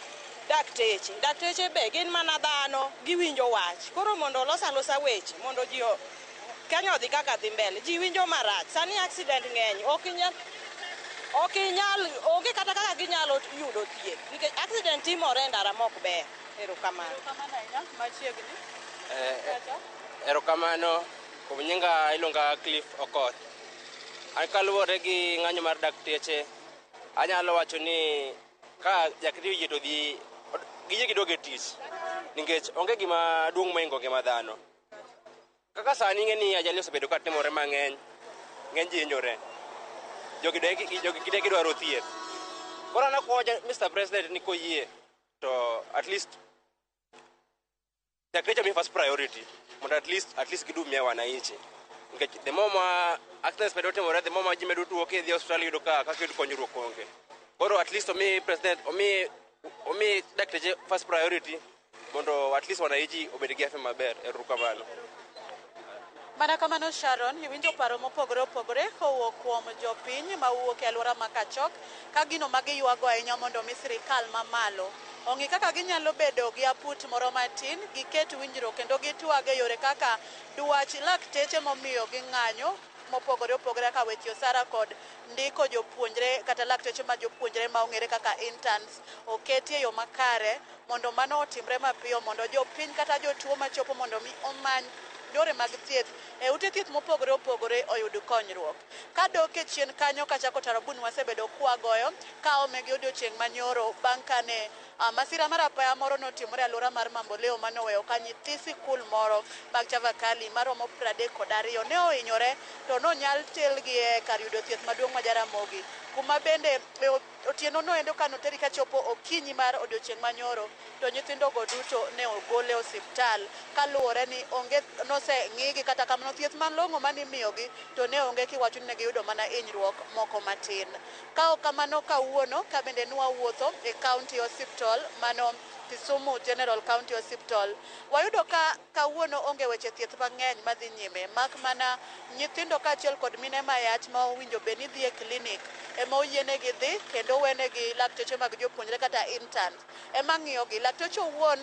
dakteche be gin mana dhano, giwinjo wach. Koro mondo alosa weche mondo ji Kenya odhi kaka dhi mbele. Ji winjo marach. Sani accident ng'eny. Ok inyal onge kata kaka ginyalo yudo thieth. Nikech accident timore ndara mok ber. Erokamano. Erokamano. Kuom nyinga iluonga Cliff Okoth. An kaluwore gi ng'anyo mar dakteche, anyalo wacho ni ka jakri yie to dhi giyie gidog e tich nikech onge gima duong' moingo ngima dhano. Kaka sani ng'e ni ajali osebedo ka timore mang'eny, ng'eny ji hinyore. Jogi kite gidwaro thieth. Koro anakwayo Mr. President ni koyie to at least dakteche mi first priority mondo at least gidumia wananchi. Nikech the more ma accidents bedo timore, the more ma ji medo tuo kidhi hospital yudo ka kaka yudo konyruok onge. Koro at least omi president omi dakteche first priority mondo at least wananchi obed gi afya maber. Erokamano. Mana kamano Sharon, iwinjo paro mopogore opogore kowuok kuom jopiny ma wuok e alwora ma Kachok ka gino ma giywago ahinya mondo mi sirikal mamalo ong'i kaka ginyalo bedo gi aput moro matin, giket winjruok kendo gitwag e yore kaka dwach lakteche momiyo gi ng'anyo mopogore opogore kaka weche osara kod ndiko jopuonjre kata lakteche ma jopuonjre ma ong'ere kaka interns oketi e yo makare mondo mano otimre mapiyo mondo jopiny kata jotuo machopo mondo mi omany yore mag thieth e ute thieth mopogore opogore oyud konyruok. Kadok e chien kanyo kachako tarabun wasebedo kwagoyo ka omegi odiochieng' manyoro bang' kane masira mar apaya moro notimore alwora mar Mamboleo manoweyo ka nyithi sikul moro mag Chavakali maromo 32 ne ohinyore to nonyal telgi e kar yudo thieth maduong' ma Jaramogi, kuma bende otieno noendo kanoteri kachopo okinyi mar odiochieng' manyoro to nyithindogo duto ne ogol e osiptal kaluwore ni onge noseng'igi kata kamano thieth malong'o manimiyogi to ne onge kiwacho ni ne giyudo mana hinyruok moko matin. Ka ok kamano kawuono ka bende nwawuotho e county hospital mano Kisumu General County Hospital, wayudo ka kawuono onge weche thieth mang'eny madhi nyime, mak mana nyithindo kaachiel kod mine mayach ma owinjo bed ni dhi e klinik ema oyienegi dhi kendo wenegi lakteche mag jopuonjre kata interns ema ng'iyogi. Lakteche owuon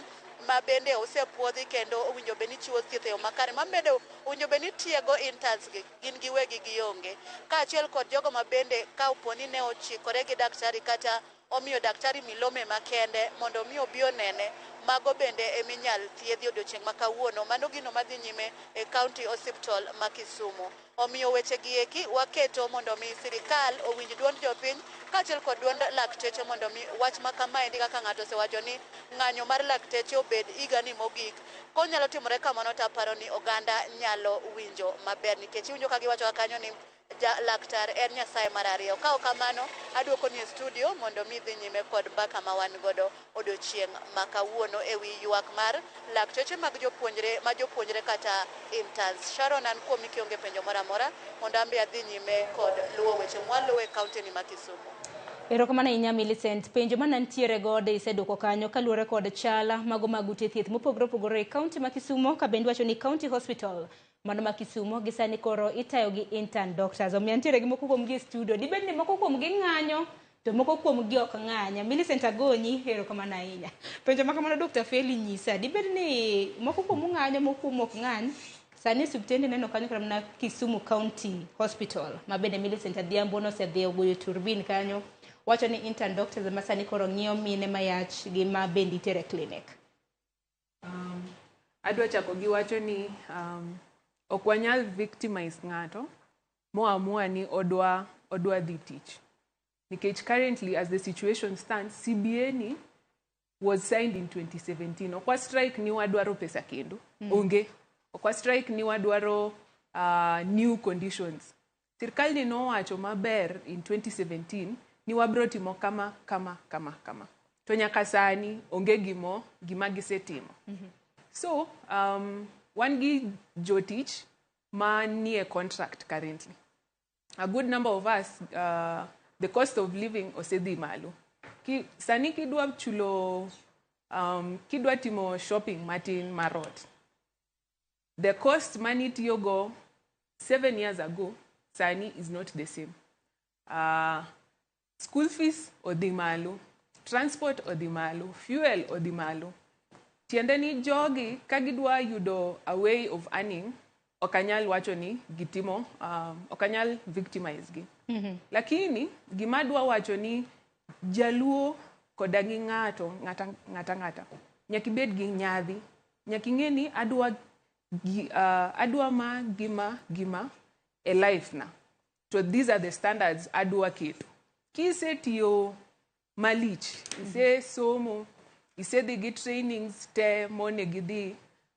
ma bende osepuodhi kendo owinjo bed ni chiwo thieth e yo makare ma bende owinjo bed ni tiego interns gi gin giwegi gionge, kaachiel kod jogo ma bende ka oponi ne ochikore gi daktari kata omiyo daktari milome makende mondo omi obi onene, mago bende eminyal thiedhi odiochieng' ma kawuono. Mano gino madhi nyime e county hospital ma Kisumu. Omiyo weche gi eki waketo mondo mi sirikal owinj duond jopiny kaachiel kod duond lakteche mondo mi wach ma kamaendi kaka ng'ato osewacho ni ng'anyo mar lakteche obed higani mogik. Konyalo timore kamano to aparo ni oganda nyalo winjo maber nikech iwinjo ka giwacho kanyo ni laktar en nyasaye mar ariyo. Ka ok kamano aduoko ni e studio mondo mi dhi nyime kod mbaka ma wan godo odiochieng' ma kawuono e wi ywak mar lakteche mag jopuonjre kata interns. Sharon an kuomi kionge penjo moro amora mondo ambe adhi nyime kod luwo weche mwaluwo e kaunti ni ma Kisumu. Erokamano ahinya Millicent. Penjo mana ntiere godo iseduoko kanyo kaluwore kod chala mago mag ute thieth mopogore opogore e kaunti ma Kisumu, ka bende wacho ni county hospital mano ma Kisumu gisani koro itayo gi intern doctors. Omiyo ntiere gi moko kuom gi studio. Dibed ni moko kuom gi ng'anyo to moko kuom gi ok ng'anya. Millicent agonyi, erokamano ahinya. Penjo makamano Dr. Feli nyisa, dibed ni moko kuom ng'anyo moko kuom ok ng'any. Sani subtende neno kanyo kram na Kisumu County Hospital ma bende Millicent Adhiambo nosedhi ogoyo turbin kanyo. Wacho ni intern doctors ma sani koro ng'iyo mine mayach gi ma bende itere clinic. Adwa chako gi wacho ni ok wanyal victimize ng'ato moamua ni odwa dhi tich. Nikech currently as the situation stands, CBA ni was signed in 2017. Okwa strike ni wadwaro pesa kendo. Onge. Okwa strike ni wadwaro new conditions. Sirkal ni nowacho maber in 2017 ni wabro timo kama. To nyaka sani onge gima gisetimo. So, wan gi jotich ma nie contract currently. A good number of us, the cost of living osedhi malo. Sani kidwa chulo, kidwa timo shopping matin marot. The cost money tiyogo 7 years ago, sani is not the same. School fees odhi malo, transport odhi malo, fuel odhi malo. Tiende ni jogi kagidwa yudo a way of earning, okanyal wacho ni gitimo, okanyal victimize gi. Lakini gima dwa wacho ni jaluo koda gi ng'ata. Nyaki bed gi nyadhi. Nyaki ng'e ni adwa ma gima e life na. So these are the standards adwa keto. Kise tiyo malich, ise somo, ise dhi gi trainings te mone gidhi,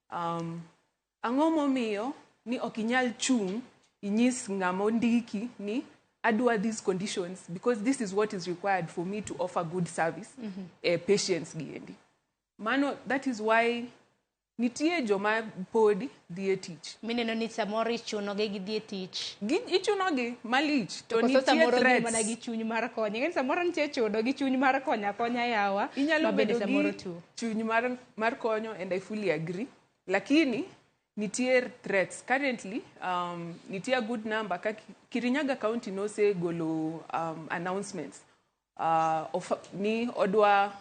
ang'o momiyo ni okinyal chung inyis ng'amo ndiki ni adwa these conditions because this is what is required for me to offer good service patients giendi. Mano, that is why nitie joma pod dhi e tich. Mineno ni samoro ichunogi gidhi e tich. Ichunogi malich. To nitie threats. Mana gi chuny mar konya. Ng'eni samoro nitie chudo gi chuny mar konya yawa. Inyalo bedo gi chuny mar konyo, and I fully agree. Lakini nitie threats. Currently, nitie a good number. Kirinyaga County no se golo announcements. Ni odwa,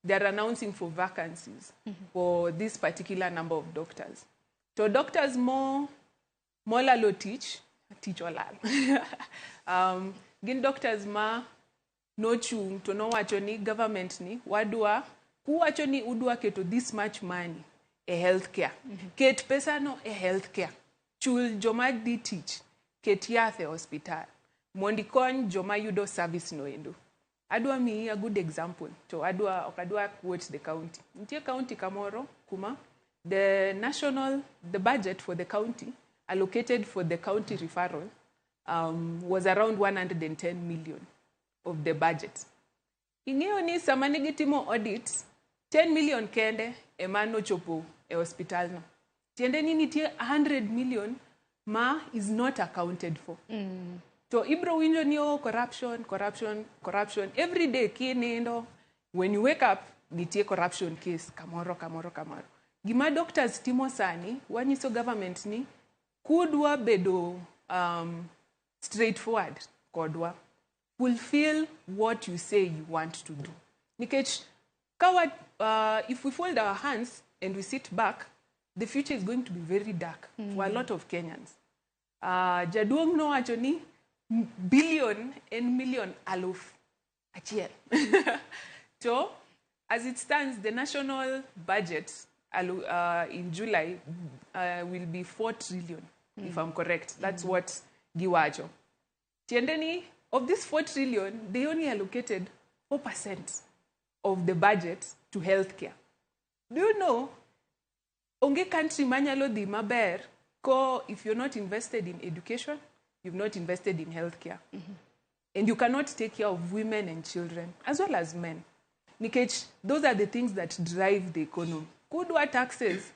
they're announcing for vacancies for this particular number of doctors. So doctors more lalo teach olal. Gin doctors ma no chung to no wacho ni government ni wadwa, ku wacho ni udwa keto this much money e healthcare. Ket pesa no e healthcare. Chul joma dhi tich. Ket yath e hospital. Mondi kony joma yudo service no endo. Adwa miyi a good example. To ok adwa quote the county. Nitie county kamoro kuma the budget for the county allocated for the county referral was around 110 million of the budget. Ing'eyo ni sama negitimo audit, 10 million kende ema nochopo e hospital no. Tiende ni nitie 100 million ma is not accounted for. To ibro winjo ni corruption. Every day kinindo, when you wake up, nitie corruption case kamoro. Gima doctors timo sani, wanyiso government ni kudwa bedo straightforward kodwa. Fulfill what you say you want to do. Nikech, if we fold our hands and we sit back, the future is going to be very dark for a lot of Kenyans. Jaduong no wacho ni billion and million aluf achiel. So, as it stands, the national budget in July will be 4 trillion, if I'm correct. That's what giwacho. Tiendeni, of this 4 trillion, they only allocated 4% of the budget to healthcare. Do you know, onge country manyalo di maber ko if you're not invested in education, you've not invested in healthcare. And you cannot take care of women and children, as well as men. Nikech, those are the things that drive the economy. Kudwa taxes,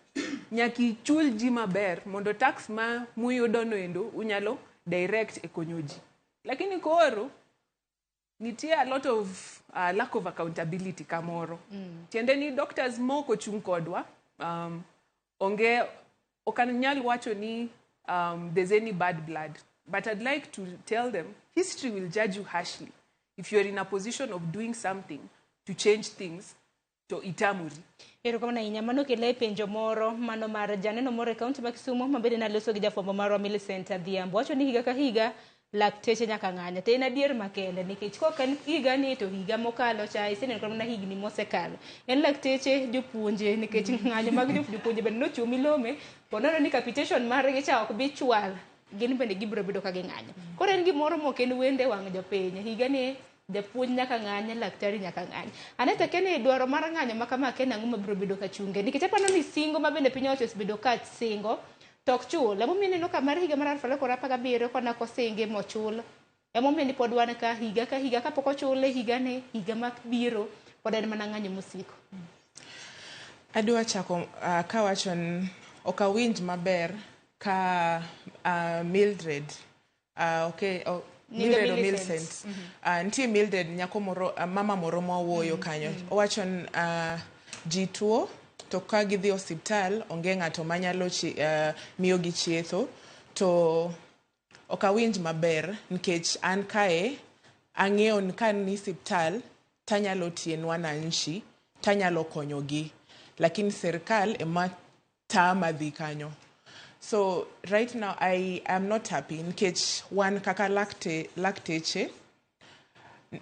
nyaki chul ji maber, mondo tax ma muyudo no endo, unyalo direct ekonyoji. Lakini koro, nitie a lot of lack of accountability kamoro. Tiende ni doctors moko chung kodwa, okanyal wacho ni there's any bad blood. But I'd like to tell them, history will judge you harshly if you're in a position of doing something to change things to itamuri. Ero kama na inyamano kele penjo moro mano mar janeno moro kaunti ma Kisumu mabede na loso gi jafombo maro Millicent Adhiambo. Wacho ni higa ka higa lakteche nyaka ng'anya. Te en adier makende nikech koka higa ni to higa mokalo cha isene kono na higni mosekalo. En lakteche jopuonje nikech ng'anyo mag jopuonje bende nochumi milome ponono ni capitation margi cha ok bi chwal. Gin bende gibro bedo ka ging'anyo. Koro en gimoro moko en wende wang' jopiny. Higa ni japuonj nyaka ng'anya, laktari nyaka ng'anya. Aneta kene dwaro mar ng'anyo makama kene ang'o mabiro bedo ka chunge. Nikech apano ni singo ma bende piny owacho bedo ka singo tok chul. Emomiyo ineno ka mar higa mar 2017 kona kosinge mochul. Emomiyo ni pod wan ka higa kapok ochule higa mabiro pod en mana ng'anyo mosiko. Adwa chako kawacho ok awinj maber ka Mildred Mildred o Millicent. Nitie Mildred nyako moro mama moro mawuoyo kanyo. Owacho ji tuo to ka gidhi hospital onge ng'ato manyalo miyo gi chietho to ok awinj maber nikech an kae ang'eyo ni ka ni hospital tanyalo tien wananchi tanyalo konyogi lakini serikal ema tama dhi kanyo. So right now I am not happy nikech wan kaka lakteche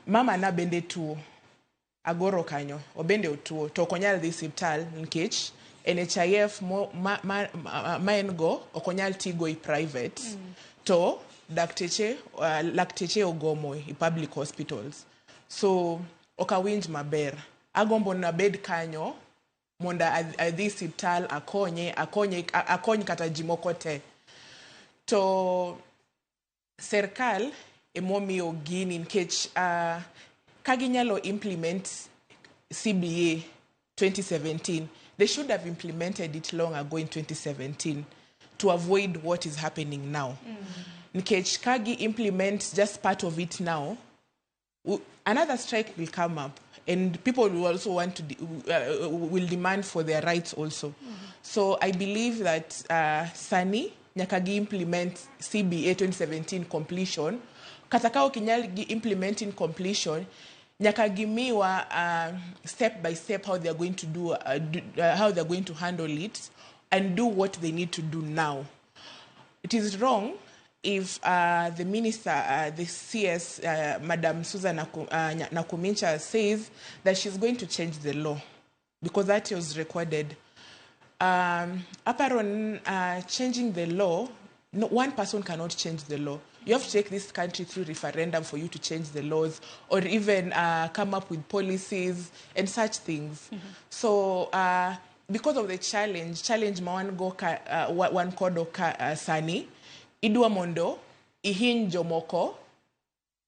mama na bende tuo agoro kanyo obende otuo to okonyal dhi hospital nikech NHIF ma en go okonyal tigo i private to lakteche ogomo i public hospitals. So okawinj maber agombo na bed kanyo monda adhi hospital akony kata jimoko te to serikal emomiyo gini nikech kaginyalo implement CBA 2017 they should have implemented it long ago in 2017 to avoid what is happening now. Nikech kagi implement just part of it now another strike will come up and people will also want to will demand for their rights also. So I believe that Sani nyakagi implement CBA 2017 completion katakao kinyali implementing completion nyakagimiwa step by step how they are going to do how they are going to handle it and do what they need to do now. It is wrong if the minister, the CS, Madam Susan Nakumincha says that she's going to change the law because that was recorded. Aparon changing the law, no, one person cannot change the law. You have to take this country through referendum for you to change the laws or even come up with policies and such things. So because of the challenge mawan go one kodo sani, idua mondo, ihin jomoko,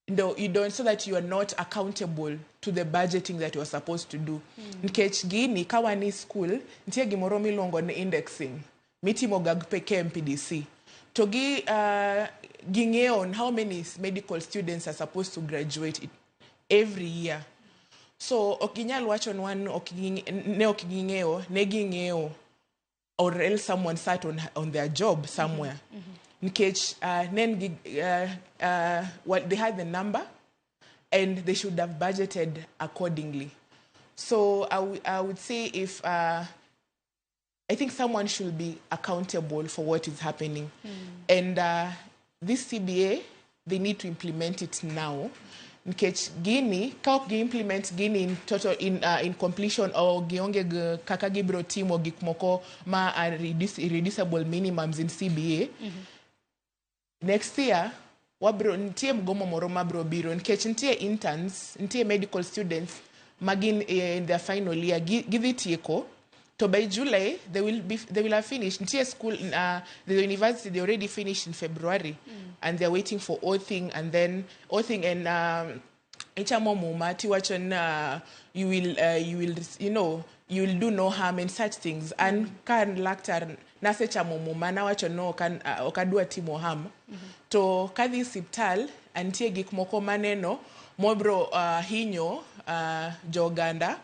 no, you don't, so that you are not accountable to the budgeting that you are supposed to do. Nkech gini kawani school, ntie gimoro milongo ni indexing. Mitimo gagpeke MPDC. Togi gingeo on how many medical students are supposed to graduate every year. So okinyal watch on one okigingeo, negingeo, or else someone sat on their job somewhere. Nkech what they had the number and they should have budgeted accordingly. So I would say if I think someone should be accountable for what is happening. And this CBA, they need to implement it now. Nkech gini, kaok gi implement gini in total in completion or gionge kakagibro team or gikmoko ma irreducible minimums in CBA. Next year, wabro ntie mgomo moro mabro biro nkech ntie interns, ntie medical students magin in their final year give it yeko. So by July they will have finished. Ntie school the university they already finished in February and they're waiting for Othing and then Othing and Ichamomuma Tiwachon you will do no harm and such things and kan laktar nase chamomuma na wacho no kan okadua timo harm to kadhi siptal antie gik moko maneno mobro hinyo joganda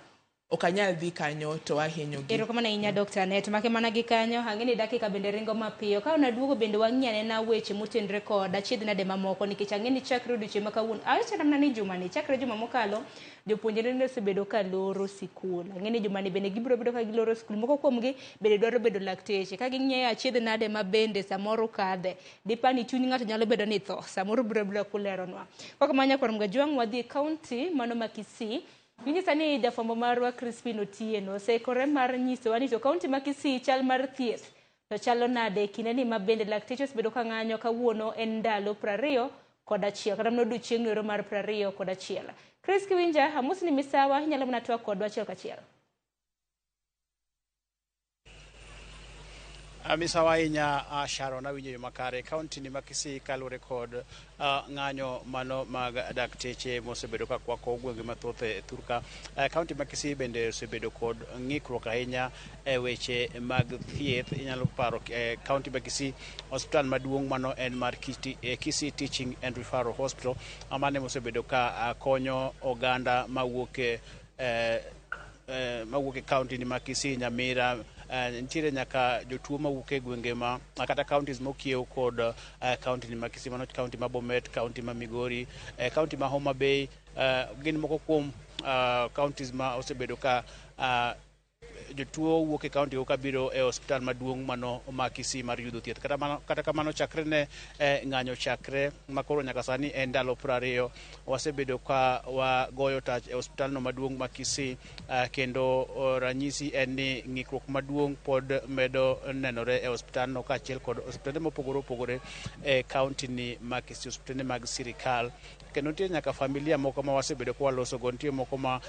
okanyal dhi kanyo to ahinyo gi. Erokamano ahinya Dr. Net make mana gi kanyo ang'eni dakika bende ringo mapiyo ka unaduogo bende wang'iane na weche motenre kod achiedh nade mamoko nikech ang'eni chakre odiochieng' ma kawuono awachana ni juma ni chakre juma mokalo jopuonjre ne osebedo ka loro sikul ang'eni juma ni bende gibiro bedo ka giloro sikul moko kuomgi bende dwaro bedo lakteche ka ging'eyo achiedh nade ma bende samoro kadhe dipani chuny ng'ato nyalo bedo ni tho samoro biro kuleronwa kaka manya kwarom gajwang' wadhi kaunti mano ma Kisii. Inyisa ni jafwambo marwa Crispin Otieno oseikore mar nyisowa ni to kaunti ma Kisii chal mar thieth to chalo nade kinde ni ma bende lakteche osebedo ka ng'anyo kawuono en ndalo 21 kata mno odiochieng' noro mar 21. Chris Kiwinja amus ni misawa inyalo mana twak kodwa achiel kachiel. Misawa ahinya Sharon awinjo yo makare kaunti ni ma Kisii kaluwore kod ng'anyo mano mag dakteche mosebedo ka kwako gwenge mathoth e thurka. Kaunti ma Kisii bende osebedo kod ng'ikruok ahinya e weche mag thieth. Inyalo paro kaunti ma Kisii hospital maduong' mano en mar Kisii Teaching and Referral Hospital amane mosebedo ka konyo oganda mawuok e kaunti ni ma Kisii, Nyamira, nitiere nyaka jotuo mawuok e gwenge ma kata counties mokiew kod kaunti ni ma Kisii, mano kaunti ma Bomet, kaunti ma Migori, kaunti ma Homa Bay, gin moko kuom counties ma osebedo ka jotuo wuok e kaunti ka biro e hospital maduong' mano ma Kisii mar yudo thieth. Kata kamano chakre ne ng'anyo chakre makoro nyaka sani en ndalo 20 wasebedo ka wagoyo tach e hospital no maduong' ma Kisii kendo ranyisi en ni ng'ikruok maduong' pod medo nenore e hospital no kaachiel kod hospitende mopogore opogore e kaunti ni ma Kisii, hospitende mag sirikal. Kendo nitie nyaka familia moko ma wasebedo ka waloso go, nitie moko ma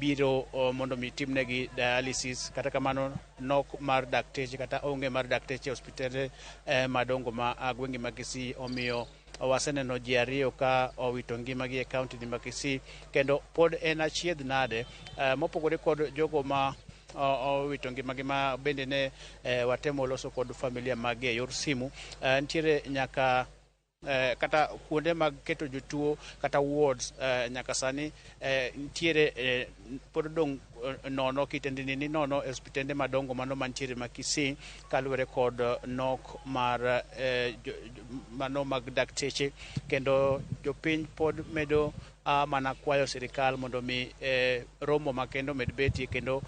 biro mondo mi timnegi dialysis. Kata kamano nok mar dakteche kata onge mar dakteche hospitende madongo ma gwenge ma Kisii omiyo waseneno ji 2 ka owito ngimagi e kaunti ni ma Kisii kendo pod en achiedh nade mopogore kod jogo ma owito ngimagi ma bende ne watemo loso kod familia mage e yor simu. Nitiere nyaka kata kuonde mag keto jotuo kata wards nyaka sani nitiere pod dong' nono kitendini ni nono e hospitende madongo mano mantiere ma Kisii kaluwore kod nok mar mano mag dakteche kendo jopiny pod medo mana kwayo sirikal mondo mi romo makendo med betie kendo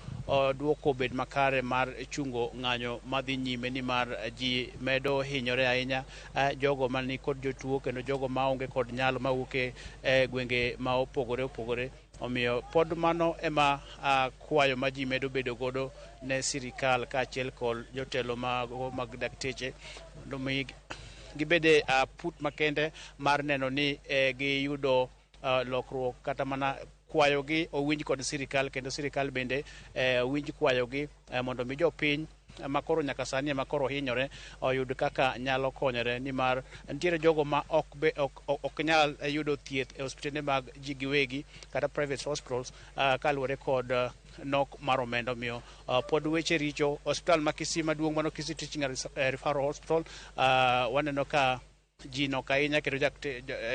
duoko bed makare mar chungo ng'anyo madhi nyime ni mar ji medo hinyore ahinya jogo mani kod jotuo kendo jogo maonge kod nyalo mawuok e gwenge ma opogore opogore Omiyo pod mano ema kwayo ma ji medo bedo godo ne sirikal kaachiel kod jotelo mag dakteche mondo mi gibede put makende mar neno ni giyudo lokruok kata mana kwayogi owinj kod sirikal, kendo sirikal bende owinj kwayogi mondo mi jopiny makoro nyaka sani makoro hinyore oyud kaka nyalo konyore, nimar nitiere jogo ma ok nyal yudo thieth e hospitende mag ji giwegi kata private hospitals kaluwore kod nok mar omenda. Omiyo pod weche richo. Hospital ma Kisii maduong' mano Kisii Teaching Referral Hospital waneno ka ji nok ahinya kendo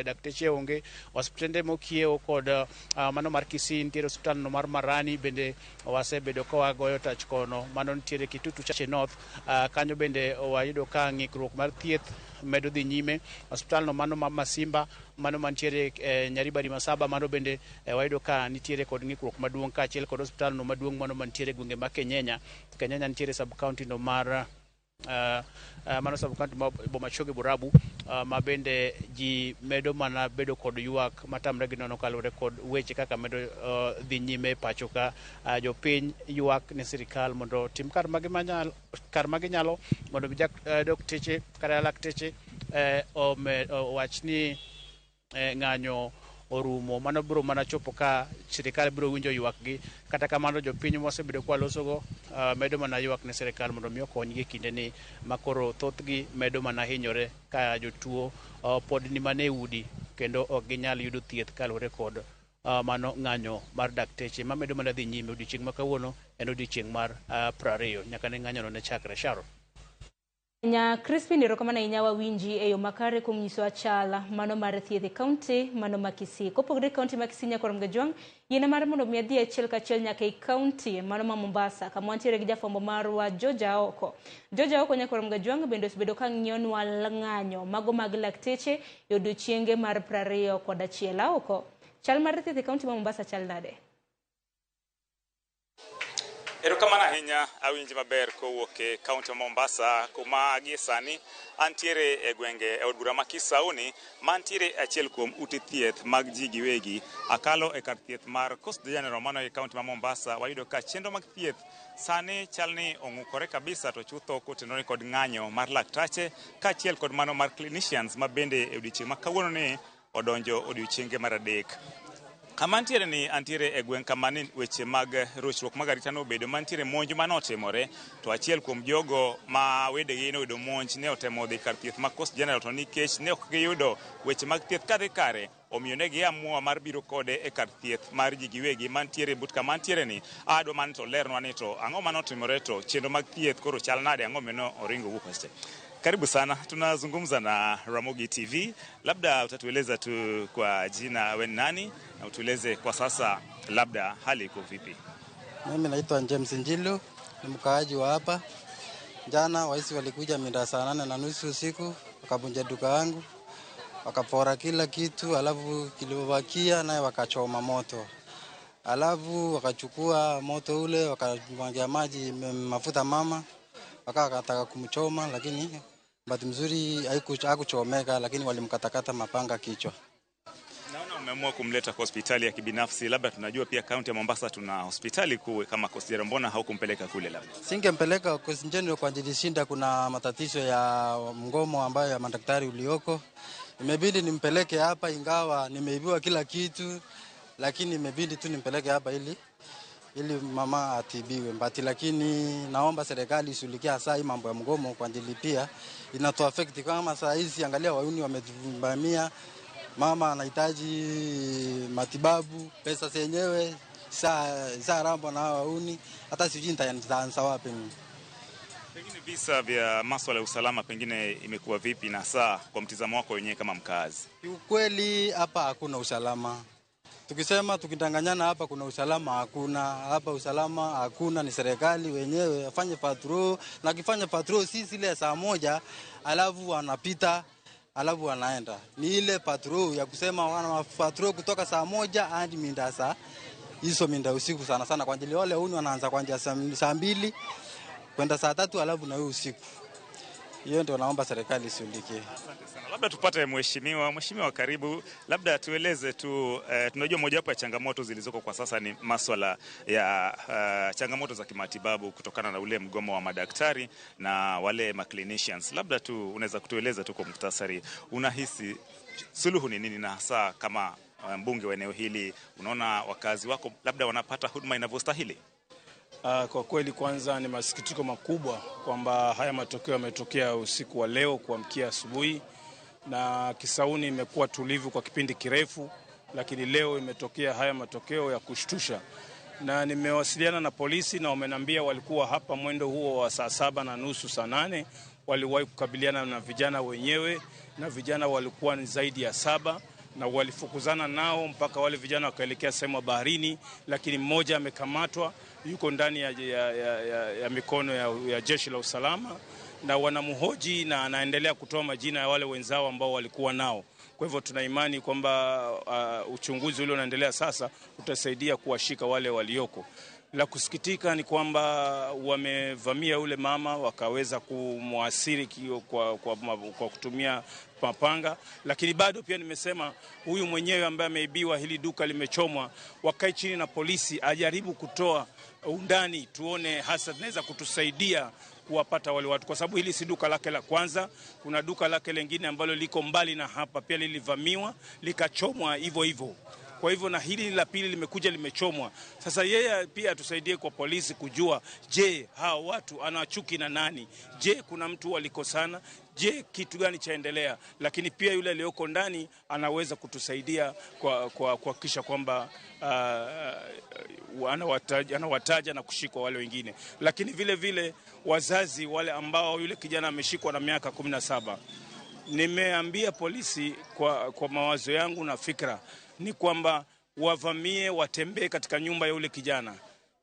dakteche onge. Hospitende mokiewo kod mano mar Kisii, nitiere hospital no mar Marani bende wasebedo ka wagoyo tach kono, mano nitiere Kitutu Chache North, kanyo bende wayudo ka ng'ikruok mar thieth medo dhi nyime. Hospital no mano ma Masimba, mano mantiere Nyaribari Masaba, mano bende wayudo ka nitiere kod ng'ikruok maduong', kaachiel kod hospital no maduong' mano mantiere gwenge ma Kenyenya nitiere sub county no mar mano sub county ma Bomachoge Borabu, ma bende ji medo mana bedo kod ywak matamre gi nono kaluwore kod weche kaka medo dhi nyime pacho ka. Jopiny ywak ne sirikal mondo tim kar ma ginyalo mondo dakteche kata lakteche owach ni ng'anyo orumo. Mano biro mana chopo ka sirikal biro winjo ywak gi. Kata kamano jopiny mosebedo kwa losogo medo mana ywak ne sirikal mondo mi okonygi kinde ni makoro thothgi medo mana hinyore ka jotuo pod ni mane udi kendo ok ginyal yudo thieth kaluwore kod mano ng'anyo mar dakteche ma medo mana dhi nyime. Odiochieng' ma kawuono en odiochieng' mar 20 nyaka ne ng'anyo no ne chakre. Sharo Nya Crispin erokamano ahinya wawinji e yo makare kuom nyiso achala mano mar thieth e kaunti mano ma Kisii. Kopogore kaunti ma Kisii nyaka Ramgajwang' yiene mar mondo mi adhi achiel kachiel nyaka e kaunti mano ma Mombasa kama wantiere gi jafwambo marwa Georgia Oko. Georgia Oko nyaka Ramgajwang' bende osebedo ka ng'iyonwa ng'anyo mago mag lakteche e odiochienge mar 21. Oko chal mar thieth e kaunti ma Mombasa chal nade? Erokamano ahinya, awinji maber kowuok e kaunti ma Mombasa kuma gie sani antiere e gwenge e od bura ma Kisauni mantiere achiel kuom ute thieth mag ji giwegi. Akalo e kar thieth mar Coast General mano e kaunti ma Mombasa, wayudo ka chenro mag thieth sani chalni ong'ukore kabisa to chutho kotenore kod ng'anyo mar laktache kaachiel kod mano mar clinicians ma bende e odiochieng' ma kawuono ni odonjo odiochienge mar 3. Kama antiere ni antiere e gweng' kama ni weche mag rochruok mag arita nobedo, mantiere monj manotimore to achiel kuom jogo ma wedegi noyudo monj ne otemo dhi kar thieth ma Coast General to nikech ne ok giyudo weche mag thieth kadhi kare, omiyo ne giamua mar biro kode e kar thieth mar ji giwegi mantiere but kama antiere ni. Adwa man to lernwa ni to ang'o manotimore, to chenro mag thieth koro chal nade, ang'o meno oringo wuok pache. Karibu sana, tunazungumza na RamogiTV. Labda utatueleza tu kwa jina we nani na utueleze kwa sasa labda hali iko vipi? Mimi naitwa James Njilu, ni mkaaji wa hapa. Jana waisi walikuja mida saa 8:30 usiku, wakavunja duka yangu, wakapora kila kitu, alafu kilibakia naye wakachoma moto. Alafu wakachukua moto ule, wakamwagia maji mafuta mama, wakataka kumchoma, lakini bahati mzuri hakuchomeka, lakini walimkatakata mapanga kichwa. Naona umeamua kumleta kwa hospitali ya kibinafsi. Labda tunajua pia kaunti ya Mombasa tuna hospitali kuu kama Coast General, mbona haukumpeleka kule? Labda singempeleka Coast General kwa ajili shinda kuna matatizo ya mgomo ambayo ya madaktari ulioko. Imebidi nimpeleke hapa, ingawa nimeibiwa kila kitu, lakini imebidi tu nimpeleke hapa ili mama atibiwe mbati. Lakini naomba serikali ishughulikie saa hii mambo ya mgomo kwa ajili pia inatu affect. Kama saa hizi angalia wauni wametuvamia, mama anahitaji matibabu, pesa zenyewe saa rambo na wauni, hata sijui nitaanza wapi mimi. Pengine visa vya masuala ya usalama pengine imekuwa vipi na saa kwa mtizamo wako wenyewe kama mkazi? Ukweli hapa hakuna usalama. Tukisema tukidanganyana hapa kuna usalama, hakuna. Hapa usalama hakuna, ni serikali wenyewe afanye patrol, na kifanya patrol sisi ile saa 1 alafu wanapita alafu wanaenda. Ni ile patrol ya kusema wana patrol kutoka saa 1 hadi mida saa hizo mida usiku sana sana, kwa ajili wale huni wanaanza kuanzia saa 2 kwenda saa 3 alafu na usiku. Hiyo ndio naomba serikali ishughulikie. Labda tupate mheshimiwa karibu, labda tueleze tu, tunajua mojawapo ya changamoto zilizoko kwa sasa ni masuala ya changamoto za kimatibabu kutokana na ule mgomo wa madaktari na wale clinicians. Labda tu unaweza kutueleza tu kwa muhtasari, unahisi suluhu ni nini, na hasa kama mbunge wa eneo hili unaona wakazi wako labda wanapata huduma inavyostahili? Kwa kweli kwanza ni masikitiko makubwa kwamba haya matokeo yametokea usiku wa leo kuamkia asubuhi, na Kisauni imekuwa tulivu kwa kipindi kirefu, lakini leo imetokea haya matokeo ya kushtusha. Na nimewasiliana na polisi na wamenambia walikuwa hapa mwendo huo wa saa 7:30 saa 8, waliwahi kukabiliana na vijana wenyewe, na vijana walikuwa ni zaidi ya 7 na walifukuzana nao mpaka wale vijana wakaelekea sehemu ya baharini, lakini mmoja amekamatwa, yuko ndani ya mikono ya jeshi la usalama na wanamhoji na anaendelea kutoa majina ya wale wenzao ambao walikuwa nao. Kwa hivyo tuna imani kwamba uchunguzi ule unaendelea sasa utasaidia kuwashika wale walioko. La kusikitika ni kwamba wamevamia ule mama wakaweza kumwasiri kwa kutumia mapanga, lakini bado pia nimesema huyu mwenyewe ambaye ameibiwa, hili duka limechomwa, wakae chini na polisi ajaribu kutoa undani, tuone hasa tunaweza kutusaidia kuwapata wale watu, kwa sababu hili si duka lake la kwanza. Kuna duka lake lingine ambalo liko mbali na hapa pia lilivamiwa likachomwa hivyo hivyo. Kwa hivyo na hili la pili limekuja limechomwa. Sasa yeye pia atusaidie kwa polisi kujua, je, hao watu anachuki na nani? Je, kuna mtu walikosana? Je, kitu gani chaendelea? Lakini pia yule aliyoko ndani anaweza kutusaidia kwa kisha kwamba anawataja na kushikwa wale wengine. Lakini vile vile wazazi wale ambao yule kijana ameshikwa na miaka 17. Nimeambia polisi kwa mawazo yangu na fikra ni kwamba wavamie, watembee katika nyumba ya yule kijana.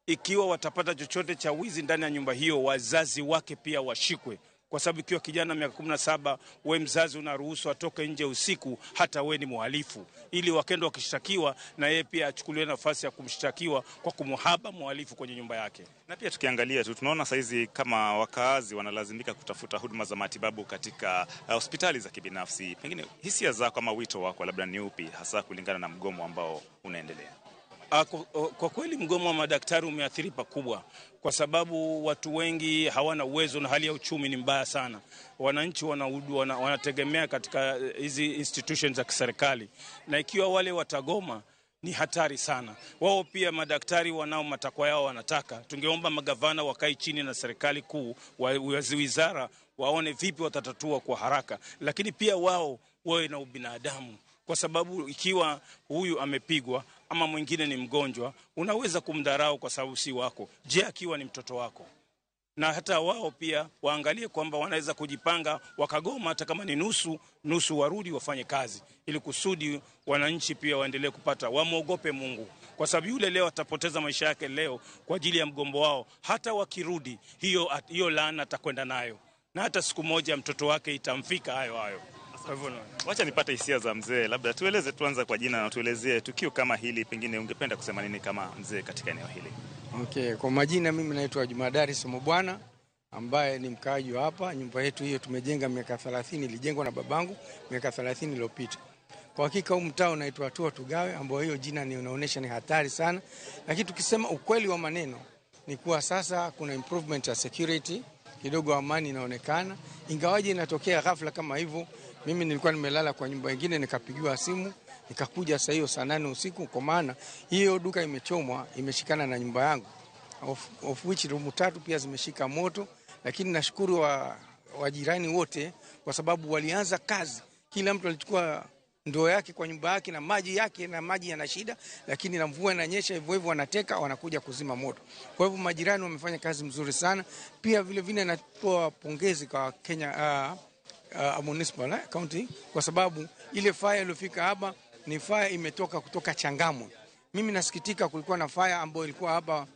Ikiwa watapata chochote cha wizi ndani ya nyumba hiyo, wazazi wake pia washikwe. Kwa sababu ikiwa kijana miaka 17, we mzazi unaruhusu atoke nje usiku, hata we ni mhalifu. Ili wakendo wakishtakiwa na yeye pia achukuliwe nafasi ya kumshtakiwa kwa kumhaba mhalifu kwenye nyumba yake. Na pia tukiangalia tu tunaona saizi kama wakaazi wanalazimika kutafuta huduma za matibabu katika hospitali za kibinafsi. Pengine hisia zako kama wito wako labda ni upi, hasa kulingana na mgomo ambao unaendelea? Kwa kweli mgomo wa madaktari umeathiri pakubwa, kwa sababu watu wengi hawana uwezo na hali ya uchumi ni mbaya sana. Wananchi wanategemea katika hizi institutions za kiserikali, na ikiwa wale watagoma ni hatari sana. Wao pia madaktari wanao matakwa yao wanataka. Tungeomba magavana wakae chini na serikali kuu, wizara waone vipi watatatua kwa haraka, lakini pia wao wawe na ubinadamu. Kwa sababu ikiwa huyu amepigwa ama mwingine ni mgonjwa, unaweza kumdharau kwa sababu si wako. Je, akiwa ni mtoto wako? Na hata wao pia waangalie kwamba wanaweza kujipanga wakagoma, hata kama ni nusu warudi wafanye kazi, ili kusudi wananchi pia waendelee kupata, wamuogope Mungu. Kwa sababu yule leo atapoteza maisha yake leo kwa ajili ya mgombo wao, hata wakirudi hiyo laana atakwenda nayo, na hata siku moja mtoto wake itamfika hayo. Wacha nipate hisia za mzee. Labda tueleze, tuanza kwa jina na tuelezee tukio kama hili, pengine ungependa kusema nini kama mzee katika eneo hili? Okay, kwa majina mimi naitwa Jumadari Somobwana, ambaye ni mkaaji wa hapa. Nyumba yetu hiyo tumejenga miaka 30, ilijengwa na babangu miaka 30 iliyopita. Kwa hakika huu mtaa unaitwa Tua Tugawe, ambao hiyo jina ni unaonesha ni hatari sana. Lakini tukisema ukweli wa maneno ni kuwa sasa kuna improvement ya security, kidogo amani inaonekana. Ingawaje inatokea ghafla kama hivyo. Mimi nilikuwa nimelala kwa nyumba nyingine, nikapigiwa simu, nikakuja saa hiyo saa 8 usiku, kwa maana hiyo duka imechomwa, imeshikana na nyumba yangu, of which room 3 pia zimeshika moto. Lakini nashukuru wajirani wote, kwa sababu walianza kazi, kila mtu alichukua ndoo yake kwa nyumba yake na maji yake, na maji yana shida, lakini na mvua inanyesha hivyo hivyo wanateka, wanakuja kuzima moto. Kwa hivyo majirani wamefanya kazi mzuri sana. Pia vile vile natoa pongezi kwa Kenya municipal county, kwa sababu ile fire iliyofika hapa ni fire imetoka kutoka Changamwe. Mimi nasikitika, kulikuwa na fire ambayo ilikuwa hapa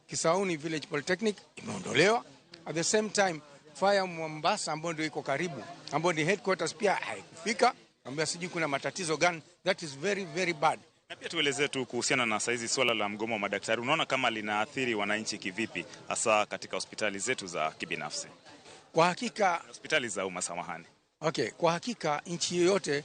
Kisauni Village Polytechnic, imeondolewa. At the same time fire Mombasa ambayo ndio iko karibu, ambayo ni headquarters, pia haikufika, ambayo sijui kuna matatizo gani. That is very very bad. Na pia tuelezee tu kuhusiana na saizi swala la mgomo wa madaktari, unaona kama linaathiri wananchi kivipi, hasa katika hospitali zetu za kibinafsi? Kwa hakika hospitali za umma, samahani. Okay, kwa hakika nchi yoyote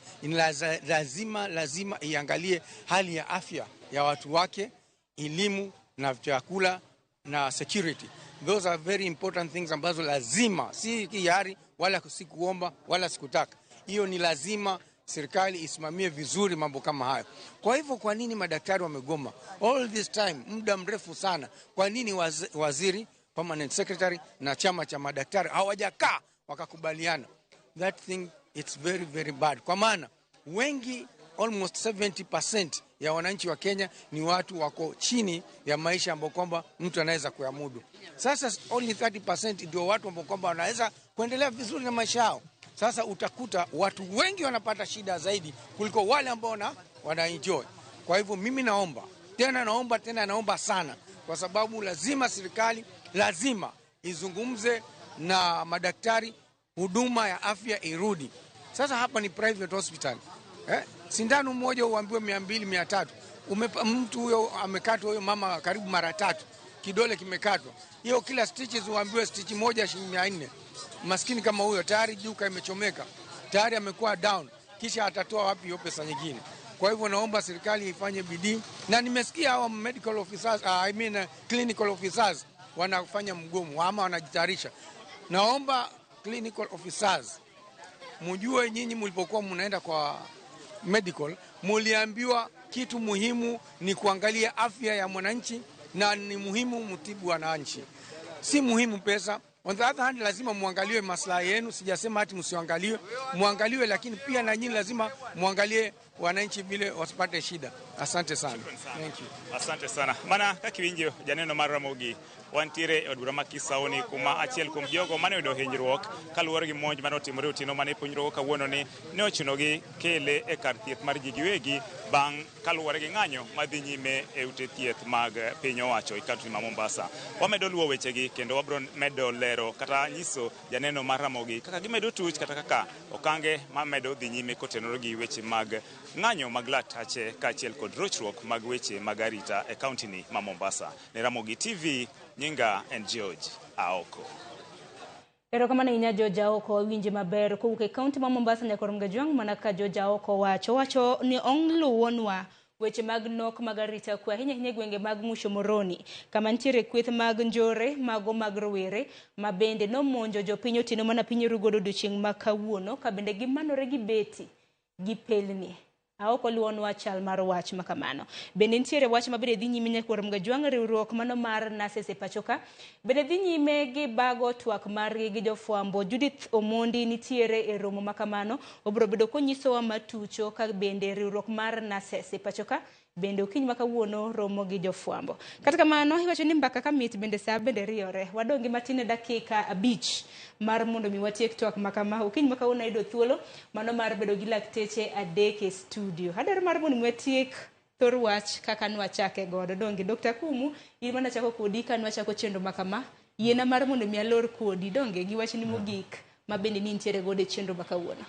lazima iangalie hali ya afya ya watu wake, elimu na chakula na security. Those are very important things ambazo lazima, si hiari wala si kuomba wala sikutaka. Hiyo ni lazima serikali isimamie vizuri mambo kama hayo. Kwa hivyo kwa nini madaktari wamegoma all this time, muda mrefu sana? Kwa nini waziri, permanent secretary na chama cha madaktari hawajakaa wakakubaliana? That thing, it's very, very bad. Kwa maana wengi, almost 70% ya wananchi wa Kenya ni watu wako chini ya maisha ambayo kwamba mtu anaweza kuyamudu. Sasa only 30% ndio watu ambao kwamba wanaweza kuendelea vizuri na maisha yao. Sasa utakuta watu wengi wanapata shida zaidi kuliko wale ambao wana-enjoy. Kwa hivyo mimi naomba sana, kwa sababu lazima serikali izungumze na madaktari, huduma ya afya irudi. Sasa hapa ni private hospital. Sindano moja uambiwe 200, 300. Mtu huyo amekatwa, huyo mama karibu mara 3. Kidole kimekatwa. Hiyo kila stitches uambiwe stitch moja shilingi 400. Maskini kama huyo tayari juka imechomeka. Tayari amekuwa down. Kisha atatoa wapi hiyo pesa nyingine? Kwa hivyo naomba serikali ifanye bidii, na nimesikia hawa medical officers, clinical officers wanafanya mgomo ama wanajitayarisha. Naomba clinical officers, mjue nyinyi mlipokuwa mnaenda kwa medical, muliambiwa kitu muhimu ni kuangalia afya ya mwananchi, na ni muhimu mtibu wananchi, si muhimu pesa. On the other hand, lazima muangaliwe maslahi yenu. Sijasema ati msiangaliwe, muangaliwe, lakini pia na nyinyi lazima muangalie wananchi vile wasipate shida. Asante sana. Thank you. Asante sana. Mana kakiwinjo janeno mar Ramogi wantiere od bura makisaoni kuma achiel kuom jogo mane oyudo hinyruok kaluwore gi monj mane otimore otieno mane puonjruok kawuono ni ne ochunogi kele e kar thieth mar ji giwegi bang' kaluwore gi ng'anyo madhi nyime e ute thieth mag piny owacho e kaunti ma Mombasa. Wamedo luwo wechegi kendo wabro medo lero kata nyiso janeno mar Ramogi kaka gimedo tuch kata kaka okange mamedo dhi nyime kotenore gi weche mag ng'anyo mag latache kaachiel kod rochruok mag weche mag arita e kaunti ni ma Mombasa. Ne RamogiTV, nyinga en George Aoko. Erokamano ahinya George Aoko, winje maber kowuok e kaunti ma Mombasa nyaka Ramgajwang'. Mana ka George Aoko wacho ni ong'luwonwa weche mag nok mag arita kwe ahinya gwenge mag Musho Moroni kama nitiere kweth mag njore mago mag rowere ma bende nomonjo jopiny otieno mana piny rugodo odiochieng' ma kawuono ka bende gimanore gi beti gi pelni. Aoko luonwa chal mar wach makamano. Bende nitiere wach mabende dhi nyime nyaka Ramgajwang', riwruok mano mar nurses e pachoka bende dhi nyime gi bago twak margi gi jofwambo. Judith Omondi nitiere e romo makamano, obro bedo konyisowa matucho ka bende riwruok mar nurses e pachoka bende okiny makawuono romo gi jofwambo. Kata kamano iwacho ni mbaka kamit bende saa bende riore. Wadongi matine dakika 5 mar mondo mi watiek twak makama. Okiny makawuono ido thuolo mano mar bedo gi lakteche adek e studio. Hadar mar mondo mi watiek thor wach kaka nwachake godo. Dongi Dr. Kumu, in mana chako kodi ka nwachako chenro makama. Yiena mar mondo mi alor kodi donge gi wach ni mogik ma bende ni nitiere godo e chenro makawuono.